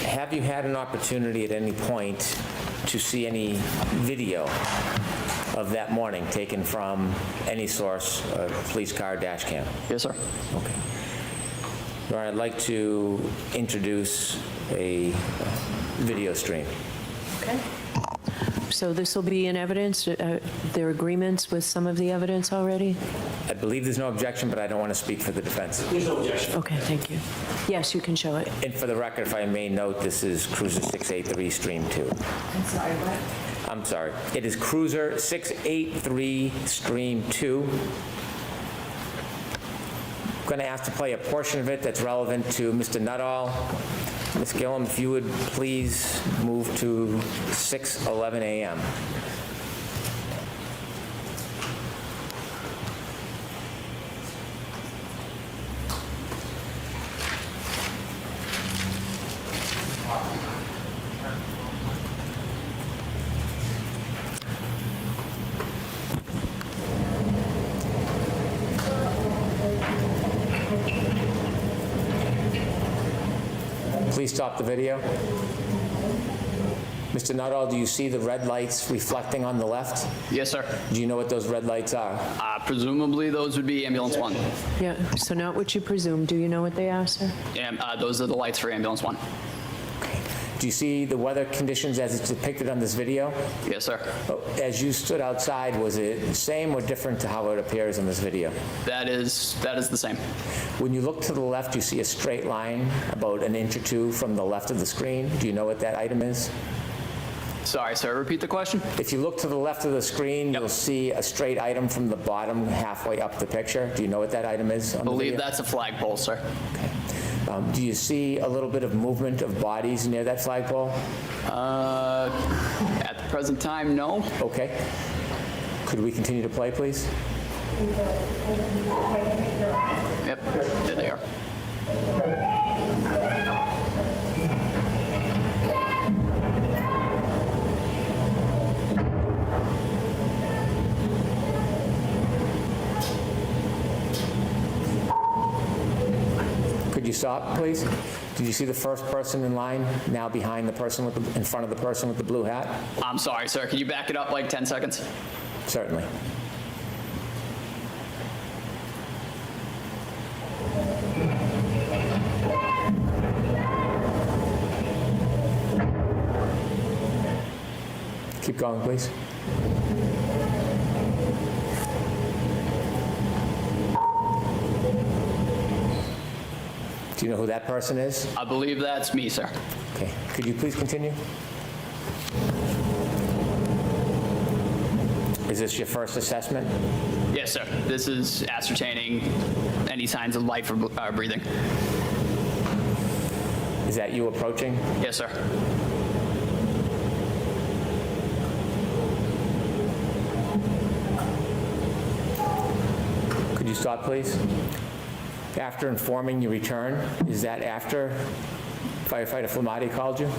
Have you had an opportunity at any point to see any video of that morning taken from any source, police car, dash cam? Yes, sir. Okay. All right, I'd like to introduce a video stream. Okay. So this will be in evidence? There are agreements with some of the evidence already? I believe there's no objection, but I don't want to speak for the defense. There's no objection. Okay, thank you. Yes, you can show it. And for the record, if I may note, this is Cruiser 683 Stream 2. I'm sorry, what? I'm sorry. It is Cruiser 683 Stream 2. I'm going to ask to play a portion of it that's relevant to Mr. Nuttall. Ms. Gillum, if you would please move to 6:11 a.m. Please stop the video. Mr. Nuttall, do you see the red lights reflecting on the left? Yes, sir. Do you know what those red lights are? Presumably, those would be ambulance 1. Yeah, so not what you presume. Do you know what they are, sir? And those are the lights for ambulance 1. Okay. Do you see the weather conditions as it's depicted on this video? Yes, sir. As you stood outside, was it the same or different to how it appears in this video? That is the same. When you look to the left, you see a straight line about an inch or two from the left of the screen. Do you know what that item is? Sorry, sir, repeat the question? If you look to the left of the screen, you'll see a straight item from the bottom halfway up the picture. Do you know what that item is? I believe that's a flagpole, sir. Okay. Do you see a little bit of movement of bodies near that flagpole? At the present time, no. Okay. Could we continue to play, please? Yep, there they are. Could you stop, please? Did you see the first person in line now behind the person with in front of the person with the blue hat? I'm sorry, sir. Can you back it up like 10 seconds? Certainly. Keep going, please. Do you know who that person is? I believe that's me, sir. Okay. Could you please continue? Is this your first assessment? Yes, sir. This is ascertaining any signs of life or breathing. Is that you approaching? Yes, sir. Could you stop, please? After informing your return, is that after Firefighter Flamati called you?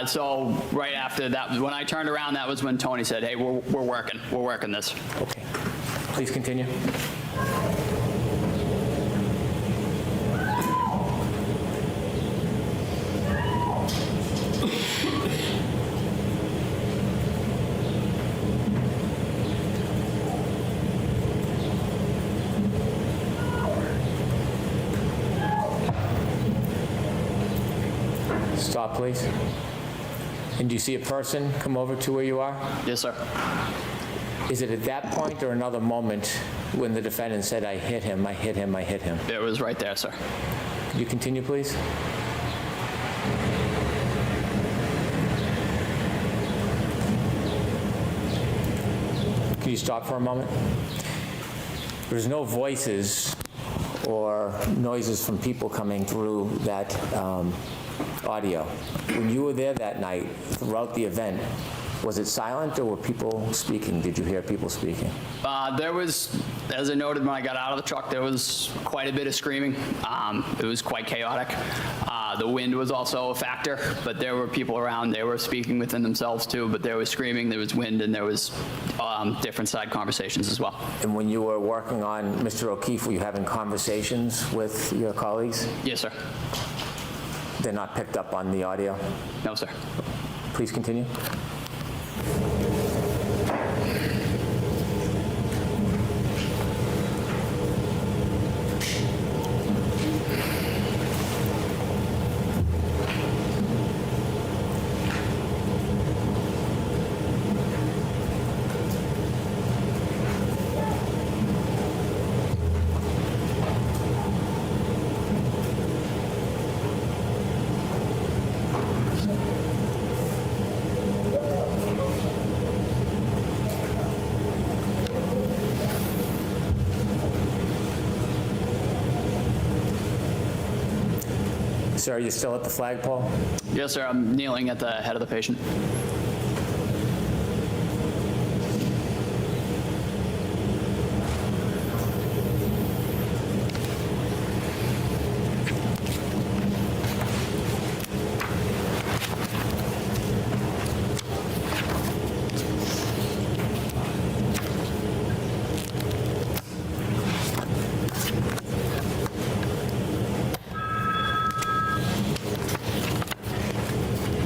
So right after that, when I turned around, that was when Tony said, hey, we're working this. Okay. Please continue. Stop, please. And do you see a person come over to where you are? Yes, sir. Is it at that point or another moment when the defendant said, I hit him, I hit him, I hit him? It was right there, sir. Could you continue, please? Can you stop for a moment? There's no voices or noises from people coming through that audio. When you were there that night, throughout the event, was it silent or were people speaking? Did you hear people speaking? There was, as I noted when I got out of the truck, there was quite a bit of screaming. It was quite chaotic. The wind was also a factor, but there were people around. They were speaking within themselves too, but there was screaming, there was wind, and there was different side conversations as well. And when you were working on Mr. O'Keefe, were you having conversations with your colleagues? Yes, sir. They're not picked up on the audio? No, sir. Please continue. Sir, are you still at the flagpole? Yes, sir. I'm kneeling at the head of the patient.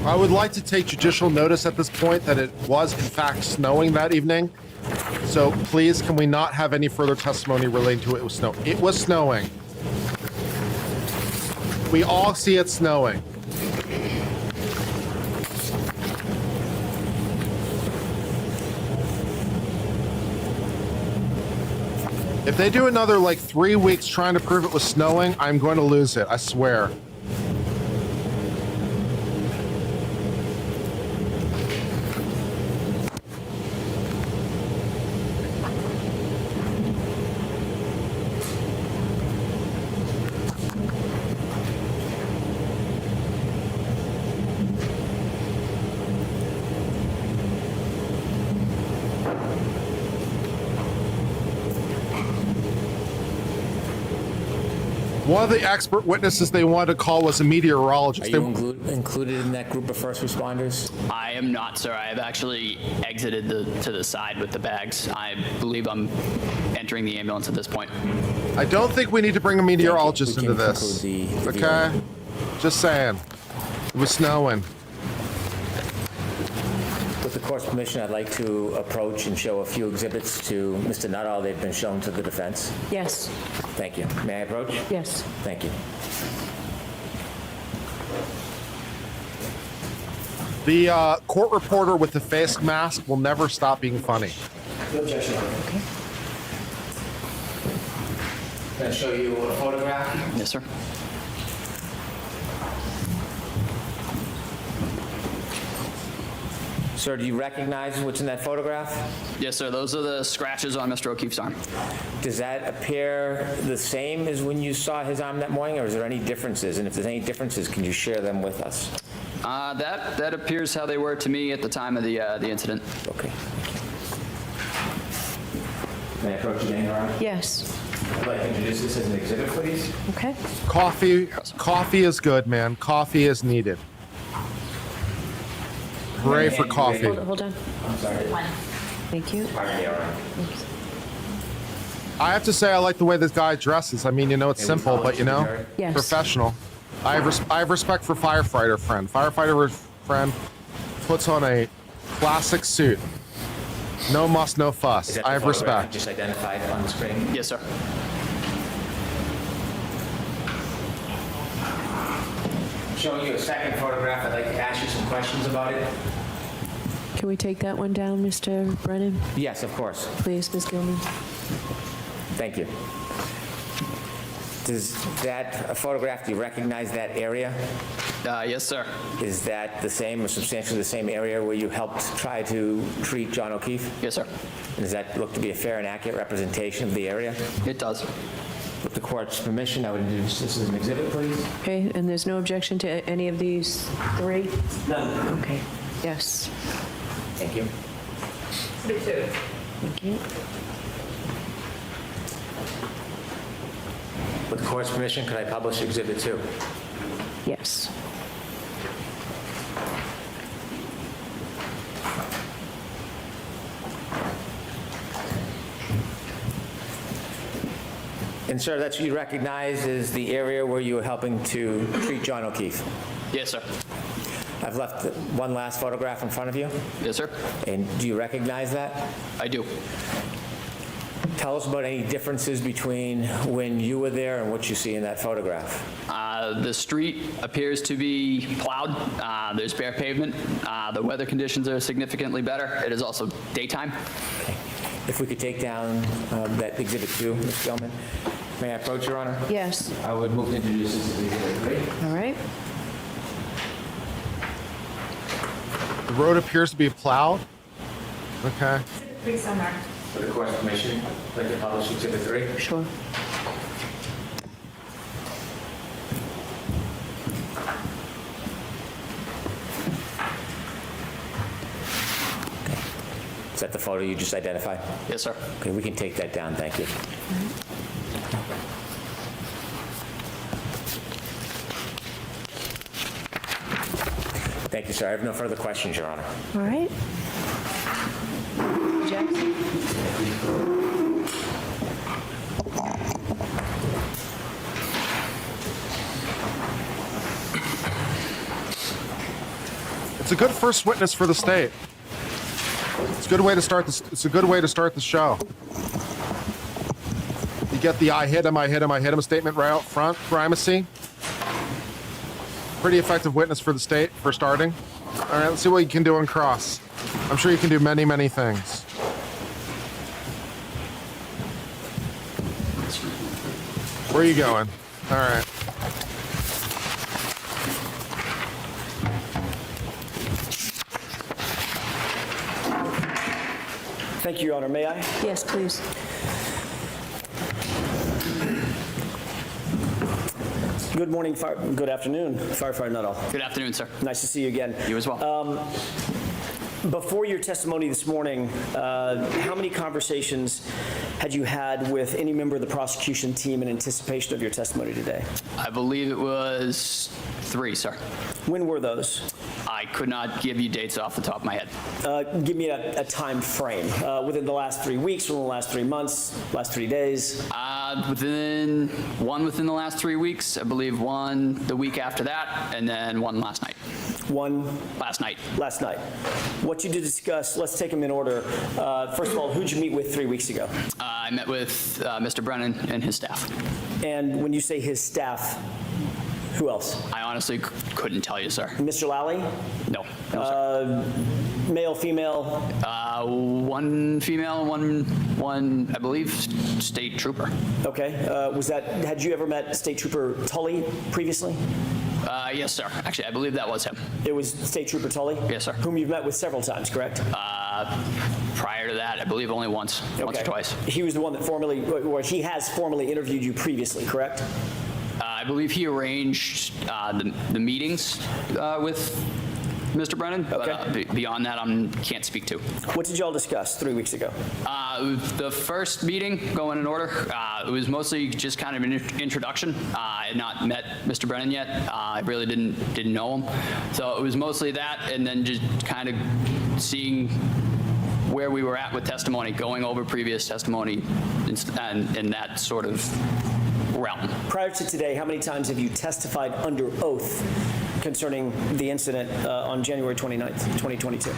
I would like to take judicial notice at this point that it was in fact snowing that evening. So please, can we not have any further testimony relating to it was snow? It was snowing. We all see it snowing. If they do another like 3 weeks trying to prove it was snowing, I'm going to lose it, I swear. One of the expert witnesses they wanted to call was a meteorologist. Are you included in that group of first responders? I am not, sir. I have actually exited to the side with the bags. I believe I'm entering the ambulance at this point. I don't think we need to bring a meteorologist into this. Okay? Just saying. It was snowing. With the court's permission, I'd like to approach and show a few exhibits to Mr. Nuttall. They've been shown to the defense. Yes. Thank you. May I approach? Yes. Thank you. The court reporter with the face mask will never stop being funny. No objection. Okay. Can I show you a photograph? Yes, sir. Sir, do you recognize what's in that photograph? Yes, sir. Those are the scratches on Mr. O'Keefe's arm. Does that appear the same as when you saw his arm that morning, or is there any differences? And if there's any differences, can you share them with us? That appears how they were to me at the time of the incident. Okay. May I approach you, Your Honor? Yes. I'd like to introduce this as an exhibit, please. Okay. Coffee is good, man. Coffee is needed. Hooray for coffee. Hold on. I'm sorry. Thank you. Pardon me, Your Honor. I have to say I like the way this guy dresses. I mean, you know, it's simple, but you know, Yes. professional. I have respect for firefighter friend. Firefighter friend puts on a classic suit. No muss, no fuss. Is that I the have photograph respect. just identified on the screen? Yes, sir. Showing you a second photograph, I'd like to ask you some questions about it. Can we take that one down, Mr. Brennan? Yes, of course. Please, Ms. Gilman. Thank you. Does that photograph, do you recognize that area? Yes, sir. Is that the same or substantially the same area where you helped try to treat John O'Keefe? Yes, sir. And does that look to be a fair and accurate representation of the area? It does. With the court's permission, I would introduce this as an exhibit, please. Okay, and there's no objection to any of these three? None. Okay, yes. Thank you. Me too. Thank you. With the court's permission, could I publish exhibit 2? Yes. And sir, that's what you recognize as the area where you were helping to treat John O'Keefe? Yes, sir. I've left one last photograph in front of you. Yes, sir. And do you recognize that? I do. Tell us about any differences between when you were there and what you see in that photograph. The street appears to be plowed. There's bare pavement. The weather conditions are significantly better. It is also daytime. Okay. If we could take down that exhibit 2, Ms. Gilman. May I approach, Your Honor? Yes. I would move to introduce this as exhibit 3. All right. The road appears to be plowed. Okay. Please, somewhere. With the court's permission, I'd like to publish exhibit 3. Sure. Is that the photo you just identified? Yes, sir. Okay, we can take that down, thank you. Thank you, sir. I have no further questions, Your Honor. All right. Jackson? It's a good first witness for the state. It's a good way to start this. It's a good way to start the show. You get the I hit him statement right out front. Primacy. Pretty effective witness for the state for starting. All right, let's see what you can do on cross. I'm sure you can do many, many things. Where are you going? All right. Thank you, Your Honor. May I? Yes, please. Good morning, good afternoon, Firefighter Nuttall. Good afternoon, sir. Nice to see you again. You as well. Before your testimony this morning, how many conversations had you had with any member of the prosecution team in anticipation of your testimony today? I believe it was 3, sir. When were those? I could not give you dates off the top of my head. Give me a time frame. Within the last 3 weeks, within the last 3 months, last 3 days? Within the last 3 weeks, I believe one the week after that, and then one last night. One? Last night. Last night. What you did discuss, let's take them in order. First of all, who'd you meet with 3 weeks ago? I met with Mr. Brennan and his staff. And when you say his staff, who else? I honestly couldn't tell you, sir. Mr. Lally? No, sir. Male, female? One female, one, I believe, state trooper. Okay. Had you ever met State Trooper Tully previously? Yes, sir. Actually, I believe that was him. It was State Trooper Tully? Yes, sir. Whom you've met with several times, correct? Prior to that, I believe only once or twice. He was the one that he has formally interviewed you previously, correct? I believe he arranged the meetings with Mr. Brennan, but beyond that, I can't speak to. What did y'all discuss 3 weeks ago? The first meeting, going in order, it was mostly just kind of an introduction. I had not met Mr. Brennan yet. I really didn't know him. So it was mostly that, and then just kind of seeing where we were at with testimony, going over previous testimony and that sort of realm. Prior to today, how many times have you testified under oath concerning the incident on January 29th, 2022?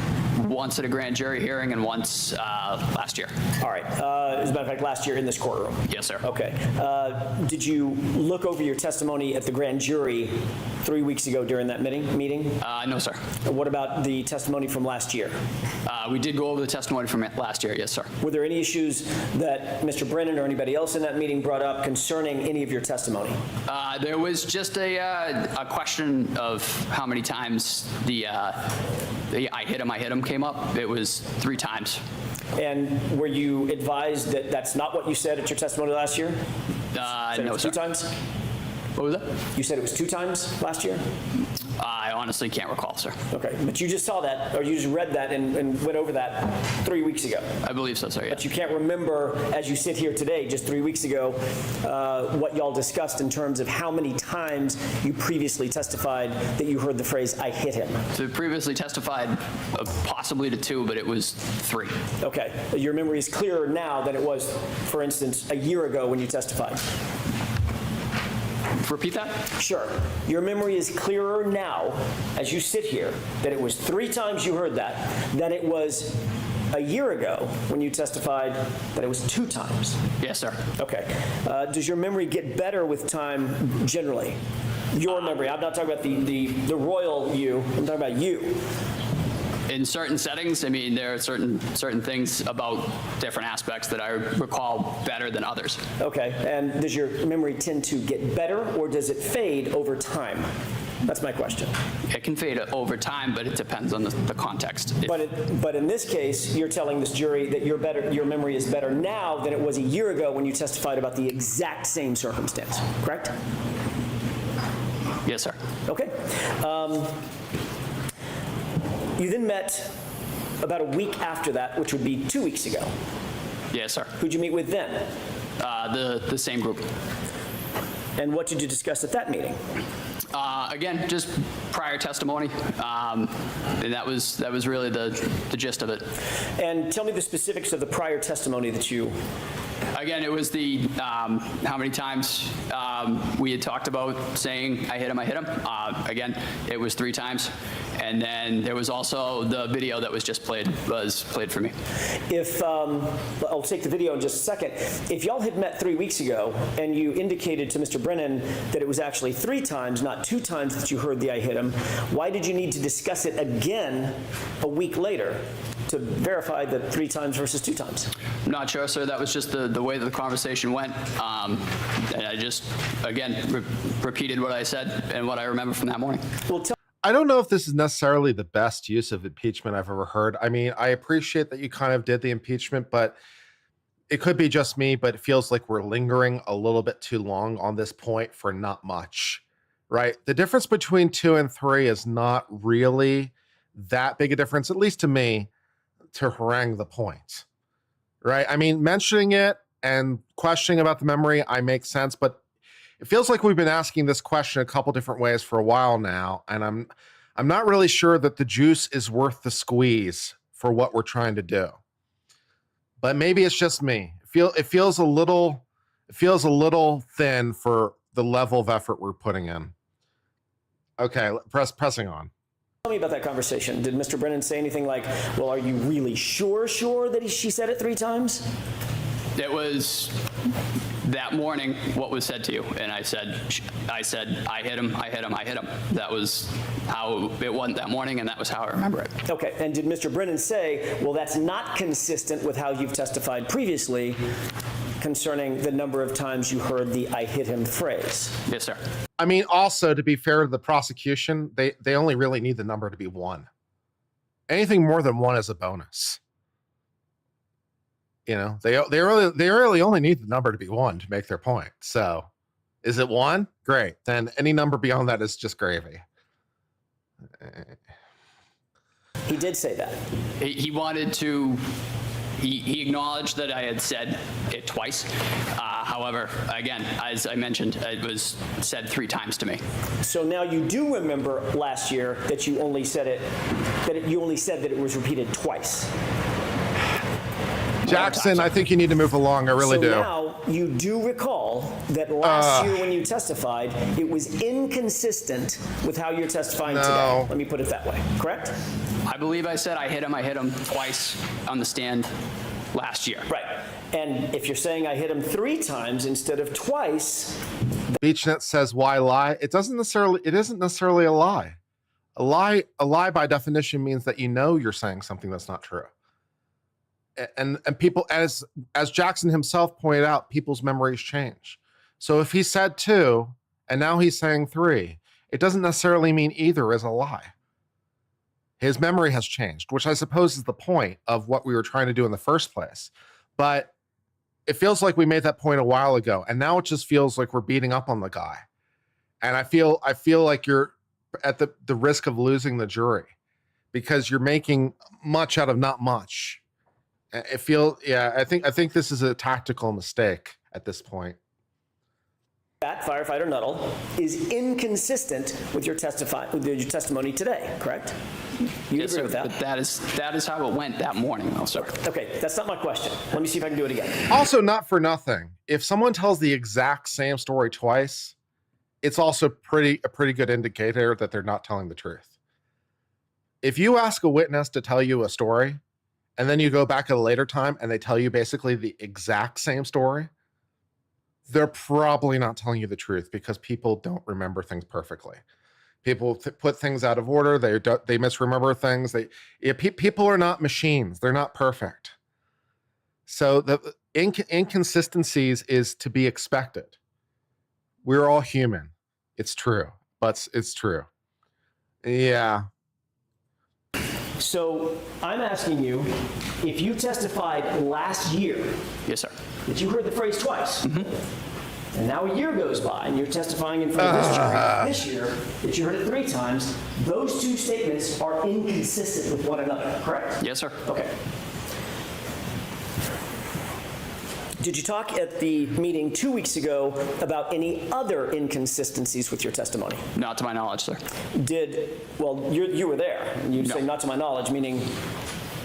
Once at a grand jury hearing and once last year. All right. As a matter of fact, last year in this courtroom? Yes, sir. Okay. Did you look over your testimony at the grand jury 3 weeks ago during that meeting? No, sir. What about the testimony from last year? We did go over the testimony from last year, yes, sir. Were there any issues that Mr. Brennan or anybody else in that meeting brought up concerning any of your testimony? There was just a question of how many times the I hit him came up. It was 3 times. And were you advised that that's not what you said at your testimony last year? No, sir. 2 times? What was that? You said it was 2 times last year? I honestly can't recall, sir. Okay, but you just saw that, or you just read that and went over that 3 weeks ago? I believe so, sir, yeah. But you can't remember, as you sit here today, just 3 weeks ago, what y'all discussed in terms of how many times you previously testified that you heard the phrase, I hit him? So previously testified possibly to 2, but it was 3. Okay, your memory is clearer now than it was, for instance, a year ago when you testified? Repeat that? Sure. Your memory is clearer now, as you sit here, that it was 3 times you heard that, than it was a year ago when you testified that it was 2 times. Yes, sir. Okay. Does your memory get better with time generally? Your memory. I'm not talking about the royal you. I'm talking about you. In certain settings, I mean, there are certain things about different aspects that I recall better than others. Okay, and does your memory tend to get better, or does it fade over time? That's my question. It can fade over time, but it depends on the context. But in this case, you're telling this jury that your memory is better now than it was a year ago when you testified about the exact same circumstance, correct? Yes, sir. Okay. You then met about a week after that, which would be 2 weeks ago. Yes, sir. Who'd you meet with then? The same group. And what did you discuss at that meeting? Again, just prior testimony, and that was really the gist of it. And tell me the specifics of the prior testimony that you... Again, it was the how many times we had talked about saying I hit him. Again, it was 3 times. And then there was also the video that was just played for me. If, I'll take the video in just a second. If y'all had met 3 weeks ago and you indicated to Mr. Brennan that it was actually 3 times, not 2 times that you heard the I hit him, why did you need to discuss it again a week later to verify that 3 times versus 2 times? I'm not sure, sir. That was just the way that the conversation went. And I just, again, repeated what I said and what I remember from that morning. Well, I don't know if this is necessarily the best use of impeachment I've ever heard. I mean, I appreciate that you kind of did the impeachment, but it could be just me, but it feels like we're lingering a little bit too long on this point for not much, right? The difference between 2 and 3 is not really that big a difference, at least to me, to harangue the point, right? I mean, mentioning it and questioning about the memory, I make sense, but it feels like we've been asking this question a couple different ways for a while now, and I'm not really sure that the juice is worth the squeeze for what we're trying to do. But maybe it's just me. It feels a little thin for the level of effort we're putting in. Okay, pressing on. Tell me about that conversation. Did Mr. Brennan say anything like, well, are you really sure that she said it 3 times? It was that morning what was said to you, and I said, I hit him. That was how it went that morning, and that was how I remember it. Okay, and did Mr. Brennan say, well, that's not consistent with how you've testified previously concerning the number of times you heard the I hit him phrase? Yes, sir. I mean, also, to be fair to the prosecution, they only really need the number to be 1. Anything more than 1 is a bonus. You know, they really only need the number to be 1 to make their point. So, is it 1? Great. Then any number beyond that is just gravy. He did say that. He wanted to. He acknowledged that I had said it twice. However, again, as I mentioned, it was said 3 times to me. So now you do remember last year that you only said you only said that it was repeated twice. Jackson, I think you need to move along. I really do. So now you do recall that last year when you testified, it was inconsistent with how you're testifying today. Let me put it that way. Correct? I believe I said I hit him twice on the stand last year. Right. And if you're saying I hit him 3 times instead of twice. BeachNet says, why lie? It isn't necessarily a lie. A lie by definition means that you know you're saying something that's not true. And people, as Jackson himself pointed out, people's memories change. So if he said 2 and now he's saying 3, it doesn't necessarily mean either is a lie. His memory has changed, which I suppose is the point of what we were trying to do in the first place. But it feels like we made that point a while ago, and now it just feels like we're beating up on the guy. And I feel like you're at the risk of losing the jury because you're making much out of not much. I think this is a tactical mistake at this point. That Firefighter Nuttall is inconsistent with your testimony today, correct? You agree with that? But that is how it went that morning, though, sir. Okay, that's not my question. Let me see if I can do it again. Also, not for nothing, if someone tells the exact same story twice, it's also a pretty good indicator that they're not telling the truth. If you ask a witness to tell you a story, and then you go back at a later time and they tell you basically the exact same story, they're probably not telling you the truth because people don't remember things perfectly. People put things out of order. They misremember things. People are not machines. They're not perfect. So the inconsistencies is to be expected. We're all human. It's true, but it's true. Yeah. So I'm asking you, if you testified last year, yes, sir, that you heard the phrase twice, and now a year goes by and you're testifying in front of this jury this year that you heard it 3 times, those 2 statements are inconsistent with one another, correct? Yes, sir. Okay. Did you talk at the meeting 2 weeks ago about any other inconsistencies with your testimony? Not to my knowledge, sir. Well, you were there. You say not to my knowledge, meaning?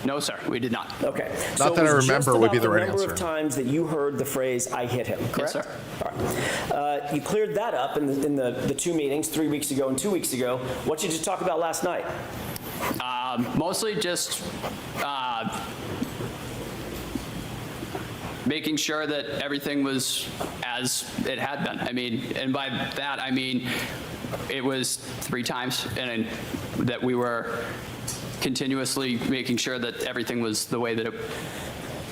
No, sir, we did not. Okay. Not that I remember would be the right answer. The number of times that you heard the phrase, I hit him, correct? Yes, sir. All right. You cleared that up in the 2 meetings, 3 weeks ago and 2 weeks ago. What did you talk about last night? Mostly just making sure that everything was as it had been. I mean, and by that, I mean, it was 3 times, and that we were continuously making sure that everything was the way that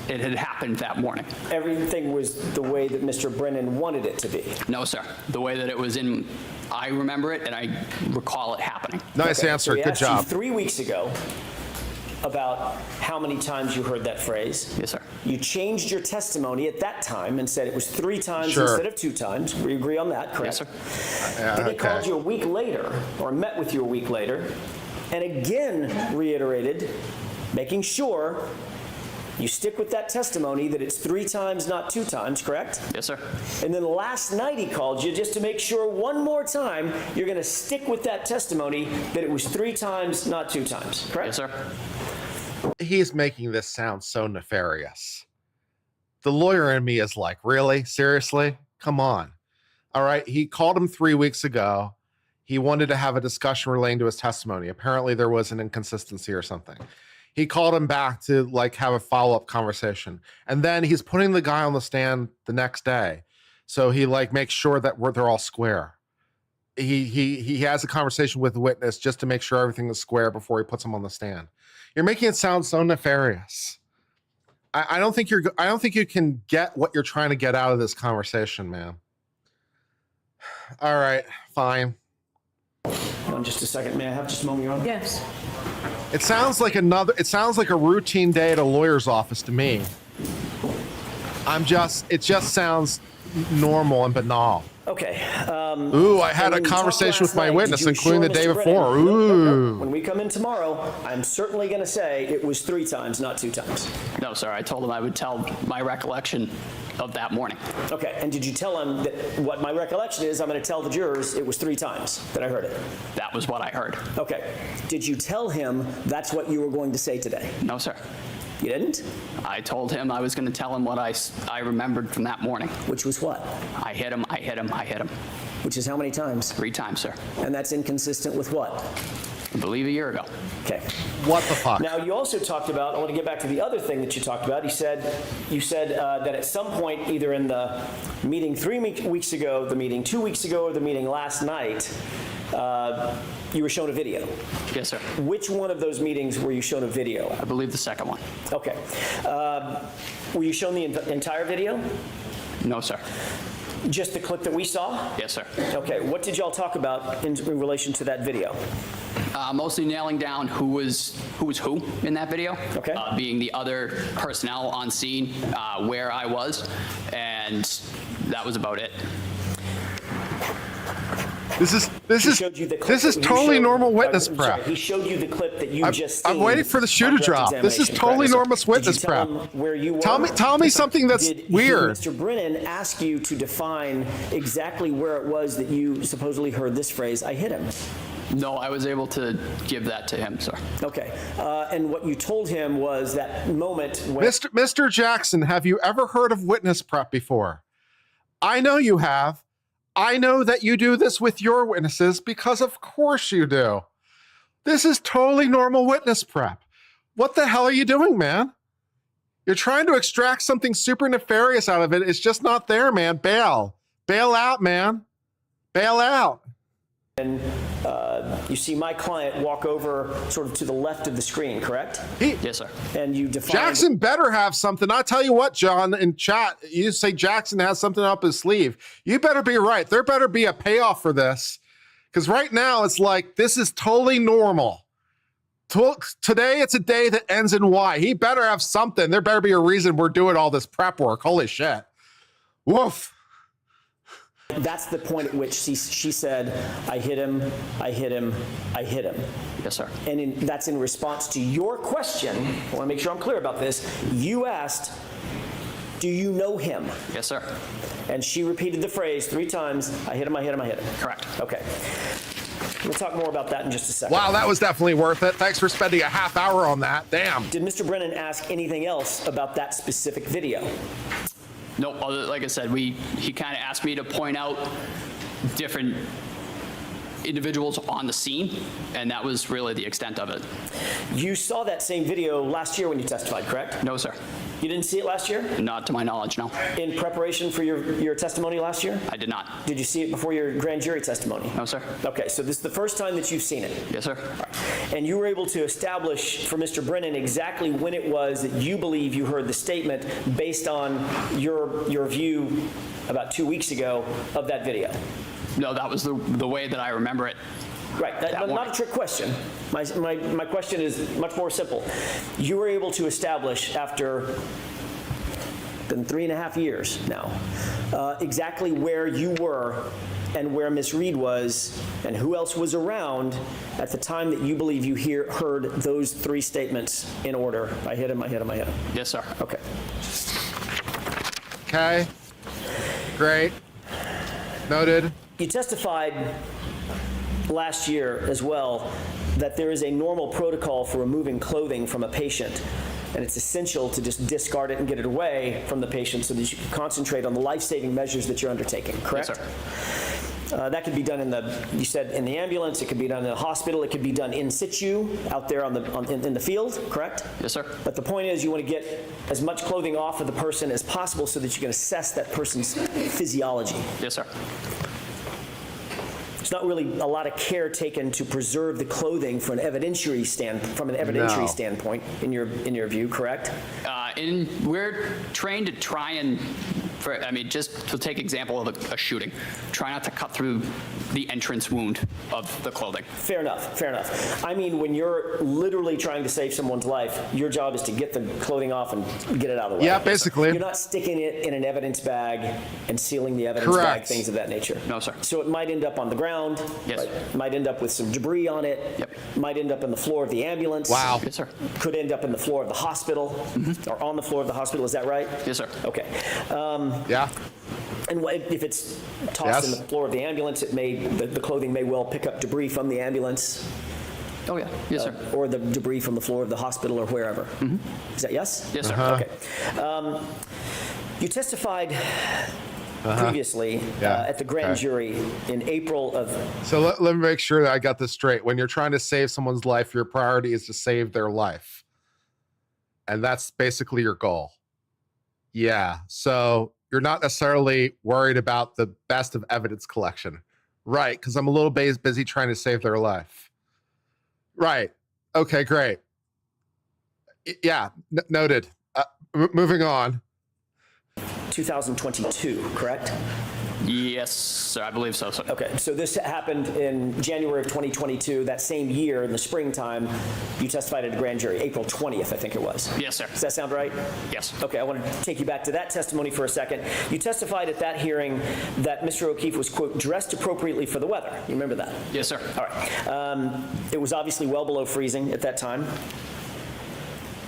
it had happened that morning. Everything was the way that Mr. Brennan wanted it to be? No, sir. The way that it was in, I remember it, and I recall it happening. Nice answer. So good job. You 3 weeks ago about how many times you heard that phrase. Yes, sir. You changed your testimony at that time and said it was 3 times instead of 2 times. We agree on that, correct? Yes, sir. Then he called you a week later, or met with you a week later, and again reiterated, making sure You stick with that testimony that it's 3 times, not 2 times, correct? Yes, sir. And then last night he called you just to make sure one more time you're going to stick with that testimony that it was 3 times, not 2 times, correct? Yes, sir. He's making this sound so nefarious. The lawyer in me is like, really? Seriously? Come on. All right. He called him 3 weeks ago. He wanted to have a discussion relating to his testimony. Apparently there was an inconsistency or something. He called him back to like have a follow-up conversation. And then he's putting the guy on the stand the next day. So he like makes sure that they're all square. He has a conversation with the witness just to make sure everything is square before he puts him on the stand. You're making it sound so nefarious. I don't think you can get what you're trying to get out of this conversation, man. All right, fine. Hold on just a second. May I have just a moment, Your Honor? Yes. It sounds like a routine day at a lawyer's office to me. It just sounds normal and banal. Okay. Ooh, I had a conversation with my witness, including the day before. Ooh. When we come in tomorrow, I'm certainly going to say it was 3 times, not 2 times. No, sir. I told him I would tell my recollection of that morning. Okay. And did you tell him that what my recollection is, I'm going to tell the jurors it was 3 times that I heard it? That was what I heard. Okay. Did you tell him that's what you were going to say today? No, sir. You didn't? I told him I was going to tell him what I remembered from that morning. Which was what? I hit him. Which is how many times? 3 times, sir. And that's inconsistent with what? I believe a year ago. Okay. What the fuck? Now, you also talked about, I want to get back to the other thing that you talked about. You said that at some point, either in the meeting 3 weeks ago, the meeting 2 weeks ago, or the meeting last night, you were shown a video. Yes, sir. Which one of those meetings were you shown a video? I believe the second one. Okay. Were you shown the entire video? No, sir. Just the clip that we saw? Yes, sir. Okay. What did y'all talk about in relation to that video? Mostly nailing down who was who in that video. Okay. Being the other personnel on scene, where I was, and that was about it. This is totally normal witness prep. He showed you the clip that you just seen. I'm waiting for the shoe to drop. This is totally normal witness prep. Where you were? Tell me something that's weird. Did Mr. Brennan ask you to define exactly where it was that you supposedly heard this phrase, "I hit him"? No, I was able to give that to him, sir. Okay. And what you told him was that moment when... Mr. Jackson, have you ever heard of witness prep before? I know you have. I know that you do this with your witnesses because of course you do. This is totally normal witness prep. What the hell are you doing, man? You're trying to extract something super nefarious out of it. It's just not there, man. Bail. Bail out, man. Bail out. And you see my client walk over sort of to the left of the screen, correct? Yes, sir. And you define... Jackson better have something. I'll tell you what, John, in chat, you say Jackson has something up his sleeve. You better be right. There better be a payoff for this. Because right now, it's like, this is totally normal. Today, it's a day that ends in Y. He better have something. There better be a reason we're doing all this prep work. Holy shit. Woof. That's the point at which she said, "I hit him, I hit him, I hit him." Yes, sir. And that's in response to your question. I want to make sure I'm clear about this. You asked, "Do you know him?" Yes, sir. And she repeated the phrase 3 times, "I hit him, I hit him, I hit him." Correct. Okay. We'll talk more about that in just a second. Wow, that was definitely worth it. Thanks for spending a half hour on that. Damn. Did Mr. Brennan ask anything else about that specific video? Nope. Like I said, he kind of asked me to point out different individuals on the scene, and that was really the extent of it. You saw that same video last year when you testified, correct? No, sir. You didn't see it last year? Not to my knowledge, no. In preparation for your testimony last year? I did not. Did you see it before your grand jury testimony? No, sir. Okay, so this is the first time that you've seen it? Yes, sir. Right. And you were able to establish for Mr. Brennan exactly when it was that you believe you heard the statement based on your view about 2 weeks ago of that video? No, that was the way that I remember it. Right, not a trick question. My question is much more simple. You were able to establish after been 3.5 years now, exactly where you were and where Miss Reed was, and who else was around at the time that you believe you heard those three statements in order? I hit him, I hit him, I hit him. Yes, sir. Okay. Okay. Great. Noted. You testified last year as well that there is a normal protocol for removing clothing from a patient, and it's essential to just discard it and get it away from the patient so that you can concentrate on the life-saving measures that you're undertaking, correct? Yes, sir. That could be done you said in the ambulance, it could be done in the hospital, it could be done in situ, out there in the field, correct? Yes, sir. But the point is you want to get as much clothing off of the person as possible so that you can assess that person's physiology. Yes, sir. There's not really a lot of care taken to preserve the clothing from an evidentiary standpoint, in your view, correct? We're trained to try and, just to take example of a shooting, try not to cut through the entrance wound of the clothing. Fair enough, fair enough. I mean, when you're literally trying to save someone's life, your job is to get the clothing off and get it out of the way. Yeah, basically. You're not sticking it in an evidence bag and sealing the evidence bag, things of that nature. No, sir. So it might end up on the ground. Yes. Right? Might end up with some debris on it. Yep. Might end up on the floor of the ambulance. Wow. Yes, sir. Could end up in the floor of the hospital, or on the floor of the hospital. Is that right? Yes, sir. Okay. Yeah. And if it's tossed in the floor of the ambulance, the clothing may well pick up debris from the ambulance. Oh, yeah. Yes, sir. Or the debris from the floor of the hospital or wherever. Is that yes? Yes, sir. Okay. You testified previously at the grand jury in April of... So let me make sure that I got this straight. When you're trying to save someone's life, your priority is to save their life. And that's basically your goal. Yeah. So you're not necessarily worried about the best of evidence collection. Right. Because I'm a little busy trying to save their life. Right. Okay, great. Yeah. Noted. Moving on. 2022, correct? Yes, sir. I believe so, sir. Okay, so this happened in January of 2022. That same year, in the springtime, you testified at a grand jury, April 20th, I think it was. Yes, sir. Does that sound right? Yes. Okay, I want to take you back to that testimony for a second. You testified at that hearing that Mr. O'Keefe was, quote, dressed appropriately for the weather. You remember that? Yes, sir. All right. It was obviously well below freezing at that time.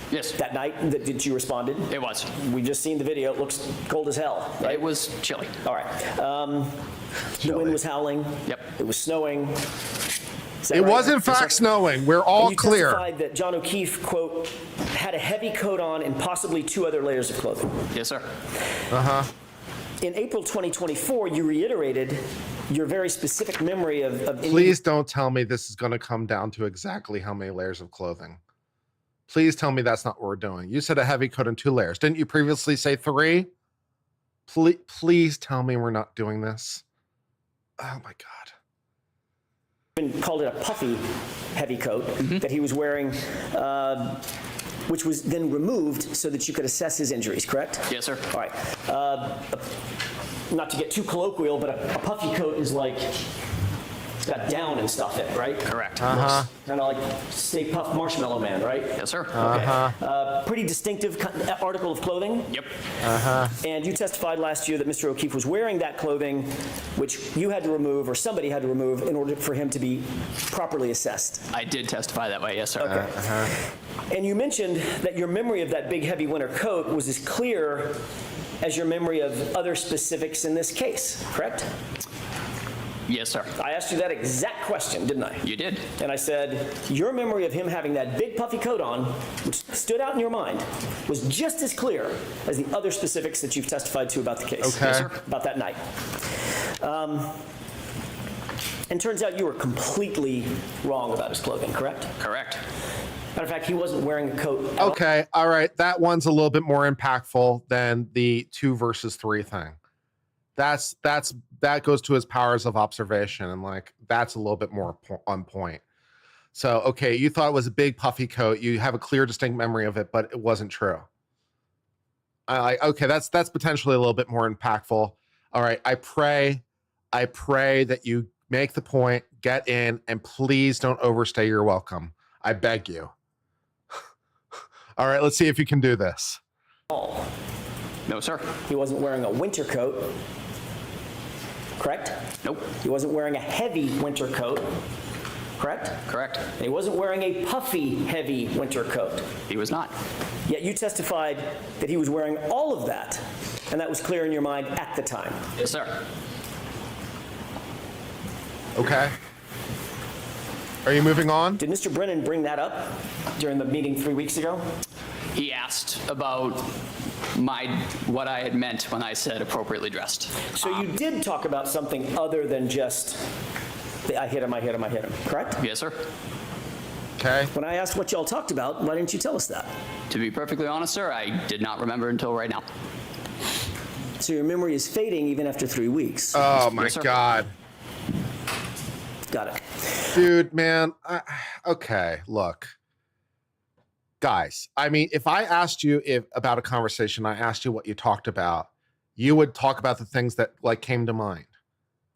Yes. That night that you responded? It was. We've just seen the video. It looks cold as hell, right? It was chilly. All right. The wind was howling. Yep. It was snowing. It was in fact snowing. We're all clear. You testified that John O'Keefe, quote, had a heavy coat on and possibly 2 other layers of clothing. Yes, sir. In April 2024, you reiterated your very specific memory of Please don't tell me this is going to come down to exactly how many layers of clothing. Please tell me that's not what we're doing. You said a heavy coat and 2 layers. Didn't you previously say 3? Please tell me we're not doing this. Oh my God. and called it a puffy heavy coat that he was wearing, which was then removed so that you could assess his injuries, correct? Yes, sir. All right. Not to get too colloquial, but a puffy coat is like, it's got down and stuff in it, right? Correct. Kind of like Stay Puft Marshmallow Man, right? Yes, sir. Okay. Pretty distinctive article of clothing. Yep. And you testified last year that Mr. O'Keefe was wearing that clothing, which you had to remove, or somebody had to remove, in order for him to be properly assessed. I did testify that way, yes, sir. Okay. And you mentioned that your memory of that big, heavy winter coat was as clear as your memory of other specifics in this case, correct? Yes, sir. I asked you that exact question, didn't I? You did. And I said, your memory of him having that big puffy coat on, which stood out in your mind, was just as clear as the other specifics that you've testified to about the case. Okay. Yes, sir. About that night. And turns out you were completely wrong about his clothing, correct? Correct. Matter of fact, he wasn't wearing a coat. Okay, all right. That one's a little bit more impactful than the 2 versus 3 thing. That goes to his powers of observation, and like that's a little bit more on point. So, okay, you thought it was a big puffy coat. You have a clear, distinct memory of it, but it wasn't true. Okay, that's potentially a little bit more impactful. All right, I pray that you make the point, get in, and please don't overstay your welcome. I beg you. All right, let's see if you can do this. No, sir. He wasn't wearing a winter coat. correct? Nope. He wasn't wearing a heavy winter coat, correct? Correct. And he wasn't wearing a puffy, heavy winter coat. He was not. Yet you testified that he was wearing all of that, and that was clear in your mind at the time. Yes, sir. Okay. Are you moving on? Did Mr. Brennan bring that up during the meeting 3 weeks ago? He asked about what I had meant when I said appropriately dressed. So you did talk about something other than just the I hit him, correct? Yes, sir. Okay. When I asked what y'all talked about, why didn't you tell us that? To be perfectly honest, sir, I did not remember until right now. So your memory is fading even after 3 weeks. Oh my Yes, God. Got it. Dude, man. Okay, look. Guys, I mean, if I asked you about a conversation, I asked you what you talked about, you would talk about the things that like came to mind,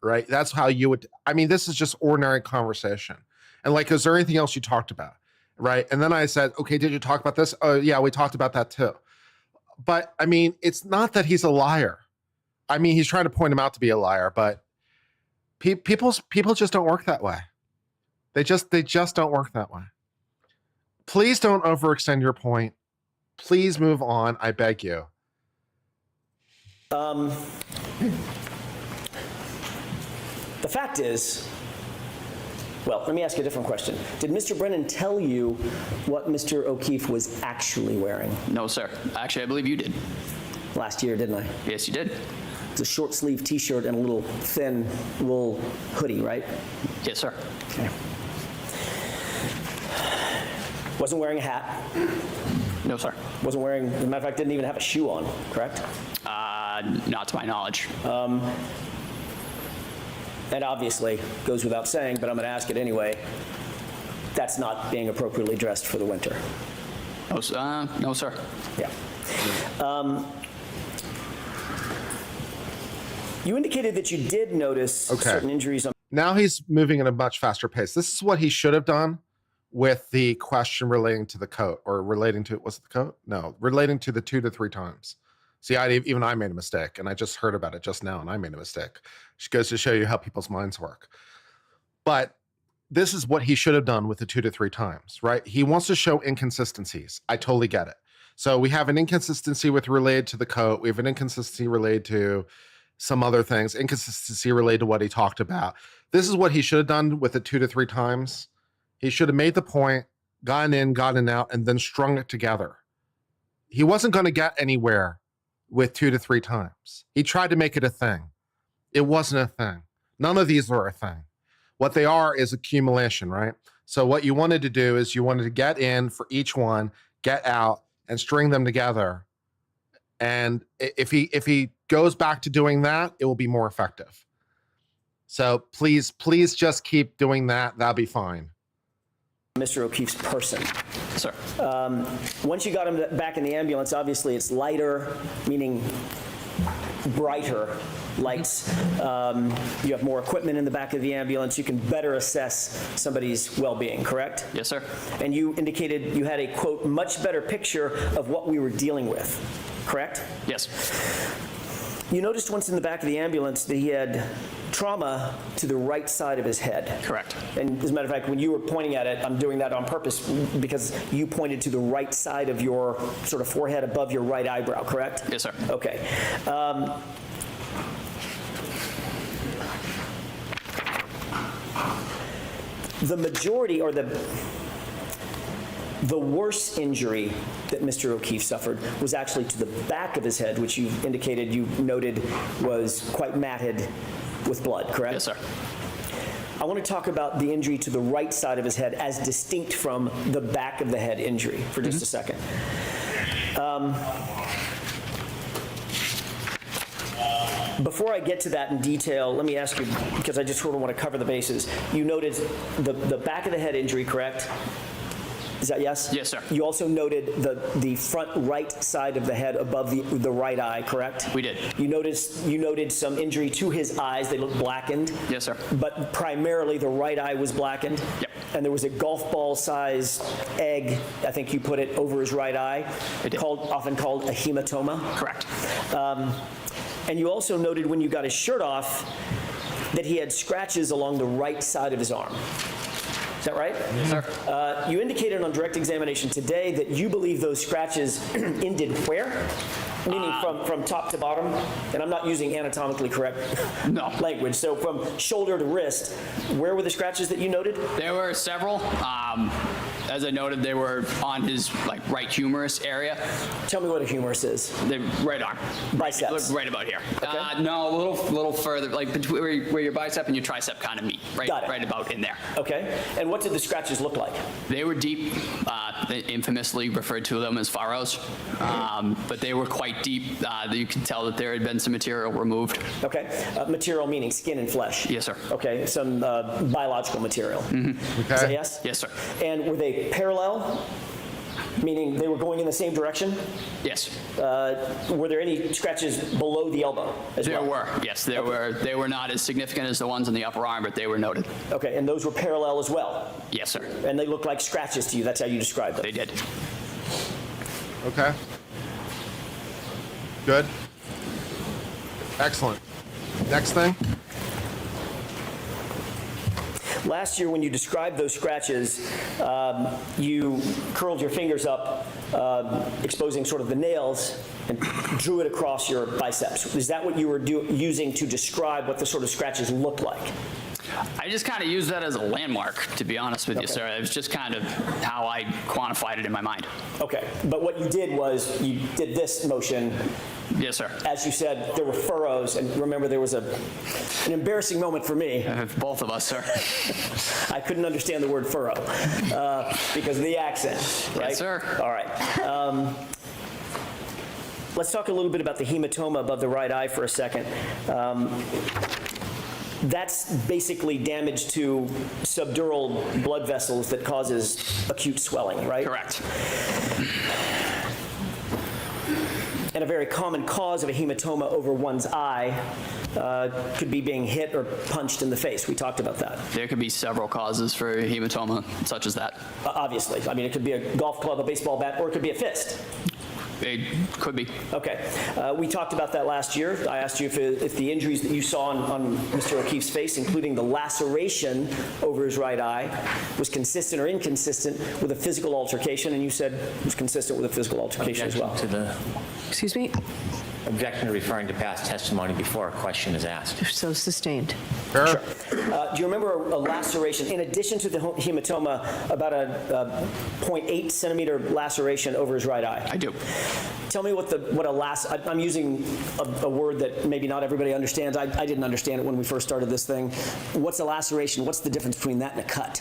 right? That's how you would, I mean, this is just ordinary conversation. And like, is there anything else you talked about, right? And then I said, okay, did you talk about this? Oh yeah, we talked about that too. But I mean, it's not that he's a liar. I mean, he's trying to point him out to be a liar, but people just don't work that way. They just don't work that way. Please don't overextend your point. Please move on. I beg you. The fact is, well, let me ask you a different question. Did Mr. Brennan tell you what Mr. O'Keefe was actually wearing? No, sir. Actually, I believe you did. Last year, didn't I? Yes, you did. It's a short sleeve t-shirt and a little thin wool hoodie, right? Yes, sir. Okay. Wasn't wearing a hat. No, sir. Wasn't wearing, as a matter of fact, didn't even have a shoe on, correct? Not to my knowledge. And obviously, goes without saying, but I'm going to ask it anyway, that's not being appropriately dressed for the winter. No, sir. Yeah. You indicated that you did notice certain injuries on... Now he's moving at a much faster pace. This is what he should have done with the question relating to the coat, or relating to, was it the coat? No, relating to the 2 to 3 times. See, even I made a mistake, and I just heard about it just now, and I made a mistake. Which goes to show you how people's minds work. But this is what he should have done with the 2 to 3 times, right? He wants to show inconsistencies. I totally get it. So we have an inconsistency related to the coat. We have an inconsistency related to some other things, inconsistency related to what he talked about. This is what he should have done with the 2 to 3 times. He should have made the point, gotten in, gotten out, and then strung it together. He wasn't going to get anywhere with 2 to 3 times. He tried to make it a thing. It wasn't a thing. None of these are a thing. What they are is accumulation, right? So what you wanted to do is you wanted to get in for each one, get out, and string them together. And if he goes back to doing that, it will be more effective. So please just keep doing that. That'll be fine. Mr. O'Keefe's person. Sir. Once you got him back in the ambulance, obviously it's lighter, meaning brighter lights. You have more equipment in the back of the ambulance. You can better assess somebody's well-being, correct? Yes, sir. And you indicated you had a, quote, much better picture of what we were dealing with, correct? Yes. You noticed once in the back of the ambulance that he had trauma to the right side of his head. Correct. And as a matter of fact, when you were pointing at it, I'm doing that on purpose because you pointed to the right side of your sort of forehead above your right eyebrow, correct? Yes, sir. Okay. The majority, or the worst injury that Mr. O'Keefe suffered was actually to the back of his head, which you indicated, you noted, was quite matted with blood, correct? Yes, sir. I want to talk about the injury to the right side of his head as distinct from the back of the head injury for just a second. Before I get to that in detail, let me ask you, because I just sort of want to cover the bases. You noted the back of the head injury, correct? Is that yes? Yes, sir. You also noted the front right side of the head above the right eye, correct? We did. You noted some injury to his eyes. They looked blackened. Yes, sir. But primarily the right eye was blackened. Yep. And there was a golf ball sized egg, I think you put it, over his right eye, often called a hematoma. Correct. And you also noted when you got his shirt off that he had scratches along the right side of his arm. Is that right? Yes, sir. You indicated on direct examination today that you believe those scratches ended where? Meaning from top to bottom? And I'm not using anatomically correct language. So from shoulder to wrist, where were the scratches that you noted? There were several. As I noted, they were on his right humerus area. Tell me what a humerus is. The right arm. Biceps. Right about here. Okay. No, a little further, like between where your bicep and your tricep kind of meet. Right about in there. Okay. And what did the scratches look like? They were deep. They infamously referred to them as furrows, but they were quite deep. You could tell that there had been some material removed. Okay. Material meaning skin and flesh? Yes, sir. Okay. Some biological material? Mm-hmm. Okay. Is that yes? Yes, sir. And were they parallel? Meaning they were going in the same direction? Yes. Were there any scratches below the elbow as well? There were, yes. They were not as significant as the ones on the upper arm, but they were noted. Okay, and those were parallel as well? Yes, sir. And they looked like scratches to you, that's how you described them? They did. Okay. Good. Excellent. Next thing. Last year, when you described those scratches, you curled your fingers up, exposing sort of the nails, and drew it across your biceps. Is that what you were using to describe what the sort of scratches looked like? I just kind of used that as a landmark, to be honest with you, sir. It was just kind of how I quantified it in my mind. Okay, but what you did was you did this motion. Yes, sir. As you said, there were furrows, and remember there was an embarrassing moment for me. Both of us, sir. I couldn't understand the word furrow because of the accent, right? Yes, sir. All right. Let's talk a little bit about the hematoma above the right eye for a second. That's basically damage to subdural blood vessels that causes acute swelling, right? Correct. And a very common cause of a hematoma over one's eye could be being hit or punched in the face. We talked about that. There could be several causes for hematoma, such as that. Obviously. I mean, it could be a golf club, a baseball bat, or it could be a fist. It could be. Okay. We talked about that last year. I asked you if the injuries that you saw on Mr. O'Keefe's face, including the laceration over his right eye, was consistent or inconsistent with a physical altercation, and you said it was consistent with a physical altercation as well. Excuse me? Objection to referring to past testimony before a question is asked. So sustained. Sure. Do you remember a laceration, in addition to the hematoma, about a 0.8 centimeter laceration over his right eye? I do. Tell me I'm using a word that maybe not everybody understands. I didn't understand it when we first started this thing. What's a laceration? What's the difference between that and a cut?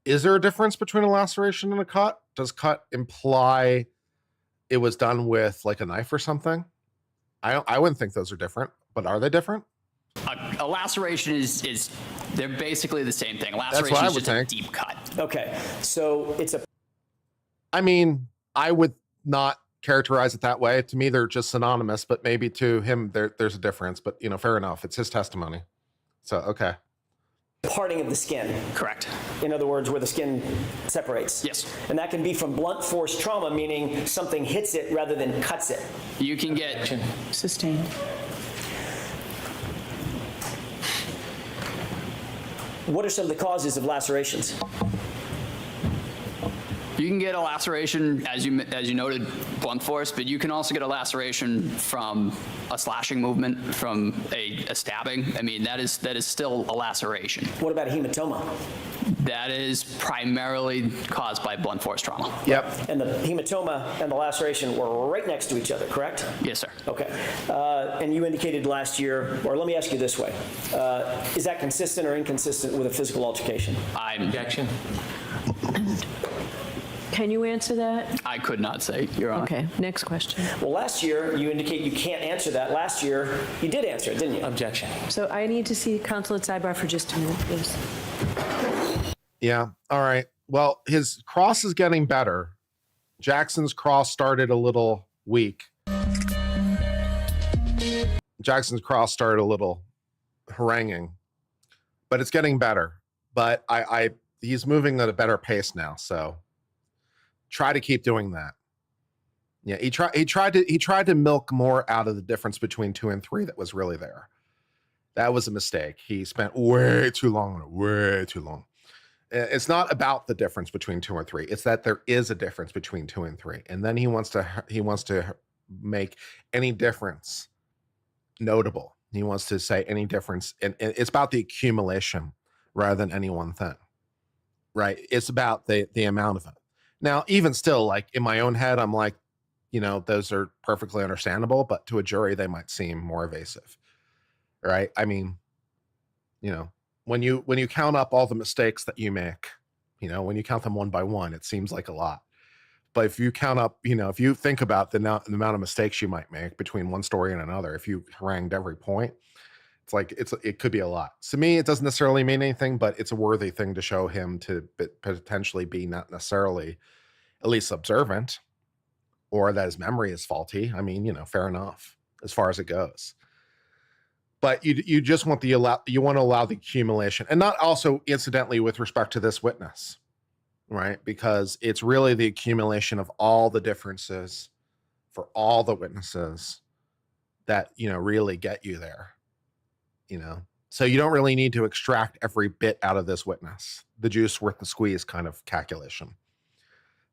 Is there a difference between a laceration and a cut? Does cut imply it was done with like a knife or something? I wouldn't think those are different, but are they different? A laceration is they're basically the same thing. A laceration is just a deep cut. Okay, so it's a... I mean, I would not characterize it that way. To me, they're just synonymous, but maybe to him, there's a difference. But, you know, fair enough. It's his testimony. So, okay. Parting of the skin. Correct. In other words, where the skin separates. Yes. And that can be from blunt force trauma, meaning something hits it rather than cuts it. You can get... Sustained. What are some of the causes of lacerations? You can get a laceration, as you noted, blunt force, but you can also get a laceration from a slashing movement, from a stabbing. I mean, that is still a laceration. What about a hematoma? That is primarily caused by blunt force trauma. Yep. And the hematoma and the laceration were right next to each other, correct? Yes, sir. Okay. And you indicated last year, or let me ask you this way, is that consistent or inconsistent with a physical altercation? Objection. Can you answer that? I could not say, Your Honor. Okay, next question. Well, last year, you indicate you can't answer that. Last year, you did answer it, didn't you? Objection. So I need to see counsel at sidebar for just a minute, please. Yeah. All right. Well, his cross is getting better. Jackson's cross started a little weak. Jackson's cross started a little haranguing, but it's getting better. But he's moving at a better pace now. So try to keep doing that. Yeah, he tried to milk more out of the difference between 2 and 3 that was really there. That was a mistake. He spent way too long on it, way too long. It's not about the difference between 2 and 3. It's that there is a difference between 2 and 3. And then he wants to make any difference notable. He wants to say any difference. And it's about the accumulation rather than any one thing, right? It's about the amount of it. Now, even still, like in my own head, I'm like, you know, those are perfectly understandable, but to a jury, they might seem more evasive, right? I mean, you know, when you count up all the mistakes that you make, you know, when you count them one by one, it seems like a lot. But if you count up, you know, if you think about the amount of mistakes you might make between one story and another, if you harangued every point, it's like it could be a lot. To me, it doesn't necessarily mean anything, but it's a worthy thing to show him to potentially be not necessarily at least observant, or that his memory is faulty. I mean, you know, fair enough as far as it goes. But you just want you want to allow the accumulation, and not also incidentally with respect to this witness, right? Because it's really the accumulation of all the differences for all the witnesses that, you know, really get you there, you know? So you don't really need to extract every bit out of this witness. The juice worth the squeeze kind of calculation.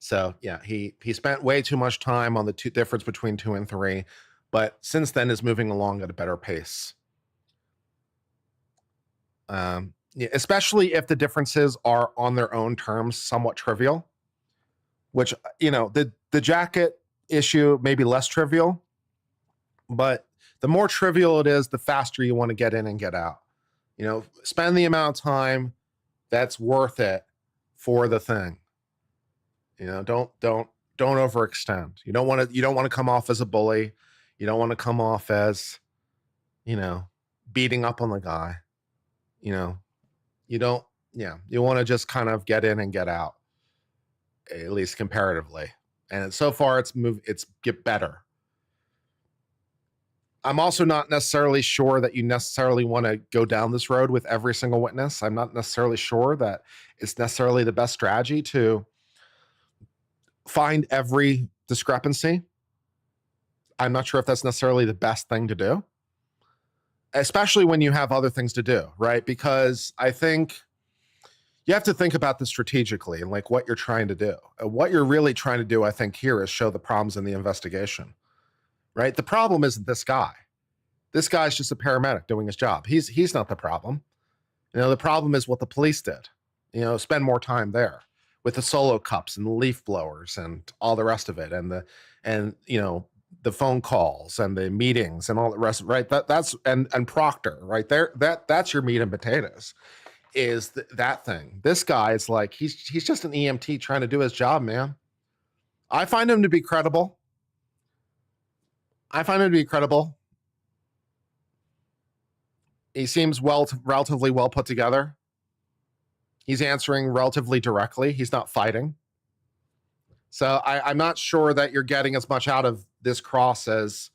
So yeah, he spent way too much time on the difference between 2 and 3, but since then is moving along at a better pace. Yeah, especially if the differences are on their own terms somewhat trivial, which, you know, the jacket issue may be less trivial, but the more trivial it is, the faster you want to get in and get out. You know, spend the amount of time that's worth it for the thing. You know, don't overextend. You don't want to come off as a bully. You don't want to come off as, you know, beating up on the guy. You know, you want to just kind of get in and get out, at least comparatively. And so far it's get better. I'm also not necessarily sure that you necessarily want to go down this road with every single witness. I'm not necessarily sure that it's necessarily the best strategy to find every discrepancy. I'm not sure if that's necessarily the best thing to do, especially when you have other things to do, right? Because I think you have to think about this strategically and like what you're trying to do. What you're really trying to do, I think, here is show the problems in the investigation, right? The problem isn't this guy. This guy's just a paramedic doing his job. He's not the problem. You know, the problem is what the police did. You know, spend more time there with the solo cups and the leaf blowers and all the rest of it, and you know, the phone calls and the meetings and all the rest, right? That's Proctor, right there. That's your meat and potatoes, is that thing. This guy is like, he's just an EMT trying to do his job, man. I find him to be credible. He seems relatively well put together. He's answering relatively directly. He's not fighting. So I'm not sure that you're getting as much out of this cross as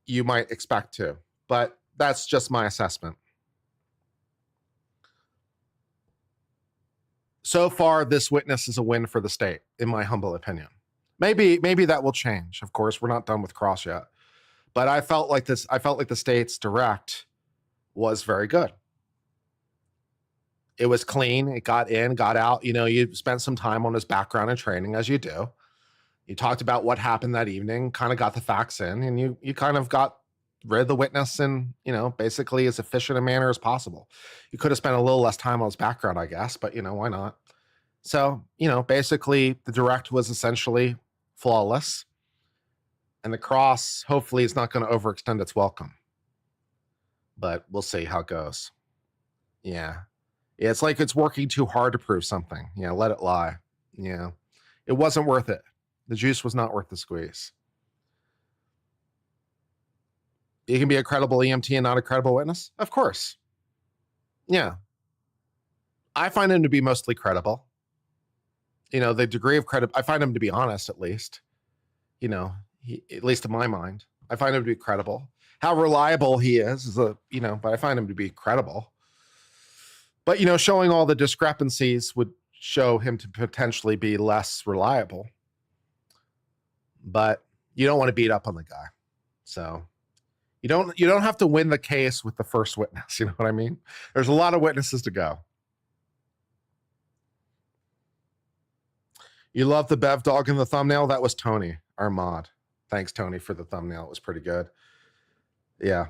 you might expect to, but that's just my assessment. So far, this witness is a win for the state, in my humble opinion. Maybe that will change. Of course, we're not done with cross yet, but I felt like the state's direct was very good. It was clean. It got in, got out. You know, you spent some time on his background and training, as you do. You talked about what happened that evening, kind of got the facts in, and you kind of got rid of the witness in, you know, basically as efficient a manner as possible. You could have spent a little less time on his background, I guess, but, you know, why not? So, you know, basically the direct was essentially flawless, and the cross hopefully is not going to overextend its welcome. But we'll see how it goes. Yeah. It's like it's working too hard to prove something. Yeah, let it lie. Yeah. It wasn't worth it. The juice was not worth the squeeze. You can be a credible EMT and not a credible witness? Of course. Yeah. I find him to be mostly credible. You know, the degree of credit, I find him to be honest, at least. You know, at least in my mind. I find him to be credible. How reliable he is you know, but I find him to be credible. But, you know, showing all the discrepancies would show him to potentially be less reliable. But you don't want to beat up on the guy. So you don't have to win the case with the first witness. You know what I mean? There's a lot of witnesses to go. You love the Bev dog in the thumbnail? That was Tony, our mod. Thanks, Tony, for the thumbnail. It was pretty good. Yeah.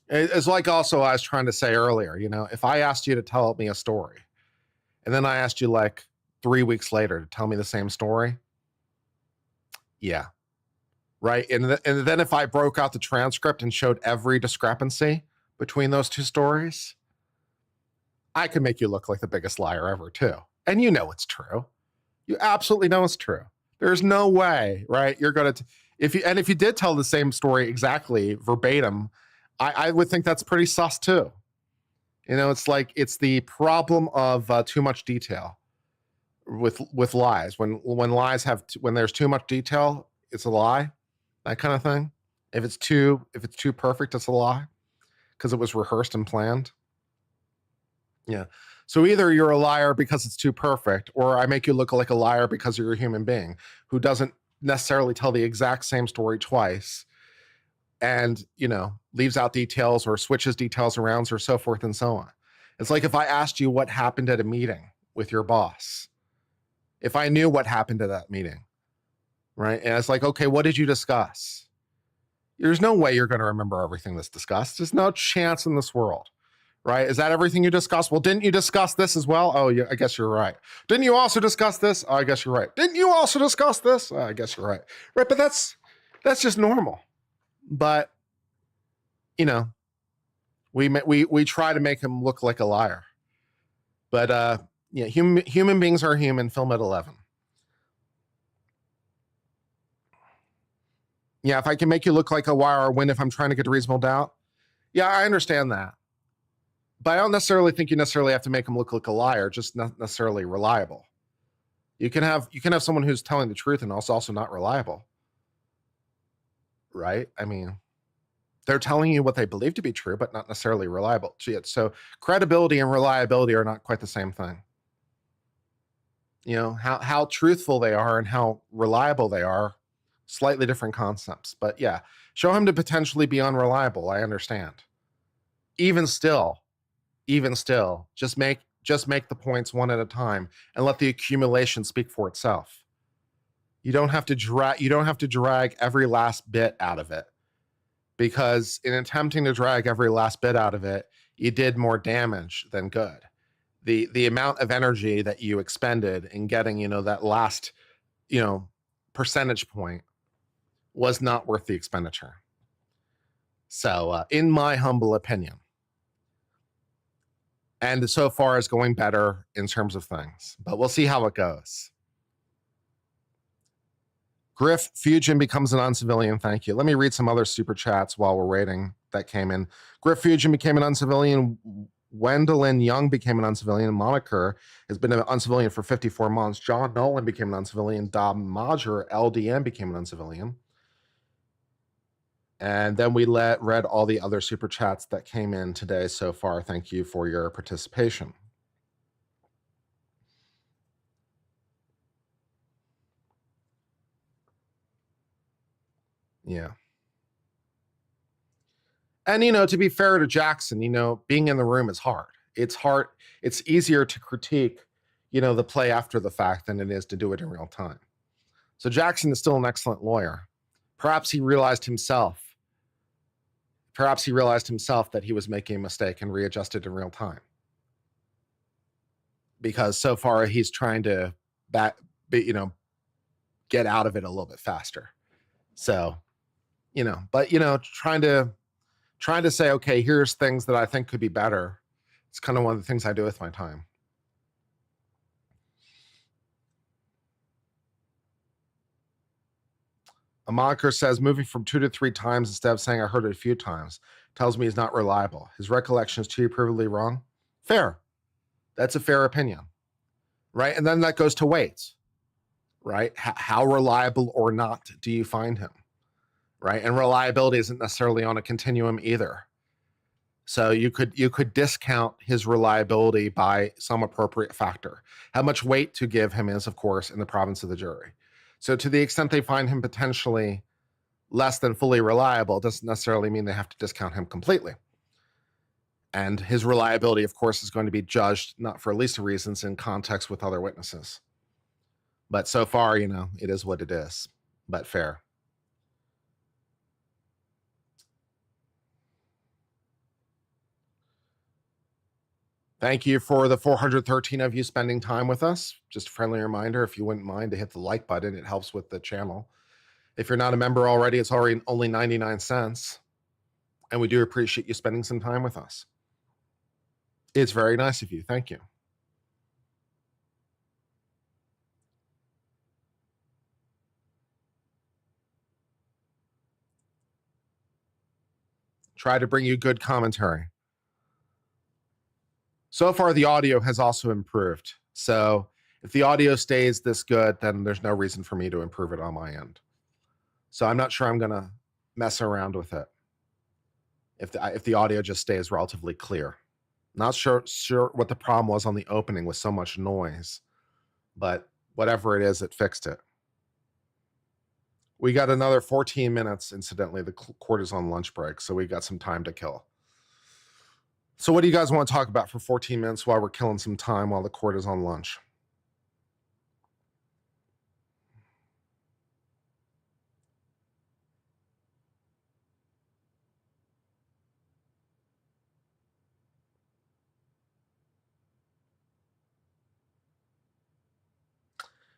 It's like also I was trying to say earlier, you know, if I asked you to tell me a story and then I asked you like 3 weeks later to tell me the same story. Yeah. Right. And then if I broke out the transcript and showed every discrepancy between those two stories, I could make you look like the biggest liar ever too. And you know it's true. You absolutely know it's true. There's no way, right? You're going to, if you did tell the same story exactly verbatim, I would think that's pretty sus too. You know, it's like, it's the problem of too much detail with lies. When lies have, when there's too much detail, it's a lie, that kind of thing. If it's too perfect, it's a lie because it was rehearsed and planned. Yeah. So either you're a liar because it's too perfect, or I make you look like a liar because you're a human being who doesn't necessarily tell the exact same story twice and, you know, leaves out details or switches details around or so forth and so on. It's like if I asked you what happened at a meeting with your boss, if I knew what happened at that meeting, right? And it's like, okay, what did you discuss? There's no way you're going to remember everything that's discussed. There's no chance in this world. Right? Is that everything you discussed? Well, didn't you discuss this as well? Oh, yeah, I guess you're right. Didn't you also discuss this? Oh, I guess you're right. Didn't you also discuss this? Oh, I guess you're right. Right, but that's just normal. But you know, we try to make him look like a liar. But yeah, human beings are human. Film at 11. Yeah, if I can make you look like a liar or win if I'm trying to get a reasonable doubt. Yeah, I understand that. But I don't necessarily think you necessarily have to make them look like a liar, just not necessarily reliable. You can have someone who's telling the truth and also not reliable. Right? I mean, they're telling you what they believe to be true, but not necessarily reliable. So credibility and reliability are not quite the same thing. You know, how truthful they are and how reliable they are, slightly different concepts. But yeah, show him to potentially be unreliable. I understand. Even still, just make the points one at a time and let the accumulation speak for itself. You don't have to drag every last bit out of it, because in attempting to drag every last bit out of it, you did more damage than good. The amount of energy that you expended in getting, you know, that last, you know, percentage point was not worth the expenditure. So in my humble opinion, and so far is going better in terms of things, but we'll see how it goes. Griff Fugin becomes an uncivilian. Thank you. Let me read some other super chats while we're waiting that came in. Griff Fugin became an uncivilian. Wendolyn Young became an uncivilian. Moniker has been an uncivilian for 54 months. John Nolan became an uncivilian. Dom Modger, LDM, became an uncivilian. And then we read all the other super chats that came in today so far. Thank you for your participation. Yeah. And, you know, to be fair to Jackson, you know, being in the room is hard. It's hard. It's easier to critique, you know, the play after the fact than it is to do it in real time. So Jackson is still an excellent lawyer. Perhaps he realized himself that he was making a mistake and readjusted in real time. Because so far he's trying to get out of it a little bit faster. So, you know, but, you know, trying to say, okay, here's things that I think could be better. It's kind of one of the things I do with my time. A moniker says moving from 2 to 3 times instead of saying I heard it a few times tells me he's not reliable. His recollection is too provably wrong. Fair. That's a fair opinion. Right? And then that goes to weight. Right? How reliable or not do you find him? Right? And reliability isn't necessarily on a continuum either. So you could discount his reliability by some appropriate factor. How much weight to give him is, of course, in the province of the jury. So to the extent they find him potentially less than fully reliable, doesn't necessarily mean they have to discount him completely. And his reliability, of course, is going to be judged, not for least of reasons, in context with other witnesses. But so far, it is what it is, but fair. Thank you for the 413 of you spending time with us. Just a friendly reminder, if you wouldn't mind to hit the like button, it helps with the channel. If you're not a member already, it's already only 99 cents. And we do appreciate you spending some time with us. It's very nice of you. Thank you. Try to bring you good commentary. So far, the audio has also improved. So if the audio stays this good, then there's no reason for me to improve it on my end. So I'm not sure I'm going to mess around with it if the audio just stays relatively clear. Not sure what the problem was on the opening with so much noise, but whatever it is, it fixed it. We got another 14 minutes, incidentally. The court is on lunch break, so we got some time to kill. So what do you guys want to talk about for 14 minutes while we're killing some time while the court is on lunch?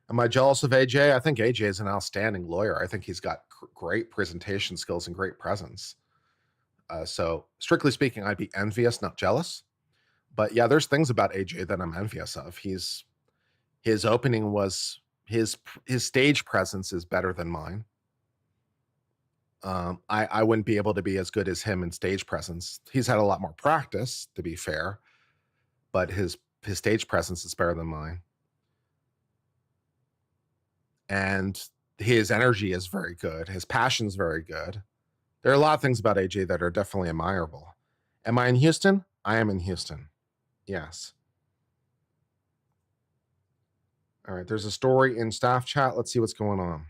Am I jealous of AJ? I think AJ is an outstanding lawyer. I think he's got great presentation skills and great presence. So strictly speaking, I'd be envious, not jealous. But yeah, there's things about AJ that I'm envious of. His opening was his stage presence is better than mine. I wouldn't be able to be as good as him in stage presence. He's had a lot more practice, to be fair, but his stage presence is better than mine. And his energy is very good. His passion is very good. There are a lot of things about AJ that are definitely admirable. Am I in Houston? I am in Houston. Yes. All right, there's a story in staff chat. Let's see what's going on.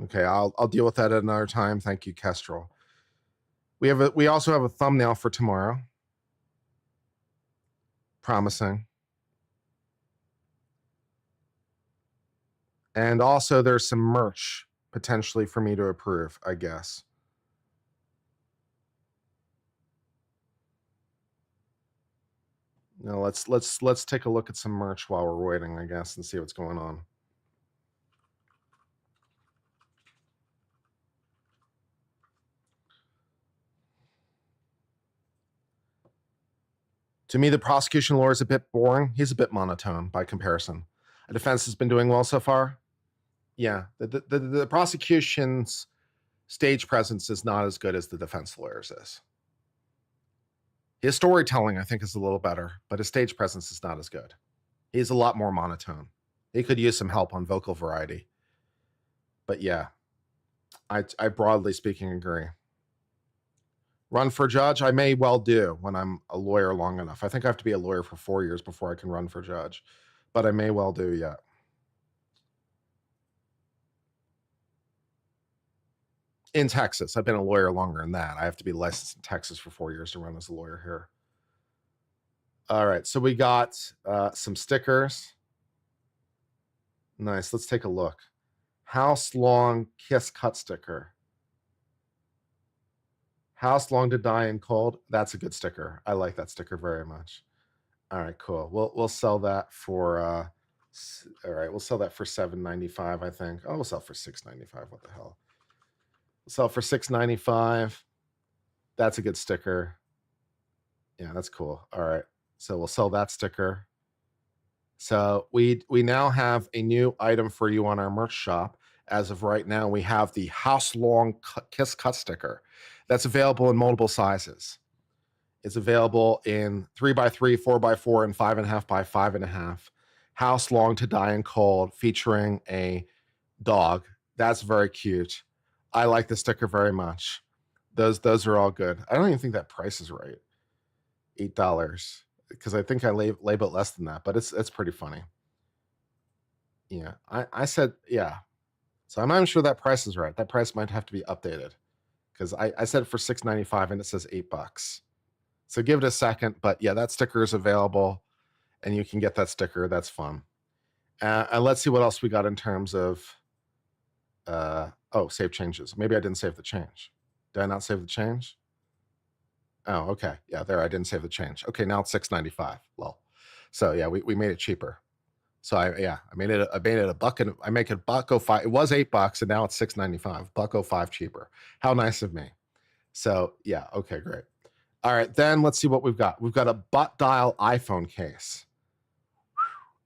Okay, I'll deal with that at another time. Thank you, Kestrel. We also have a thumbnail for tomorrow. Promising. And also there's some merch potentially for me to approve, I guess. Now let's take a look at some merch while we're waiting, I guess, and see what's going on. To me, the prosecution lawyer is a bit boring. He's a bit monotone by comparison. The defense has been doing well so far. Yeah, the prosecution's stage presence is not as good as the defense lawyer's is. His storytelling, I think, is a little better, but his stage presence is not as good. He's a lot more monotone. He could use some help on vocal variety. But yeah, I broadly speaking agree. Run for judge? I may well do when I'm a lawyer long enough. I think I have to be a lawyer for 4 years before I can run for judge, but I may well do, yeah. In Texas. I've been a lawyer longer than that. I have to be licensed in Texas for 4 years to run as a lawyer here. All right, so we got some stickers. Nice, let's take a look. House long kiss cut sticker. House long to die in cold. That's a good sticker. I like that sticker very much. All right, cool. We'll sell that for all right, we'll sell that for $7.95, I think. Oh, we'll sell for $6.95. What the hell? We'll sell for $6.95. That's a good sticker. Yeah, that's cool. All right. So we'll sell that sticker. So we now have a new item for you on our merch shop. As of right now, we have the house long kiss cut sticker. That's available in multiple sizes. It's available in 3x3, 4x4, and 5.5 by 5.5. House Long to Die in Cold featuring a dog. That's very cute. I like the sticker very much. Those are all good. I don't even think that price is right. $8, because I think I label it less than that, but it's pretty funny. Yeah, I said, yeah. So I'm not even sure that price is right. That price might have to be updated, because I said for $6.95 and it says $8. So give it a second, but yeah, that sticker is available and you can get that sticker. That's fun. And let's see what else we got in terms of, save changes. Maybe I didn't save the change. Did I not save the change? Oh, okay. Yeah, there, I didn't save the change. Okay, now it's $6.95. Well, so yeah, we made it cheaper. So I made it a buck, and I make it $1.05. It was $8 and now it's $6.95. $1.05 cheaper. How nice of me. So yeah, okay, great. All right, then let's see what we've got. We've got a butt dial iPhone case.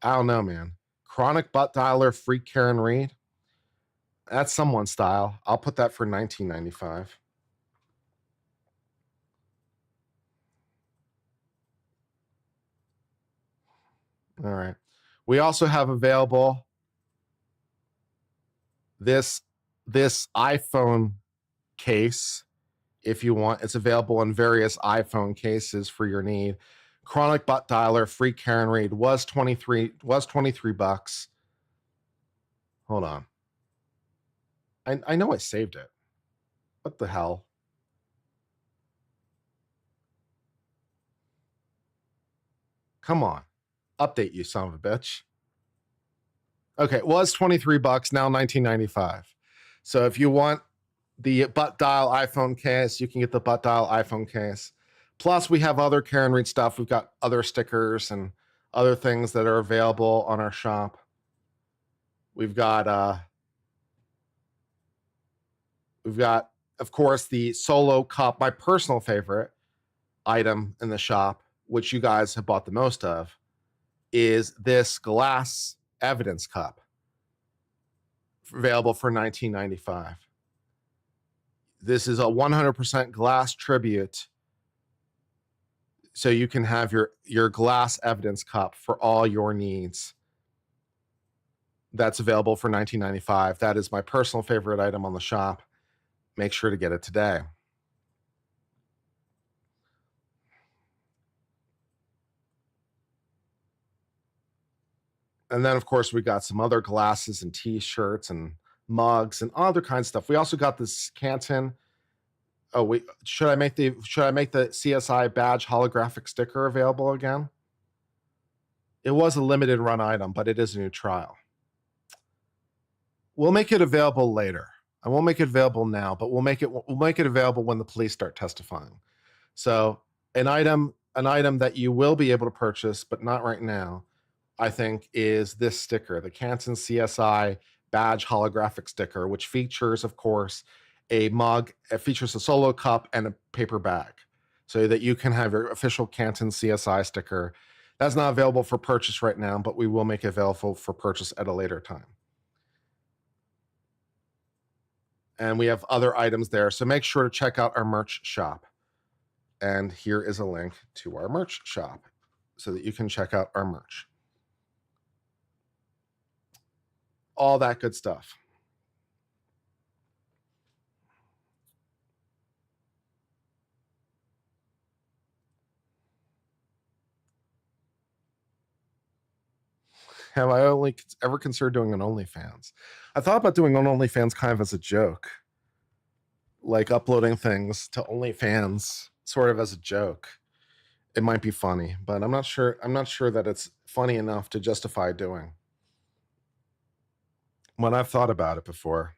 I don't know, man. Chronic butt dialer, free Karen Reed. That's someone's style. I'll put that for $19.95. All right. We also have available this iPhone case. If you want, it's available in various iPhone cases for your need. Chronic butt dialer, free Karen Reed was $23. Hold on. I know I saved it. What the hell? Come on. Update, you son of a bitch. Okay, it was $23, now $19.95. So if you want the butt dial iPhone case, you can get the butt dial iPhone case. Plus, we have other Karen Reed stuff. We've got other stickers and other things that are available on our shop. We've got, of course, the Solo Cup, my personal favorite item in the shop, which you guys have bought the most of, is this glass evidence cup, available for $19.95. This is a 100% glass tribute, so you can have your glass evidence cup for all your needs. That's available for $19.95. That is my personal favorite item on the shop. Make sure to get it today. And then, of course, we got some other glasses and T-shirts and mugs and other kinds of stuff. We also got this Canton. Oh, wait, should I make the CSI badge holographic sticker available again? It was a limited run item, but it is a new trial. We'll make it available later. I won't make it available now, but we'll make it available when the police start testifying. So an item that you will be able to purchase, but not right now, I think, is this sticker, the Canton CSI badge holographic sticker, which features, of course, a mug. It features a Solo Cup and a paper bag, so that you can have your official Canton CSI sticker. That's not available for purchase right now, but we will make it available for purchase at a later time. And we have other items there, so make sure to check out our merch shop. And here is a link to our merch shop so that you can check out our merch. All that good stuff. Have I only ever considered doing an OnlyFans? I thought about doing an OnlyFans kind of as a joke, like uploading things to OnlyFans sort of as a joke. It might be funny, but I'm not sure that it's funny enough to justify doing. When I've thought about it before.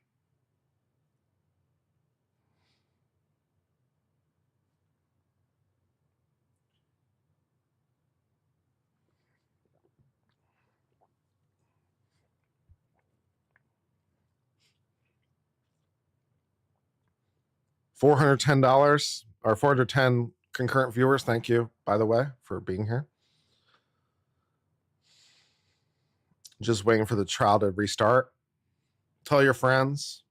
$410 or 410 concurrent viewers. Thank you, by the way, for being here. Just waiting for the trial to restart. Tell your friends.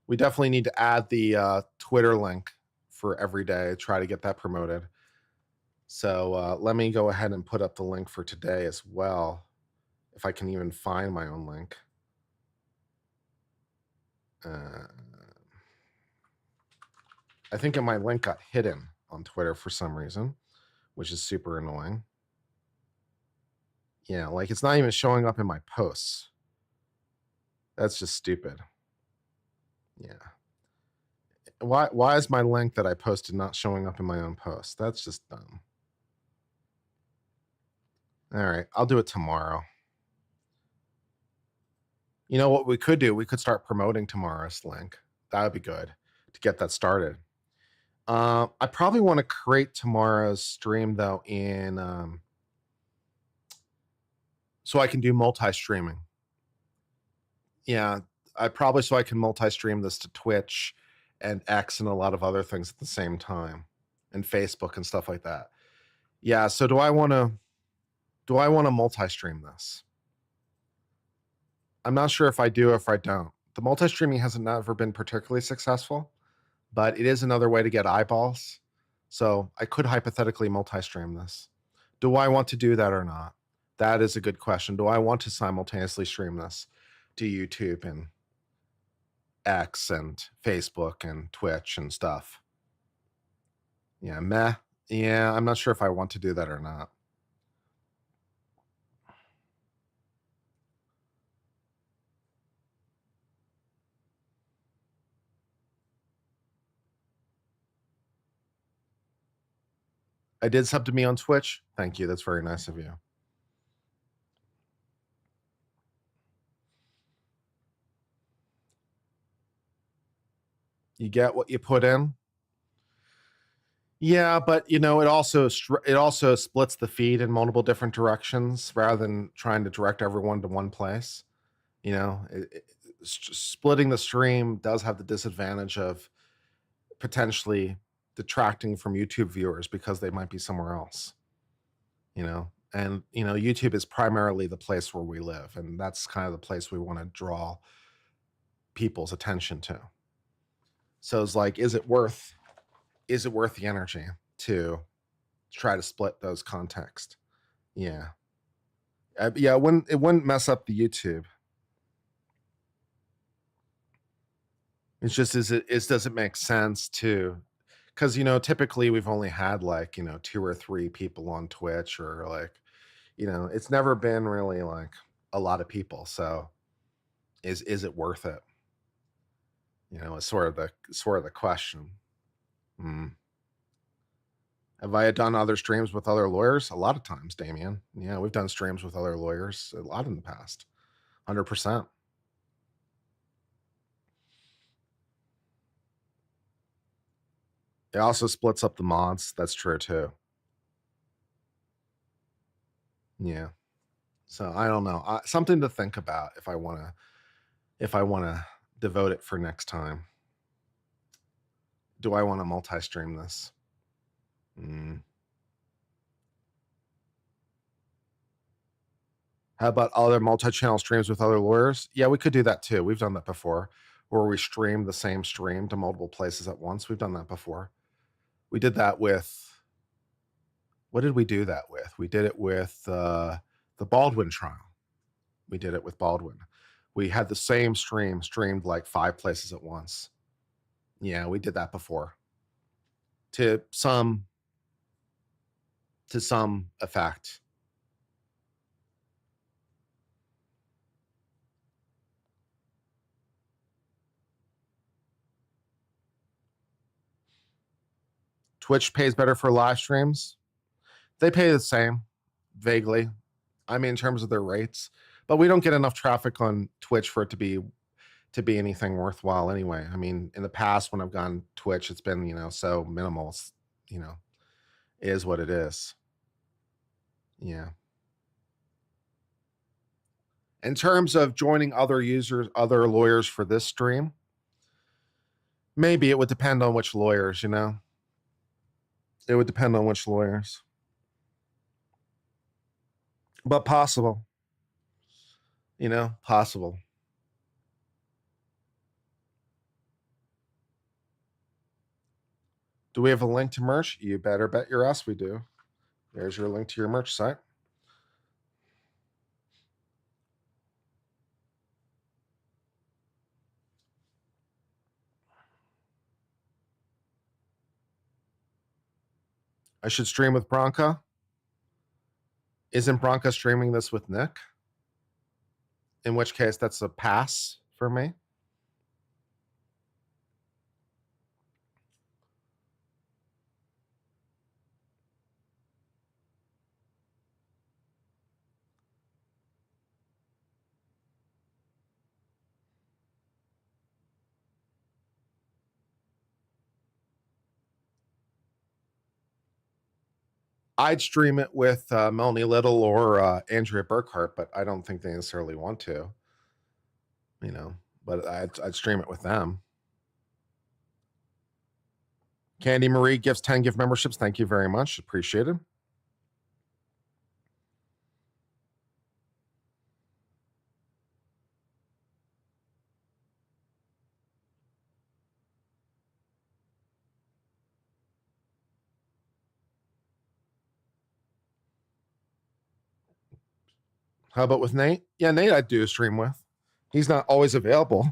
We definitely need to add the Twitter link for every day. Try to get that promoted. So let me go ahead and put up the link for today as well, if I can even find my own link. I think my link got hidden on Twitter for some reason, which is super annoying. Yeah, like it's not even showing up in my posts. That's just stupid. Yeah. Why is my link that I posted not showing up in my own post? That's just dumb. All right, I'll do it tomorrow. You know what we could do? We could start promoting tomorrow's link. That would be good to get that started. I probably want to create tomorrow's stream though in so I can do multi-streaming. Yeah, I probably so I can multi-stream this to Twitch and X and a lot of other things at the same time, and Facebook and stuff like that. Yeah, so do I want to multi-stream this? I'm not sure if I do or if I don't. The multi-streaming hasn't never been particularly successful, but it is another way to get eyeballs. So I could hypothetically multi-stream this. Do I want to do that or not? That is a good question. Do I want to simultaneously stream this to YouTube and X and Facebook and Twitch and stuff? Yeah, meh. Yeah, I'm not sure if I want to do that or not. I did sub to me on Twitch. Thank you. That's very nice of you. You get what you put in. Yeah, but you know, it also splits the feed in multiple different directions rather than trying to direct everyone to one place. You know, splitting the stream does have the disadvantage of potentially detracting from YouTube viewers because they might be somewhere else. You know, and you know, YouTube is primarily the place where we live, and that's kind of the place we want to draw people's attention to. So it's like, is it worth the energy to try to split those context? Yeah. Yeah, it wouldn't mess up the YouTube. It's just, does it make sense to, because, you know, typically we've only had like, you know, 2 or 3 people on Twitch, or like, you know, it's never been really like a lot of people. So is it worth it? You know, it's sort of the question. Have I done other streams with other lawyers? A lot of times, Damien. Yeah, we've done streams with other lawyers a lot in the past. 100%. It also splits up the mods. That's true too. Yeah. So I don't know. Something to think about if I want to devote it for next time. Do I want to multi-stream this? How about other multi-channel streams with other lawyers? Yeah, we could do that too. We've done that before, where we stream the same stream to multiple places at once. We've done that before. We did that with, what did we do that with? We did it with the Baldwin trial. We did it with Baldwin. We had the same stream streamed like 5 places at once. Yeah, we did that before. To some effect. Twitch pays better for live streams. They pay the same, vaguely. I mean, in terms of their rates, but we don't get enough traffic on Twitch for it to be anything worthwhile anyway. I mean, in the past when I've gone Twitch, it's been, you know, so minimal, you know, it is what it is. Yeah. In terms of joining other users, other lawyers for this stream, maybe it would depend on which lawyers, you know. It would depend on which lawyers. But possible. You know, possible. Do we have a link to merch? You better bet your ass we do. There's your link to your merch site. I should stream with Bronca. Isn't Bronca streaming this with Nick? In which case, that's a pass for me. I'd stream it with Melanie Little or Andrea Burkhart, but I don't think they necessarily want to. You know, but I'd stream it with them. Candy Marie gives 10 gift memberships. Thank you very much. Appreciate it. How about with Nate? Yeah, Nate I'd do a stream with. He's not always available.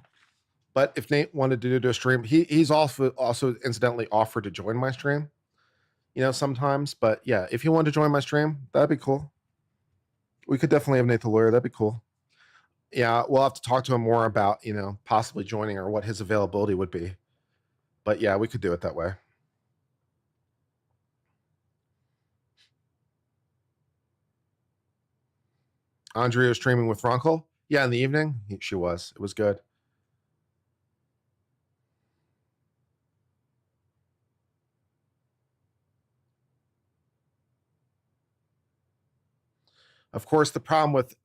But if Nate wanted to do a stream, he's also incidentally offered to join my stream, you know, sometimes. But yeah, if you want to join my stream, that'd be cool. We could definitely have Nate the lawyer. That'd be cool. Yeah, we'll have to talk to him more about, you know, possibly joining or what his availability would be. But yeah, we could do it that way. Andrea was streaming with Ronkel. Yeah, in the evening, she was. It was good. Of course, the problem with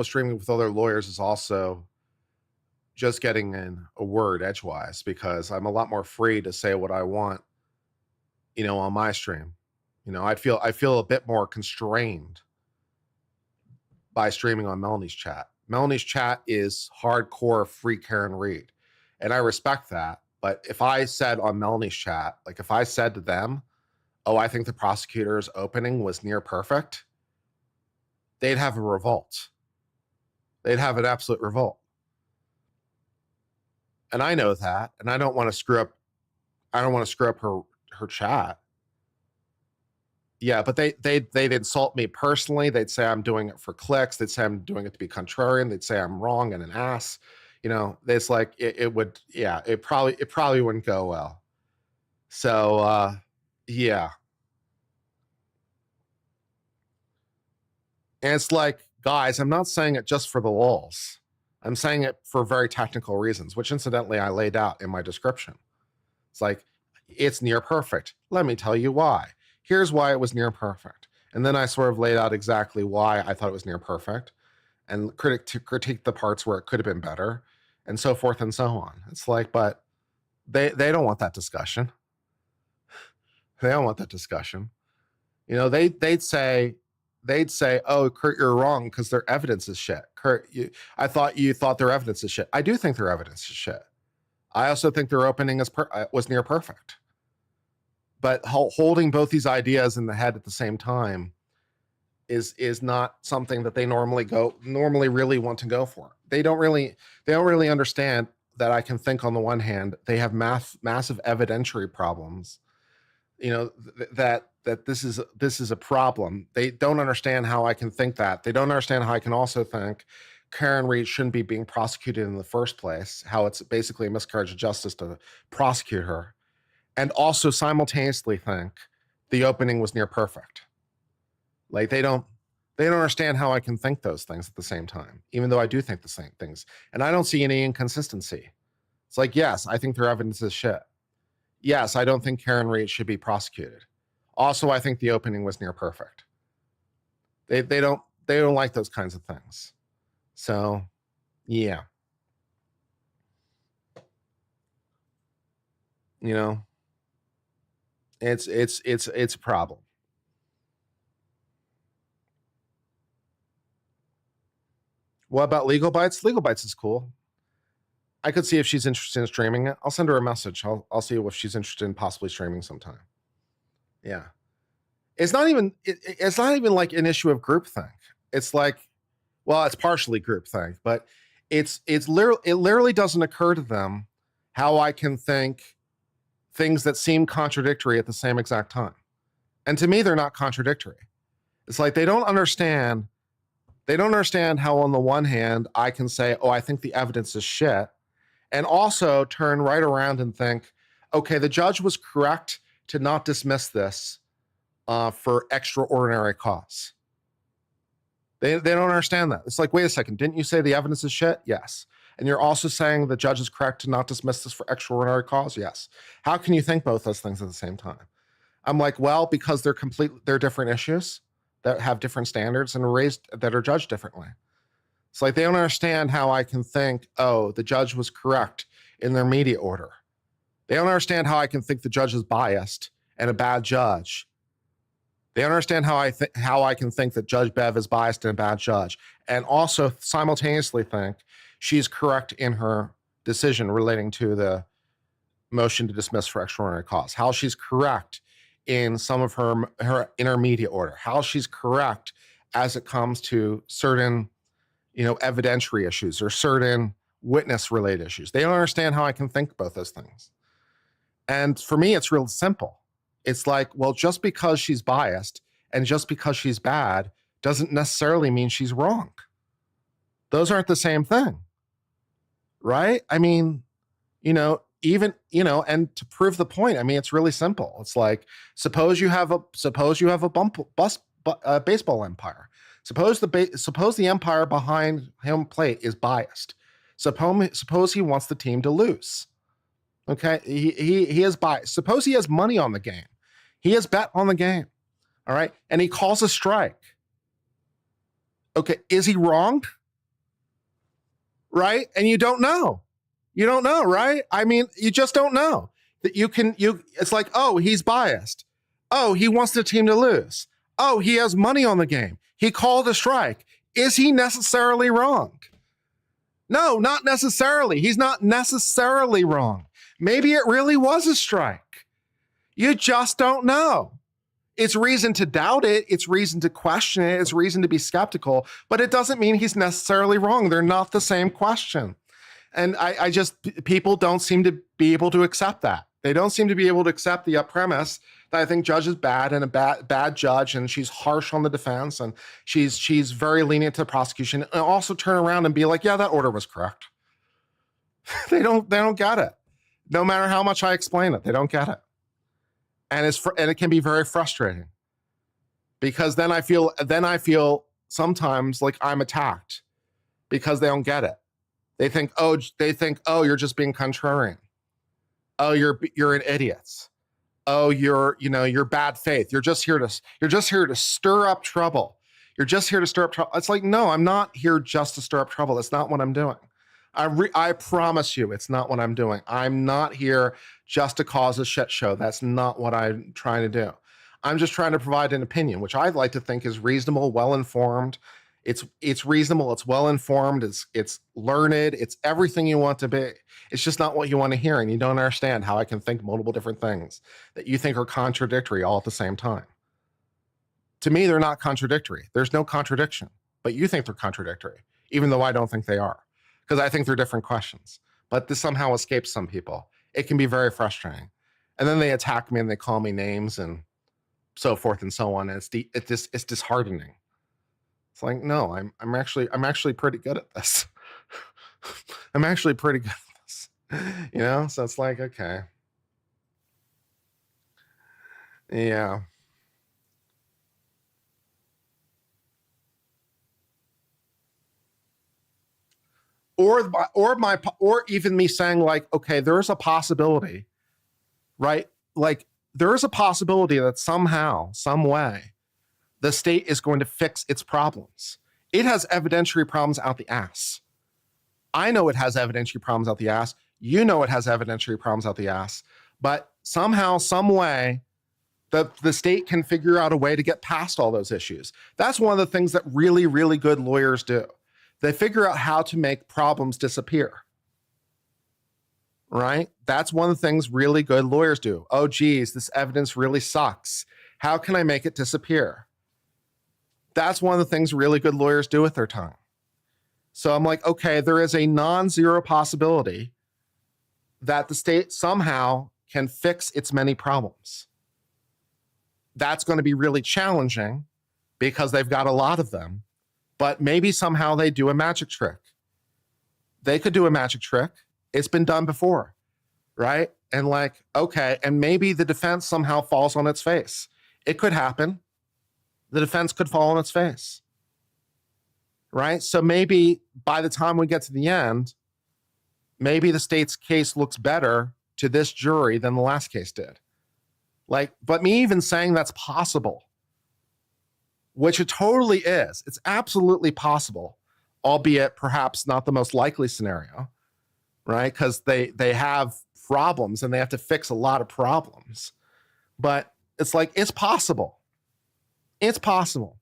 streaming with other lawyers is also just getting in a word edgewise, because I'm a lot more free to say what I want, you know, on my stream. You know, I feel a bit more constrained by streaming on Melanie's chat. Melanie's chat is hardcore free Karen Reed, and I respect that. But if I said on Melanie's chat, like if I said to them, oh, I think the prosecutor's opening was near perfect, they'd have a revolt. They'd have an absolute revolt. And I know that, and I don't want to screw up. I don't want to screw up her chat. Yeah, but they'd insult me personally. They'd say I'm doing it for clicks. They'd say I'm doing it to be contrarian. They'd say I'm wrong and an ass. You know, it's like it would. Yeah, it probably wouldn't go well. So yeah, and it's like, guys, I'm not saying it just for the lulz. I'm saying it for very technical reasons, which incidentally I laid out in my description. It's like, it's near perfect. Let me tell you why. Here's why it was near perfect. And then I sort of laid out exactly why I thought it was near perfect and critique the parts where it could have been better and so forth and so on. It's like, but they don't want that discussion. They don't want that discussion. You know, they'd say, oh, Kurt, you're wrong because their evidence is shit. Kurt, I thought you thought their evidence is shit. I do think their evidence is shit. I also think their opening was near perfect. But holding both these ideas in the head at the same time is not something that they normally really want to go for. They don't really understand that I can think on the one hand, they have massive evidentiary problems. You know, that this is a problem. They don't understand how I can think that. They don't understand how I can also think Karen Reed shouldn't be being prosecuted in the first place, how it's basically a miscarriage of justice to prosecute her. And also simultaneously think the opening was near perfect. Like they don't understand how I can think those things at the same time, even though I do think the same things. And I don't see any inconsistency. It's like, yes, I think their evidence is shit. Yes, I don't think Karen Reed should be prosecuted. Also, I think the opening was near perfect. They don't like those kinds of things. So, yeah. You know, it's a problem. What about Legal Bites? Legal Bites is cool. I could see if she's interested in streaming it. I'll send her a message. I'll see if she's interested in possibly streaming sometime. Yeah. it's not even like an issue of groupthink. It's like, well, it's partially groupthink, but it literally doesn't occur to them how I can think things that seem contradictory at the same exact time. And to me, they're not contradictory. It's like they don't understand how on the one hand I can say, oh, I think the evidence is shit, and also turn right around and think, okay, the judge was correct to not dismiss this for extraordinary cause. They don't understand that. It's like, wait a second, didn't you say the evidence is shit? Yes. And you're also saying the judge is correct to not dismiss this for extraordinary cause? Yes. How can you think both those things at the same time? I'm like, well, because they're different issues that have different standards and that are judged differently. It's like they don't understand how I can think, oh, the judge was correct in their media order. They don't understand how I can think the judge is biased and a bad judge. They don't understand how I can think that Judge Bev is biased and a bad judge, and also simultaneously think she's correct in her decision relating to the motion to dismiss for extraordinary cause. How she's correct in some of her intermediate order. How she's correct as it comes to certain, evidentiary issues or certain witness-related issues. They don't understand how I can think both those things. And for me, it's real simple. It's like, well, just because she's biased and just because she's bad doesn't necessarily mean she's wrong. Those aren't the same thing, right? I mean, and to prove the point, I mean, it's really simple. It's like, suppose you have a baseball umpire. Suppose the umpire behind home plate is biased. Suppose he wants the team to lose. Okay, he is biased. Suppose he has money on the game. He has bet on the game. All right, and he calls a strike. Okay, is he wrong? Right? And you don't know. You don't know, right? I mean, you just don't know. That it's like, oh, he's biased. Oh, he wants the team to lose. Oh, he has money on the game. He called a strike. Is he necessarily wrong? No, not necessarily. He's not necessarily wrong. Maybe it really was a strike. You just don't know. It's reason to doubt it. It's reason to question it. It's reason to be skeptical, but it doesn't mean he's necessarily wrong. They're not the same question. And people don't seem to be able to accept that. They don't seem to be able to accept the premise that I think judge is bad and a bad judge, and she's harsh on the defense, and she's very lenient to the prosecution, and also turn around and be like, yeah, that order was correct. They don't get it. No matter how much I explain it, they don't get it. And it can be very frustrating, because then I feel sometimes like I'm attacked because they don't get it. They think, oh, you're just being contrarian. Oh, you're an idiot. Oh, you're bad faith. You're just here to stir up trouble. You're just here to stir up trouble. It's like, no, I'm not here just to stir up trouble. That's not what I'm doing. I promise you, it's not what I'm doing. I'm not here just to cause a shit show. That's not what I'm trying to do. I'm just trying to provide an opinion, which I'd like to think is reasonable, well-informed. It's reasonable, it's well-informed, it's learned, it's everything you want to be. It's just not what you want to hear, and you don't understand how I can think multiple different things that you think are contradictory all at the same time. To me, they're not contradictory. There's no contradiction, but you think they're contradictory, even though I don't think they are, because I think they're different questions. But this somehow escapes some people. It can be very frustrating. And then they attack me and they call me names and so forth and so on. And it's disheartening. It's like, no, I'm actually pretty good at this. I'm actually pretty good at this. So it's like, okay. Yeah. Or even me saying like, okay, there's a possibility, right? Like there is a possibility that somehow, some way, the state is going to fix its problems. It has evidentiary problems out the ass. I know it has evidentiary problems out the ass. You know it has evidentiary problems out the ass. But somehow, some way, the state can figure out a way to get past all those issues. That's one of the things that really, really good lawyers do. They figure out how to make problems disappear. Right? That's one of the things really good lawyers do. Oh, geez, this evidence really sucks. How can I make it disappear? That's one of the things really good lawyers do with their tongue. So I'm like, okay, there is a non-zero possibility that the state somehow can fix its many problems. That's going to be really challenging because they've got a lot of them, but maybe somehow they do a magic trick. They could do a magic trick. It's been done before, right? And like, okay, and maybe the defense somehow falls on its face. It could happen. The defense could fall on its face, right? So maybe by the time we get to the end, maybe the state's case looks better to this jury than the last case did. Like, but me even saying that's possible, which it totally is, it's absolutely possible, albeit perhaps not the most likely scenario, right? Because they have problems and they have to fix a lot of problems. But it's like, it's possible. It's possible.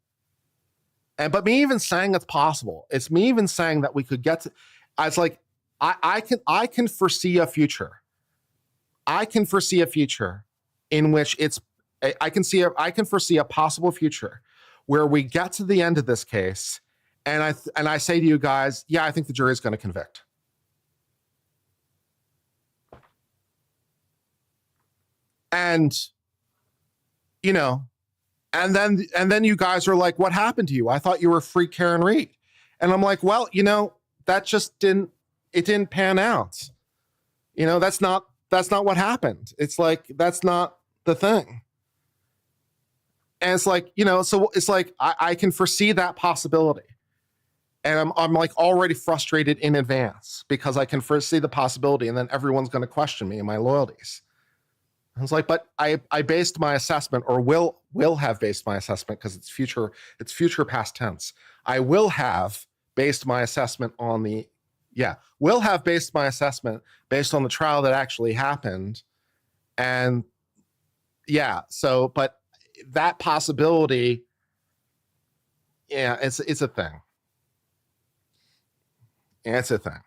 But me even saying it's possible, it's me even saying that we could get to, it's like, I can foresee a future. I can foresee a future in which I can foresee a possible future where we get to the end of this case and I say to you guys, yeah, I think the jury is going to convict. And, you know, and then you guys are like, what happened to you? I thought you were free Karen Reed. And I'm like, well, you know, that just didn't pan out. You know, that's not what happened. It's like, that's not the thing. And it's like, you know, so it's like, I can foresee that possibility. And I'm like already frustrated in advance because I can foresee the possibility and then everyone's going to question me and my loyalties. I was like, but I based my assessment, or will have based my assessment, because it's future past tense. I will have based my assessment on the, will have based my assessment based on the trial that actually happened. And yeah, so, but that possibility, yeah, it's a thing. It's a thing.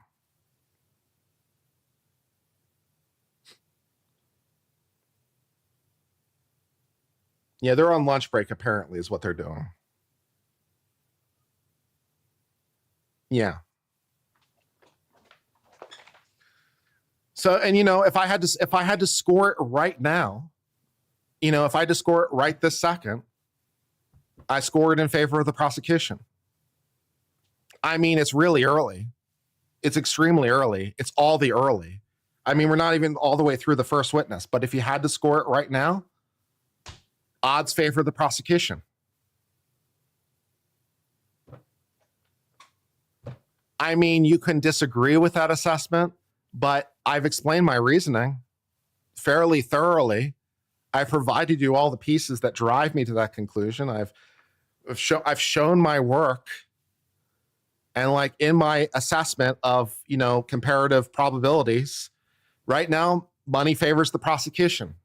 Yeah, they're on lunch break, apparently, is what they're doing. Yeah. So, and you know, if I had to score it right now, you know, if I had to score it right this second, I score it in favor of the prosecution. I mean, it's really early. It's extremely early. It's all the early. I mean, we're not even all the way through the first witness, but if you had to score it right now, odds favor the prosecution. I mean, you can disagree with that assessment, but I've explained my reasoning fairly thoroughly. I've provided you all the pieces that drive me to that conclusion. I've shown my work, and like in my assessment of, you know, comparative probabilities, right now, money favors the prosecution.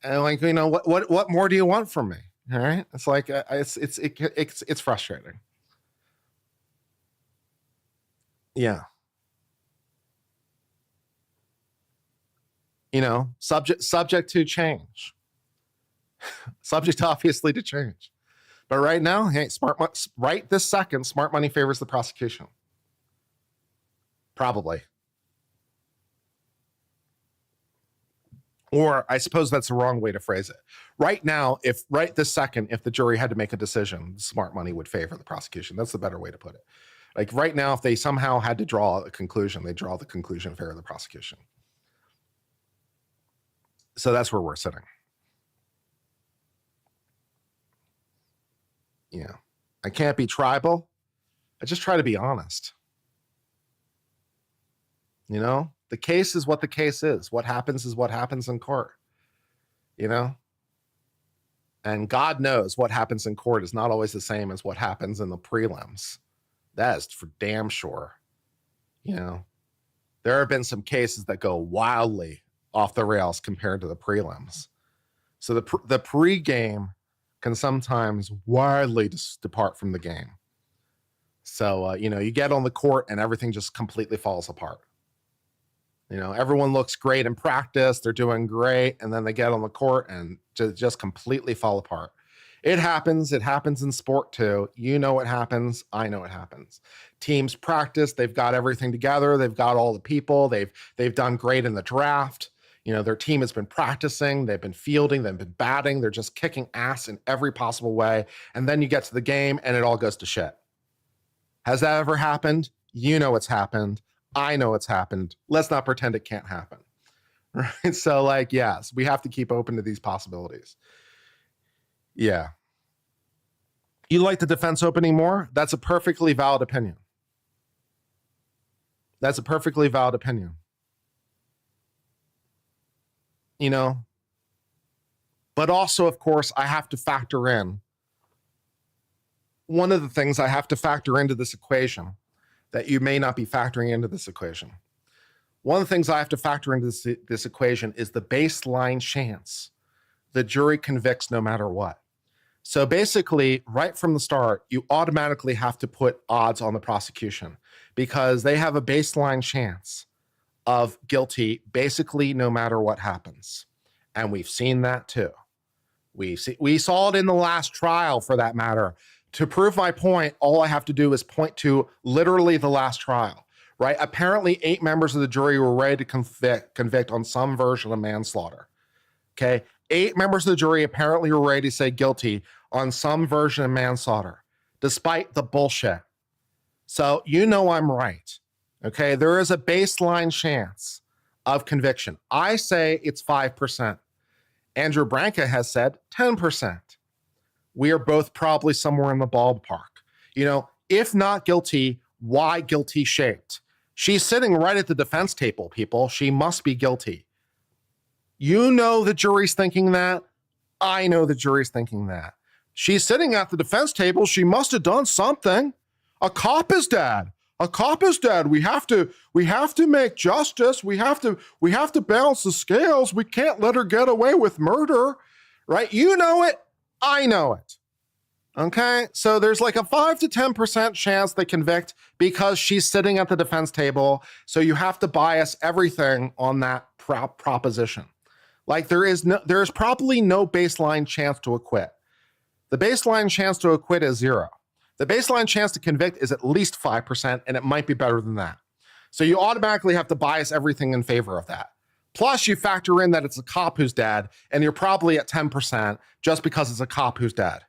And like, you know, what more do you want from me? All right. It's like, it's frustrating. Yeah. You know, subject to change, subject obviously to change. But right now, hey, right this second, smart money favors the prosecution. Probably. Or I suppose that's the wrong way to phrase it. Right now, right this second, if the jury had to make a decision, smart money would favor the prosecution. That's the better way to put it. Like right now, if they somehow had to draw a conclusion, they draw the conclusion in favor of the prosecution. So that's where we're sitting. Yeah. I can't be tribal. I just try to be honest. You know? The case is what the case is. What happens is what happens in court. You know? And God knows what happens in court is not always the same as what happens in the prelims. That is for damn sure. You know? There have been some cases that go wildly off the rails compared to the prelims. So the pregame can sometimes wildly depart from the game. So, you know, you get on the court and everything just completely falls apart. You know, everyone looks great in practice. They're doing great. And then they get on the court and just completely fall apart. It happens. It happens in sport too. You know it happens. I know it happens. Teams practice. They've got everything together. They've got all the people. They've done great in the draft. You know, their team has been practicing. They've been fielding. They've been batting. They're just kicking ass in every possible way. And then you get to the game and it all goes to shit. Has that ever happened? You know it's happened. I know it's happened. Let's not pretend it can't happen. Right? So, like, yes, we have to keep open to these possibilities. Yeah. You like the defense opening more? That's a perfectly valid opinion. That's a perfectly valid opinion. You know, but also, of course, I have to factor in one of the things I have to factor into this equation that you may not be factoring into this equation. One of the things I have to factor into this equation is the baseline chance the jury convicts no matter what. So basically, right from the start, you automatically have to put odds on the prosecution because they have a baseline chance of guilty basically no matter what happens. And we've seen that too. We saw it in the last trial, for that matter. To prove my point, all I have to do is point to literally the last trial, right? Apparently 8 members of the jury were ready to convict on some version of manslaughter, okay? 8 members of the jury apparently were ready to say guilty on some version of manslaughter, despite the bullshit. So you know I'm right, okay? There is a baseline chance of conviction. I say it's 5%. Andrew Branca has said 10%. We are both probably somewhere in the ballpark. You know, if not guilty, why guilty shaped? She's sitting right at the defense table, people. She must be guilty. You know the jury's thinking that. I know the jury's thinking that. She's sitting at the defense table. She must have done something. A cop is dead. A cop is dead. We have to make justice. We have to balance the scales. We can't let her get away with murder, right? You know it. I know it. Okay, so there's like a 5 to 10% chance they convict because she's sitting at the defense table. So you have to bias everything on that proposition. Like there is probably no baseline chance to acquit. The baseline chance to acquit is 0. The baseline chance to convict is at least 5%, and it might be better than that. So you automatically have to bias everything in favor of that. Plus, you factor in that it's a cop who's dead, and you're probably at 10% just because it's a cop who's dead.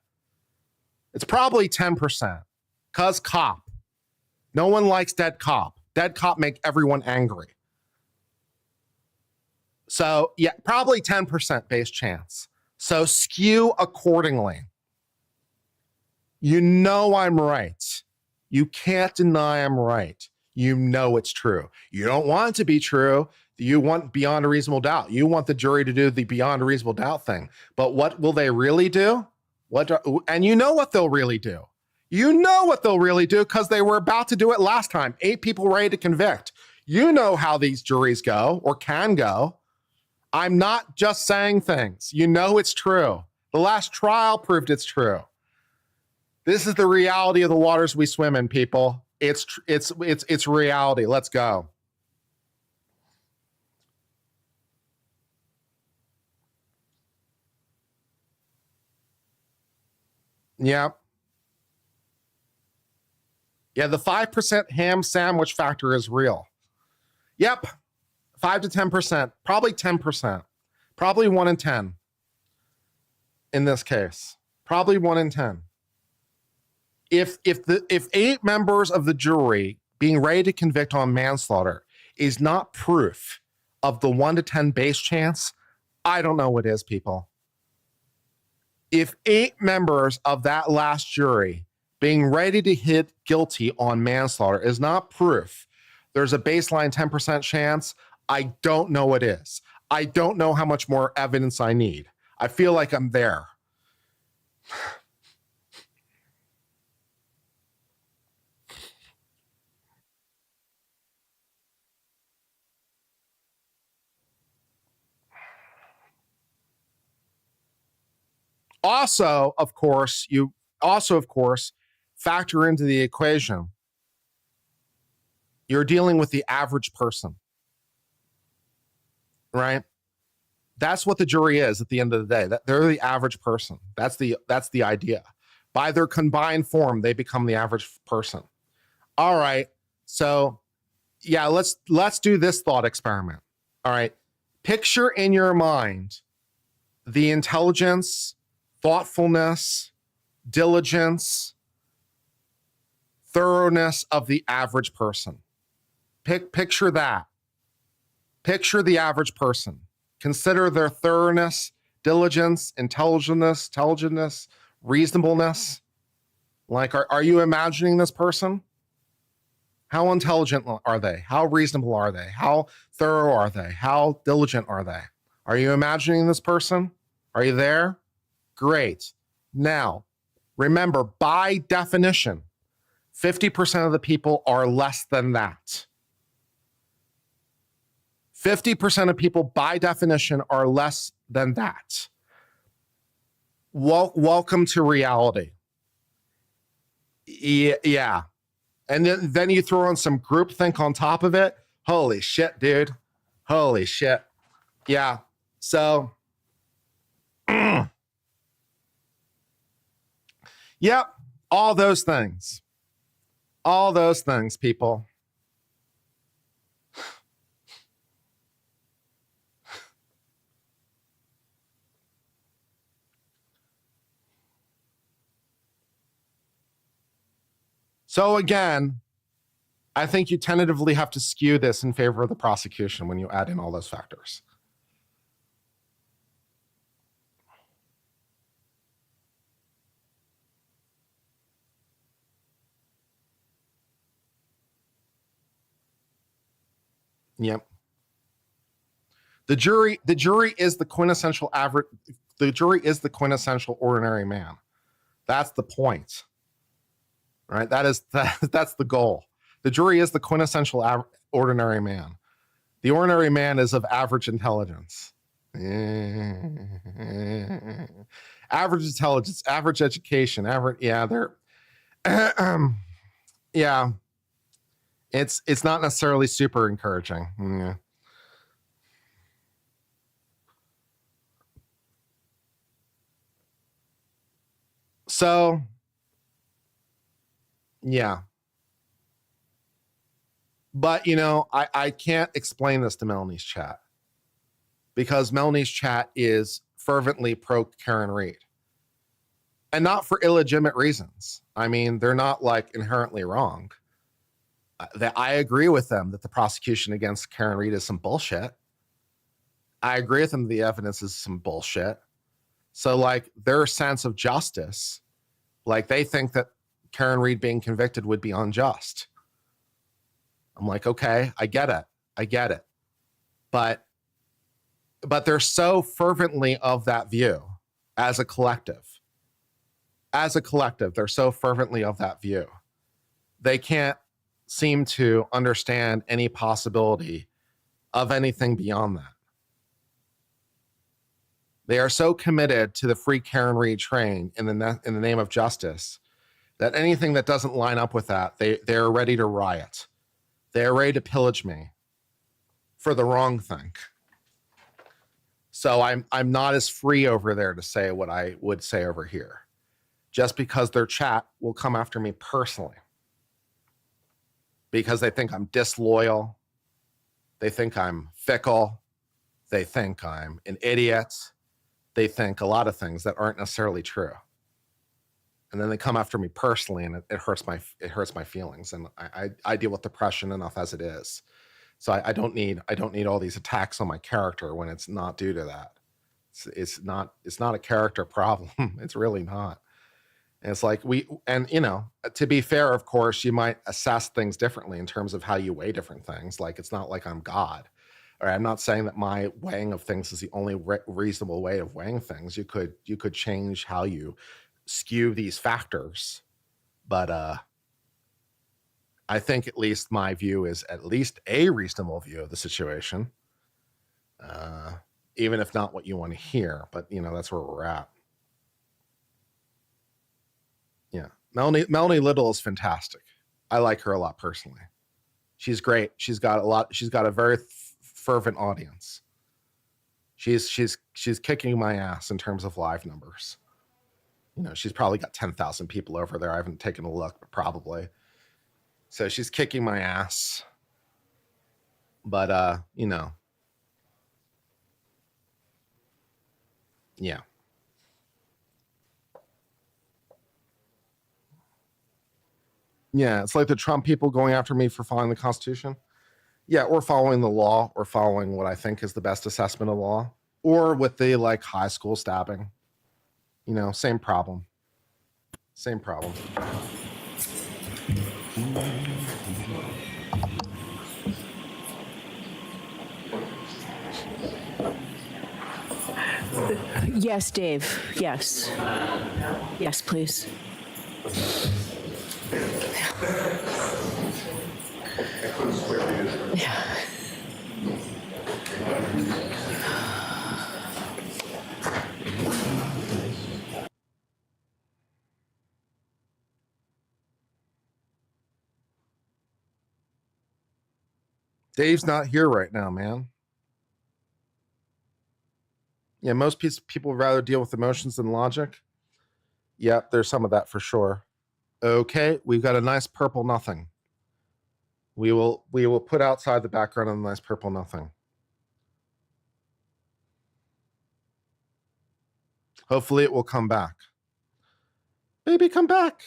It's probably 10% because cop. No one likes dead cop. Dead cop make everyone angry. So, yeah, probably 10% base chance. So skew accordingly. You know I'm right. You can't deny I'm right. You know it's true. You don't want it to be true. You want beyond a reasonable doubt. You want the jury to do the beyond a reasonable doubt thing. But what will they really do? And you know what they'll really do. You know what they'll really do because they were about to do it last time. 8 people ready to convict. You know how these juries go or can go. I'm not just saying things. You know it's true. The last trial proved it's true. This is the reality of the waters we swim in, people. It's reality. Let's go. Yeah. Yeah, the 5% ham sandwich factor is real. Yep. 5 to 10%. Probably 10%. Probably 1 in 10. In this case. Probably 1 in 10. If 8 members of the jury being ready to convict on manslaughter is not proof of the 1 to 10 base chance, I don't know what is, people. If 8 members of that last jury being ready to hit guilty on manslaughter is not proof there's a baseline 10% chance, I don't know what is. I don't know how much more evidence I need. I feel like I'm there. Also, of course, factor into the equation. You're dealing with the average person. right? That's what the jury is at the end of the day. That they're the average person. That's the idea. By their combined form, they become the average person. All right. So yeah, let's do this thought experiment. All right. Picture in your mind the intelligence, thoughtfulness, diligence, thoroughness of the average person. Picture that. Picture the average person. Consider their thoroughness, diligence, intelligentness, reasonableness. Like, are you imagining this person? How intelligent are they? How reasonable are they? How thorough are they? How diligent are they? Are you imagining this person? Are you there? Great. Now, remember, by definition, 50% of the people are less than that. 50% of people, by definition, are less than that. Welcome to reality. Yeah. And then you throw in some groupthink on top of it. Holy shit, dude. Holy shit. Yeah. So, yep. All those things. All those things, people. So again, I think you tentatively have to skew this in favor of the prosecution when you add in all those factors. Yep. The jury is the quintessential average. The jury is the quintessential ordinary man. That's the point. Right? That's the goal. The jury is the quintessential ordinary man. The ordinary man is of average intelligence. Average intelligence, average education, they're yeah. It's not necessarily super encouraging. Yeah. So yeah. But, I can't explain this to Melanie's chat because Melanie's chat is fervently pro Karen Reed and not for illegitimate reasons. I mean, they're not like inherently wrong. That I agree with them that the prosecution against Karen Reed is some bullshit. I agree with them. The evidence is some bullshit. So like their sense of justice, like they think that Karen Reed being convicted would be unjust. I'm like, okay, I get it. But they're so fervently of that view as a collective. As a collective, they're so fervently of that view. They can't seem to understand any possibility of anything beyond that. They are so committed to the free Karen Reed train in the name of justice that anything that doesn't line up with that, they're ready to riot. They're ready to pillage me for the wrong thing. So I'm not as free over there to say what I would say over here, just because their chat will come after me personally because they think I'm disloyal. They think I'm fickle. They think I'm an idiot. They think a lot of things that aren't necessarily true. And then they come after me personally, and it hurts my feelings. And I deal with depression enough as it is, so I don't need all these attacks on my character when it's not due to that. It's not a character problem. It's really not. And it's like to be fair, of course, you might assess things differently in terms of how you weigh different things. Like it's not like I'm God. Or I'm not saying that my weighing of things is the only reasonable way of weighing things. You could change how you skew these factors, but I think at least my view is at least a reasonable view of the situation, even if not what you want to hear. But that's where we're at. Yeah, Melanie Little is fantastic. I like her a lot personally. She's great. She's got a very fervent audience. She's kicking my ass in terms of live numbers. You know, she's probably got 10,000 people over there. I haven't taken a look, but probably. So she's kicking my ass. But you know. Yeah. Yeah, it's like the Trump people going after me for following the Constitution. Yeah, or following the law, or following what I think is the best assessment of law, or with the like high school stabbing. You know, same problem. Same problem. Yes, Dave. Yes. Yes, please. Yeah. Dave's not here right now, man. Yeah, most people would rather deal with emotions than logic. Yep, there's some of that for sure. Okay, we've got a nice purple nothing. We will put outside the background of a nice purple nothing. Hopefully it will come back. Baby, come back.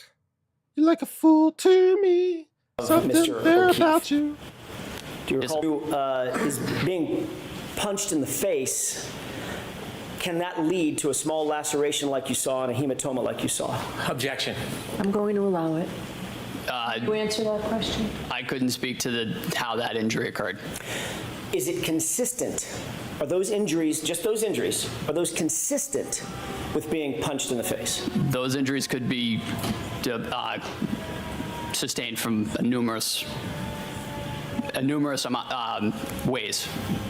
You're like a fool to me. Something Mr. there O'Keefe. about you. Do you recall who is being punched in the face? Can that lead to a small laceration like you saw and a hematoma like you saw? Objection. I'm going to allow it. You answer that question? I couldn't speak to how that injury occurred. Is it consistent? Are those injuries, just those injuries, are those consistent with being punched in the face? Those injuries could be sustained from numerous ways.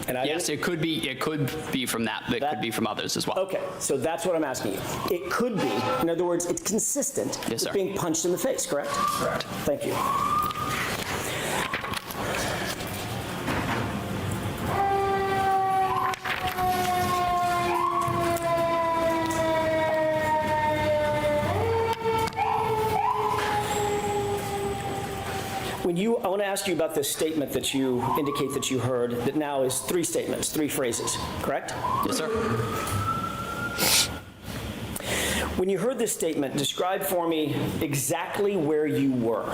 And yes, it could be from that. It could be from others as well. Okay, so that's what I'm asking you. It could be, in other words, it's consistent Yes, sir. with being punched in the face, correct? Correct. Thank you. I want to ask you about this statement that you indicate that you heard that now is 3 statements, 3 phrases, correct? Yes, sir. When you heard this statement, describe for me exactly where you were.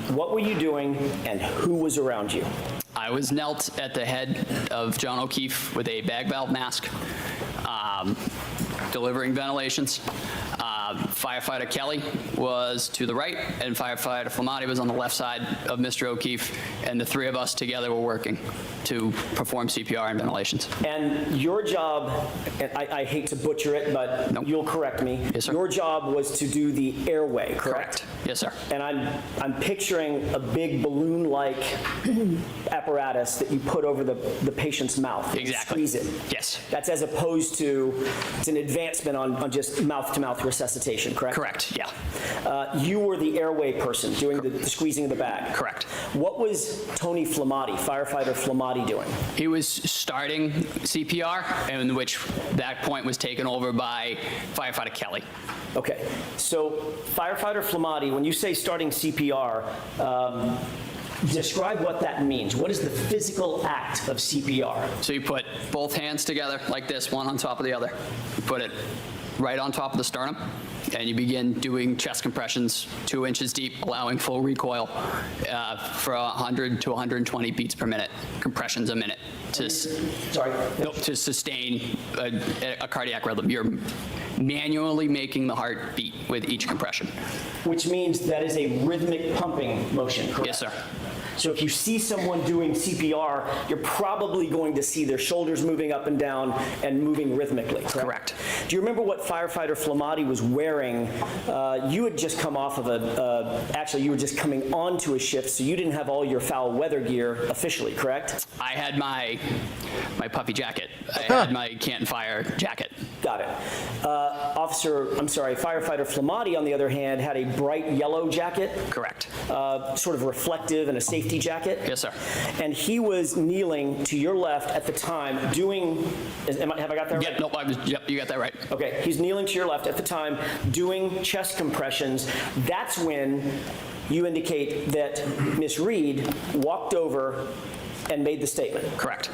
What were you doing and who was around you? I was knelt at the head of John O'Keefe with a bag valve mask, delivering ventilations. Firefighter Kelly was to the right, and Firefighter Flamati was on the left side of Mr. O'Keefe, and the 3 of us together were working to perform CPR and ventilations. And your job, and I hate to butcher it, but Nope. You'll correct me. Yes, sir. Your job was to do the airway, correct? Correct. Yes, sir. And I'm picturing a big balloon-like apparatus that you put over the patient's mouth. Exactly. Squeeze it. Yes. That's as opposed to, it's an advancement on just mouth-to-mouth resuscitation, correct? Correct, yeah. You were the airway person doing the squeezing of the bag. Correct. What was Tony Flamati, Firefighter Flamati, doing? He was starting CPR, in which that point was taken over by Firefighter Kelly. Okay, so Firefighter Flamati, when you say starting CPR, describe what that means. What is the physical act of CPR? So you put both hands together like this, one on top of the other. You put it right on top of the sternum, and you begin doing chest compressions 2 inches deep, allowing full recoil for 100 to 120 beats per minute, compressions a minute to sustain a cardiac rhythm. You're manually making the heart beat with each compression. Which means that is a rhythmic pumping motion, correct? Yes, sir. So if you see someone doing CPR, you're probably going to see their shoulders moving up and down and moving rhythmically, correct? Correct. Do you remember what Firefighter Flamati was wearing? You had just come off of actually you were just coming onto a shift, so you didn't have all your foul weather gear officially, correct? I had my puffy jacket. I had my Canton Fire jacket. Got it. Firefighter Flamati, on the other hand, had a bright yellow jacket. Correct. Sort of reflective and a safety jacket. Yes, sir. And he was kneeling to your left at the time doing, have I got that right? Yep, nope, yep, you got that right. Okay, he's kneeling to your left at the time doing chest compressions. That's when you indicate that Ms. Reed walked over and made the statement. Correct.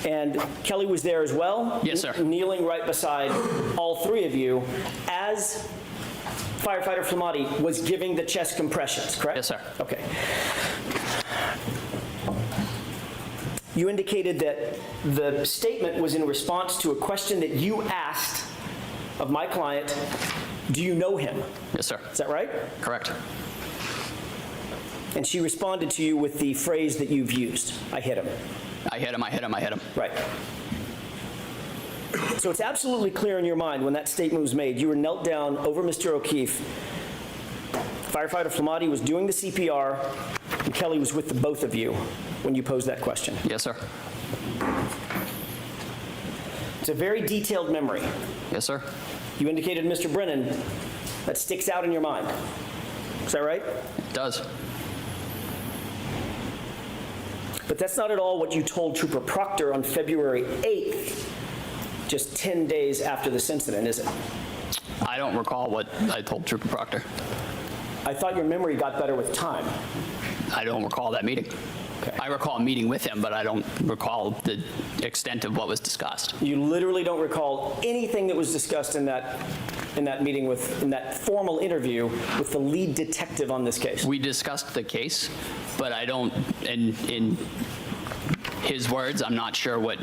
And Kelly was there as well? Yes, sir. Kneeling right beside all three of you as Firefighter Flamati was giving the chest compressions, correct? Yes, sir. Okay. You indicated that the statement was in response to a question that you asked of my client, do you know him? Yes, sir. Is that right? Correct. And she responded to you with the phrase that you've used, I hit him. I hit him, I hit him, I hit him. Right. So it's absolutely clear in your mind when that statement was made. You were knelt down over Mr. O'Keefe. Firefighter Flamati was doing the CPR, and Kelly was with the both of you when you posed that question. Yes, sir. It's a very detailed memory. Yes, sir. You indicated, Mr. Brennan, that sticks out in your mind. Is that right? It does. But that's not at all what you told Trooper Proctor on February 8th, just 10 days after this incident, is it? I don't recall what I told Trooper Proctor. I thought your memory got better with time. I don't recall that meeting. Okay. I recall meeting with him, but I don't recall the extent of what was discussed. You literally don't recall anything that was discussed in that meeting in that formal interview with the lead detective on this case? We discussed the case, but I don't, in his words, I'm not sure what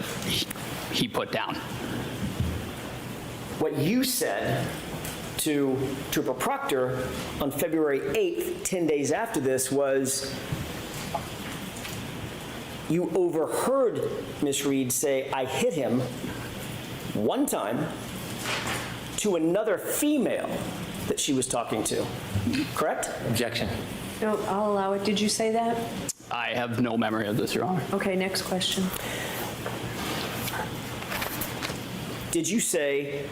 he put down. What you said to Trooper Proctor on February 8th, 10 days after this, was you overheard Ms. Reed say, I hit him one time to another female that she was talking to, correct? Objection. No, I'll allow it. Did you say that? I have no memory of this, Your Honor. Okay, next question. Did you say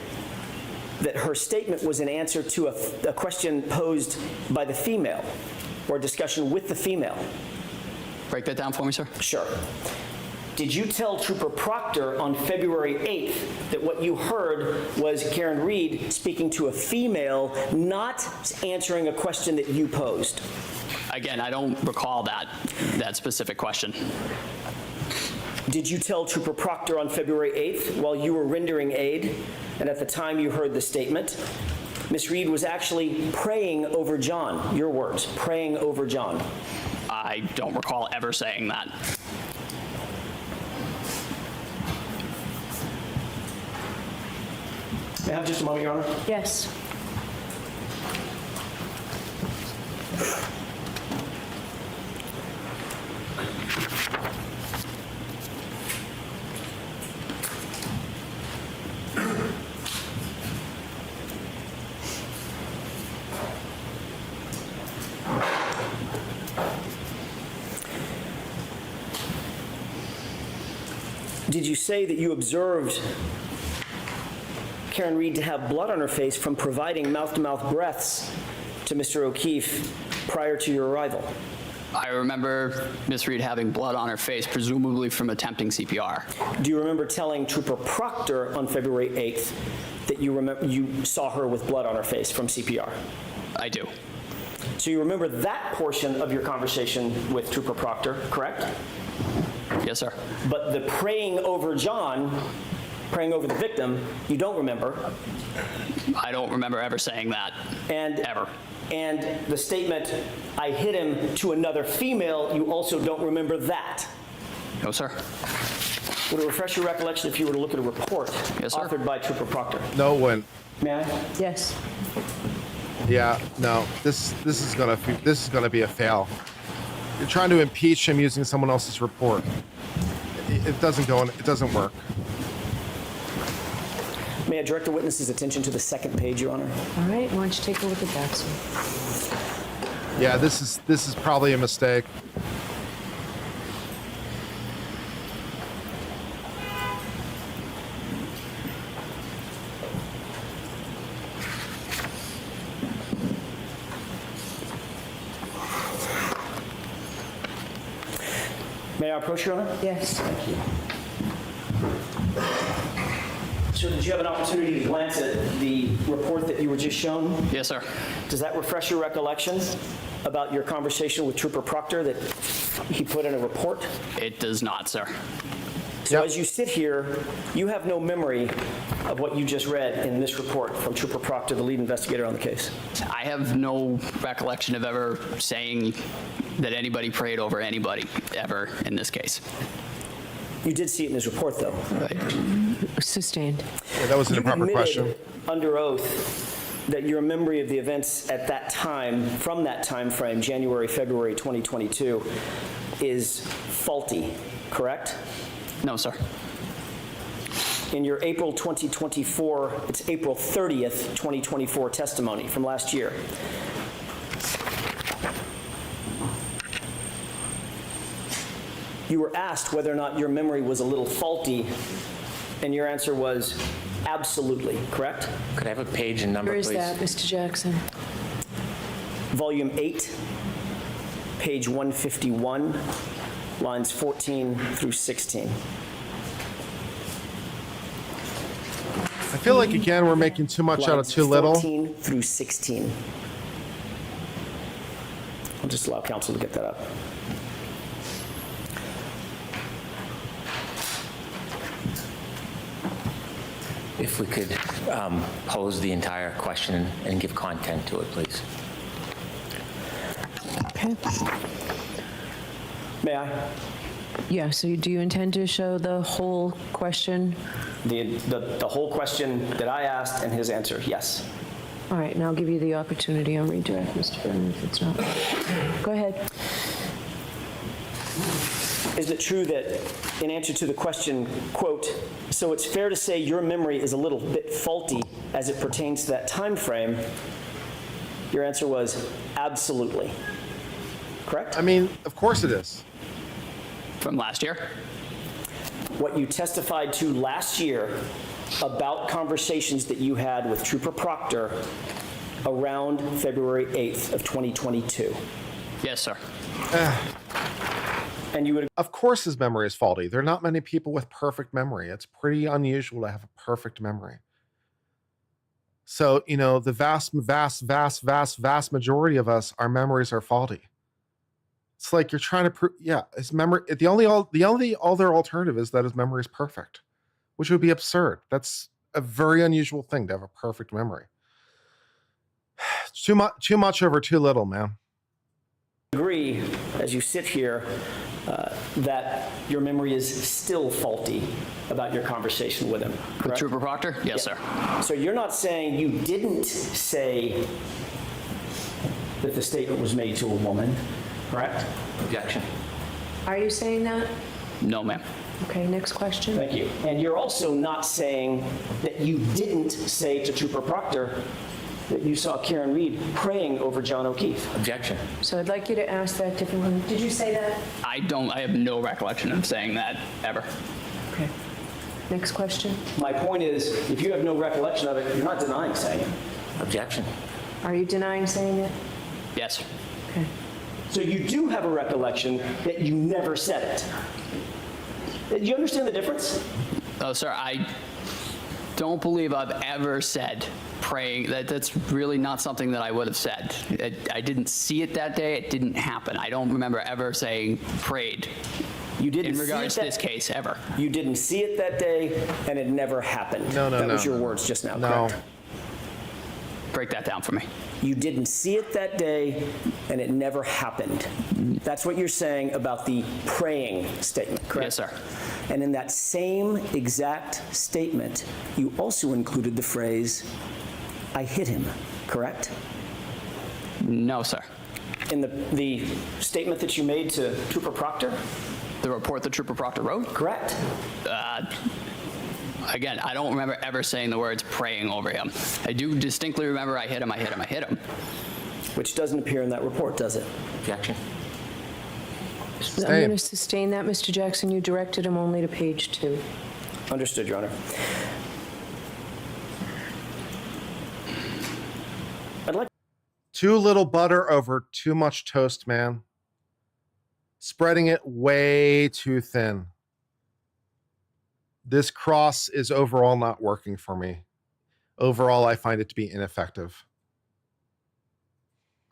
that her statement was an answer to a question posed by the female or a discussion with the female? Break that down for me, sir. Sure. Did you tell Trooper Proctor on February 8th that what you heard was Karen Reed speaking to a female, not answering a question that you posed? Again, I don't recall that specific question. Did you tell Trooper Proctor on February 8th while you were rendering aid, and at the time you heard the statement, Ms. Reed was actually praying over John, your words, praying over John? I don't recall ever saying that. May I have just a moment, Your Honor? Yes. Did you say that you observed Karen Reed to have blood on her face from providing mouth-to-mouth breaths to Mr. O'Keefe prior to your arrival? I remember Ms. Reed having blood on her face, presumably from attempting CPR. Do you remember telling Trooper Proctor on February 8th that you saw her with blood on her face from CPR? I do. So you remember that portion of your conversation with Trooper Proctor, correct? Yes, sir. But the praying over John, praying over the victim, you don't remember. I don't remember ever saying that, ever. And the statement, I hit him to another female, you also don't remember that? No, sir. Would it refresh your recollection if you were to look at a report authored by Trooper Proctor? No one. May I? Yes. Yeah, no. This is gonna be a fail. You're trying to impeach him using someone else's report. It doesn't go in, it doesn't work. May I direct the witness's attention to the second page, Your Honor? All right, why don't you take a look at that, sir? Yeah, this is probably a mistake. I approach, Your Honor? Yes. Thank you. Sir, did you have an opportunity to glance at the report that you were just shown? Yes, sir. Does that refresh your recollection about your conversation with Trooper Proctor that he put in a report? It does not, sir. So as you sit here, you have no memory of what you just read in this report from Trooper Proctor, the lead investigator on the case? I have no recollection of ever saying that anybody prayed over anybody ever in this case. You did see it in his report, though. Sustained. Yeah, that was an improper question. Under oath that your memory of the events at that time, from that time frame, January, February 2022, is faulty, correct? No, sir. In your April 2024, it's April 30th, 2024 testimony from last year. You were asked whether or not your memory was a little faulty, and your answer was absolutely, correct? Could I have a page and number, Where is please? that, Mr. Jackson? Volume 8, page 151, lines 14 through 16. I feel like, again, we're making too much out of too little. 14 through 16. I'll just allow counsel to get that up. If we could pose the entire question and give content to it, please. Okay. May I? Yeah, so do you intend to show the whole question? The whole question that I asked and his answer, yes. All right, and I'll give you the opportunity on redirect, Mr. Brennan, if it's not. Go ahead. Is it true that in answer to the question, quote, so it's fair to say your memory is a little bit faulty as it pertains to that time frame, your answer was absolutely. Correct? I mean, of course it is. From last year? What you testified to last year about conversations that you had with Trooper Proctor around February 8th of 2022. Yes, sir. And you would. Of course his memory is faulty. There are not many people with perfect memory. It's pretty unusual to have a perfect memory. So, you know, the vast majority of us, our memories are faulty. It's like you're trying to prove, yeah, his memory, the only other alternative is that his memory is perfect, which would be absurd. That's a very unusual thing to have a perfect memory. Too much over too little, man. Agree, as you sit here, that your memory is still faulty about your conversation with him, correct? With Trooper Proctor? Yes, sir. So you're not saying you didn't say that the statement was made to a woman, correct? Objection. Are you saying that? No, ma'am. Okay, next question. Thank you. And you're also not saying that you didn't say to Trooper Proctor that you saw Karen Reed praying over John O'Keefe. Objection. So I'd like you to ask that differently. Did you say that? I have no recollection of saying that ever. Okay. Next question. My point is, if you have no recollection of it, you're not denying saying it. Objection. Are you denying saying it? Yes. Okay. So you do have a recollection that you never said it. Do you understand the difference? Oh, sir, I don't believe I've ever said praying. That's really not something that I would have said. I didn't see it that day. It didn't happen. I don't remember ever saying prayed. You didn't in regards see it to this case ever. You didn't see it that day, and it never happened. That was your words just now, correct? Break that down for me. You didn't see it that day, and it never happened. That's what you're saying about the praying statement, correct? Yes, sir. And in that same exact statement, you also included the phrase, I hit him, correct? No, sir. In the statement that you made to Trooper Proctor? The report that Trooper Proctor wrote? Correct. Again, I don't remember ever saying the words praying over him. I do distinctly remember I hit him, I hit him, I hit him. Which doesn't appear in that report, does it? Objection. I'm going to sustain that, Mr. Jackson. You directed him only to page 2. Understood, Your Honor. I'd like Too little butter over too much toast, man. spreading it way too thin. This cross is overall not working for me. Overall, I find it to be ineffective.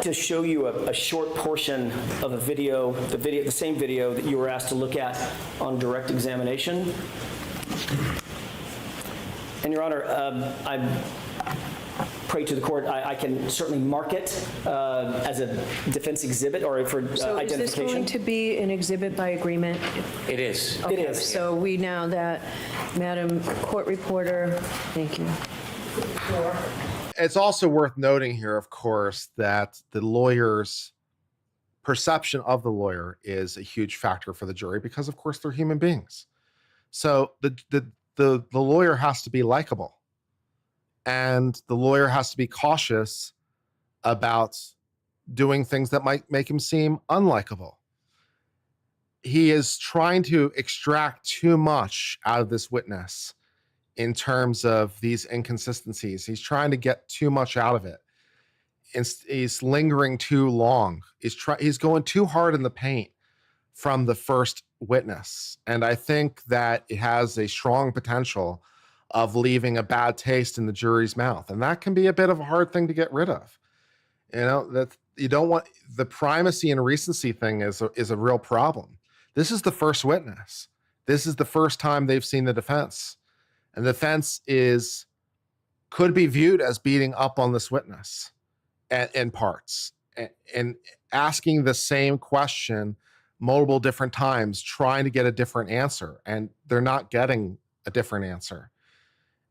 To show you a short portion of a video, the same video that you were asked to look at on direct examination. And Your Honor, I pray to the court, I can certainly mark it as a defense exhibit or for So identification. is this going to be an exhibit by agreement? It is. Okay, It is. So we now that, Madam Court Reporter, thank you. It's also worth noting here, of course, that the lawyer's perception of the lawyer is a huge factor for the jury because, of course, they're human beings. So the lawyer has to be likable, and the lawyer has to be cautious about doing things that might make him seem unlikable. He is trying to extract too much out of this witness in terms of these inconsistencies. He's trying to get too much out of it. He's lingering too long. He's going too hard in the paint from the first witness. And I think that it has a strong potential of leaving a bad taste in the jury's mouth. And that can be a bit of a hard thing to get rid of. You know, that you don't want the primacy and recency thing is a real problem. This is the first witness. This is the first time they've seen the defense. And the defense could be viewed as beating up on this witness in parts and asking the same question multiple different times, trying to get a different answer, and they're not getting a different answer.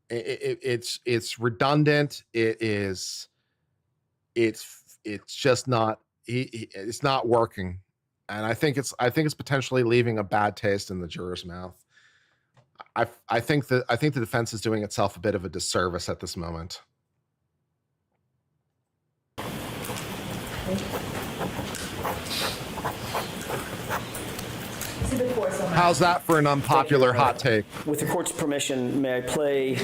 It's redundant. It's just not. It's not working, and I think it's potentially leaving a bad taste in the juror's mouth. I think the defense is doing itself a bit of a disservice at this moment. How's that for an unpopular hot take? With the court's permission, may I play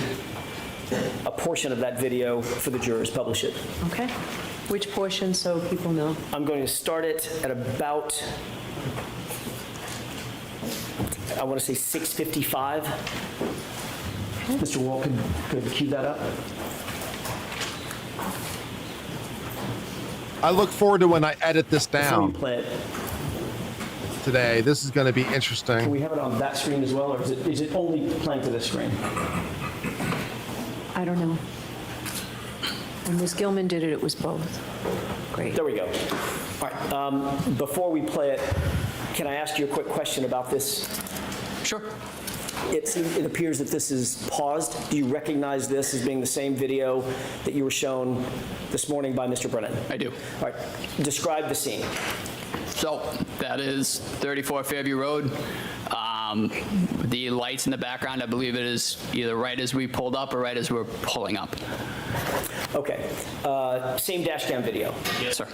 a portion of that video for the jurors, publish it? Okay. Which portion so people know? I'm going to start it at about, I want to say 6:55. Mr. Wall, could cue that up? I look forward to when I edit this Before you down play it, today. This is going to be interesting. can we have it on that screen as well, or is it only playing to this screen? I don't know. When Ms. Gilman did it, it was both. Great. There we go. All right. Before we play it, can I ask you a quick question about this? Sure. It appears that this is paused. Do you recognize this as being the same video that you were shown this morning by Mr. Brennan? I do. All right. Describe the scene. So that is 34 Fairview Road. The lights in the background, I believe it is either right as we pulled up or right as we're pulling up. Okay. Same dash cam video. Yes, sir.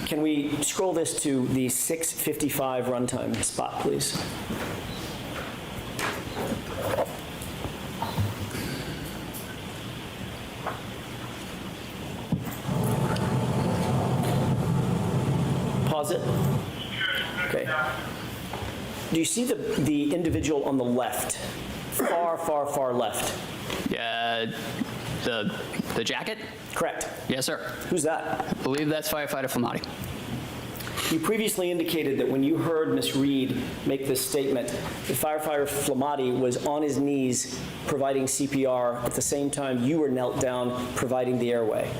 Can we scroll this to the 6:55 runtime spot, please? Pause it. Okay. Do you see the individual on the left? Far left. Yeah, the jacket? Correct. Yes, sir. Who's that? I believe that's Firefighter Flamati. You previously indicated that when you heard Ms. Reed make this statement, that firefighter Flamati was on his knees providing CPR at the same time you were knelt down providing the airway.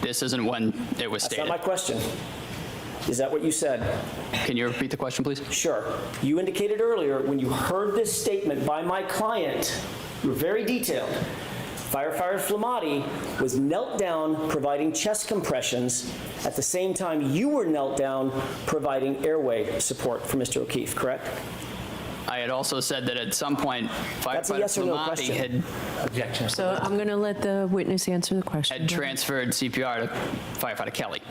This isn't when it was That's stated. not my question. Is that what you said? Can you repeat the question, please? Sure. You indicated earlier when you heard this statement by my client, you were very detailed. Firefighter Flamati was knelt down providing chest compressions at the same time you were knelt down providing airway support for Mr. O'Keefe, correct? I had also said that at some point, That's a Firefighter yes or no Flamati question. had So I'm going to let the witness answer the question. transferred CPR to Firefighter Kelly.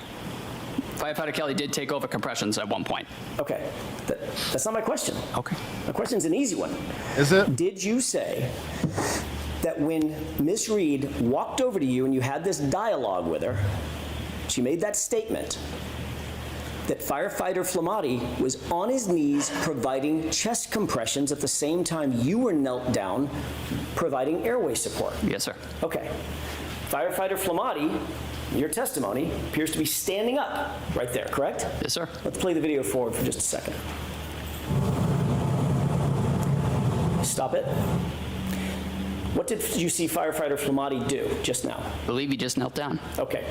Firefighter Kelly did take over compressions at one point. Okay. That's not my question. Okay. My question's an easy one. Is it? Did you say that when Ms. Reed walked over to you and you had this dialogue with her, she made that statement, that firefighter Flamati was on his knees providing chest compressions at the same time you were knelt down providing airway support? Yes, sir. Okay. Firefighter Flamati, your testimony, appears to be standing up right there, correct? Yes, sir. Let's play the video forward for just a second. Stop it. What did you see firefighter Flamati do just now? I believe he just knelt down. Okay.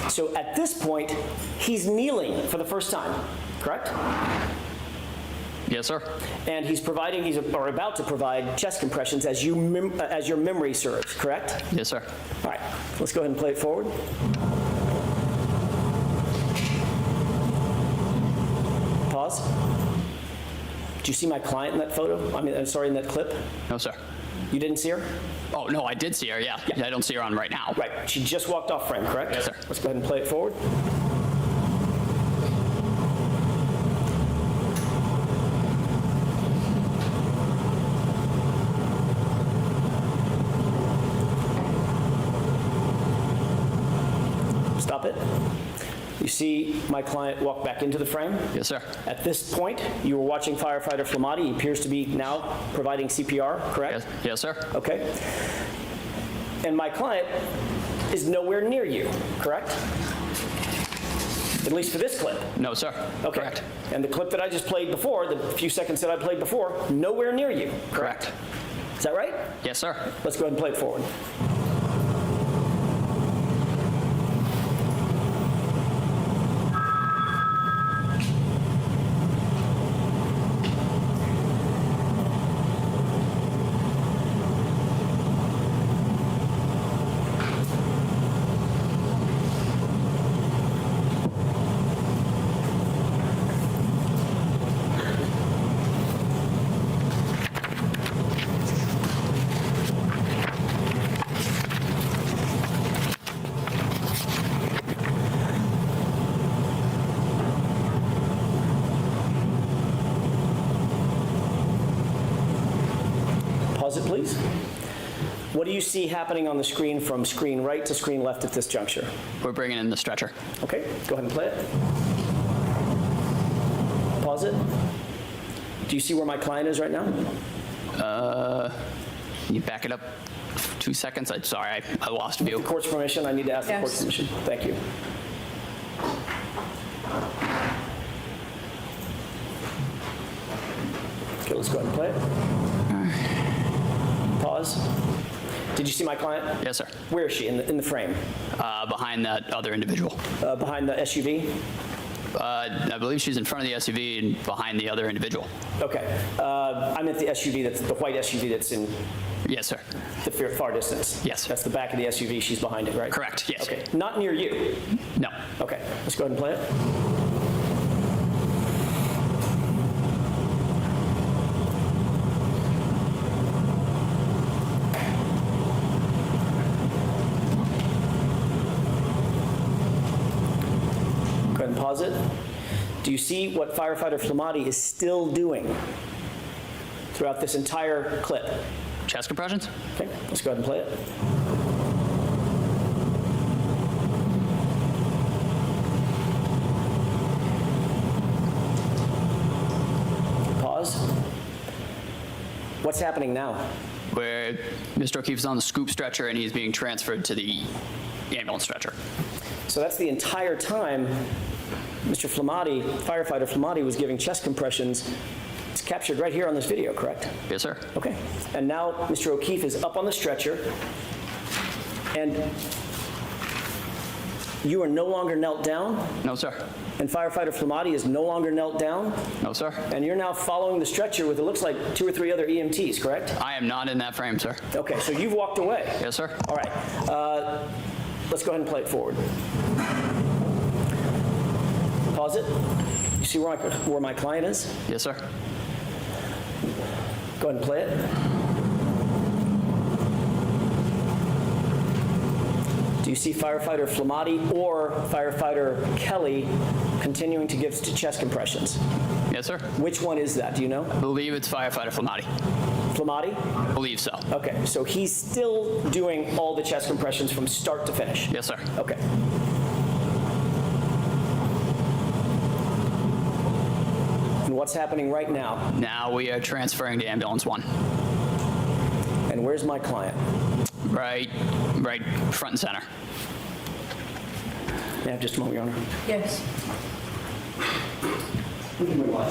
So at this point, he's kneeling for the first time, correct? Yes, sir. And he's about to provide chest compressions as your memory serves, correct? Yes, sir. All right. Let's go ahead and play it forward. Pause. Did you see my client in that photo? In that clip? No, sir. You didn't see her? Oh, no, I did see her, yeah. I don't see her on right now. Right. She just walked off frame, correct? Yes, sir. Let's go ahead and play it forward. Stop it. You see my client walk back into the frame? Yes, sir. At this point, you were watching firefighter Flamati. He appears to be now providing CPR, correct? Yes, sir. Okay. And my client is nowhere near you, correct? At least for this clip. No, sir. Okay. Correct. And the clip that I just played before, the few seconds that I played before, nowhere near you, correct? Is that right? Yes, sir. Let's go ahead and play it forward. Pause it, please. What do you see happening on the screen from screen right to screen left at this juncture? We're bringing in the stretcher. Okay, go ahead and play it. Pause it. Do you see where my client is right now? Can you back it up 2 seconds? I'm sorry, I lost view. With the court's permission, I need to ask the court's permission. Thank you. Okay, let's go ahead and play it. Pause. Did you see my client? Yes, sir. Where is she in the frame? Behind that other individual. Behind the SUV? I believe she's in front of the SUV and behind the other individual. Okay. I'm at the SUV, that's the white SUV that's in Yes, sir. the far distance. Yes. That's the back of the SUV, she's behind it, right? Correct, yes. Okay, not near you? No. Okay, let's go ahead and play it. Go ahead and pause it. Do you see what firefighter Flamati is still doing throughout this entire clip? Chest compressions? Okay, let's go ahead and play it. Pause. What's happening now? Where Mr. O'Keefe's on the scoop stretcher and he's being transferred to the ambulance stretcher. So that's the entire time Mr. Flamati, firefighter Flamati, was giving chest compressions. It's captured right here on this video, correct? Yes, sir. Okay. And now Mr. O'Keefe is up on the stretcher, and you are no longer knelt down? No, sir. And firefighter Flamati is no longer knelt down? No, sir. And you're now following the stretcher with, it looks like, 2 or 3 other EMTs, correct? I am not in that frame, sir. Okay, so you've walked away. Yes, sir. All right. Let's go ahead and play it forward. Pause it. You see where my client is? Yes, sir. Go ahead and play it. Do you see firefighter Flamati or firefighter Kelly continuing to give chest compressions? Yes, sir. Which one is that? Do you know? I believe it's firefighter Flamati. Flamati? I believe so. Okay, so he's still doing all the chest compressions from start to finish? Yes, sir. Okay. what's happening right now? Now we are transferring to ambulance 1. And where's my client? Right front and center. May I have just a moment, Your Honor? Yes. We can move on.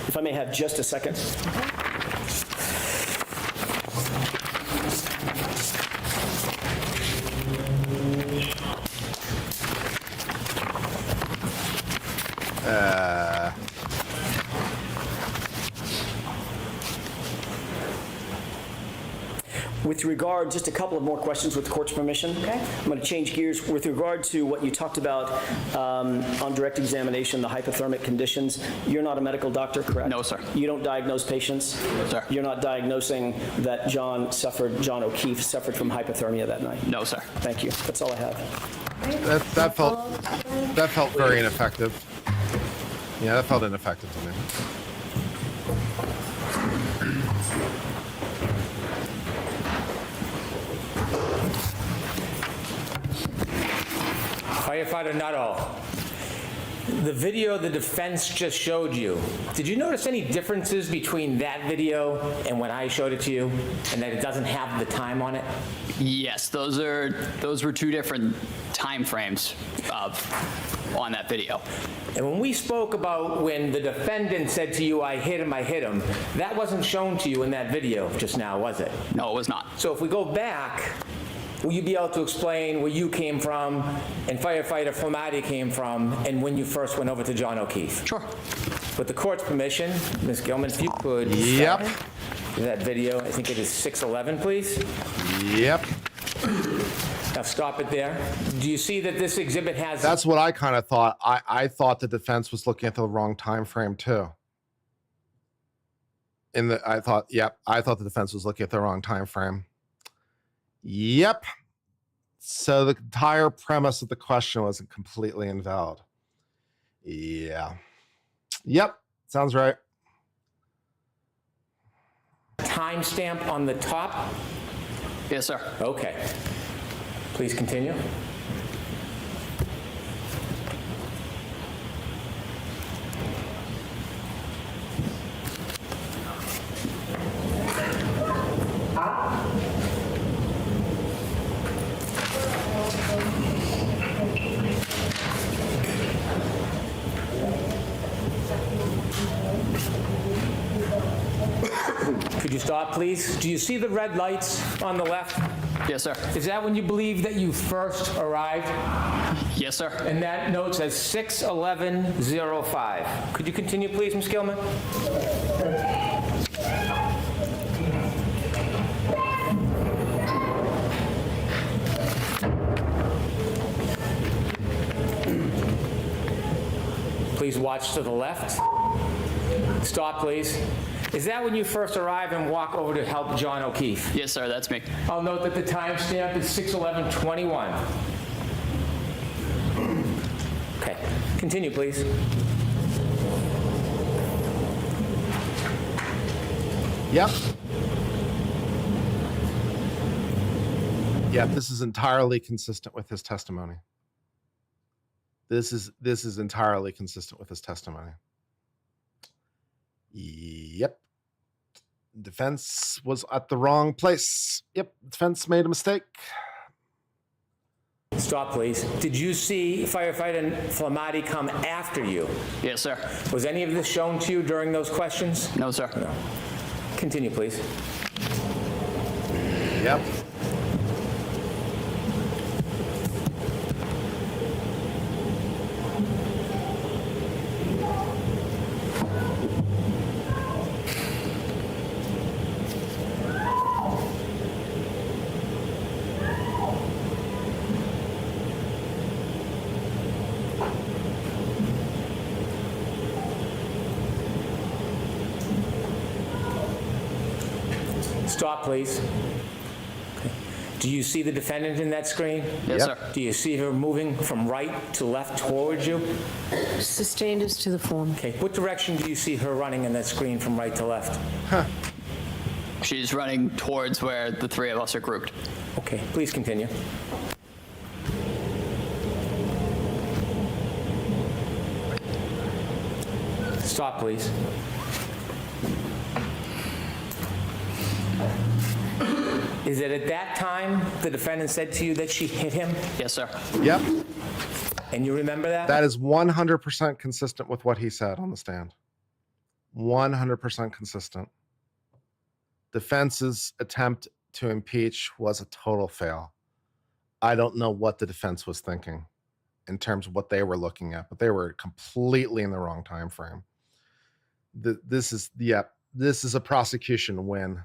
If I may have just a second. With regard, just a couple of more questions with the court's permission. Okay. I'm going to change gears. With regard to what you talked about on direct examination, the hypothermic conditions, you're not a medical doctor, correct? No, sir. You don't diagnose patients? No, sir. You're not diagnosing that John O'Keefe suffered from hypothermia that night? No, sir. Thank you. That's all I have. That felt very ineffective. Yeah, that felt ineffective to me. Firefighter Nuttall, the video the defense just showed you, did you notice any differences between that video and when I showed it to you, and that it doesn't have the time on it? Yes, those were 2 different time frames on that video. And when we spoke about when the defendant said to you, I hit him, that wasn't shown to you in that video just now, was it? No, it was not. So if we go back, will you be able to explain where you came from and Firefighter Flamati came from and when you first went over to John O'Keefe? Sure. With the court's permission, Ms. Gilman, if you could Yep. that video, I think it is 611, please. Yep. Now stop it there. Do you see that this exhibit has... That's what I kind of thought. I thought the defense was looking at the wrong time frame too. I thought the defense was looking at the wrong time frame. Yep. So the entire premise of the question wasn't completely invalid. Yeah. Yep. Sounds right. Timestamp on the top? Yes, sir. Okay. Please continue. Could you stop, please? Do you see the red lights on the left? Yes, sir. Is that when you believe that you first arrived? Yes, sir. And that note says 6:11:05. Could you continue, please, Ms. Gilman? Please watch to the left. Stop, please. Is that when you first arrive and walk over to help John O'Keefe? Yes, sir, that's me. I'll note that the timestamp is 6:11:21. Okay, continue, please. Yep. Yep, this is entirely consistent with his testimony. This is entirely consistent with his testimony. Yep. Defense was at the wrong place. Yep, defense made a mistake. Stop, please. Did you see Firefighter Flamati come after you? Yes, sir. Was any of this shown to you during those questions? No, sir. No. Continue, please. Yep. Stop, please. Okay. Do you see the defendant in that screen? Yes, sir. Do you see her moving from right to left towards you? Sustained as to the form. Okay. What direction do you see her running in that screen from right to left? She's running towards where the three of us are grouped. Okay, please continue. Stop, please. Is it at that time the defendant said to you that she hit him? Yes, sir. Yep. And you remember that? That is 100% consistent with what he said on the stand. 100% consistent. Defense's attempt to impeach was a total fail. I don't know what the defense was thinking in terms of what they were looking at, but they were completely in the wrong time frame. This is a prosecution win.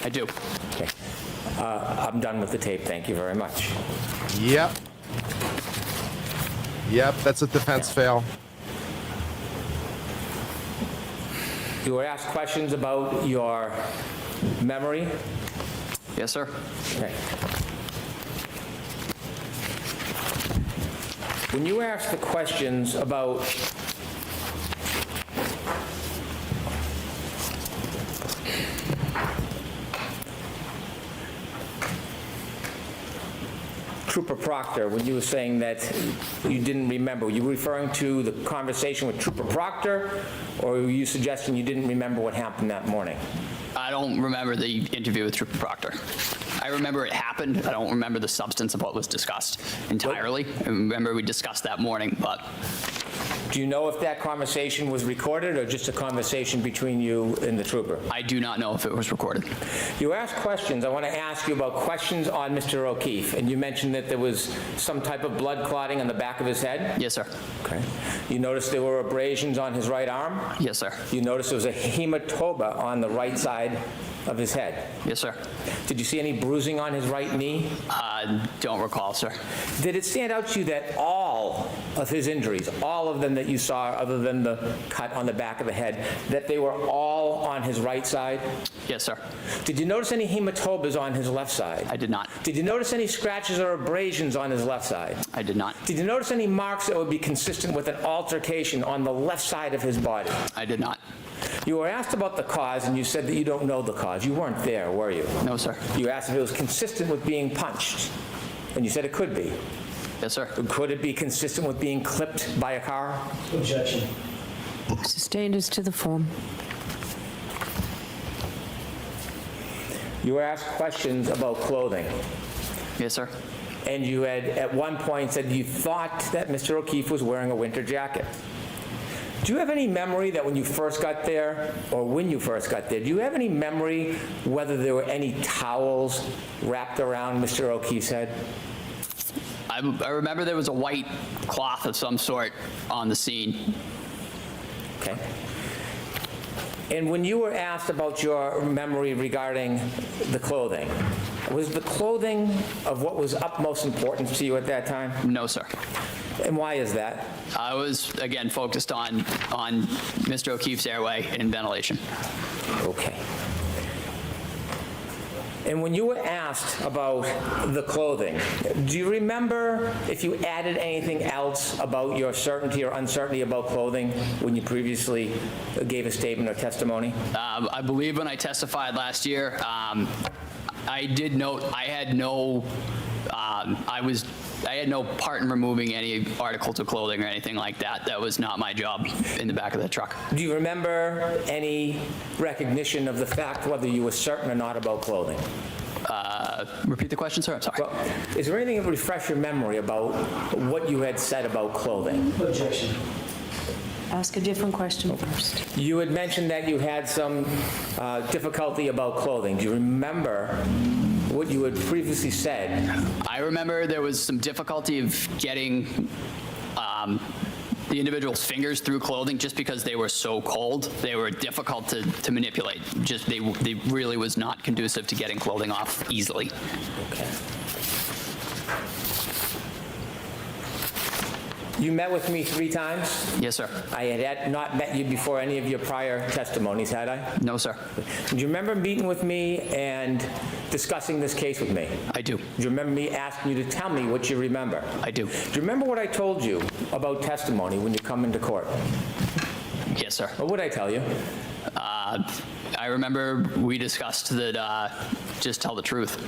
I do. Okay. I'm done with the tape. Thank you very much. Yep. Yep, that's a defense fail. You were asked questions about your memory? Yes, sir. Okay. When you were asked the questions about Trooper Proctor, when you were saying that you didn't remember, were you referring to the conversation with Trooper Proctor, or were you suggesting you didn't remember what happened that morning? I don't remember the interview with Trooper Proctor. I remember it happened. I don't remember the substance of what was discussed entirely. I remember we discussed that morning, but... Do you know if that conversation was recorded or just a conversation between you and the trooper? I do not know if it was recorded. You asked questions. I want to ask you about questions on Mr. O'Keefe, and you mentioned that there was some type of blood clotting on the back of his head? Yes, sir. Okay. You noticed there were abrasions on his right arm? Yes, sir. You noticed there was a hematoma on the right side of his head? Yes, sir. Did you see any bruising on his right knee? Don't recall, sir. Did it stand out to you that all of his injuries, all of them that you saw other than the cut on the back of the head, that they were all on his right side? Yes, sir. Did you notice any hematomas on his left side? I did not. Did you notice any scratches or abrasions on his left side? I did not. Did you notice any marks that would be consistent with an altercation on the left side of his body? I did not. You were asked about the cause, and you said that you don't know the cause. You weren't there, were you? No, sir. You asked if it was consistent with being punched, and you said it could be. Yes, sir. Could it be consistent with being clipped by a car? Objection. Sustained as to the form. You were asked questions about clothing. Yes, sir. And you had at one point said you thought that Mr. O'Keefe was wearing a winter jacket. Do you have any memory that when you first got there, or when you first got there, do you have any memory whether there were any towels wrapped around Mr. O'Keefe's head? I remember there was a white cloth of some sort on the scene. Okay. And when you were asked about your memory regarding the clothing, was the clothing of what was utmost importance to you at that time? No, sir. And why is that? I was, again, focused on Mr. O'Keefe's airway and ventilation. Okay. And when you were asked about the clothing, do you remember if you added anything else about your certainty or uncertainty about clothing when you previously gave a statement or testimony? I believe when I testified last year, I did note I had no part in removing any articles of clothing or anything like that. That was not my job in the back of the truck. Do you remember any recognition of the fact whether you were certain or not about clothing? Repeat the question, sir. I'm sorry. Well, is there anything that would refresh your memory about what you had said about clothing? Objection. Ask a different question first. You had mentioned that you had some difficulty about clothing. Do you remember what you had previously said? I remember there was some difficulty of getting the individual's fingers through clothing just because they were so cold. They were difficult to manipulate. Just they really was not conducive to getting clothing off easily. Okay. You met with me 3 times? Yes, sir. I had not met you before any of your prior testimonies, had I? No, sir. Do you remember meeting with me and discussing this case with me? I do. Do you remember me asking you to tell me what you remember? I do. Do you remember what I told you about testimony when you come into court? Yes, sir. What would I tell you? I remember we discussed that just tell the truth.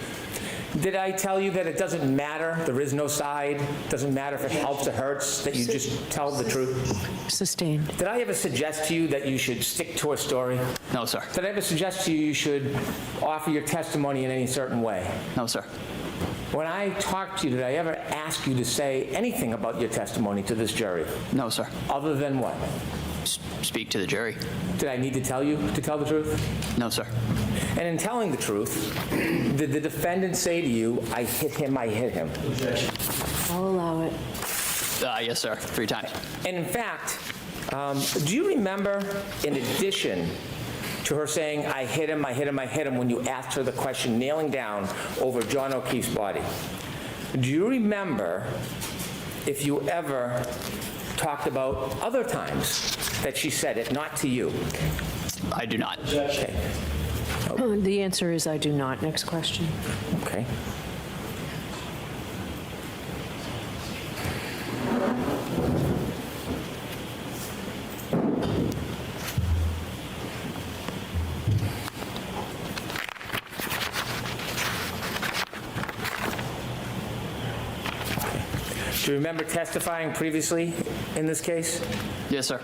Did I tell you that it doesn't matter, there is no side, doesn't matter if it helps or hurts, that you just tell the truth? Sustained. Did I ever suggest to you that you should stick to a story? No, sir. Did I ever suggest to you you should offer your testimony in any certain way? No, sir. When I talked to you, did I ever ask you to say anything about your testimony to this jury? No, sir. Other than what? Speak to the jury. Did I need to tell you to tell the truth? No, sir. And in telling the truth, did the defendant say to you, I hit him, I hit him? I'll allow it. Yes, sir. 3 times. And in fact, do you remember, in addition to her saying, I hit him, I hit him, I hit him, when you asked her the question, kneeling down over John O'Keefe's body, do you remember if you ever talked about other times that she said it, not to you? I do not. Okay. The answer is I do not. Next question. Okay. Do you remember testifying previously in this case? Yes, sir.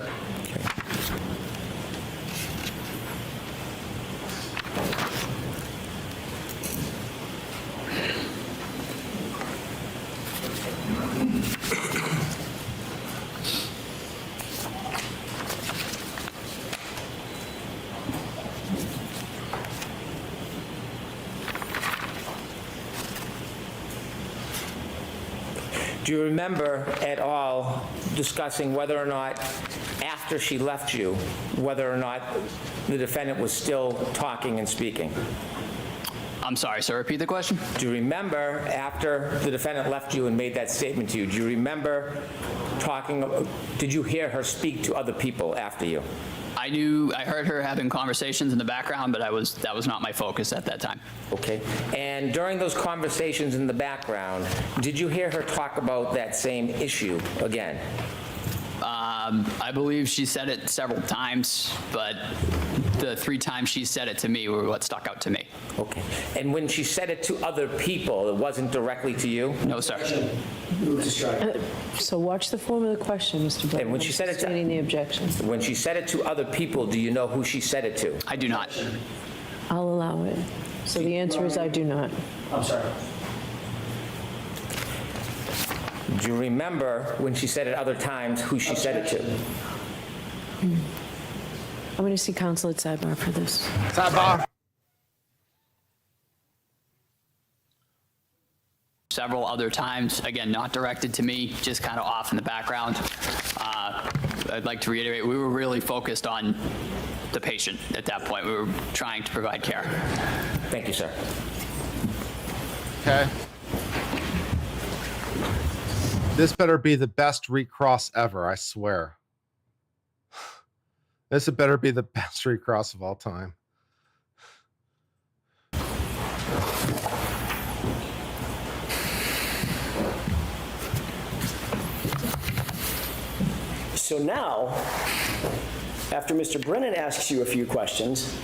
Do you remember at all discussing whether or not, after she left you, whether or not the defendant was still talking and speaking? I'm sorry, sir. Repeat the question. Do you remember, after the defendant left you and made that statement to you, do you remember talking, did you hear her speak to other people after you? I heard her having conversations in the background, but that was not my focus at that time. Okay. And during those conversations in the background, did you hear her talk about that same issue again? I believe she said it several times, but the 3 times she said it to me were what stuck out to me. Okay. And when she said it to other people, it wasn't directly to you? No, sir. So watch the form of the question, Mr. Brennan. And when she said it to, Stating the objection. when she said it to other people, do you know who she said it to? I do not. I'll allow it. So the answer is I do not. I'm sorry. Do you remember when she said it other times who she said it to? I'm going to see counsel at sidebar for this. Sidebar. Several other times, again, not directed to me, just kind of off in the background. I'd like to reiterate, we were really focused on the patient at that point. We were trying to provide care. Thank you, sir. Okay. This better be the best recross ever, I swear. This had better be the best recross of all time. So now, after Mr. Brennan asks you a few questions,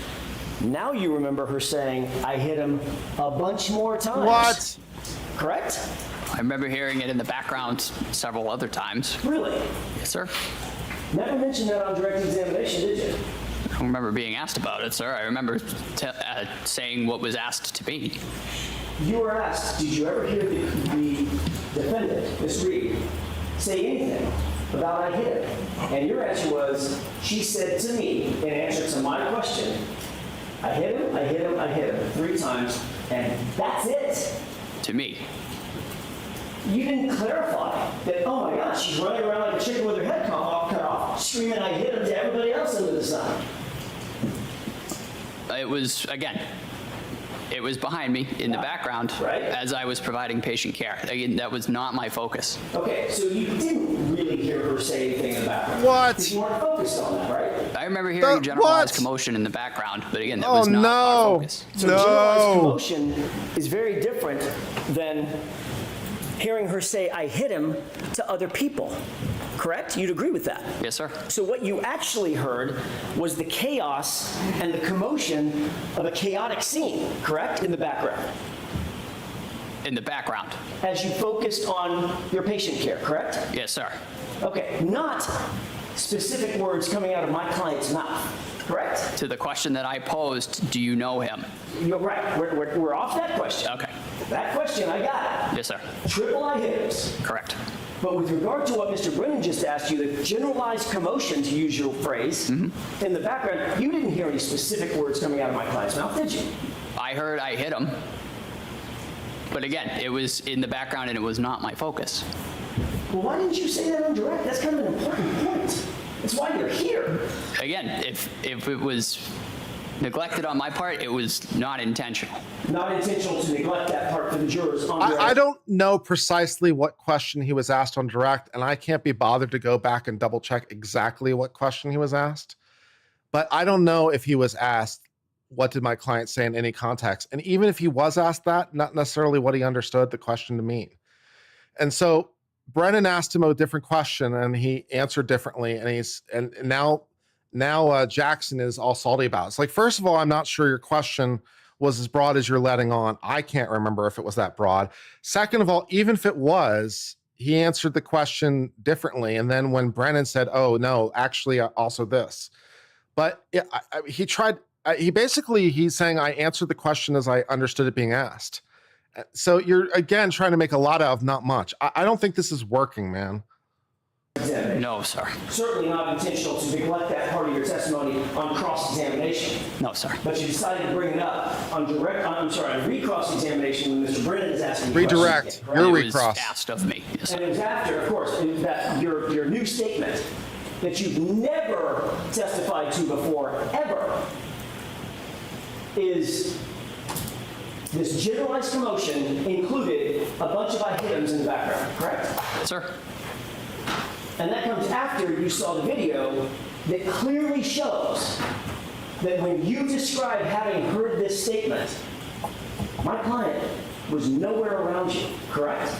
now you remember her saying, I hit him a bunch more times. What? Correct? I remember hearing it in the background several other times. Really? Yes, sir. Never mentioned that on direct examination, did you? I don't remember being asked about it, sir. I remember saying what was asked to me. You were asked, did you ever hear the defendant, Ms. Reed, say anything about I hit him? And your answer was, she said to me, in answer to my question, I hit him, I hit him, I hit him 3 times, and that's it. To me. You didn't clarify that, oh my gosh, she's running around like a chicken with her head cut off, screaming I hit him to everybody else under the sun. It was, again, It was behind me in the background as I was providing patient care. Again, that was not my focus. Okay, so you didn't really hear her say anything in the background. What? You weren't focused on that, right? I remember hearing generalized commotion in the background, but again, that was not my focus. So generalized commotion is very different than hearing her say, "I hit him," to other people. Correct? You'd agree with that? Yes, sir. So what you actually heard was the chaos and the commotion of a chaotic scene, correct? In the background. In the background. As you focused on your patient care, correct? Yes, sir. Okay, not specific words coming out of my client's mouth, correct? To the question that I posed, do you know him? You're right. We're off that question. Okay. That question, I got it. Yes, sir. Triple I hitters. Correct. But with regard to what Mr. Brennan just asked you, the generalized commotion, to use your phrase, in the background, you didn't hear any specific words coming out of my client's mouth, did you? I heard I hit him. But again, it was in the background and it was not my focus. Well, why didn't you say that on direct? That's kind of an important point. That's why you're here. Again, if it was neglected on my part, it was not intentional. Not intentional to neglect that part for the jurors on direct. I don't know precisely what question he was asked on direct, and I can't be bothered to go back and double check exactly what question he was asked. But I don't know if he was asked, what did my client say in any context? And even if he was asked that, not necessarily what he understood the question to mean. And so Brennan asked him a different question and he answered differently. And now Jackson is all salty about it. It's like, first of all, I'm not sure your question was as broad as you're letting on. I can't remember if it was that broad. Second of all, even if it was, he answered the question differently. And then when Brennan said, oh no, actually also this, but he's saying I answered the question as I understood it being asked. So you're again trying to make a lot of not much. I don't think this is working, man. No, sir. Certainly not intentional to neglect that part of your testimony on cross-examination. No, sir. But you decided to bring it up on on recross examination when Mr. Brennan is asking you redirect. questions. Your It was recross. asked of me. Yes, And it was after, of course, that your new statement that you've never testified to before, ever, is this generalized commotion included a bunch of I hit-ems in the background, correct? Yes, sir. And that comes after you saw the video that clearly shows that when you describe having heard this statement, my client was nowhere around you, correct?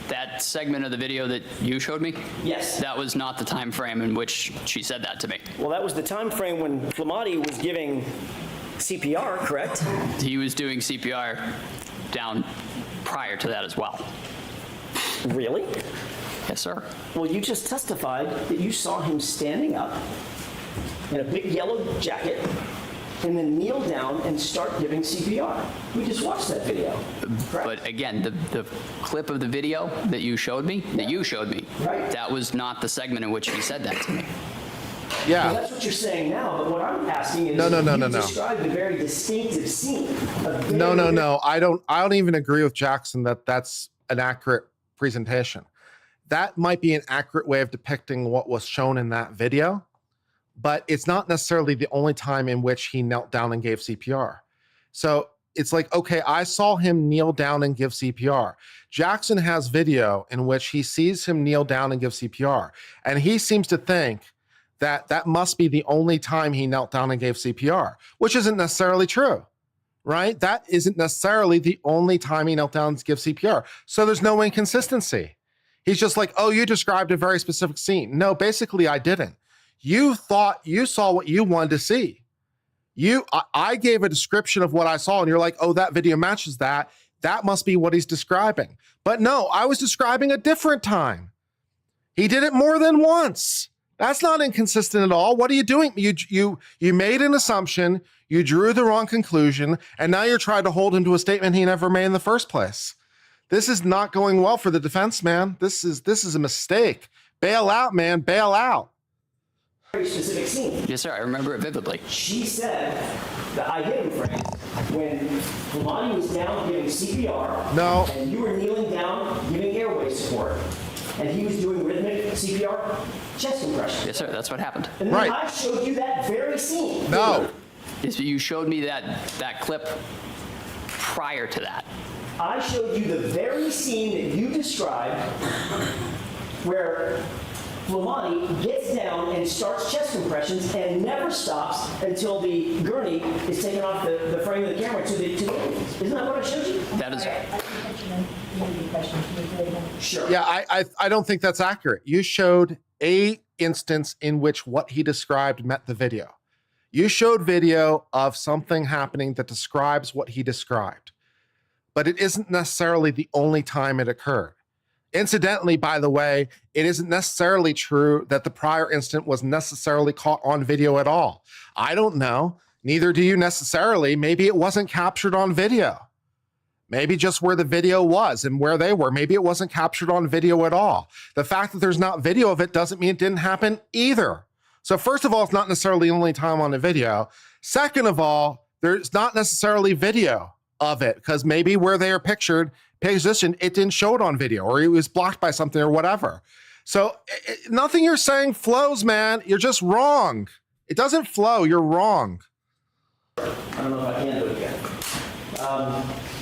That segment of the video that you showed me? Yes. That was not the time frame in which she said that to me. Well, that was the time frame when Flamati was giving CPR, correct? He was doing CPR down prior to that as well. Really? Yes, sir. Well, you just testified that you saw him standing up in a big yellow jacket and then kneel down and start giving CPR. We just watched that video, correct? But again, the clip of the video that you showed me, Right. that was not the segment in which he said that to me. Yeah. Well, that's what you're saying now, but what I'm asking is No. you described a very distinctive scene. No. I don't even agree with Jackson that that's an accurate presentation. That might be an accurate way of depicting what was shown in that video, but it's not necessarily the only time in which he knelt down and gave CPR. So it's like, okay, I saw him kneel down and give CPR. Jackson has video in which he sees him kneel down and give CPR. And he seems to think that that must be the only time he knelt down and gave CPR, which isn't necessarily true, right? That isn't necessarily the only time he knelt down to give CPR. So there's no inconsistency. He's just like, oh, you described a very specific scene. No, basically I didn't. You thought you saw what you wanted to see. I gave a description of what I saw and you're like, oh, that video matches that. That must be what he's describing. But no, I was describing a different time. He did it more than once. That's not inconsistent at all. What are you doing? You made an assumption, you drew the wrong conclusion, and now you're trying to hold him to a statement he never made in the first place. This is not going well for the defense, man. This is a mistake. Bail out, man. Bail out. Very specific scene. Yes, sir. I remember it vividly. She said that I hit him phrase when Flamati was down giving CPR. No. And you were kneeling down giving airway support. And he was doing rhythmic CPR chest compression. Yes, sir. That's what happened. And then I showed you that very scene. No. You showed me that clip prior to that. I showed you the very scene that you described where Flamani gets down and starts chest compressions and never stops until the gurney is taken off the frame of the camera to the aliens. Isn't that what I showed you? That is. Sure. Yeah, I don't think that's accurate. You showed a instance in which what he described met the video. You showed video of something happening that describes what he described, but it isn't necessarily the only time it occurred. Incidentally, by the way, it isn't necessarily true that the prior incident was necessarily caught on video at all. I don't know. Neither do you necessarily. Maybe it wasn't captured on video. Maybe just where the video was and where they were. Maybe it wasn't captured on video at all. The fact that there's not video of it doesn't mean it didn't happen either. So first of all, it's not necessarily the only time on the video. Second of all, there's not necessarily video of it because maybe where they are pictured, position, it didn't show it on video or it was blocked by something or whatever. So nothing you're saying flows, man. You're just wrong. It doesn't flow. You're wrong. I don't know if I can do it again.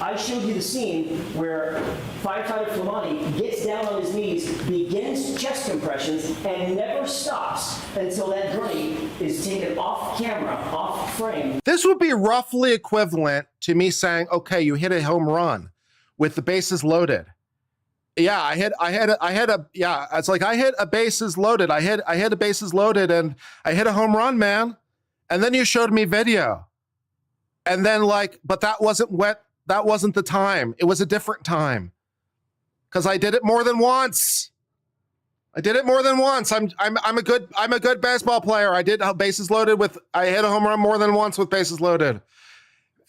I showed you the scene where firefighter Flamani gets down on his knees, begins chest compressions, and never stops until that gurney is taken off camera, off frame. This would be roughly equivalent to me saying, okay, you hit a home run with the bases loaded. Yeah, it's like I hit a bases loaded. I hit a bases loaded and I hit a home run, man. And then you showed me video. And then but that wasn't the time. It was a different time. Because I did it more than once. I'm a good baseball player. I did bases loaded I hit a home run more than once with bases loaded.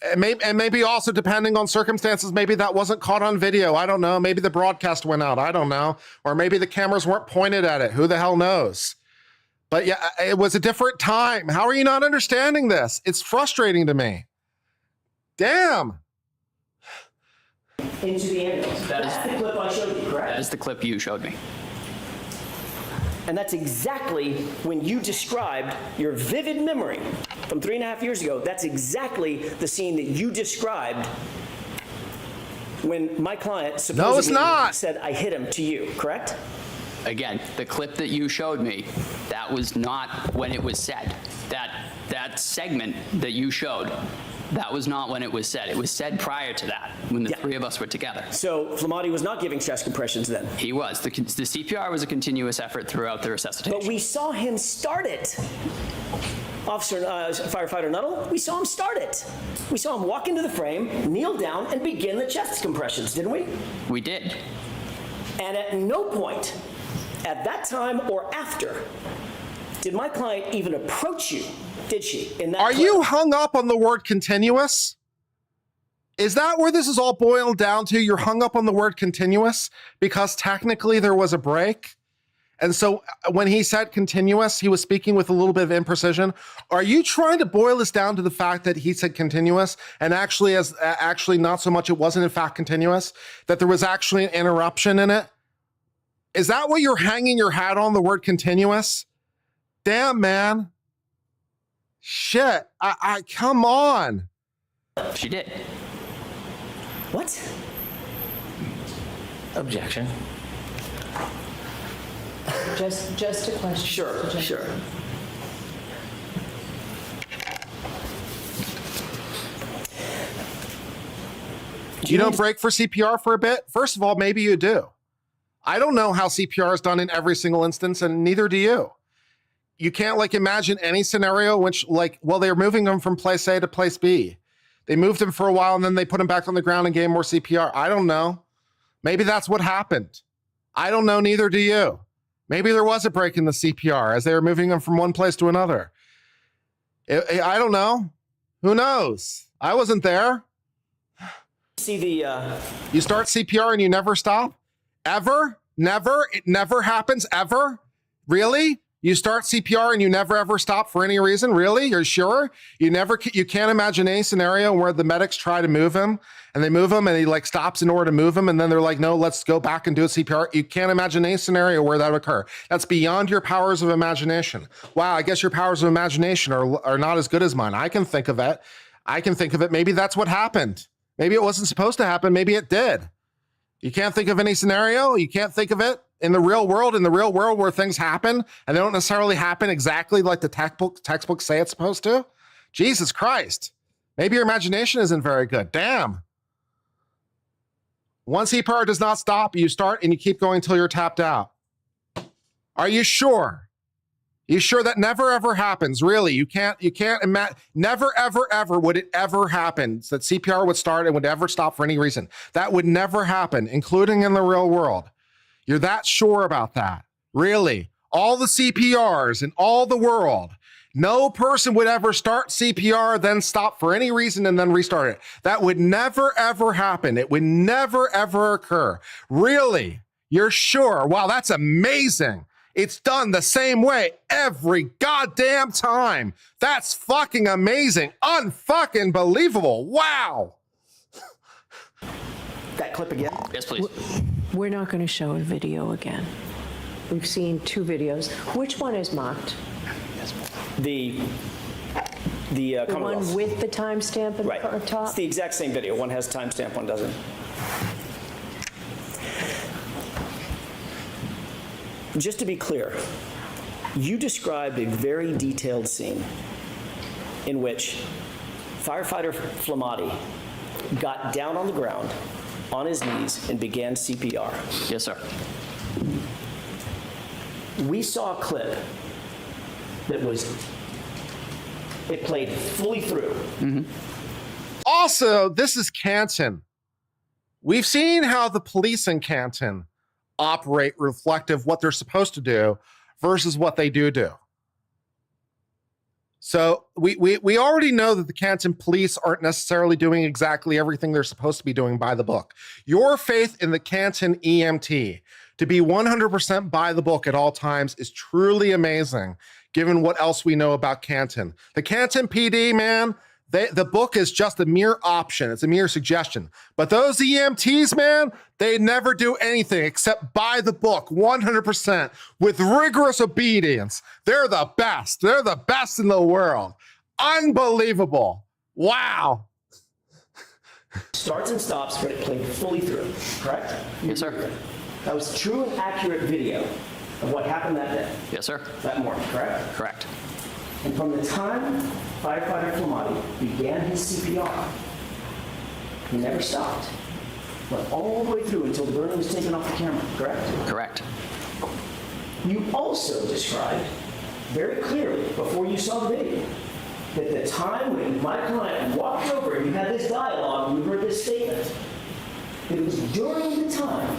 And maybe also depending on circumstances, maybe that wasn't caught on video. I don't know. Maybe the broadcast went out. I don't know. Or maybe the cameras weren't pointed at it. Who the hell knows? But yeah, it was a different time. How are you not understanding this? It's frustrating to me. Damn. Into the ambulance. That's the clip I showed you, correct? That is the clip you showed me. And that's exactly when you described your vivid memory from 3.5 years ago. That's exactly the scene that you described when my client supposedly said I hit him to you, correct? Again, the clip that you showed me, that was not when it was said. That segment that you showed, that was not when it was said. It was said prior to that, when the three of us were together. So Flamani was not giving chest compressions then? He was. The CPR was a continuous effort throughout the resuscitation. But we saw him start it. Firefighter Nuttall, we saw him start it. We saw him walk into the frame, kneel down, and begin the chest compressions, didn't we? We did. And at no point, at that time or after, did my client even approach you, did she? Are you hung up on the word continuous? Is that where this is all boiled down to? You're hung up on the word continuous because technically there was a break? And so when he said continuous, he was speaking with a little bit of imprecision. Are you trying to boil this down to the fact that he said continuous and actually not so much it wasn't in fact continuous, that there was actually an interruption in it? Is that what you're hanging your hat on, the word continuous? Damn, man. Shit. I come on. She did. What? Objection. Just a question. Sure. You don't break for CPR for a bit? First of all, maybe you do. I don't know how CPR is done in every single instance, and neither do you. You can't imagine any scenario in which they're moving them from place A to place B. They moved him for a while and then they put him back on the ground and gave him more CPR. I don't know. Maybe that's what happened. I don't know, neither do you. Maybe there was a break in the CPR as they were moving him from one place to another. I don't know. Who knows? I wasn't there. See You start CPR and you never stop? Ever? Never? It never happens ever? Really? You start CPR and you never ever stop for any reason? Really? You're sure? You can't imagine any scenario where the medics try to move him and they move him and he stops in order to move him and then they're like, no, let's go back and do a CPR. You can't imagine any scenario where that would occur. That's beyond your powers of imagination. Wow, I guess your powers of imagination are not as good as mine. I can think of it. Maybe that's what happened. Maybe it wasn't supposed to happen. Maybe it did. You can't think of any scenario. You can't think of it in the real world, where things happen and they don't necessarily happen exactly like the textbooks say it's supposed to. Jesus Christ. Maybe your imagination isn't very good. Damn. One CPR does not stop. You start and you keep going until you're tapped out. Are you sure? You sure that never ever happens? Really? You can't imagine. Never ever would it ever happen that CPR would start and would ever stop for any reason. That would never happen, including in the real world. You're that sure about that? Really? All the CPRs in all the world, no person would ever start CPR, then stop for any reason and then restart it. That would never ever happen. It would never ever occur. Really? You're sure? Wow, that's amazing. It's done the same way every goddamn time. That's fucking amazing. Unfucking believable. Wow. That clip again? Yes, please. We're not going to show a video again. We've seen 2 videos. Which one is marked? The The one Commonwealth. with the timestamp at Right. the top? It's the exact same video. One has timestamp, one doesn't. Just to be clear, you described a very detailed scene in which firefighter Flamati got down on the ground, on his knees, and began CPR. Yes, sir. We saw a clip that it played fully through. Also, this is Canton. We've seen how the police in Canton operate reflective of what they're supposed to do versus what they do. So we already know that the Canton police aren't necessarily doing exactly everything they're supposed to be doing by the book. Your faith in the Canton EMT to be 100% by the book at all times is truly amazing, given what else we know about Canton. The Canton PD, man, the book is just a mere option. It's a mere suggestion. But those EMTs, man, they never do anything except by the book, 100%, with rigorous obedience. They're the best. They're the best in the world. Unbelievable. Wow. Starts and stops, but it played fully through, correct? Yes, sir. That was true and accurate video of what happened that day. Yes, sir. That morning, correct? Correct. And from the time firefighter Flamati began his CPR, he never stopped. Went all the way through until the burning was taken off the camera, correct? Correct. You also described very clearly, before you saw the video, that the time when my client walked over and you had this dialogue and you heard this statement, it was during the time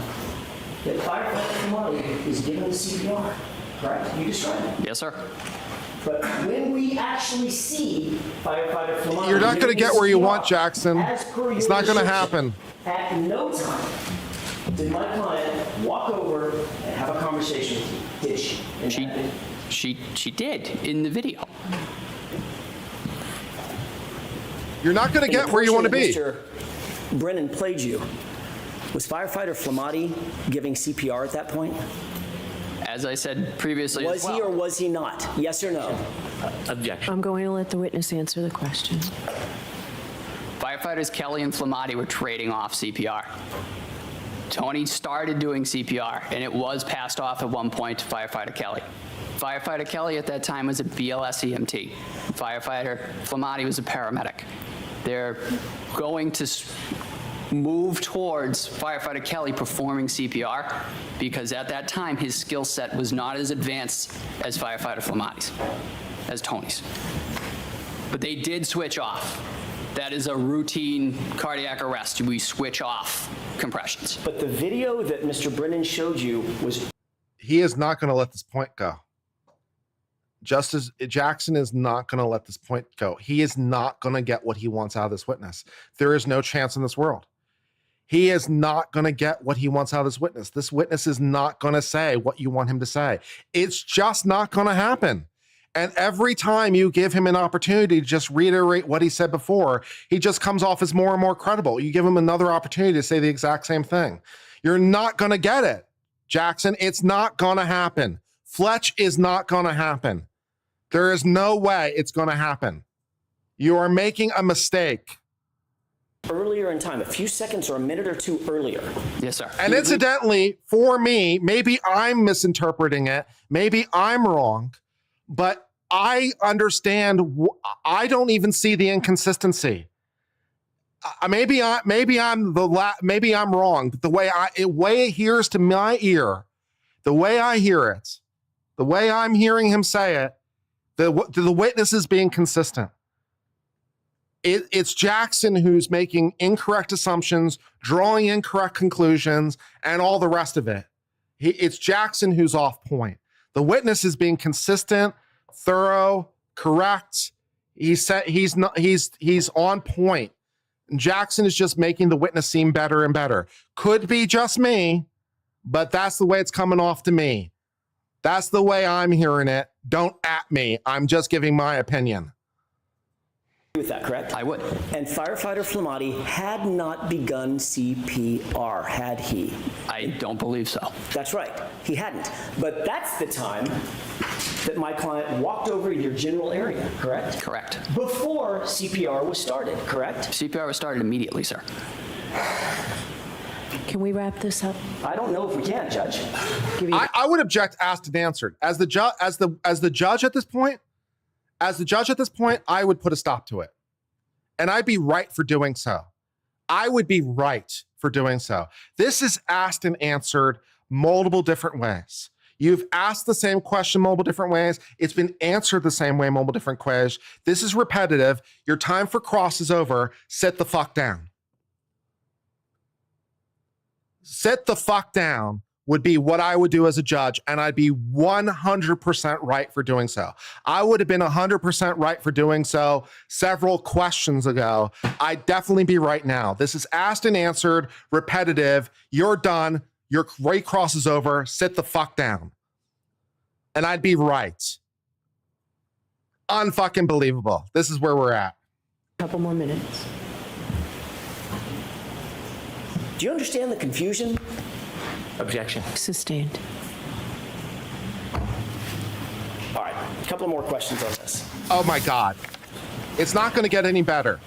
that firefighter Flamati was given the CPR, correct? You described it. Yes, sir. But when we actually see firefighter Flamati, You're not going to get where you want, Jackson. as per It's your not going to description, happen. At no time did my client walk over and have a conversation with you, did she? in that video? She did in the video. You're not going to In the get where you want to be. portion that Mr. Brennan played you. Was firefighter Flamati giving CPR at that point? As I said previously Was as well. he or was he not? Yes or no? Objection. I'm going to let the witness answer the question. Firefighters Kelly and Flamati were trading off CPR. Tony started doing CPR, and it was passed off at one point to Firefighter Kelly. Firefighter Kelly at that time was a BLS EMT. Firefighter Flamati was a paramedic. They're going to move towards Firefighter Kelly performing CPR because at that time his skill set was not as advanced as Firefighter Flamati's, as Tony's. But they did switch off. That is a routine cardiac arrest. We switch off compressions. But the video that Mr. Brennan showed you was... He is not going to let this point go. Justice Jackson is not going to let this point go. He is not going to get what he wants out of this witness. There is no chance in this world. He is not going to get what he wants out of this witness. This witness is not going to say what you want him to say. It's just not going to happen. And every time you give him an opportunity to just reiterate what he said before, he just comes off as more and more credible. You give him another opportunity to say the exact same thing. You're not going to get it, Jackson. It's not going to happen. Fletch is not going to happen. There is no way it's going to happen. You are making a mistake. earlier in time, a few seconds or a minute or two earlier. Yes, sir. And incidentally, for me, maybe I'm misinterpreting it, maybe I'm wrong, but I understand. I don't even see the inconsistency. Maybe I'm wrong. But the way it hears to my ear, the way I hear it, the way I'm hearing him say it, the witness is being consistent. It's Jackson who's making incorrect assumptions, drawing incorrect conclusions, and all the rest of it. It's Jackson who's off point. The witness is being consistent, thorough, correct. He's on point. And Jackson is just making the witness seem better and better. Could be just me, but that's the way it's coming off to me. That's the way I'm hearing it. Don't at me. I'm just giving my opinion. With that, correct? I would. And firefighter Flamati had not begun CPR, had he? I don't believe so. That's right, he hadn't. But that's the time that my client walked over your general area, correct? Correct. Before CPR was started, correct? CPR was started immediately, sir. Can we wrap this up? I don't know if we can, Judge. I would object asked and answered. As the judge at this point, I would put a stop to it. And I'd be right for doing so. I would be right for doing so. This is asked and answered multiple different ways. You've asked the same question multiple different ways. It's been answered the same way multiple different ways. This is repetitive. Your time for cross is over. Sit the fuck down. Sit the fuck down would be what I would do as a judge, and I'd be 100% right for doing so. I would have been 100% right for doing so several questions ago. I'd definitely be right now. This is asked and answered, repetitive. You're done. Your Recross is over. Sit the fuck down. And I'd be right. Unfucking believable. This is where we're at. Couple more minutes. Do you understand the confusion? Objection. Sustained. All right, a couple more questions on this. Oh my God. It's not going to get any better.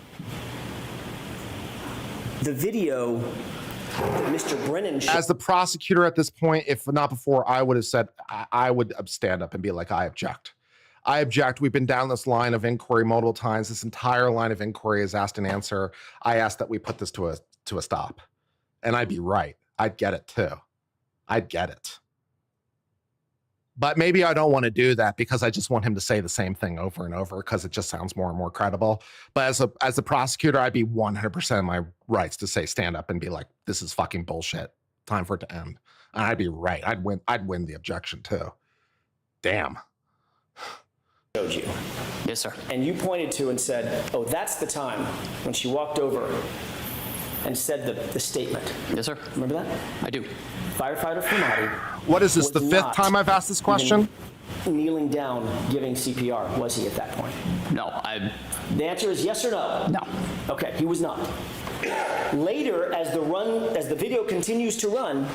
The video that Mr. Brennan showed. As the prosecutor at this point, if not before, I would have said, I would stand up and be like, I object. I object. We've been down this line of inquiry multiple times. This entire line of inquiry is asked and answer. I ask that we put this to a stop. And I'd be right. I'd get it too. I'd get it. But maybe I don't want to do that because I just want him to say the same thing over and over because it just sounds more and more credible. But as a prosecutor, I'd be 100% in my rights to say stand up and be like, this is fucking bullshit. Time for it to end. And I'd be right. I'd win the objection too. Damn. Showed you. Yes, sir. And you pointed to and said, oh, that's the time when she walked over and said the statement. Yes, sir. Remember that? I do. Firefighter Flamati. What is this, the fifth time I've asked this question? Kneeling down, giving CPR, was he at that point? No, The answer is yes or no? No. Okay, he was not. Later, as the video continues to run,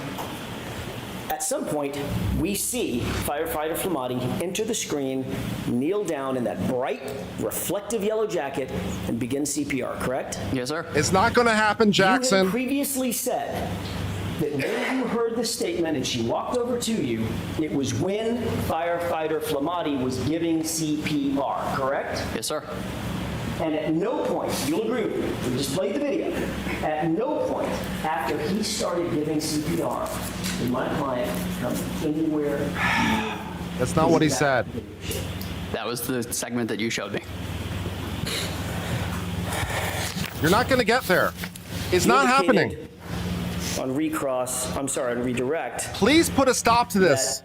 at some point, we see Firefighter Flamati enter the screen, kneel down in that bright, reflective yellow jacket, and begin CPR, correct? Yes, sir. It's not going to happen, Jackson. You had previously said that when you heard the statement and she walked over to you, it was when Firefighter Flamati was giving CPR, correct? Yes, sir. And at no point, you'll agree with me, we just played the video, at no point after he started giving CPR did my client come anywhere. That's not what he said. That was the segment that you showed me. You're not going to get there. It's not happening. On Recross, I'm sorry, on redirect. Please put a stop to this.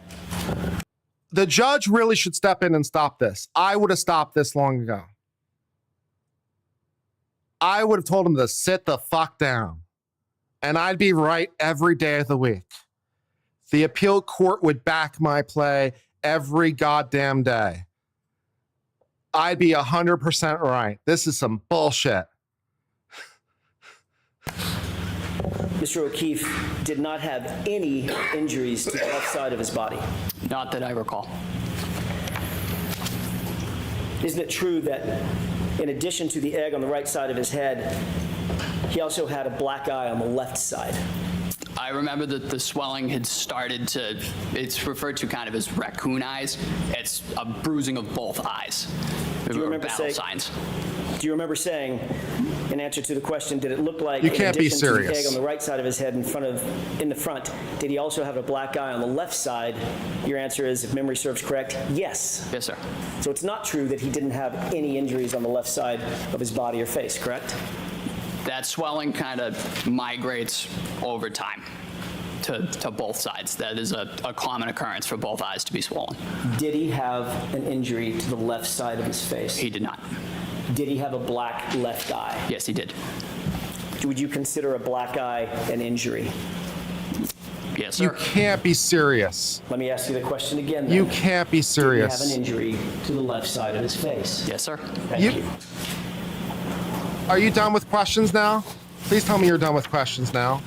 The judge really should step in and stop this. I would have stopped this long ago. I would have told him to sit the fuck down. And I'd be right every day of the week. The appeal court would back my play every goddamn day. I'd be 100% right. This is some bullshit. Mr. O'Keefe did not have any injuries to the left side of his body. Not that I recall. Isn't it true that in addition to the egg on the right side of his head, He also had a black eye on the left side. I remember that the swelling had started to, it's referred to kind of as raccoon eyes. It's a bruising of both eyes. Do you remember battle signs. Do you remember saying, in answer to the question, did it look like, You can't in be addition to the serious. egg on the right side of his head in the front, did he also have a black eye on the left side? Your answer is, if memory serves correct, yes. Yes, sir. So it's not true that he didn't have any injuries on the left side of his body or face, correct? That swelling kind of migrates over time to both sides. That is a common occurrence for both eyes to be swollen. Did he have an injury to the left side of his face? He did not. Did he have a black left eye? Yes, he did. Would you consider a black eye an injury? Yes, sir. You can't be serious. Let me ask you the question again then. You can't be serious. Did he have an injury to the left side of his face? Yes, sir. Thank you. Are you done with questions now? Please tell me you're done with questions now.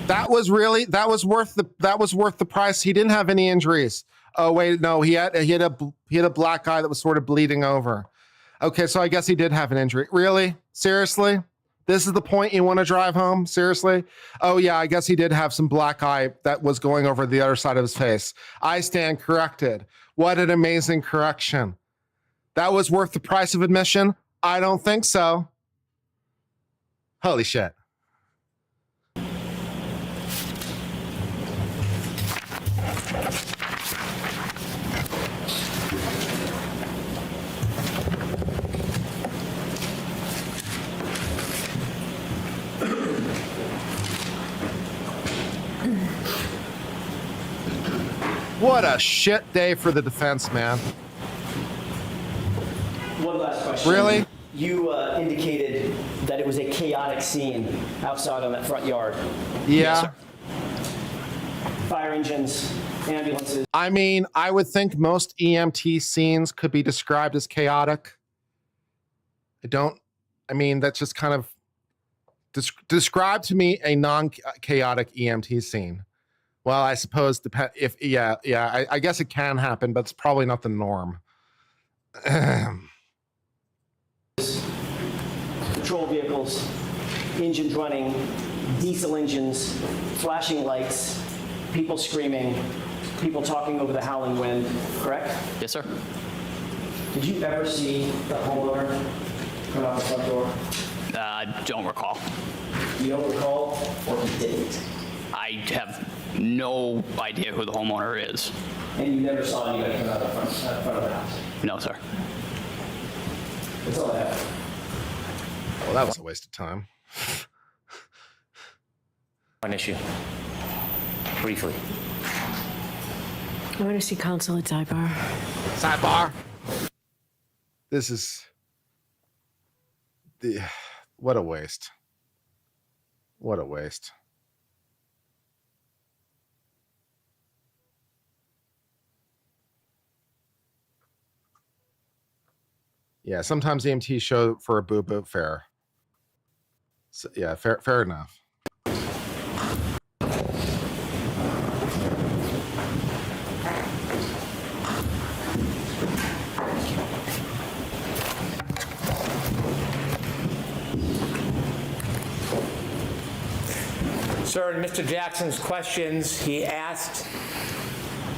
That was worth the price. He didn't have any injuries. Oh wait, no, he had a black eye that was sort of bleeding over. Okay, so I guess he did have an injury. Really? Seriously? This is the point you want to drive home? Seriously? Oh yeah, I guess he did have some black eye that was going over the other side of his face. I stand corrected. What an amazing correction. That was worth the price of admission? I don't think so. Holy shit. What a shit day for the defense, man. One last question. Really? You indicated that it was a chaotic scene outside on that front yard. Yeah. Fire engines, ambulances. I mean, I would think most EMT scenes could be described as chaotic. I mean, that's just kind of, describe to me a non-chaotic EMT scene. Well, I suppose, I guess it can happen, but it's probably not the norm. Patrol vehicles, engines running, diesel engines, flashing lights, people screaming, people talking over the howling wind, correct? Yes, sir. Did you ever see the homeowner come out the front door? Don't recall. You don't recall, or you didn't? I have no idea who the homeowner is. And you never saw anybody come out the front of the house? No, sir. That's all I have. Well, that was a waste of time. One issue. Briefly. I want to see counsel at sidebar. Sidebar. This is what a waste. What a waste. Yeah, sometimes EMTs show for a boo-boo, fair. So, yeah, fair enough. Sir, in Mr. Jackson's questions, he asked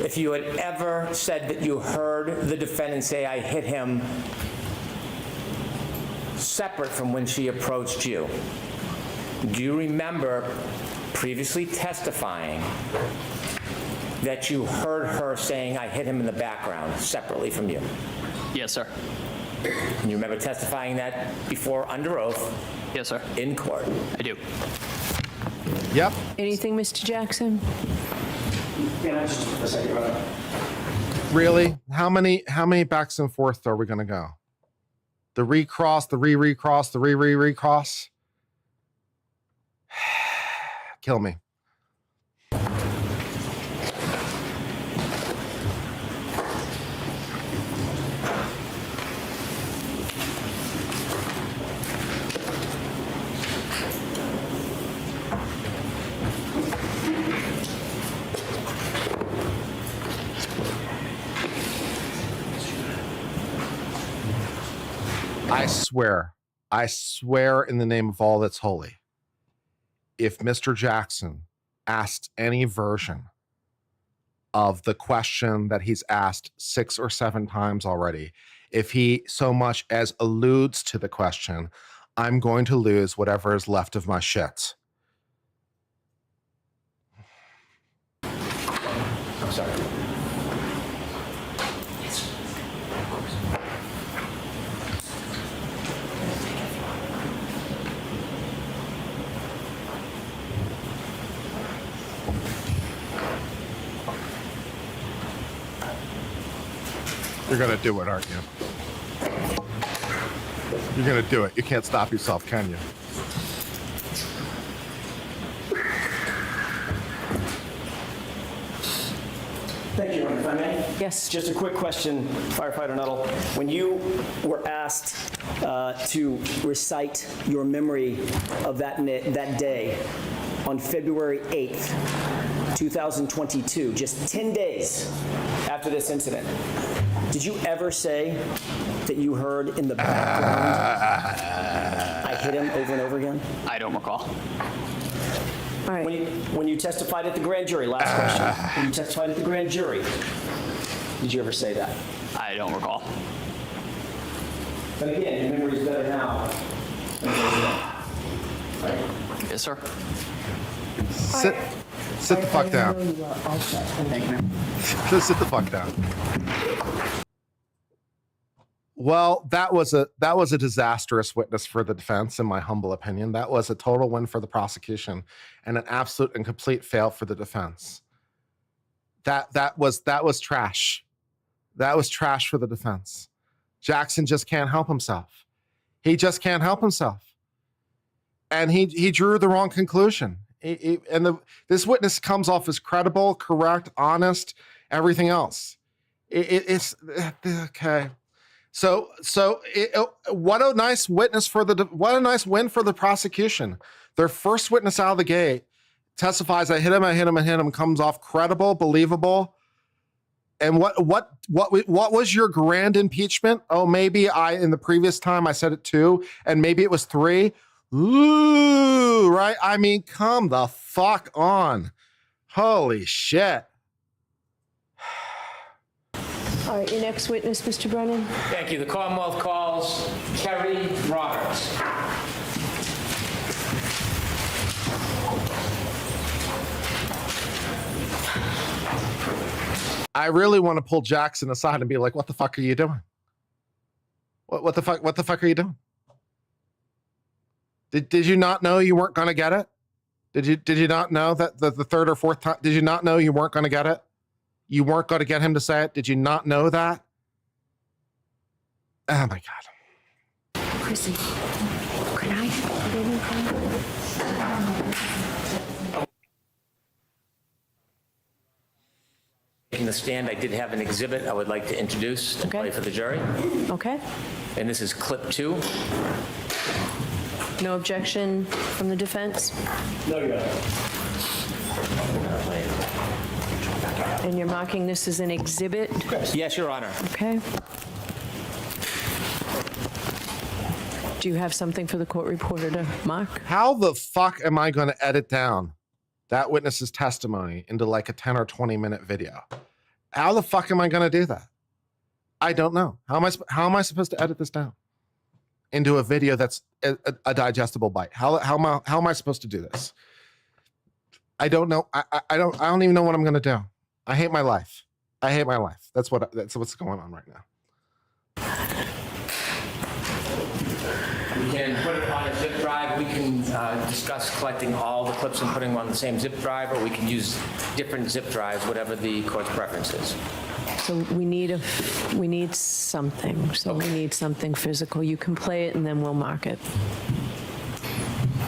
if you had ever said that you heard the defendant say, "I hit him," separate from when she approached you. Do you remember previously testifying that you heard her saying, "I hit him in the background," separately from you? Yes, sir. And you remember testifying that before under oath? Yes, sir. In court? I do. Yep. Anything, Mr. Jackson? Yeah, just a second, brother. Really? How many backs and forth are we gonna go? The recross, the recross, the recross. Kill me. I swear, I swear in the name of all that's holy, if Mr. Jackson asked any version of the question that he's asked 6 or 7 times already, if he so much as alludes to the question, I'm going to lose whatever is left of my shit. I'm sorry. You're going to do it, aren't you? You're going to do it. You can't stop yourself, can you? Thank you, Your Honor. If I may? Yes. Just a quick question, Firefighter Nuttall. When you were asked to recite your memory of that day on February 8th, 2022, just 10 days after this incident, did you ever say that you heard in the background, I hit him over and over again? I don't recall. All right. When you testified at the grand jury, last question, when you testified at the grand jury, did you ever say that? I don't recall. But again, your memory is better now than it was then. Right? Yes, sir. Sit the fuck down. Thank you, ma'am. Just sit the fuck down. Well, that was a disastrous witness for the defense, in my humble opinion. That was a total win for the prosecution and an absolute and complete fail for the defense. That was trash. That was trash for the defense. Jackson just can't help himself. He just can't help himself. And he drew the wrong conclusion. This witness comes off as credible, correct, honest, everything else. It's okay. So what a nice witness what a nice win for the prosecution. Their first witness out of the gate testifies, I hit him, comes off credible, believable. And what was your grand impeachment? Oh, maybe in the previous time I said it 2, and maybe it was 3. Ooh, right? I mean, come the fuck on. Holy shit. All right, your next witness, Mr. Brennan. Thank you. The Commonwealth calls Kerry Roberts. I really want to pull Jackson aside and be like, what the fuck are you doing? What the fuck are you doing? Did you not know you weren't going to get it? Did you not know that the third or fourth time? Did you not know you weren't going to get it? You weren't going to get him to say it? Did you not know that? Oh my God. Chrissy, could I have anything? Taking the stand, I did have an exhibit I would like to introduce and play for the jury. Okay. And this is clip 2. No objection from the defense? No, Your Honor. And you're marking this as an exhibit? Yes, Your Honor. Okay. Do you have something for the court reporter to mark? How the fuck am I going to edit down that witness's testimony into like a 10 or 20 minute video? How the fuck am I going to do that? I don't know. How am I supposed to edit this down into a video that's a digestible bite? How am I supposed to do this? I don't know. I don't even know what I'm going to do. I hate my life. I hate my life. That's what's going on right now. We can put it on a zip drive. We can discuss collecting all the clips and putting them on the same zip drive, or we can use different zip drives, whatever the court's preference is. So we need something. So we need something physical. You can play it and then we'll mark it.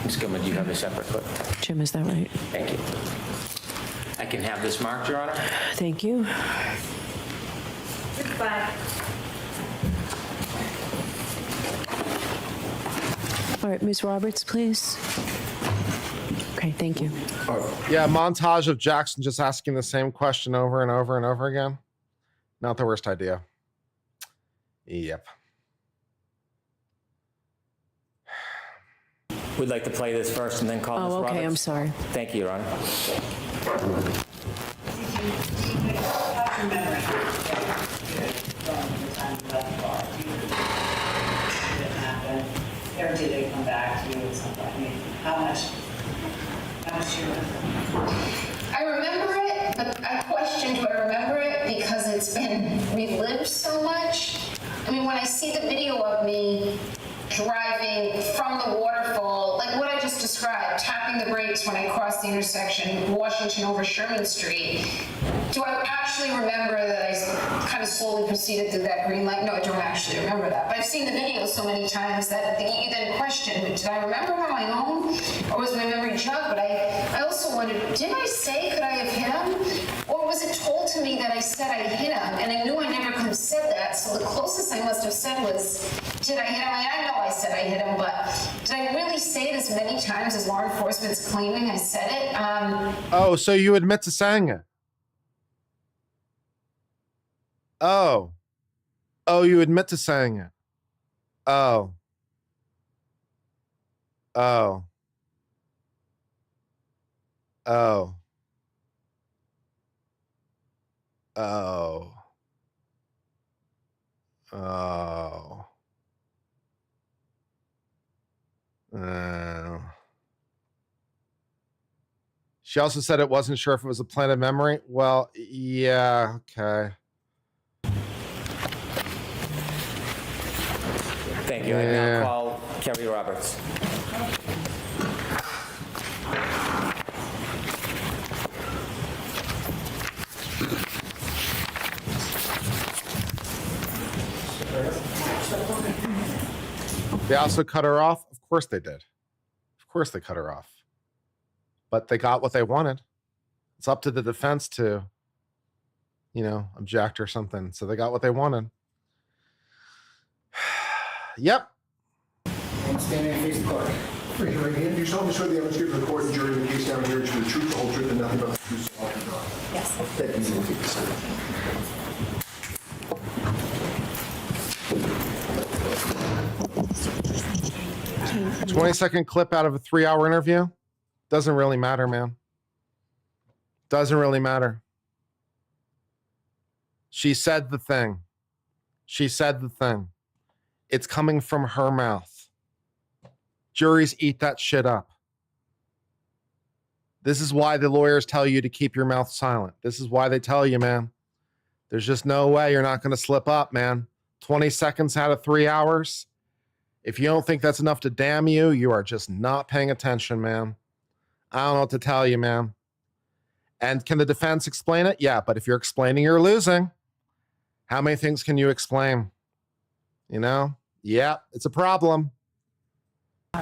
Ms. Gilman, do you have a separate clip? Jim, is that right? Thank you. I can have this marked, Your Honor. Thank you. Goodbye. All right, Ms. Roberts, please. Okay, thank you. Yeah, montage of Jackson just asking the same question over and over and over again. Not the worst idea. Yep. We'd like to play this first and then call Ms. Oh, Roberts. okay, I'm sorry. Thank you, Your Honor. Or did they come back to you at some point? I mean, how much do you remember? I remember it, but I question, do I remember it because it's been relived so much? I mean, when I see the video of me driving from the waterfall, like what I just described, tapping the brakes when I crossed the intersection, Washington over Sherman Street, do I actually remember that I kind of slowly proceeded through that green light? No, I don't actually remember that. But I've seen the video so many times that you then question, did I remember on my own? Or was my memory jogged? But I also wondered, did I say, could I have hit him? Or was it told to me that I said I hit him? And I knew I never could have said that, so the closest I must have said was, did I hit him? I know I said I hit him, but did I really say it as many times as law enforcement's claiming I said it? Oh, so you admit to saying it? Oh. Oh, you admit to saying it. Oh. Oh. Oh. Oh. Oh. She also said it wasn't sure if it was a planted memory. Well, yeah, okay. Thank you. I now call Kerry Roberts. They also cut her off? Of course they did. Of course they cut her off. But they got what they wanted. It's up to the defense to, you know, object or something. So they got what they wanted. Yep. And stand and face the court. Raise your right hand. Do you solemnly swear the evidence given to the court and jury in the case down here to the truth, the whole truth, and nothing but the truth, so help you God? Yes. Thank you. You may take this. 20-second clip out of a 3-hour interview. Doesn't really matter, man. Doesn't really matter. She said the thing. She said the thing. It's coming from her mouth. Juries eat that shit up. This is why the lawyers tell you to keep your mouth silent. This is why they tell you, man. There's just no way you're not going to slip up, man. 20 seconds out of 3 hours. If you don't think that's enough to damn you, you are just not paying attention, man. I don't know what to tell you, man. And can the defense explain it? Yeah, but if you're explaining, you're losing. How many things can you explain? You know? Yeah, it's a problem. All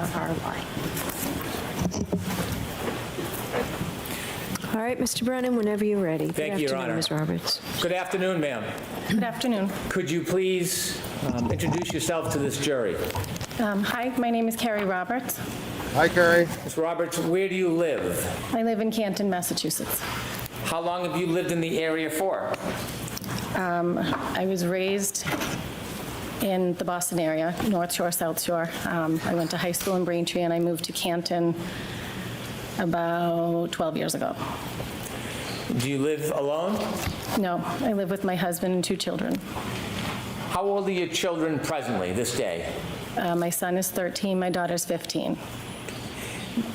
right, Mr. Brennan, whenever you're ready. Thank you, Your Honor. Ms. Roberts. Good afternoon, ma'am. Good afternoon. Could you please introduce yourself to this jury? Hi, my name is Carrie Roberts. Hi, Carrie. Ms. Roberts, where do you live? I live in Canton, Massachusetts. How long have you lived in the area for? I was raised in the Boston area, North Shore, South Shore. I went to high school in Braintree, and I moved to Canton about 12 years ago. Do you live alone? No, I live with my husband and 2 children. How old are your children presently, this day? My son is 13, my daughter's 15.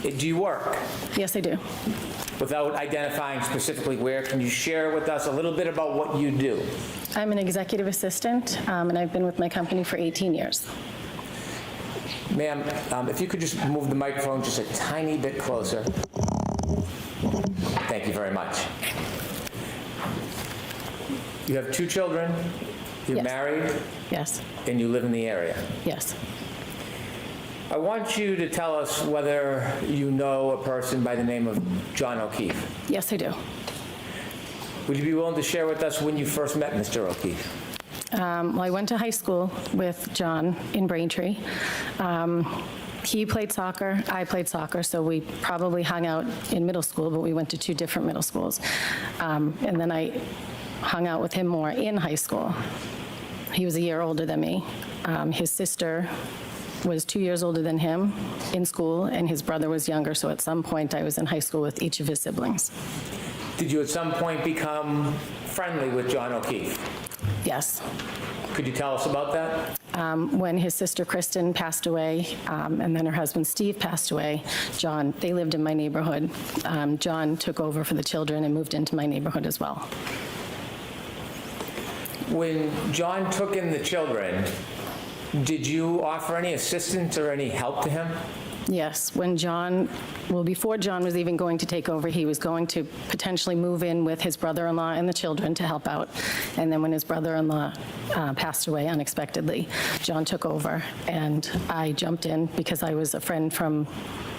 Do you work? Yes, I do. Without identifying specifically where, can you share with us a little bit about what you do? I'm an executive assistant, and I've been with my company for 18 years. Ma'am, if you could just move the microphone just a tiny bit closer. Thank you very much. You have 2 children, you're Yes. married, Yes, and you live in the area. yes. I want you to tell us whether you know a person by the name of John O'Keefe. Yes, I do. Would you be willing to share with us when you first met Mr. O'Keefe? Well, I went to high school with John in Braintree. He played soccer, I played soccer, so we probably hung out in middle school, but we went to 2 different middle schools. And then I hung out with him more in high school. He was a year older than me. His sister was 2 years older than him in school, and his brother was younger, so at some point I was in high school with each of his siblings. Did you at some point become friendly with John O'Keefe? Yes. Could you tell us about that? When his sister Kristen passed away, and then her husband Steve passed away, they lived in my neighborhood. John took over for the children and moved into my neighborhood as well. When John took in the children, did you offer any assistance or any help to him? Yes, before John was even going to take over, he was going to potentially move in with his brother-in-law and the children to help out. And then when his brother-in-law passed away unexpectedly, John took over, and I jumped in because I was a friend from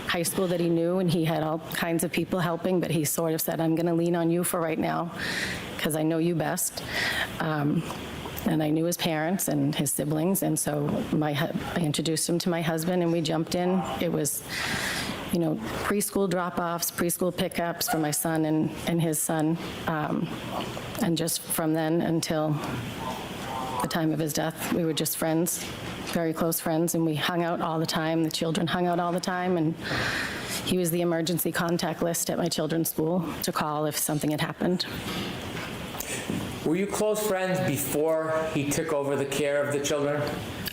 high school that he knew, and he had all kinds of people helping, but he sort of said, I'm going to lean on you for right now because I know you best. And I knew his parents and his siblings, and so I introduced him to my husband, and we jumped in. It was, preschool drop-offs, preschool pickups for my son and his son, and just from then until the time of his death, we were just friends, very close friends, and we hung out all the time. The children hung out all the time, and he was the emergency contact list at my children's school to call if something had happened. Were you close friends before he took over the care of the children?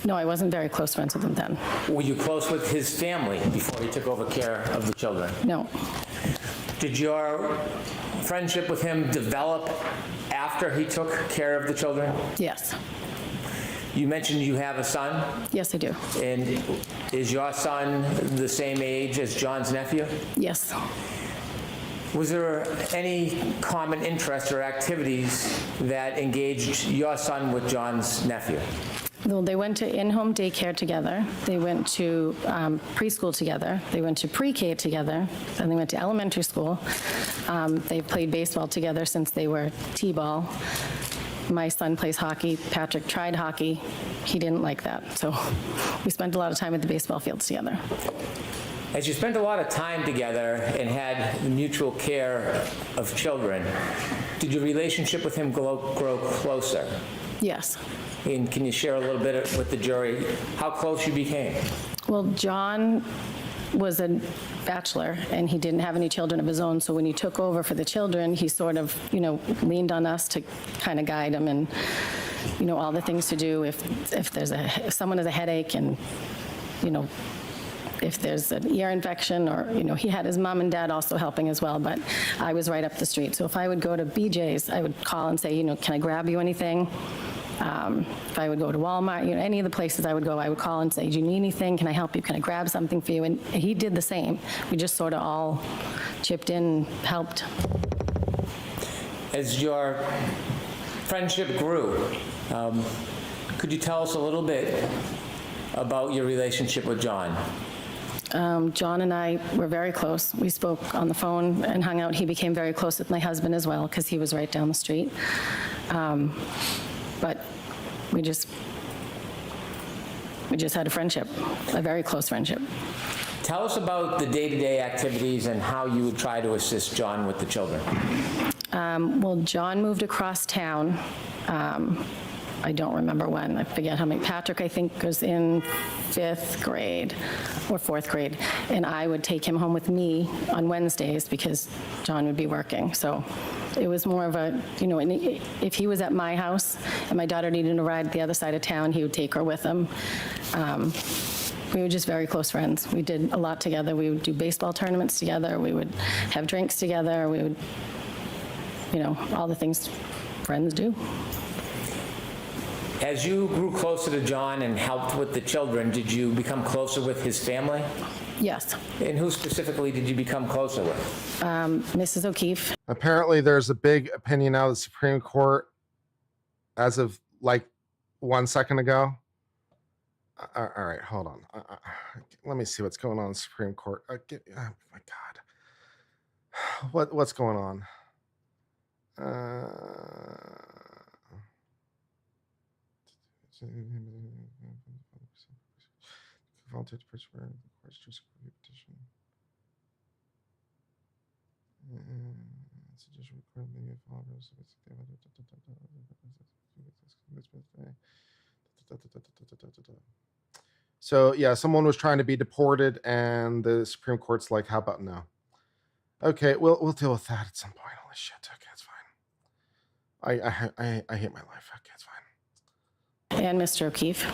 No, I wasn't very close friends with him then. Were you close with his family before he took over care of the children? No. Did your friendship with him develop after he took care of the children? Yes. You mentioned you have a son? Yes, I do. And is your son the same age as John's nephew? Yes. Was there any common interests or activities that engaged your son with John's nephew? Well, they went to in-home daycare together. They went to preschool together. They went to pre-K together. Then they went to elementary school. They played baseball together since they were T-ball. My son plays hockey. Patrick tried hockey. He didn't like that. So we spent a lot of time at the baseball fields together. As you spent a lot of time together and had mutual care of children, did your relationship with him grow closer? Yes. And can you share a little bit with the jury how close you became? Well, John was a bachelor, and he didn't have any children of his own, so when he took over for the children, he sort of, leaned on us to kind of guide him and, all the things to do if someone has a headache and, if there's an ear infection, or, he had his mom and dad also helping as well, but I was right up the street. So if I would go to BJ's, I would call and say, can I grab you anything? If I would go to Walmart, any of the places I would go, I would call and say, do you need anything? Can I help you? Can I grab something for you? And he did the same. We just sort of all chipped in and helped. As your friendship grew, could you tell us a little bit about your relationship with John? John and I were very close. We spoke on the phone and hung out. He became very close with my husband as well because he was right down the street. But we just had a friendship, a very close friendship. Tell us about the day-to-day activities and how you would try to assist John with the children. Well, John moved across town. I don't remember when. I forget how many. Patrick, I think, was in 5th grade or 4th grade, and I would take him home with me on Wednesdays because John would be working. So it was more of a, if he was at my house and my daughter needed a ride the other side of town, he would take her with him. We were just very close friends. We did a lot together. We would do baseball tournaments together. We would have drinks together. We would, all the things friends do. As you grew closer to John and helped with the children, did you become closer with his family? Yes. And who specifically did you become closer with? Mrs. O'Keefe. Apparently, there's a big opinion now of the Supreme Court as of like 1 second ago. All right, hold on. Let me see what's going on in the Supreme Court. Oh my God. What's going on? Volunteer to participate in the court's petition. So yeah, someone was trying to be deported, and the Supreme Court's like, "How about no?" Okay, we'll deal with that at some point. Holy shit! Okay, it's fine. I hate my life. Okay, it's fine. And Mr. O'Keefe,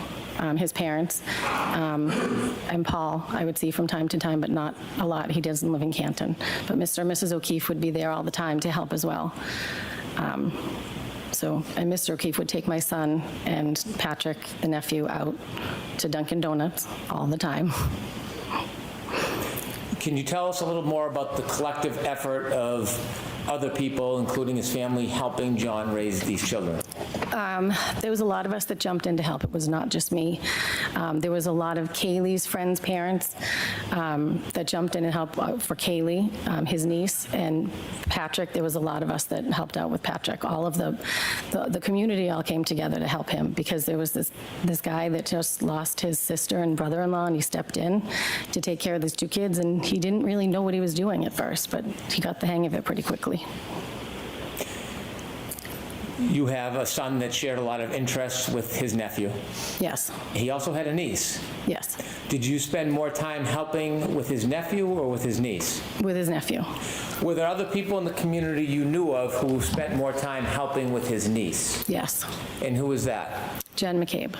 his parents, and Paul, I would see from time to time, but not a lot. He doesn't live in Canton. But Mr. and Mrs. O'Keefe would be there all the time to help as well. And Mr. O'Keefe would take my son and Patrick, the nephew, out to Dunkin' Donuts all the time. Can you tell us a little more about the collective effort of other people, including his family, helping John raise these children? There was a lot of us that jumped in to help. It was not just me. There was a lot of Kaylee's friends' parents that jumped in and helped out for Kaylee, his niece, and Patrick. There was a lot of us that helped out with Patrick. All of the community all came together to help him because there was this guy that just lost his sister and brother-in-law, and he stepped in to take care of these two kids, and he didn't really know what he was doing at first, but he got the hang of it pretty quickly. You have a son that shared a lot of interests with his nephew. Yes. He also had a niece. Yes. Did you spend more time helping with his nephew or with his niece? With his nephew. Were there other people in the community you knew of who spent more time helping with his niece? Yes. And who was that? Jen McCabe.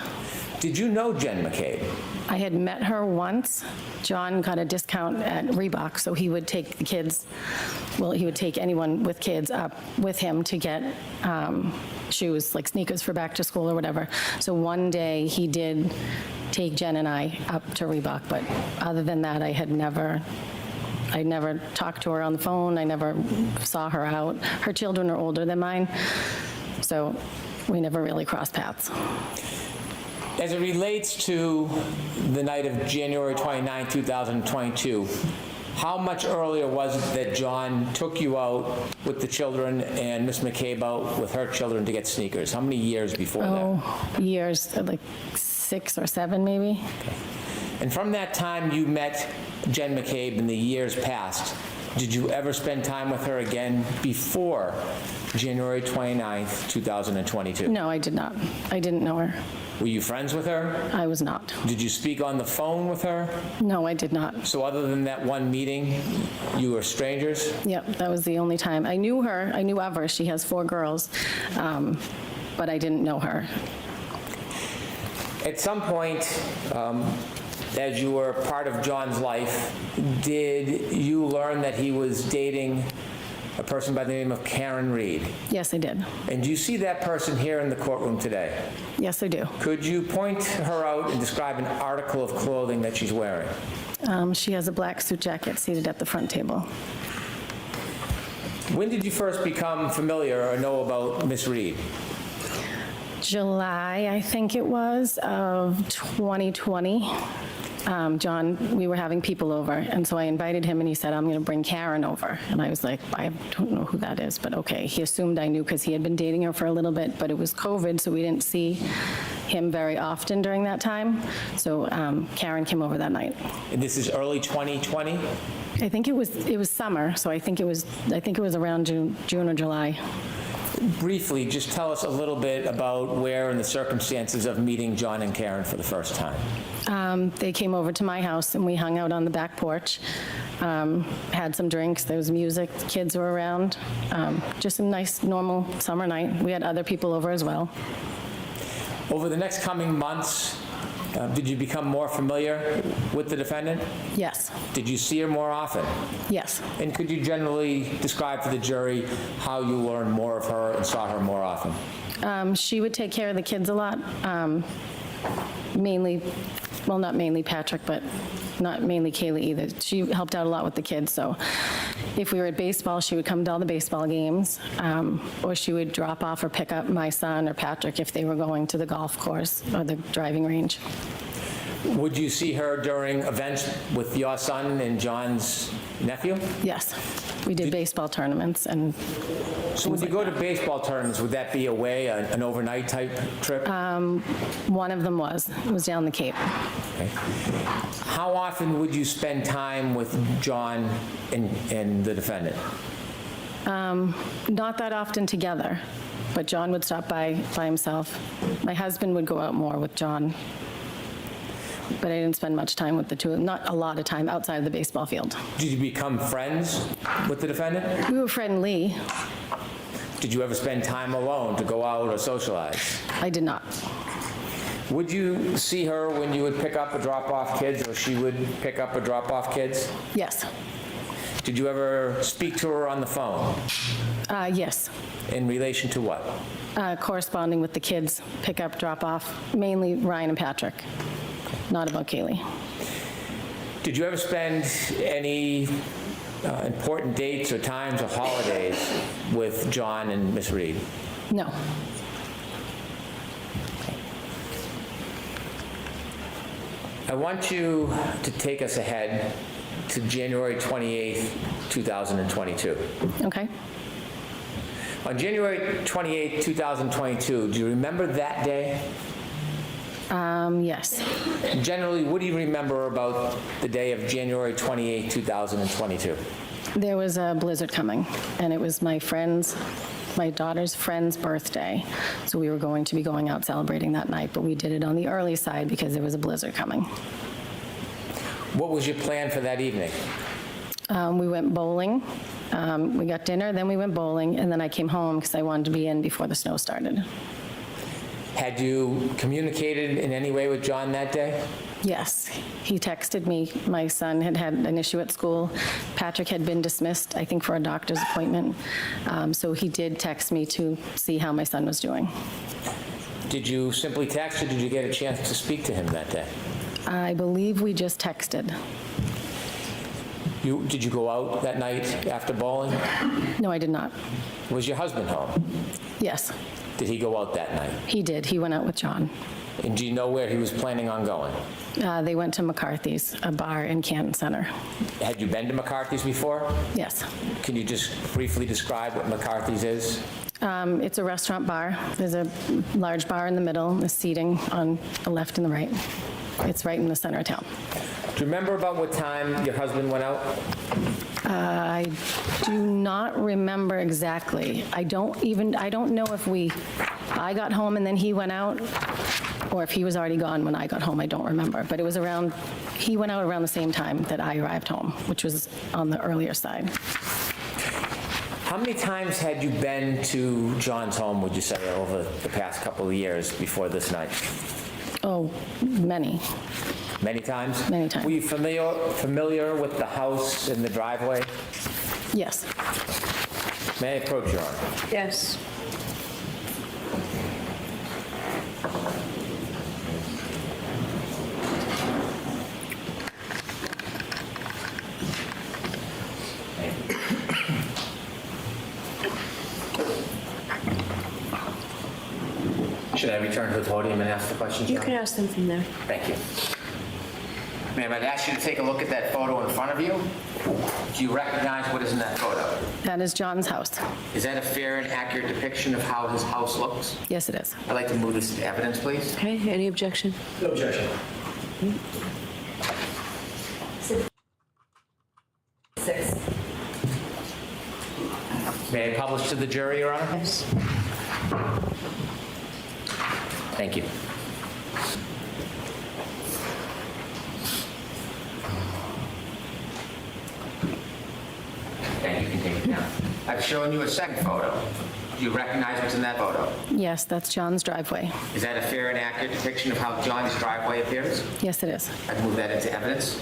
Did you know Jen McCabe? I had met her once. John got a discount at Reebok, so he would take the kids, well, he would take anyone with kids up with him to get shoes, like sneakers for back to school or whatever. So one day he did take Jen and I up to Reebok, but other than that, I never talked to her on the phone. I never saw her out. Her children are older than mine, so we never really crossed paths. As it relates to the night of January 29, 2022, how much earlier was it that John took you out with the children and Miss McCabe out with her children to get sneakers? How many years before that? Oh, years, like 6 or 7 maybe. Okay. And from that time you met Jen McCabe in the years past, did you ever spend time with her again before January 29th, 2022? No, I did not. I didn't know her. Were you friends with her? I was not. Did you speak on the phone with her? No, I did not. So other than that one meeting, you were strangers? Yep, that was the only time. I knew her. I knew of her. She has 4 girls, but I didn't know her. At some point, as you were part of John's life, did you learn that he was dating a person by the name of Karen Reed? Yes, I did. And do you see that person here in the courtroom today? Yes, I do. Could you point her out and describe an article of clothing that she's wearing? She has a black suit jacket seated at the front table. When did you first become familiar or know about Miss Reed? July, I think it was, of 2020. John, we were having people over, and so I invited him, and he said, I'm going to bring Karen over. And I was like, I don't know who that is, but okay. He assumed I knew because he had been dating her for a little bit, but it was COVID, so we didn't see him very often during that time. So Karen came over that night. And this is early 2020? I think it was summer, so I think it was around June or July. Briefly, just tell us a little bit about where and the circumstances of meeting John and Karen for the first time. They came over to my house and we hung out on the back porch, had some drinks, there was music, the kids were around, just a nice normal summer night. We had other people over as well. Over the next coming months, did you become more familiar with the defendant? Yes. Did you see her more often? Yes. And could you generally describe to the jury how you learned more of her and saw her more often? She would take care of the kids a lot, mainly, well, not mainly Patrick, but not mainly Kaylee either. She helped out a lot with the kids, so if we were at baseball, she would come to all the baseball games, or she would drop off or pick up my son or Patrick if they were going to the golf course or the driving range. Would you see her during events with your son and John's nephew? Yes. We did baseball tournaments and... So when you go to baseball tournaments, would that be away, an overnight type trip? One of them was. It was down the Cape. Okay. How often would you spend time with John and the defendant? Not that often together, but John would stop by himself. My husband would go out more with John. but I didn't spend much time with the two, not a lot of time outside of the baseball field. Did you become friends with the defendant? We were friendly. Did you ever spend time alone to go out or socialize? I did not. Would you see her when you would pick up or drop off kids, or she would pick up or drop off kids? Yes. Did you ever speak to her on the phone? Yes. In relation to what? Corresponding with the kids, pick up, drop off, mainly Ryan and Patrick, not about Kaylee. Did you ever spend any important dates or times or holidays with John and Miss Reed? No. I want you to take us ahead to January 28th, 2022. Okay. On January 28th, 2022, do you remember that day? Yes. Generally, what do you remember about the day of January 28th, 2022? There was a blizzard coming, and it was my daughter's friend's birthday, so we were going to be going out celebrating that night, but we did it on the early side because there was a blizzard coming. What was your plan for that evening? We went bowling. We got dinner, then we went bowling, and then I came home because I wanted to be in before the snow started. Had you communicated in any way with John that day? Yes, he texted me. My son had had an issue at school. Patrick had been dismissed, I think, for a doctor's appointment. So he did text me to see how my son was doing. Did you simply text, or did you get a chance to speak to him that day? I believe we just texted. Did you go out that night after bowling? No, I did not. Was your husband home? Yes. Did he go out that night? He did. He went out with John. And do you know where he was planning on going? They went to McCarthy's, a bar in Canton Center. Had you been to McCarthy's before? Yes. Can you just briefly describe what McCarthy's is? It's a restaurant bar. There's a large bar in the middle, the seating on the left and the right. It's right in the center of town. Do you remember about what time your husband went out? I do not remember exactly. I don't know if I got home and then he went out, or if he was already gone when I got home. I don't remember. But it was he went out around the same time that I arrived home, which was on the earlier side. How many times had you been to John's home, would you say, over the past couple of years before this night? Oh, many. Many times? Many times. Were you familiar with the house and the driveway? Yes. May I approach, Your Honor? Yes. Should I return to the podium and ask the questions? You can ask them from there. Thank you. Ma'am, I'd ask you to take a look at that photo in front of you. Do you recognize what is in that photo? That is John's house. Is that a fair and accurate depiction of how his house looks? Yes, it is. I'd like to move this to evidence, please. Okay, any objection? No objection. 6. May I publish to the jury, Your Honor? Yes. Thank you. Thank you. You can take it down. I've shown you a second photo. Do you recognize what's in that photo? Yes, that's John's driveway. Is that a fair and accurate depiction of how John's driveway appears? Yes, it is. I've moved that into evidence.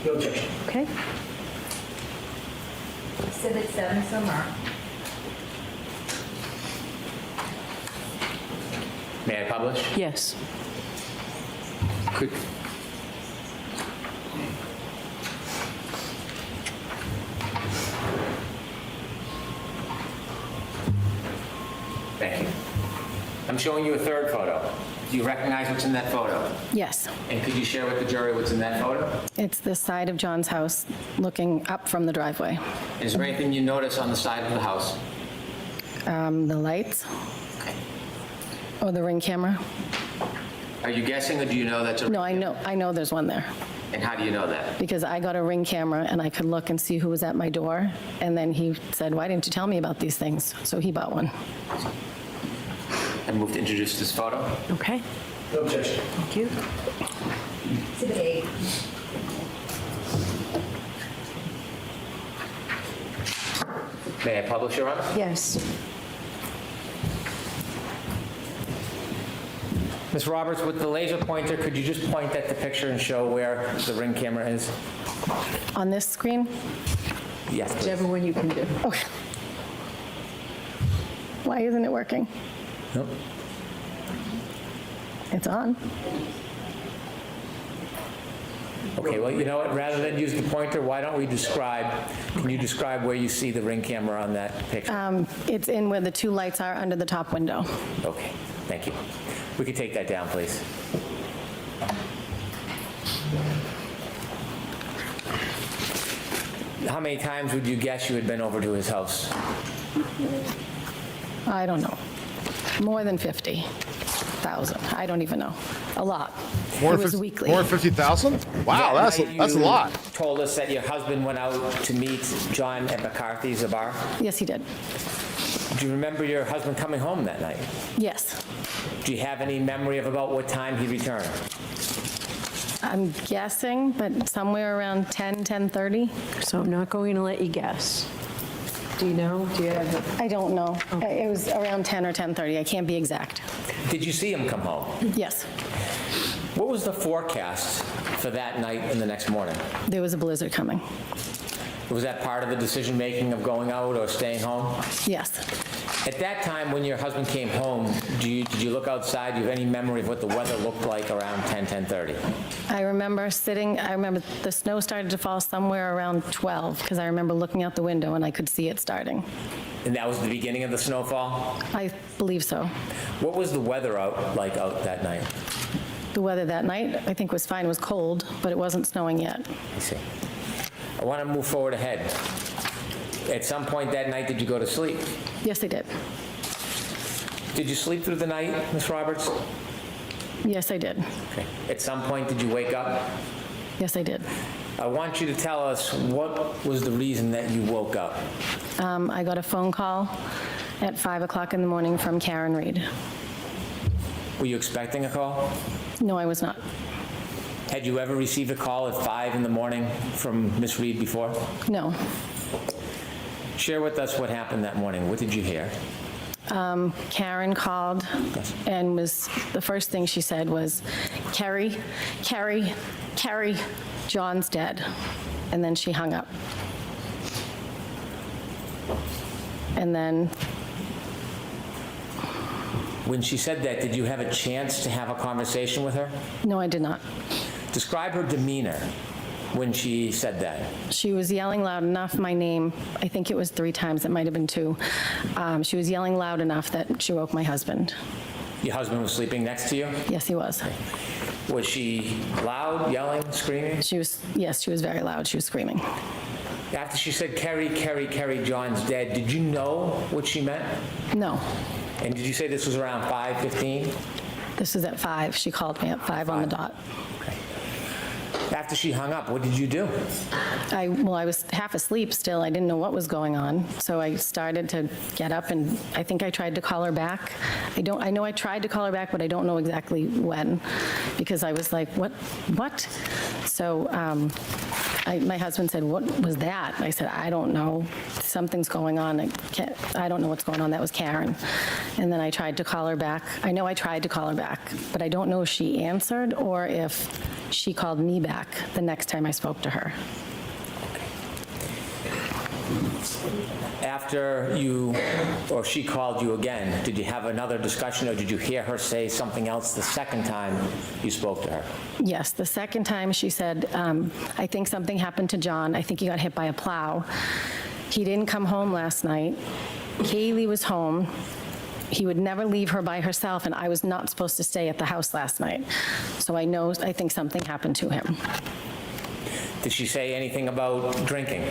No objection. Okay. Exhibit 7, so marked. May I publish? Yes. Could. Thank you. I'm showing you a third photo. Do you recognize what's in that photo? Yes. And could you share with the jury what's in that photo? It's the side of John's house looking up from the driveway. Is there anything you notice on the side of the house? The lights. Okay. Or the Ring camera. Are you guessing, or do you know that's a... No, I know there's one there. And how do you know that? Because I got a Ring camera and I could look and see who was at my door. And then he said, why didn't you tell me about these things? So he bought one. I move to introduce this photo. Okay. No objection. Thank you. Exhibit A. May I publish, Your Honor? Yes. Ms. Roberts, with the laser pointer, could you just point at the picture and show where the ring camera is? On this screen? Yes, please. Whichever one you can do. Okay. Why isn't it working? Nope. It's on. Okay, well, you know what, rather than use the pointer, why don't we can you describe where you see the ring camera on that picture? It's in where the two lights are under the top window. Okay, thank you. We could take that down, please. How many times would you guess you had been over to his house? I don't know. More than 50,000. I don't even know. A lot. It was weekly. More than 50,000? Wow, that's a lot. You told us that your husband went out to meet John at McCarthy's, a bar. Yes, he did. Do you remember your husband coming home that night? Yes. Do you have any memory of about what time he returned? I'm guessing, but somewhere around 10:30. So I'm not going to let you guess. Do you know? Do you have? I don't know. It was around 10 or 10:30. I can't be exact. Did you see him come home? Yes. What was the forecast for that night and the next morning? There was a blizzard coming. Was that part of the decision-making of going out or staying home? Yes. At that time, when your husband came home, did you look outside? Do you have any memory of what the weather looked like around 10:30? I remember the snow started to fall somewhere around 12, because I remember looking out the window and I could see it starting. And that was the beginning of the snowfall? I believe so. What was the weather out that night? The weather that night, I think, was fine. It was cold, but it wasn't snowing yet. I see. I want to move forward ahead. At some point that night, did you go to sleep? Yes, I did. Did you sleep through the night, Ms. Roberts? Yes, I did. Okay. At some point, did you wake up? Yes, I did. I want you to tell us what was the reason that you woke up. I got a phone call at 5 o'clock in the morning from Karen Reed. Were you expecting a call? No, I was not. Had you ever received a call at 5 in the morning from Ms. Reed before? No. Share with us what happened that morning. What did you hear? Karen called, and the first thing she said was, Carrie, John's dead. And then she hung up. And then... When she said that, did you have a chance to have a conversation with her? No, I did not. Describe her demeanor when she said that. She was yelling loud enough, my name, I think it was 3 times, it might have been 2. She was yelling loud enough that she woke my husband. Your husband was sleeping next to you? Yes, he was. Was she loud, yelling, screaming? Yes, she was very loud. She was screaming. After she said, Carrie, John's dead, did you know what she meant? No. And did you say this was around 5:15? This was at 5. She called me at 5 on the dot. After she hung up, what did you do? I was half asleep still. I didn't know what was going on. So I started to get up, and I think I tried to call her back. I know I tried to call her back, but I don't know exactly when, because I was like, what? So my husband said, what was that? I said, I don't know. Something's going on. I don't know what's going on. That was Karen. And then I tried to call her back. I know I tried to call her back, but I don't know if she answered or if she called me back the next time I spoke to her. After she called you again, did you have another discussion, or did you hear her say something else the second time you spoke to her? Yes, the second time she said, I think something happened to John. I think he got hit by a plow. He didn't come home last night. Kaylee was home. He would never leave her by herself, and I was not supposed to stay at the house last night. So I think something happened to him. Did she say anything about drinking?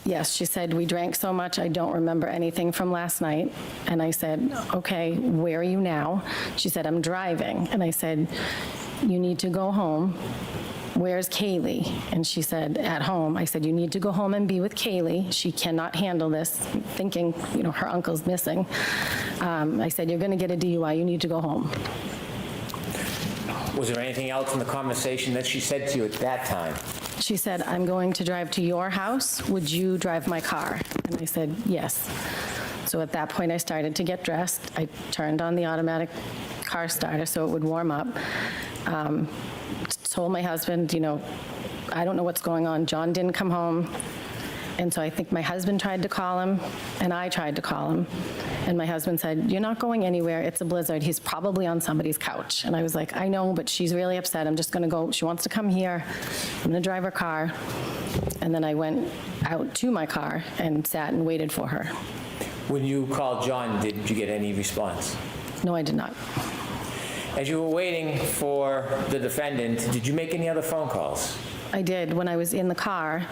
Yes, she said, we drank so much, I don't remember anything from last night. And I said, okay, where are you now? She said, I'm driving. And I said, you need to go home. Where's Kaylee? And she said, at home. I said, you need to go home and be with Kaylee. She cannot handle this, thinking, her uncle's missing. I said, you're going to get a DUI. You need to go home. Was there anything else in the conversation that she said to you at that time? She said, I'm going to drive to your house. Would you drive my car? And I said, yes. So at that point, I started to get dressed. I turned on the automatic car starter so it would warm up. Told my husband, you know, I don't know what's going on. John didn't come home. And so I think my husband tried to call him, and I tried to call him. And my husband said, you're not going anywhere. It's a blizzard. He's probably on somebody's couch. And I was like, I know, but she's really upset. I'm just going to go. She wants to come here. I'm going to drive her car. And then I went out to my car and sat and waited for her. When you called John, did you get any response? No, I did not. As you were waiting for the defendant, did you make any other phone calls? I did. When I was in the car,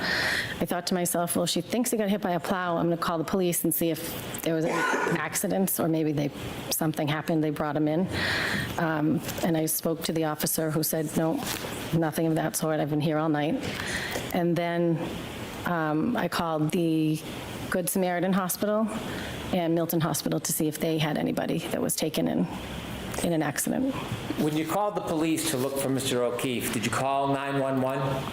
I thought to myself, well, she thinks he got hit by a plow. I'm going to call the police and see if there was any accidents or maybe something happened. They brought him in. And I spoke to the officer who said, no, nothing of that sort. I've been here all night. And then I called the Good Samaritan Hospital and Milton Hospital to see if they had anybody that was taken in an accident. When you called the police to look for Mr. O'Keefe, did you call 911?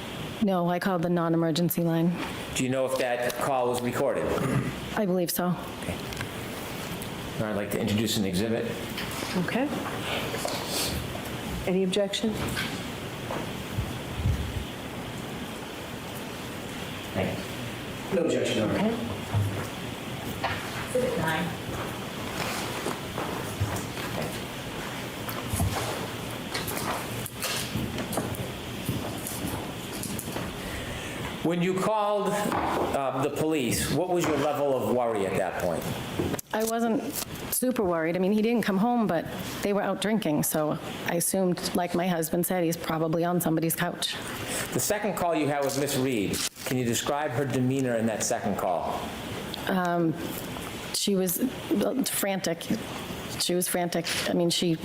No, I called the non-emergency line. Do you know if that call was recorded? I believe so. Okay. I'd like to introduce an exhibit. Okay. Any objection? No objection, no. Okay. Exhibit 9. When you called the police, what was your level of worry at that point? I wasn't super worried. I mean, he didn't come home, but they were out drinking, so I assumed, like my husband said, he's probably on somebody's couch. The second call you had with Miss Reed, can you describe her demeanor in that second call? She was frantic. She was frantic. I mean, she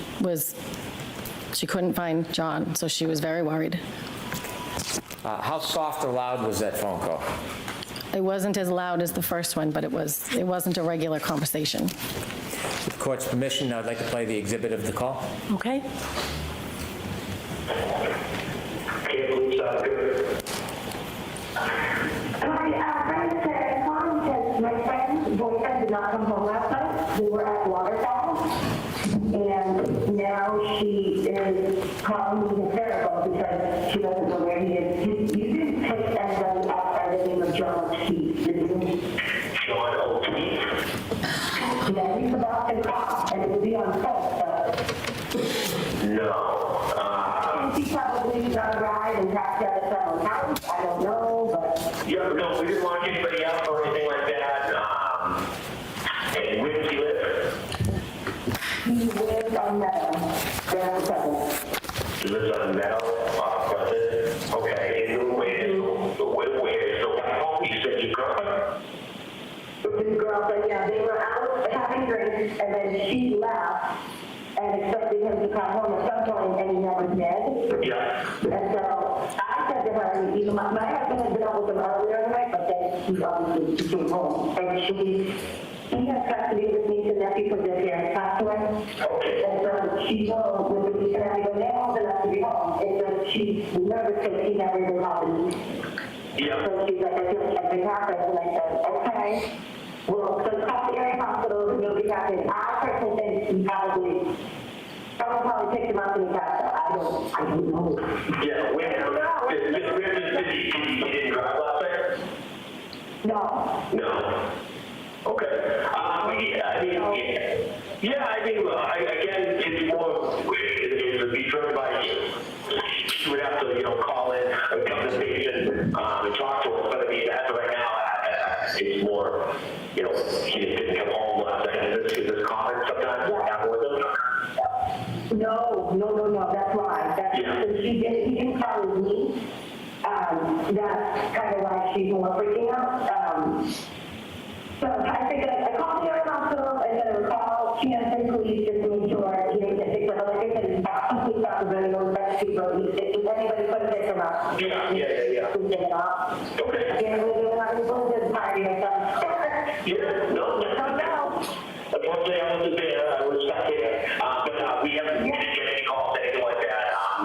couldn't find John, so she was very worried. How soft or loud was that phone call? It wasn't as loud as the first one, but it wasn't a regular conversation. With the court's permission, I'd like to play the exhibit of the call. Okay. My friend's boyfriend did not come home last night. We were at Waterfall, and now she is calling me hysterical because she doesn't know where he is. You didn't take anybody outside the name of John O'Keefe, did you? John O'Keefe? Yeah, he's the Boston cop, and it would be on film, No. and he probably got a ride and passed out at someone's house. I don't know, but... Yeah, no, we didn't lock anybody up or anything like that. And where does he live? He lives on Meadow, Grand Pleasant. He lives on Meadow, Pleasant. Okay, and where? So back home, you said your girlfriend? His girlfriend, yeah, they were out having drinks, and then she left and expected him to come home at some point, and he never did. Yeah. And so I said to her, you know, my husband had been out with him earlier in the night, but then he obviously came home, and he has custody with me to nephew because their parents passed away. Okay. And so she goes with the niece and nephew, and they're old enough to be home. And so she's nervous because he never even called me. Yeah. So she's like, I feel like something happened, and I said, okay. Well, so call the area hospital and you'll be happy. I personally think he probably picked him up and he passed out. I don't know. Yeah, where did he didn't drive last night? No. No. Okay. Again, it's more, it would be driven by you. You would have to, call in, come to the station, and talk to us. But I mean, as of right now, it's more, he didn't come home last night. Is this common sometimes happen with him? No, that's why. He didn't call me. That's kind of why she's more freaking out. So I think I called the area hospital and then I called Kansas police just to make sure he didn't get picked up. Like I said, he's not complete out of any of those people. If anybody could pick him up, Yeah. please pick him up. Okay. I can't believe they're not going to the party or something. Yeah, no. Unfortunately, I wasn't there. I was stuck here. But we haven't get any calls, anything like that.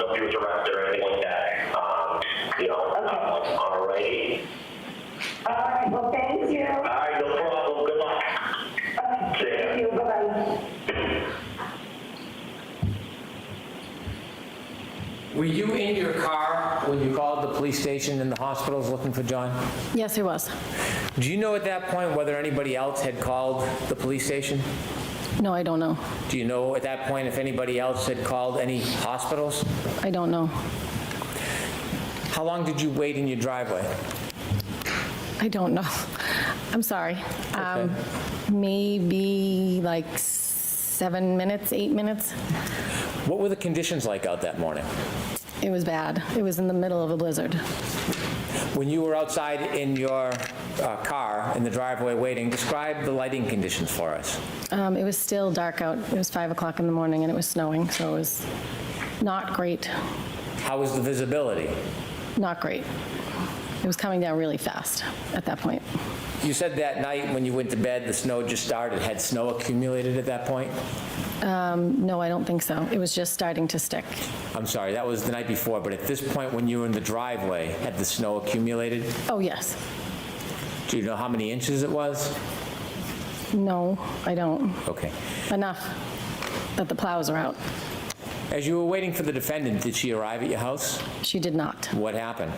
Were you in your car when you called the police station and the hospitals looking for John? Yes, it was. Do you know at that point whether anybody else had called the police station? No, I don't know. Do you know at that point if anybody else had called any hospitals? I don't know. How long did you wait in your driveway? I don't know. I'm sorry. Maybe like 7 minutes, 8 minutes. What were the conditions like out that morning? It was bad. It was in the middle of a blizzard. When you were outside in your car in the driveway waiting, describe the lighting conditions for us. It was still dark out. It was 5 o'clock in the morning and it was snowing, so it was not great. How was the visibility? Not great. It was coming down really fast at that point. You said that night when you went to bed, the snow just started. Had snow accumulated at that point? No, I don't think so. It was just starting to stick. I'm sorry, that was the night before, but at this point when you were in the driveway, had the snow accumulated? Oh, yes. Do you know how many inches it was? No, I don't. Okay. Enough that the plows are out. As you were waiting for the defendant, did she arrive at your house? She did not. What happened?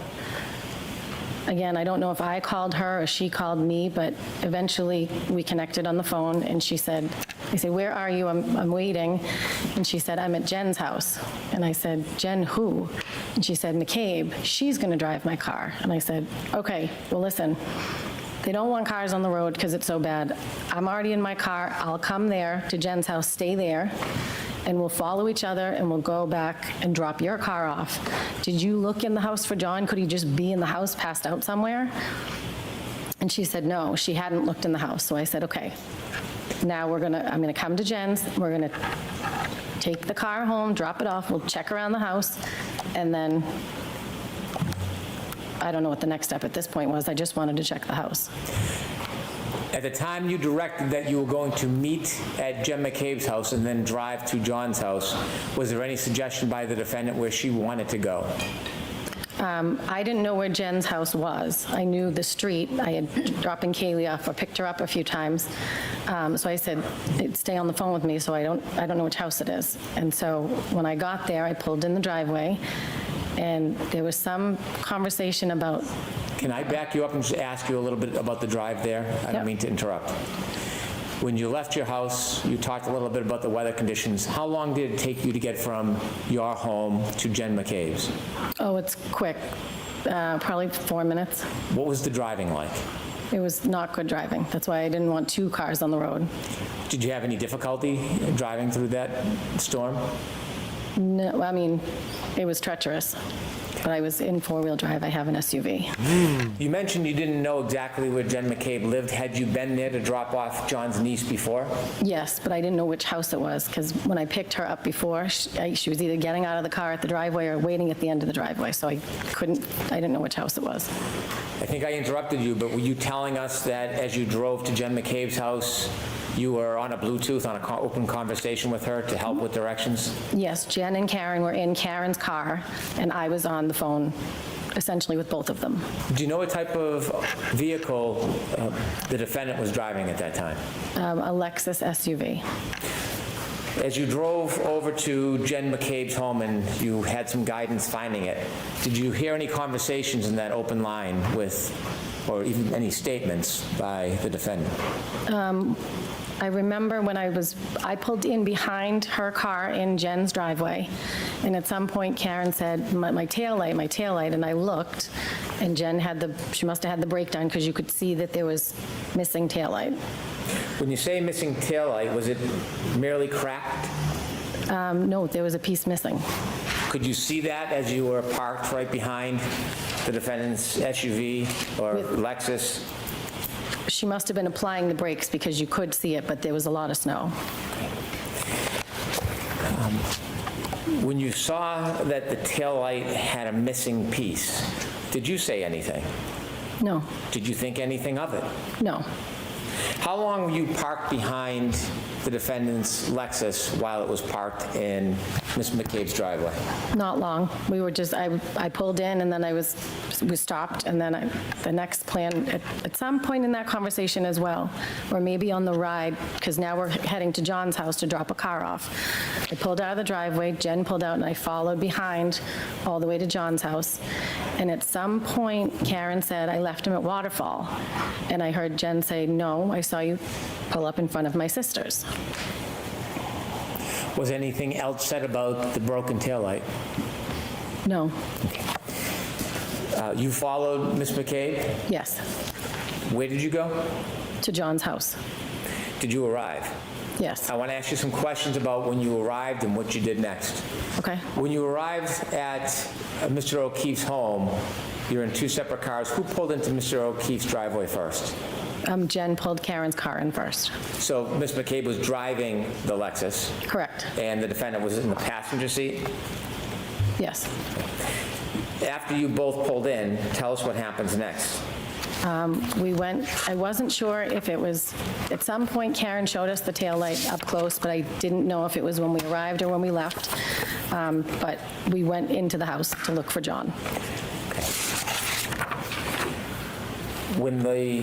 Again, I don't know if I called her or she called me, but eventually we connected on the phone and she said, I said, where are you? I'm waiting. And she said, I'm at Jen's house. And I said, Jen who? And she said, McCabe, she's gonna drive my car. And I said, okay, well listen, they don't want cars on the road because it's so bad. I'm already in my car. I'll come there to Jen's house, stay there, and we'll follow each other and we'll go back and drop your car off. Did you look in the house for John? Could he just be in the house, passed out somewhere? And she said, no, she hadn't looked in the house. So I said, okay, now I'm gonna come to Jen's, we're gonna take the car home, drop it off, we'll check around the house, and then I don't know what the next step at this point was. I just wanted to check the house. At the time you directed that you were going to meet at Jen McCabe's house and then drive to John's house, was there any suggestion by the defendant where she wanted to go? I didn't know where Jen's house was. I knew the street. I had dropping Kaylee off or picked her up a few times. So I said, stay on the phone with me so I don't know which house it is. And so when I got there, I pulled in the driveway and there was some conversation about. Can I back you up and just ask you a little bit about the drive there? I don't mean to interrupt. When you left your house, you talked a little bit about the weather conditions. How long did it take you to get from your home to Jen McCabe's? Oh, it's quick, probably 4 minutes. What was the driving like? It was not good driving. That's why I didn't want 2 cars on the road. Did you have any difficulty driving through that storm? No, I mean, it was treacherous. But I was in 4-wheel drive. I have an SUV. You mentioned you didn't know exactly where Jen McCabe lived. Had you been there to drop off John's niece before? Yes, but I didn't know which house it was because when I picked her up before, she was either getting out of the car at the driveway or waiting at the end of the driveway. So I didn't know which house it was. I think I interrupted you, but were you telling us that as you drove to Jen McCabe's house, you were on a Bluetooth, on an open conversation with her to help with directions? Yes, Jen and Karen were in Karen's car, and I was on the phone essentially with both of them. Do you know what type of vehicle the defendant was driving at that time? A Lexus SUV. As you drove over to Jen McCabe's home and you had some guidance finding it, did you hear any conversations in that open line with, or even any statements by the defendant? I remember when I pulled in behind her car in Jen's driveway, and at some point Karen said, my taillight, and I looked, and Jen she must have had the brake done because you could see that there was missing taillight. When you say missing taillight, was it merely cracked? No, there was a piece missing. Could you see that as you were parked right behind the defendant's SUV or Lexus? She must have been applying the brakes because you could see it, but there was a lot of snow. When you saw that the taillight had a missing piece, did you say anything? No. Did you think anything of it? No. How long were you parked behind the defendant's Lexus while it was parked in Ms. McCabe's driveway? Not long. We were just, I pulled in and then we stopped, and then the next plan, at some point in that conversation as well, or maybe on the ride, because now we're heading to John's house to drop a car off. I pulled out of the driveway, Jen pulled out, and I followed behind all the way to John's house. And at some point, Karen said, I left him at Waterfall. And I heard Jen say, no, I saw you pull up in front of my sister's. Was anything else said about the broken taillight? No. You followed Ms. McCabe? Yes. Where did you go? To John's house. Did you arrive? Yes. I want to ask you some questions about when you arrived and what you did next. Okay. When you arrived at Mr. O'Keefe's home, you're in two separate cars. Who pulled into Mr. O'Keefe's driveway first? Jen pulled Karen's car in first. So Ms. McCabe was driving the Lexus? Correct. And the defendant was in the passenger seat? Yes. After you both pulled in, tell us what happens next. We went, I wasn't sure if it was, at some point Karen showed us the taillight up close, but I didn't know if it was when we arrived or when we left. But we went into the house to look for John. When the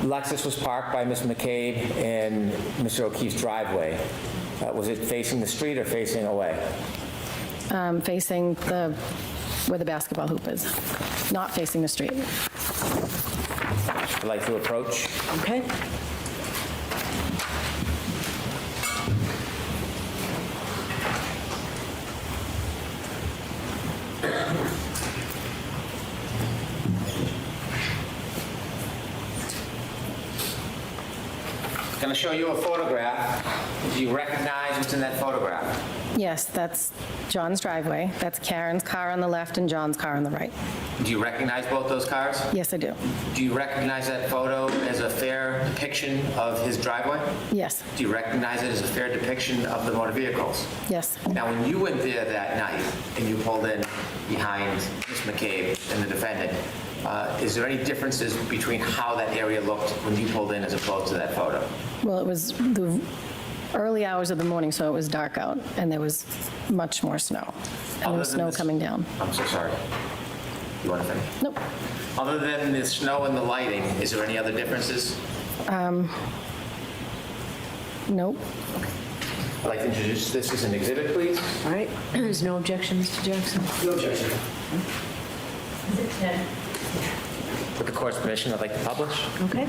Lexus was parked by Ms. McCabe in Mr. O'Keefe's driveway, was it facing the street or facing away? Facing where the basketball hoop is, not facing the street. I'd like to approach. Okay. I'm going to show you a photograph. Do you recognize what's in that photograph? Yes, that's John's driveway. That's Karen's car on the left and John's car on the right. Do you recognize both those cars? Yes, I do. Do you recognize that photo as a fair depiction of his driveway? Yes. Do you recognize it as a fair depiction of the motor vehicles? Yes. Now, when you went there that night and you pulled in behind Ms. McCabe and the defendant, is there any differences between how that area looked when you pulled in as opposed to that photo? Well, it was the early hours of the morning, so it was dark out, and there was much more snow. And there was snow coming down. I'm so sorry. You want to finish? Nope. Other than the snow and the lighting, is there any other differences? Nope. I'd like to introduce this as an exhibit, please. All right. There's no objection, Mr. Jackson? No objection. With the court's permission, I'd like to publish. Okay.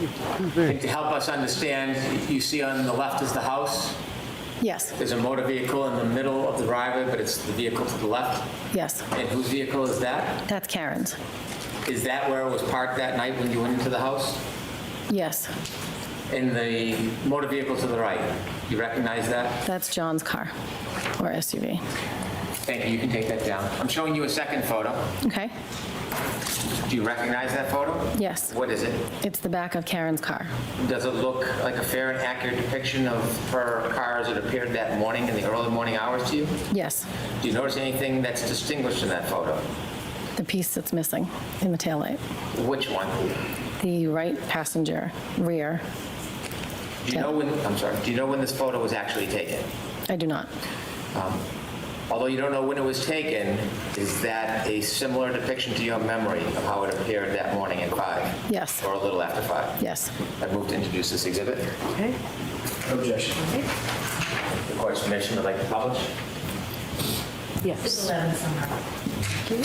I think to help us understand, you see on the left is the house. Yes. There's a motor vehicle in the middle of the driveway, but it's the vehicle to the left. Yes. And whose vehicle is that? That's Karen's. Is that where it was parked that night when you went into the house? Yes. In the motor vehicle to the right, you recognize that? That's John's car, or SUV. Thank you, you can take that down. I'm showing you a second photo. Okay. Do you recognize that photo? Yes. What is it? It's the back of Karen's car. Does it look like a fair and accurate depiction of her car as it appeared that morning in the early morning hours to you? Yes. Do you notice anything that's distinguished in that photo? The piece that's missing in the taillight. Which one? The right passenger rear. Do you know when, I'm sorry, do you know when this photo was actually taken? I do not. Although you don't know when it was taken, is that a similar depiction to your memory of how it appeared that morning at 5? Yes. Or a little after 5? Yes. I move to introduce this exhibit. Okay. Objection. Okay. The court's permission, I'd like to publish. Yes. It's 11 somehow. Okay.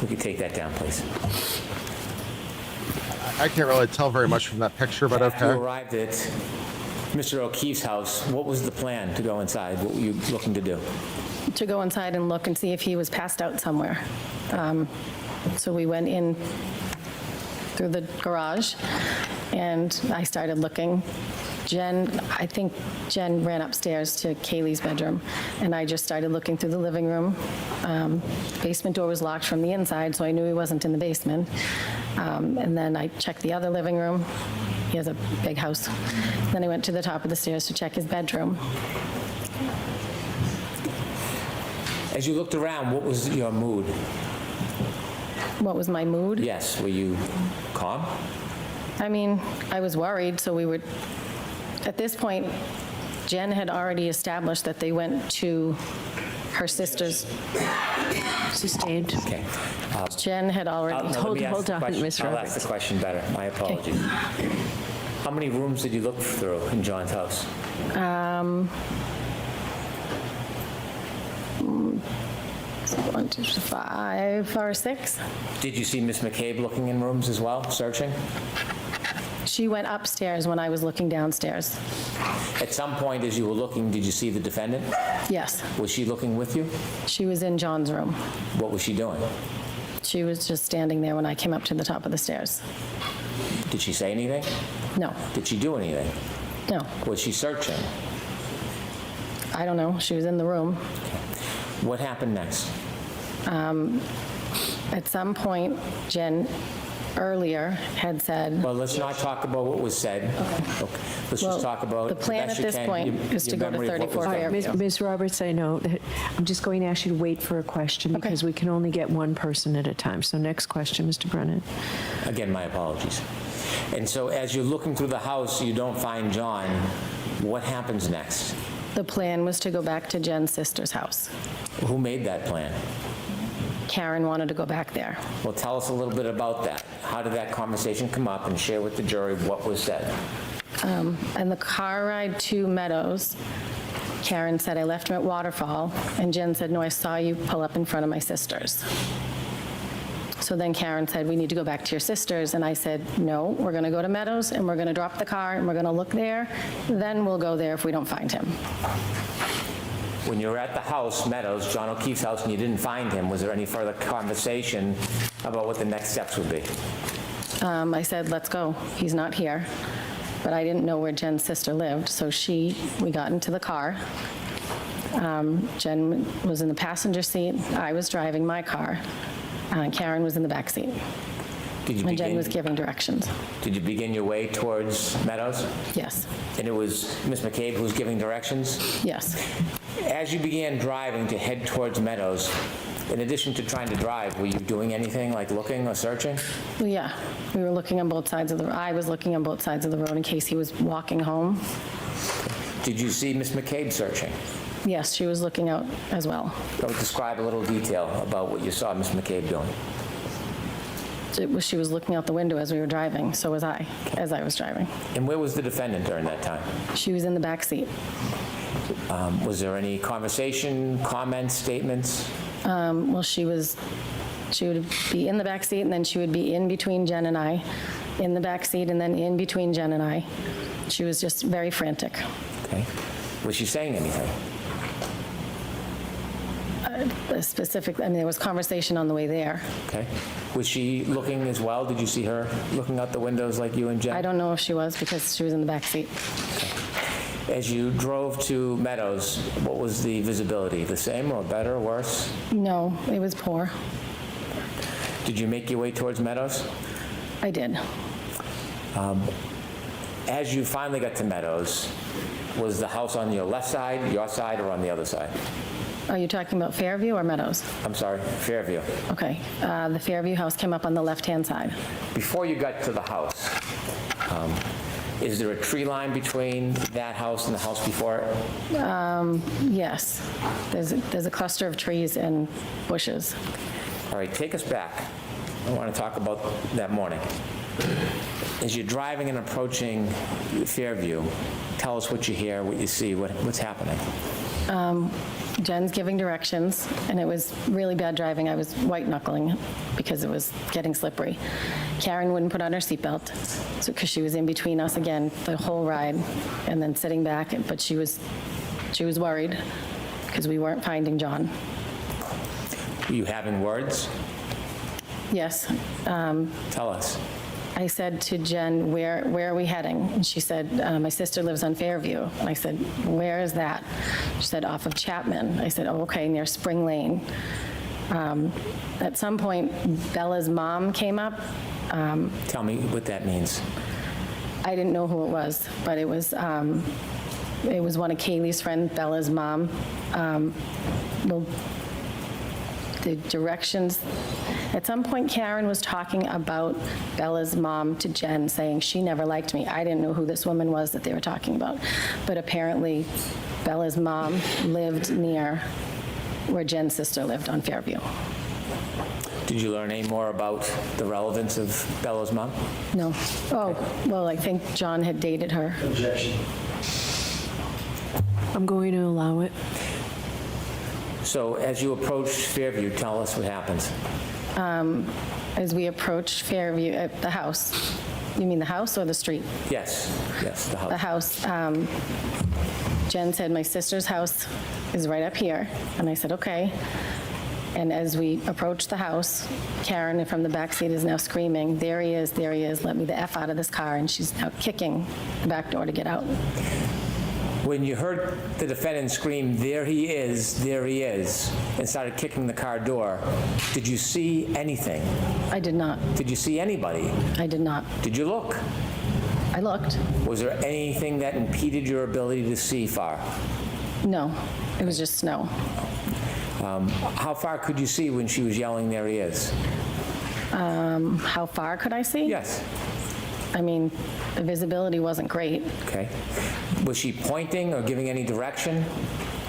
We could take that down, please. I can't really tell very much from that picture, but After okay. you arrived at Mr. O'Keefe's house, what was the plan to go inside? What were you looking to do? To go inside and look and see if he was passed out somewhere. So we went in through the garage, and I started looking I think Jen ran upstairs to Kaylee's bedroom, and I just started looking through the living room. Basement door was locked from the inside, so I knew he wasn't in the basement. And then I checked the other living room. He has a big house. Then I went to the top of the stairs to check his bedroom. As you looked around, what was your mood? What was my mood? Yes, were you calm? I mean, I was worried, so we were, at this point, Jen had already established that they went to her sister's. Sustained. Okay. Jen had already. Hold on, Ms. I'll Roberts. ask the question better. My apologies. How many rooms did you look through in John's house? 1, 2, 5 or 6. Did you see Miss McCabe looking in rooms as well, searching? She went upstairs when I was looking downstairs. At some point as you were looking, did you see the defendant? Yes. Was she looking with you? She was in John's room. What was she doing? She was just standing there when I came up to the top of the stairs. Did she say anything? No. Did she do anything? No. Was she searching? I don't know. She was in the room. What happened next? At some point, Jen earlier had said. Well, let's not talk about what was said. Okay. Let's just talk about. The plan at this point is to go to 34 Fairview. Ms. Roberts, I know that I'm just going to ask you to wait for a question because we can only get one person at a time. So next question, Mr. Brennan. Again, my apologies. And so as you're looking through the house, you don't find John. What happens next? The plan was to go back to Jen's sister's house. Who made that plan? Karen wanted to go back there. Well, tell us a little bit about that. How did that conversation come up, and share with the jury what was said? And the car ride to Meadows, Karen said, I left him at Waterfall, and Jen said, no, I saw you pull up in front of my sister's. So then Karen said, we need to go back to your sister's, and I said, no, we're going to go to Meadows, and we're going to drop the car, and we're going to look there, then we'll go there if we don't find him. When you were at the house, Meadows, John O'Keefe's house, and you didn't find him, was there any further conversation about what the next steps would be? I said, let's go. He's not here. But I didn't know where Jen's sister lived, so we got into the car. Jen was in the passenger seat. I was driving my car. Karen was in the back seat. And Jen was giving directions. Did you begin your way towards Meadows? Yes. And it was Miss McCabe who was giving directions? Yes. As you began driving to head towards Meadows, in addition to trying to drive, were you doing anything like looking or searching? Well, yeah. We were looking on both sides of the road. I was looking on both sides of the road in case he was walking home. Did you see Miss McCabe searching? Yes, she was looking out as well. Describe a little detail about what you saw Miss McCabe doing. She was looking out the window as we were driving, so was I, as I was driving. And where was the defendant during that time? She was in the back seat. Was there any conversation, comments, statements? Well, she would be in the back seat, and then she would be in between Jen and I, in the back seat, and then in between Jen and I. She was just very frantic. Okay. Was she saying anything? There was conversation on the way there. Okay. Was she looking as well? Did you see her looking out the windows like you and Jen? I don't know if she was because she was in the back seat. Okay. As you drove to Meadows, what was the visibility? The same or better or worse? No, it was poor. Did you make your way towards Meadows? I did. As you finally got to Meadows, was the house on your left side, your side, or on the other side? Are you talking about Fairview or Meadows? I'm sorry, Fairview. Okay. The Fairview house came up on the left-hand side. Before you got to the house, is there a tree line between that house and the house before it? Yes. There's a cluster of trees and bushes. All right, take us back. I want to talk about that morning. As you're driving and approaching Fairview, tell us what you hear, what you see, what's happening. Jen's giving directions, and it was really bad driving. I was white-knuckling because it was getting slippery. Karen wouldn't put on her seatbelt because she was in between us again the whole ride, and then sitting back, but she was worried because we weren't finding John. Were you having words? Yes. Tell us. I said to Jen, where are we heading? And she said, my sister lives on Fairview. And I said, where is that? She said, off of Chapman. I said, oh, okay, near Spring Lane. At some point, Bella's mom came up. Tell me what that means. I didn't know who it was, but it was one of Kaylee's friend, Bella's mom. The directions, at some point Karen was talking about Bella's mom to Jen, saying she never liked me. I didn't know who this woman was that they were talking about, but apparently Bella's mom lived near where Jen's sister lived on Fairview. Did you learn any more about the relevance of Bella's mom? No. Oh, well, I think John had dated her. Objection. I'm going to allow it. So as you approach Fairview, tell us what happens. As we approached Fairview, at the house, you mean the house or the street? Yes, the house. The house. Jen said, my sister's house is right up here. And I said, okay. And as we approached the house, Karen from the back seat is now screaming, there he is, let me the F out of this car. And she's now kicking the back door to get out. When you heard the defendant scream, there he is, and started kicking the car door, did you see anything? I did not. Did you see anybody? I did not. Did you look? I looked. Was there anything that impeded your ability to see far? No, it was just snow. How far could you see when she was yelling, there he is? How far could I see? Yes. I mean, the visibility wasn't great. Okay. Was she pointing or giving any direction?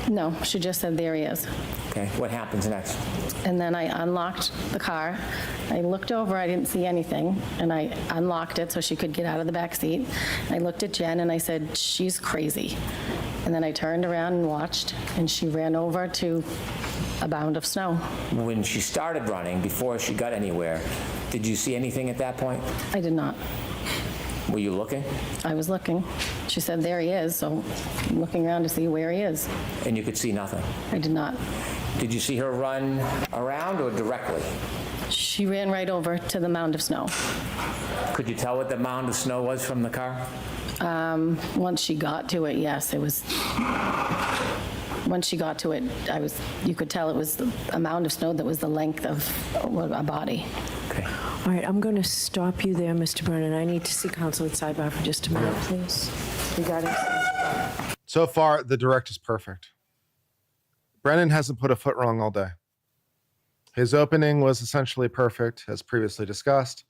No, she just said, there he is. Okay, what happens next? And then I unlocked the car. I looked over, I didn't see anything, and I unlocked it so she could get out of the back seat. I looked at Jen and I said, she's crazy. And then I turned around and watched, and she ran over to a mound of snow. When she started running, before she got anywhere, did you see anything at that point? I did not. Were you looking? I was looking. She said, there he is, so I'm looking around to see where he is. And you could see nothing? I did not. Did you see her run around or directly? She ran right over to the mound of snow. Could you tell what the mound of snow was from the car? Once she got to it, yes, it was. Once she got to it, you could tell it was a mound of snow that was the length of a body. Okay. All right, I'm going to stop you there, Mr. Brennan. I need to see counsel at sidebar for just a minute, please. Regarding. So far, the direct is perfect. Brennan hasn't put a foot wrong all day. His opening was essentially perfect, as previously discussed.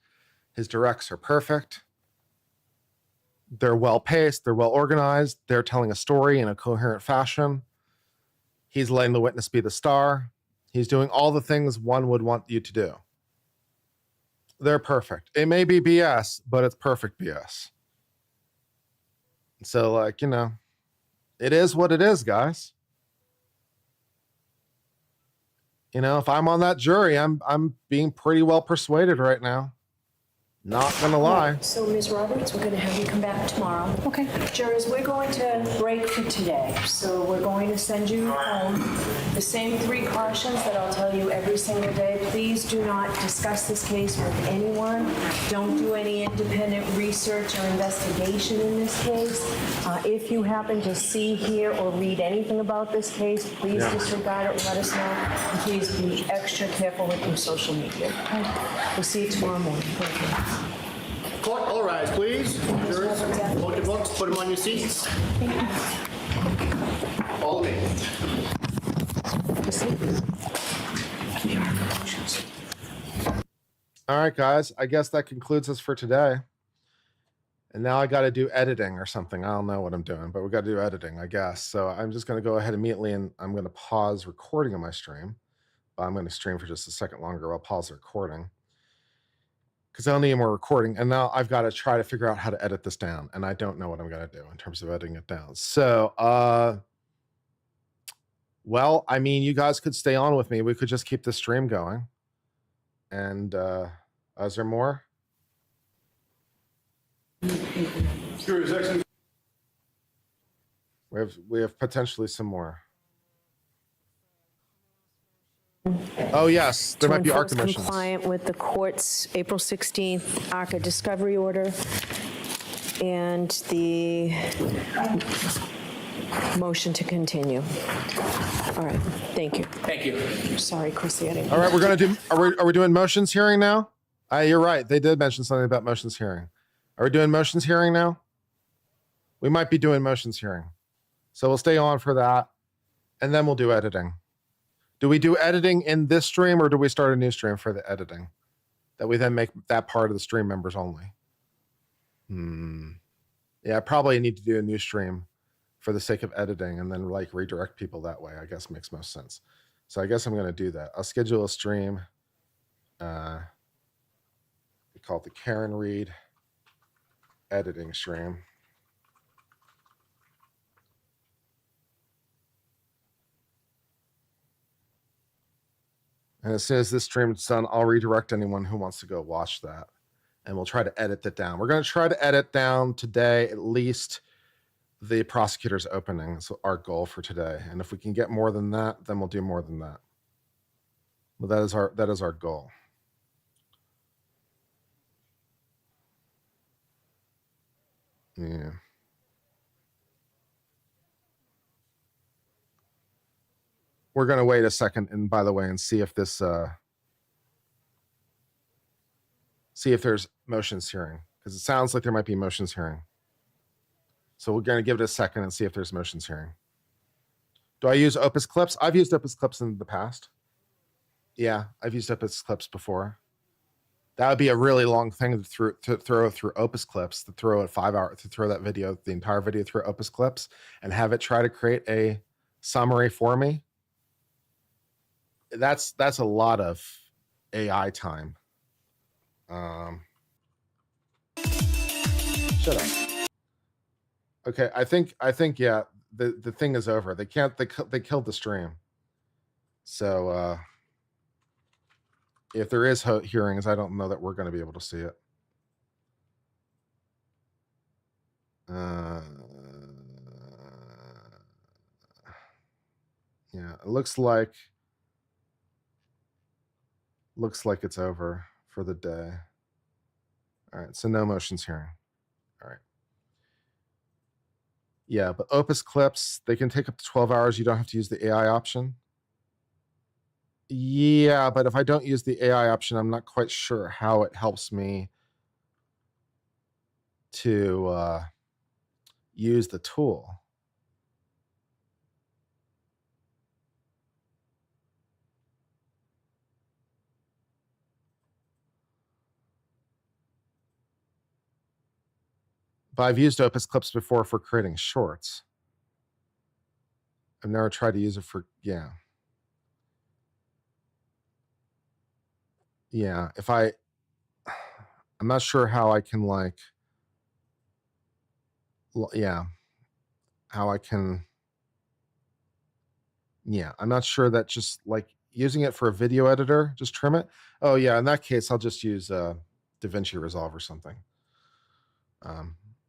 His directs are perfect. They're well paced, they're well organized, they're telling a story in a coherent fashion. He's letting the witness be the star. He's doing all the things one would want you to do. They're perfect. It may be BS, but it's perfect BS. So, like, you know, it is what it is, guys. You know, if I'm on that jury, I'm being pretty well persuaded right now. Not gonna lie. So, Ms. Roberts, we're going to have you come back tomorrow. Okay. Jurors, we're going to break for today. So we're going to send you home. The same 3 cautions that I'll tell you every single day. Please do not discuss this case with anyone. Don't do any independent research or investigation in this case. If you happen to see, hear, or read anything about this case, please disregard it and let us know. And please be extra careful with your social media. Okay? We'll see you tomorrow morning. Thank you. Court, all rise, please. Jurors, hold your books, put them on your seats. Follow me. All right, guys. I guess that concludes us for today. And now I got to do editing or something. I don't know what I'm doing, but we got to do editing, I guess. So I'm just going to go ahead immediately and I'm going to pause recording of my stream. I'm going to stream for just a second longer. I'll pause the recording because I don't need more recording. And now I've got to try to figure out how to edit this down. And I don't know what I'm going to do in terms of editing it down. So, well, I mean, you guys could stay on with me. We could just keep the stream going. And is there more? We have potentially some more. Oh, yes, there to might be enforce ARCA missions. compliant with the court's April 16th ARCA discovery order and the motion to continue. All right, thank you. Thank you. Sorry, Chrissy, I didn't. All right, we're going to do, are we doing motions hearing now? You're right. They did mention something about motions hearing. Are we doing motions hearing now? We might be doing motions hearing. So we'll stay on for that. And then we'll do editing. Do we do editing in this stream or do we start a new stream for the editing? That we then make that part of the stream members only? Yeah, I probably need to do a new stream for the sake of editing and then like redirect people that way. I guess makes most sense. So I guess I'm going to do that. I'll schedule a stream. We call it the Karen Reed editing stream. And as soon as this stream is done, I'll redirect anyone who wants to go watch that. And we'll try to edit that down. We're going to try to edit down today at least the Prosecutor's opening. So our goal for today. And if we can get more than that, then we'll do more than that. But that is our goal. Yeah. We're going to wait a second, and by the way, and see if this, see if there's motions hearing, because it sounds like there might be motions hearing. So we're going to give it a second and see if there's motions hearing. Do I use Opus Clips? I've used Opus Clips in the past. Yeah, I've used Opus Clips before. That would be a really long thing to throw through Opus Clips, to throw it 5 hours, to throw that video, the entire video through Opus Clips, and have it try to create a summary for me. That's a lot of AI time. Shut up. Okay, I think yeah, the thing is over. They killed the stream. So if there is hearings, I don't know that we're going to be able to see it. Yeah, it looks like it's over for the day. All right, so no motions hearing. All right. Yeah, but Opus Clips, they can take up to 12 hours. You don't have to use the AI option. Yeah, but if I don't use the AI option, I'm not quite sure how it helps me to use the tool. But I've used Opus Clips before for creating shorts. I've never tried to use it for, yeah. Yeah, I'm not sure how I can like, yeah, how I can, yeah, I'm not sure that just like using it for a video editor, just trim it. Oh yeah, in that case, I'll just use DaVinci Resolve or something.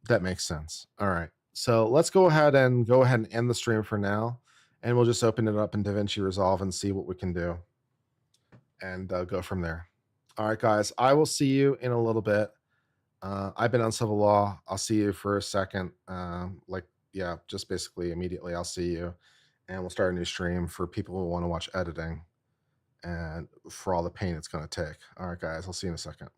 That makes sense. All right, so let's go ahead and end the stream for now, and we'll just open it up in DaVinci Resolve and see what we can do, and go from there. All right, guys, I will see you in a little bit. I've been on civil law. I'll see you for a second. Yeah, just basically immediately I'll see you, and we'll start a new stream for people who want to watch editing and for all the pain it's going to take. All right, guys, I'll see you in a second.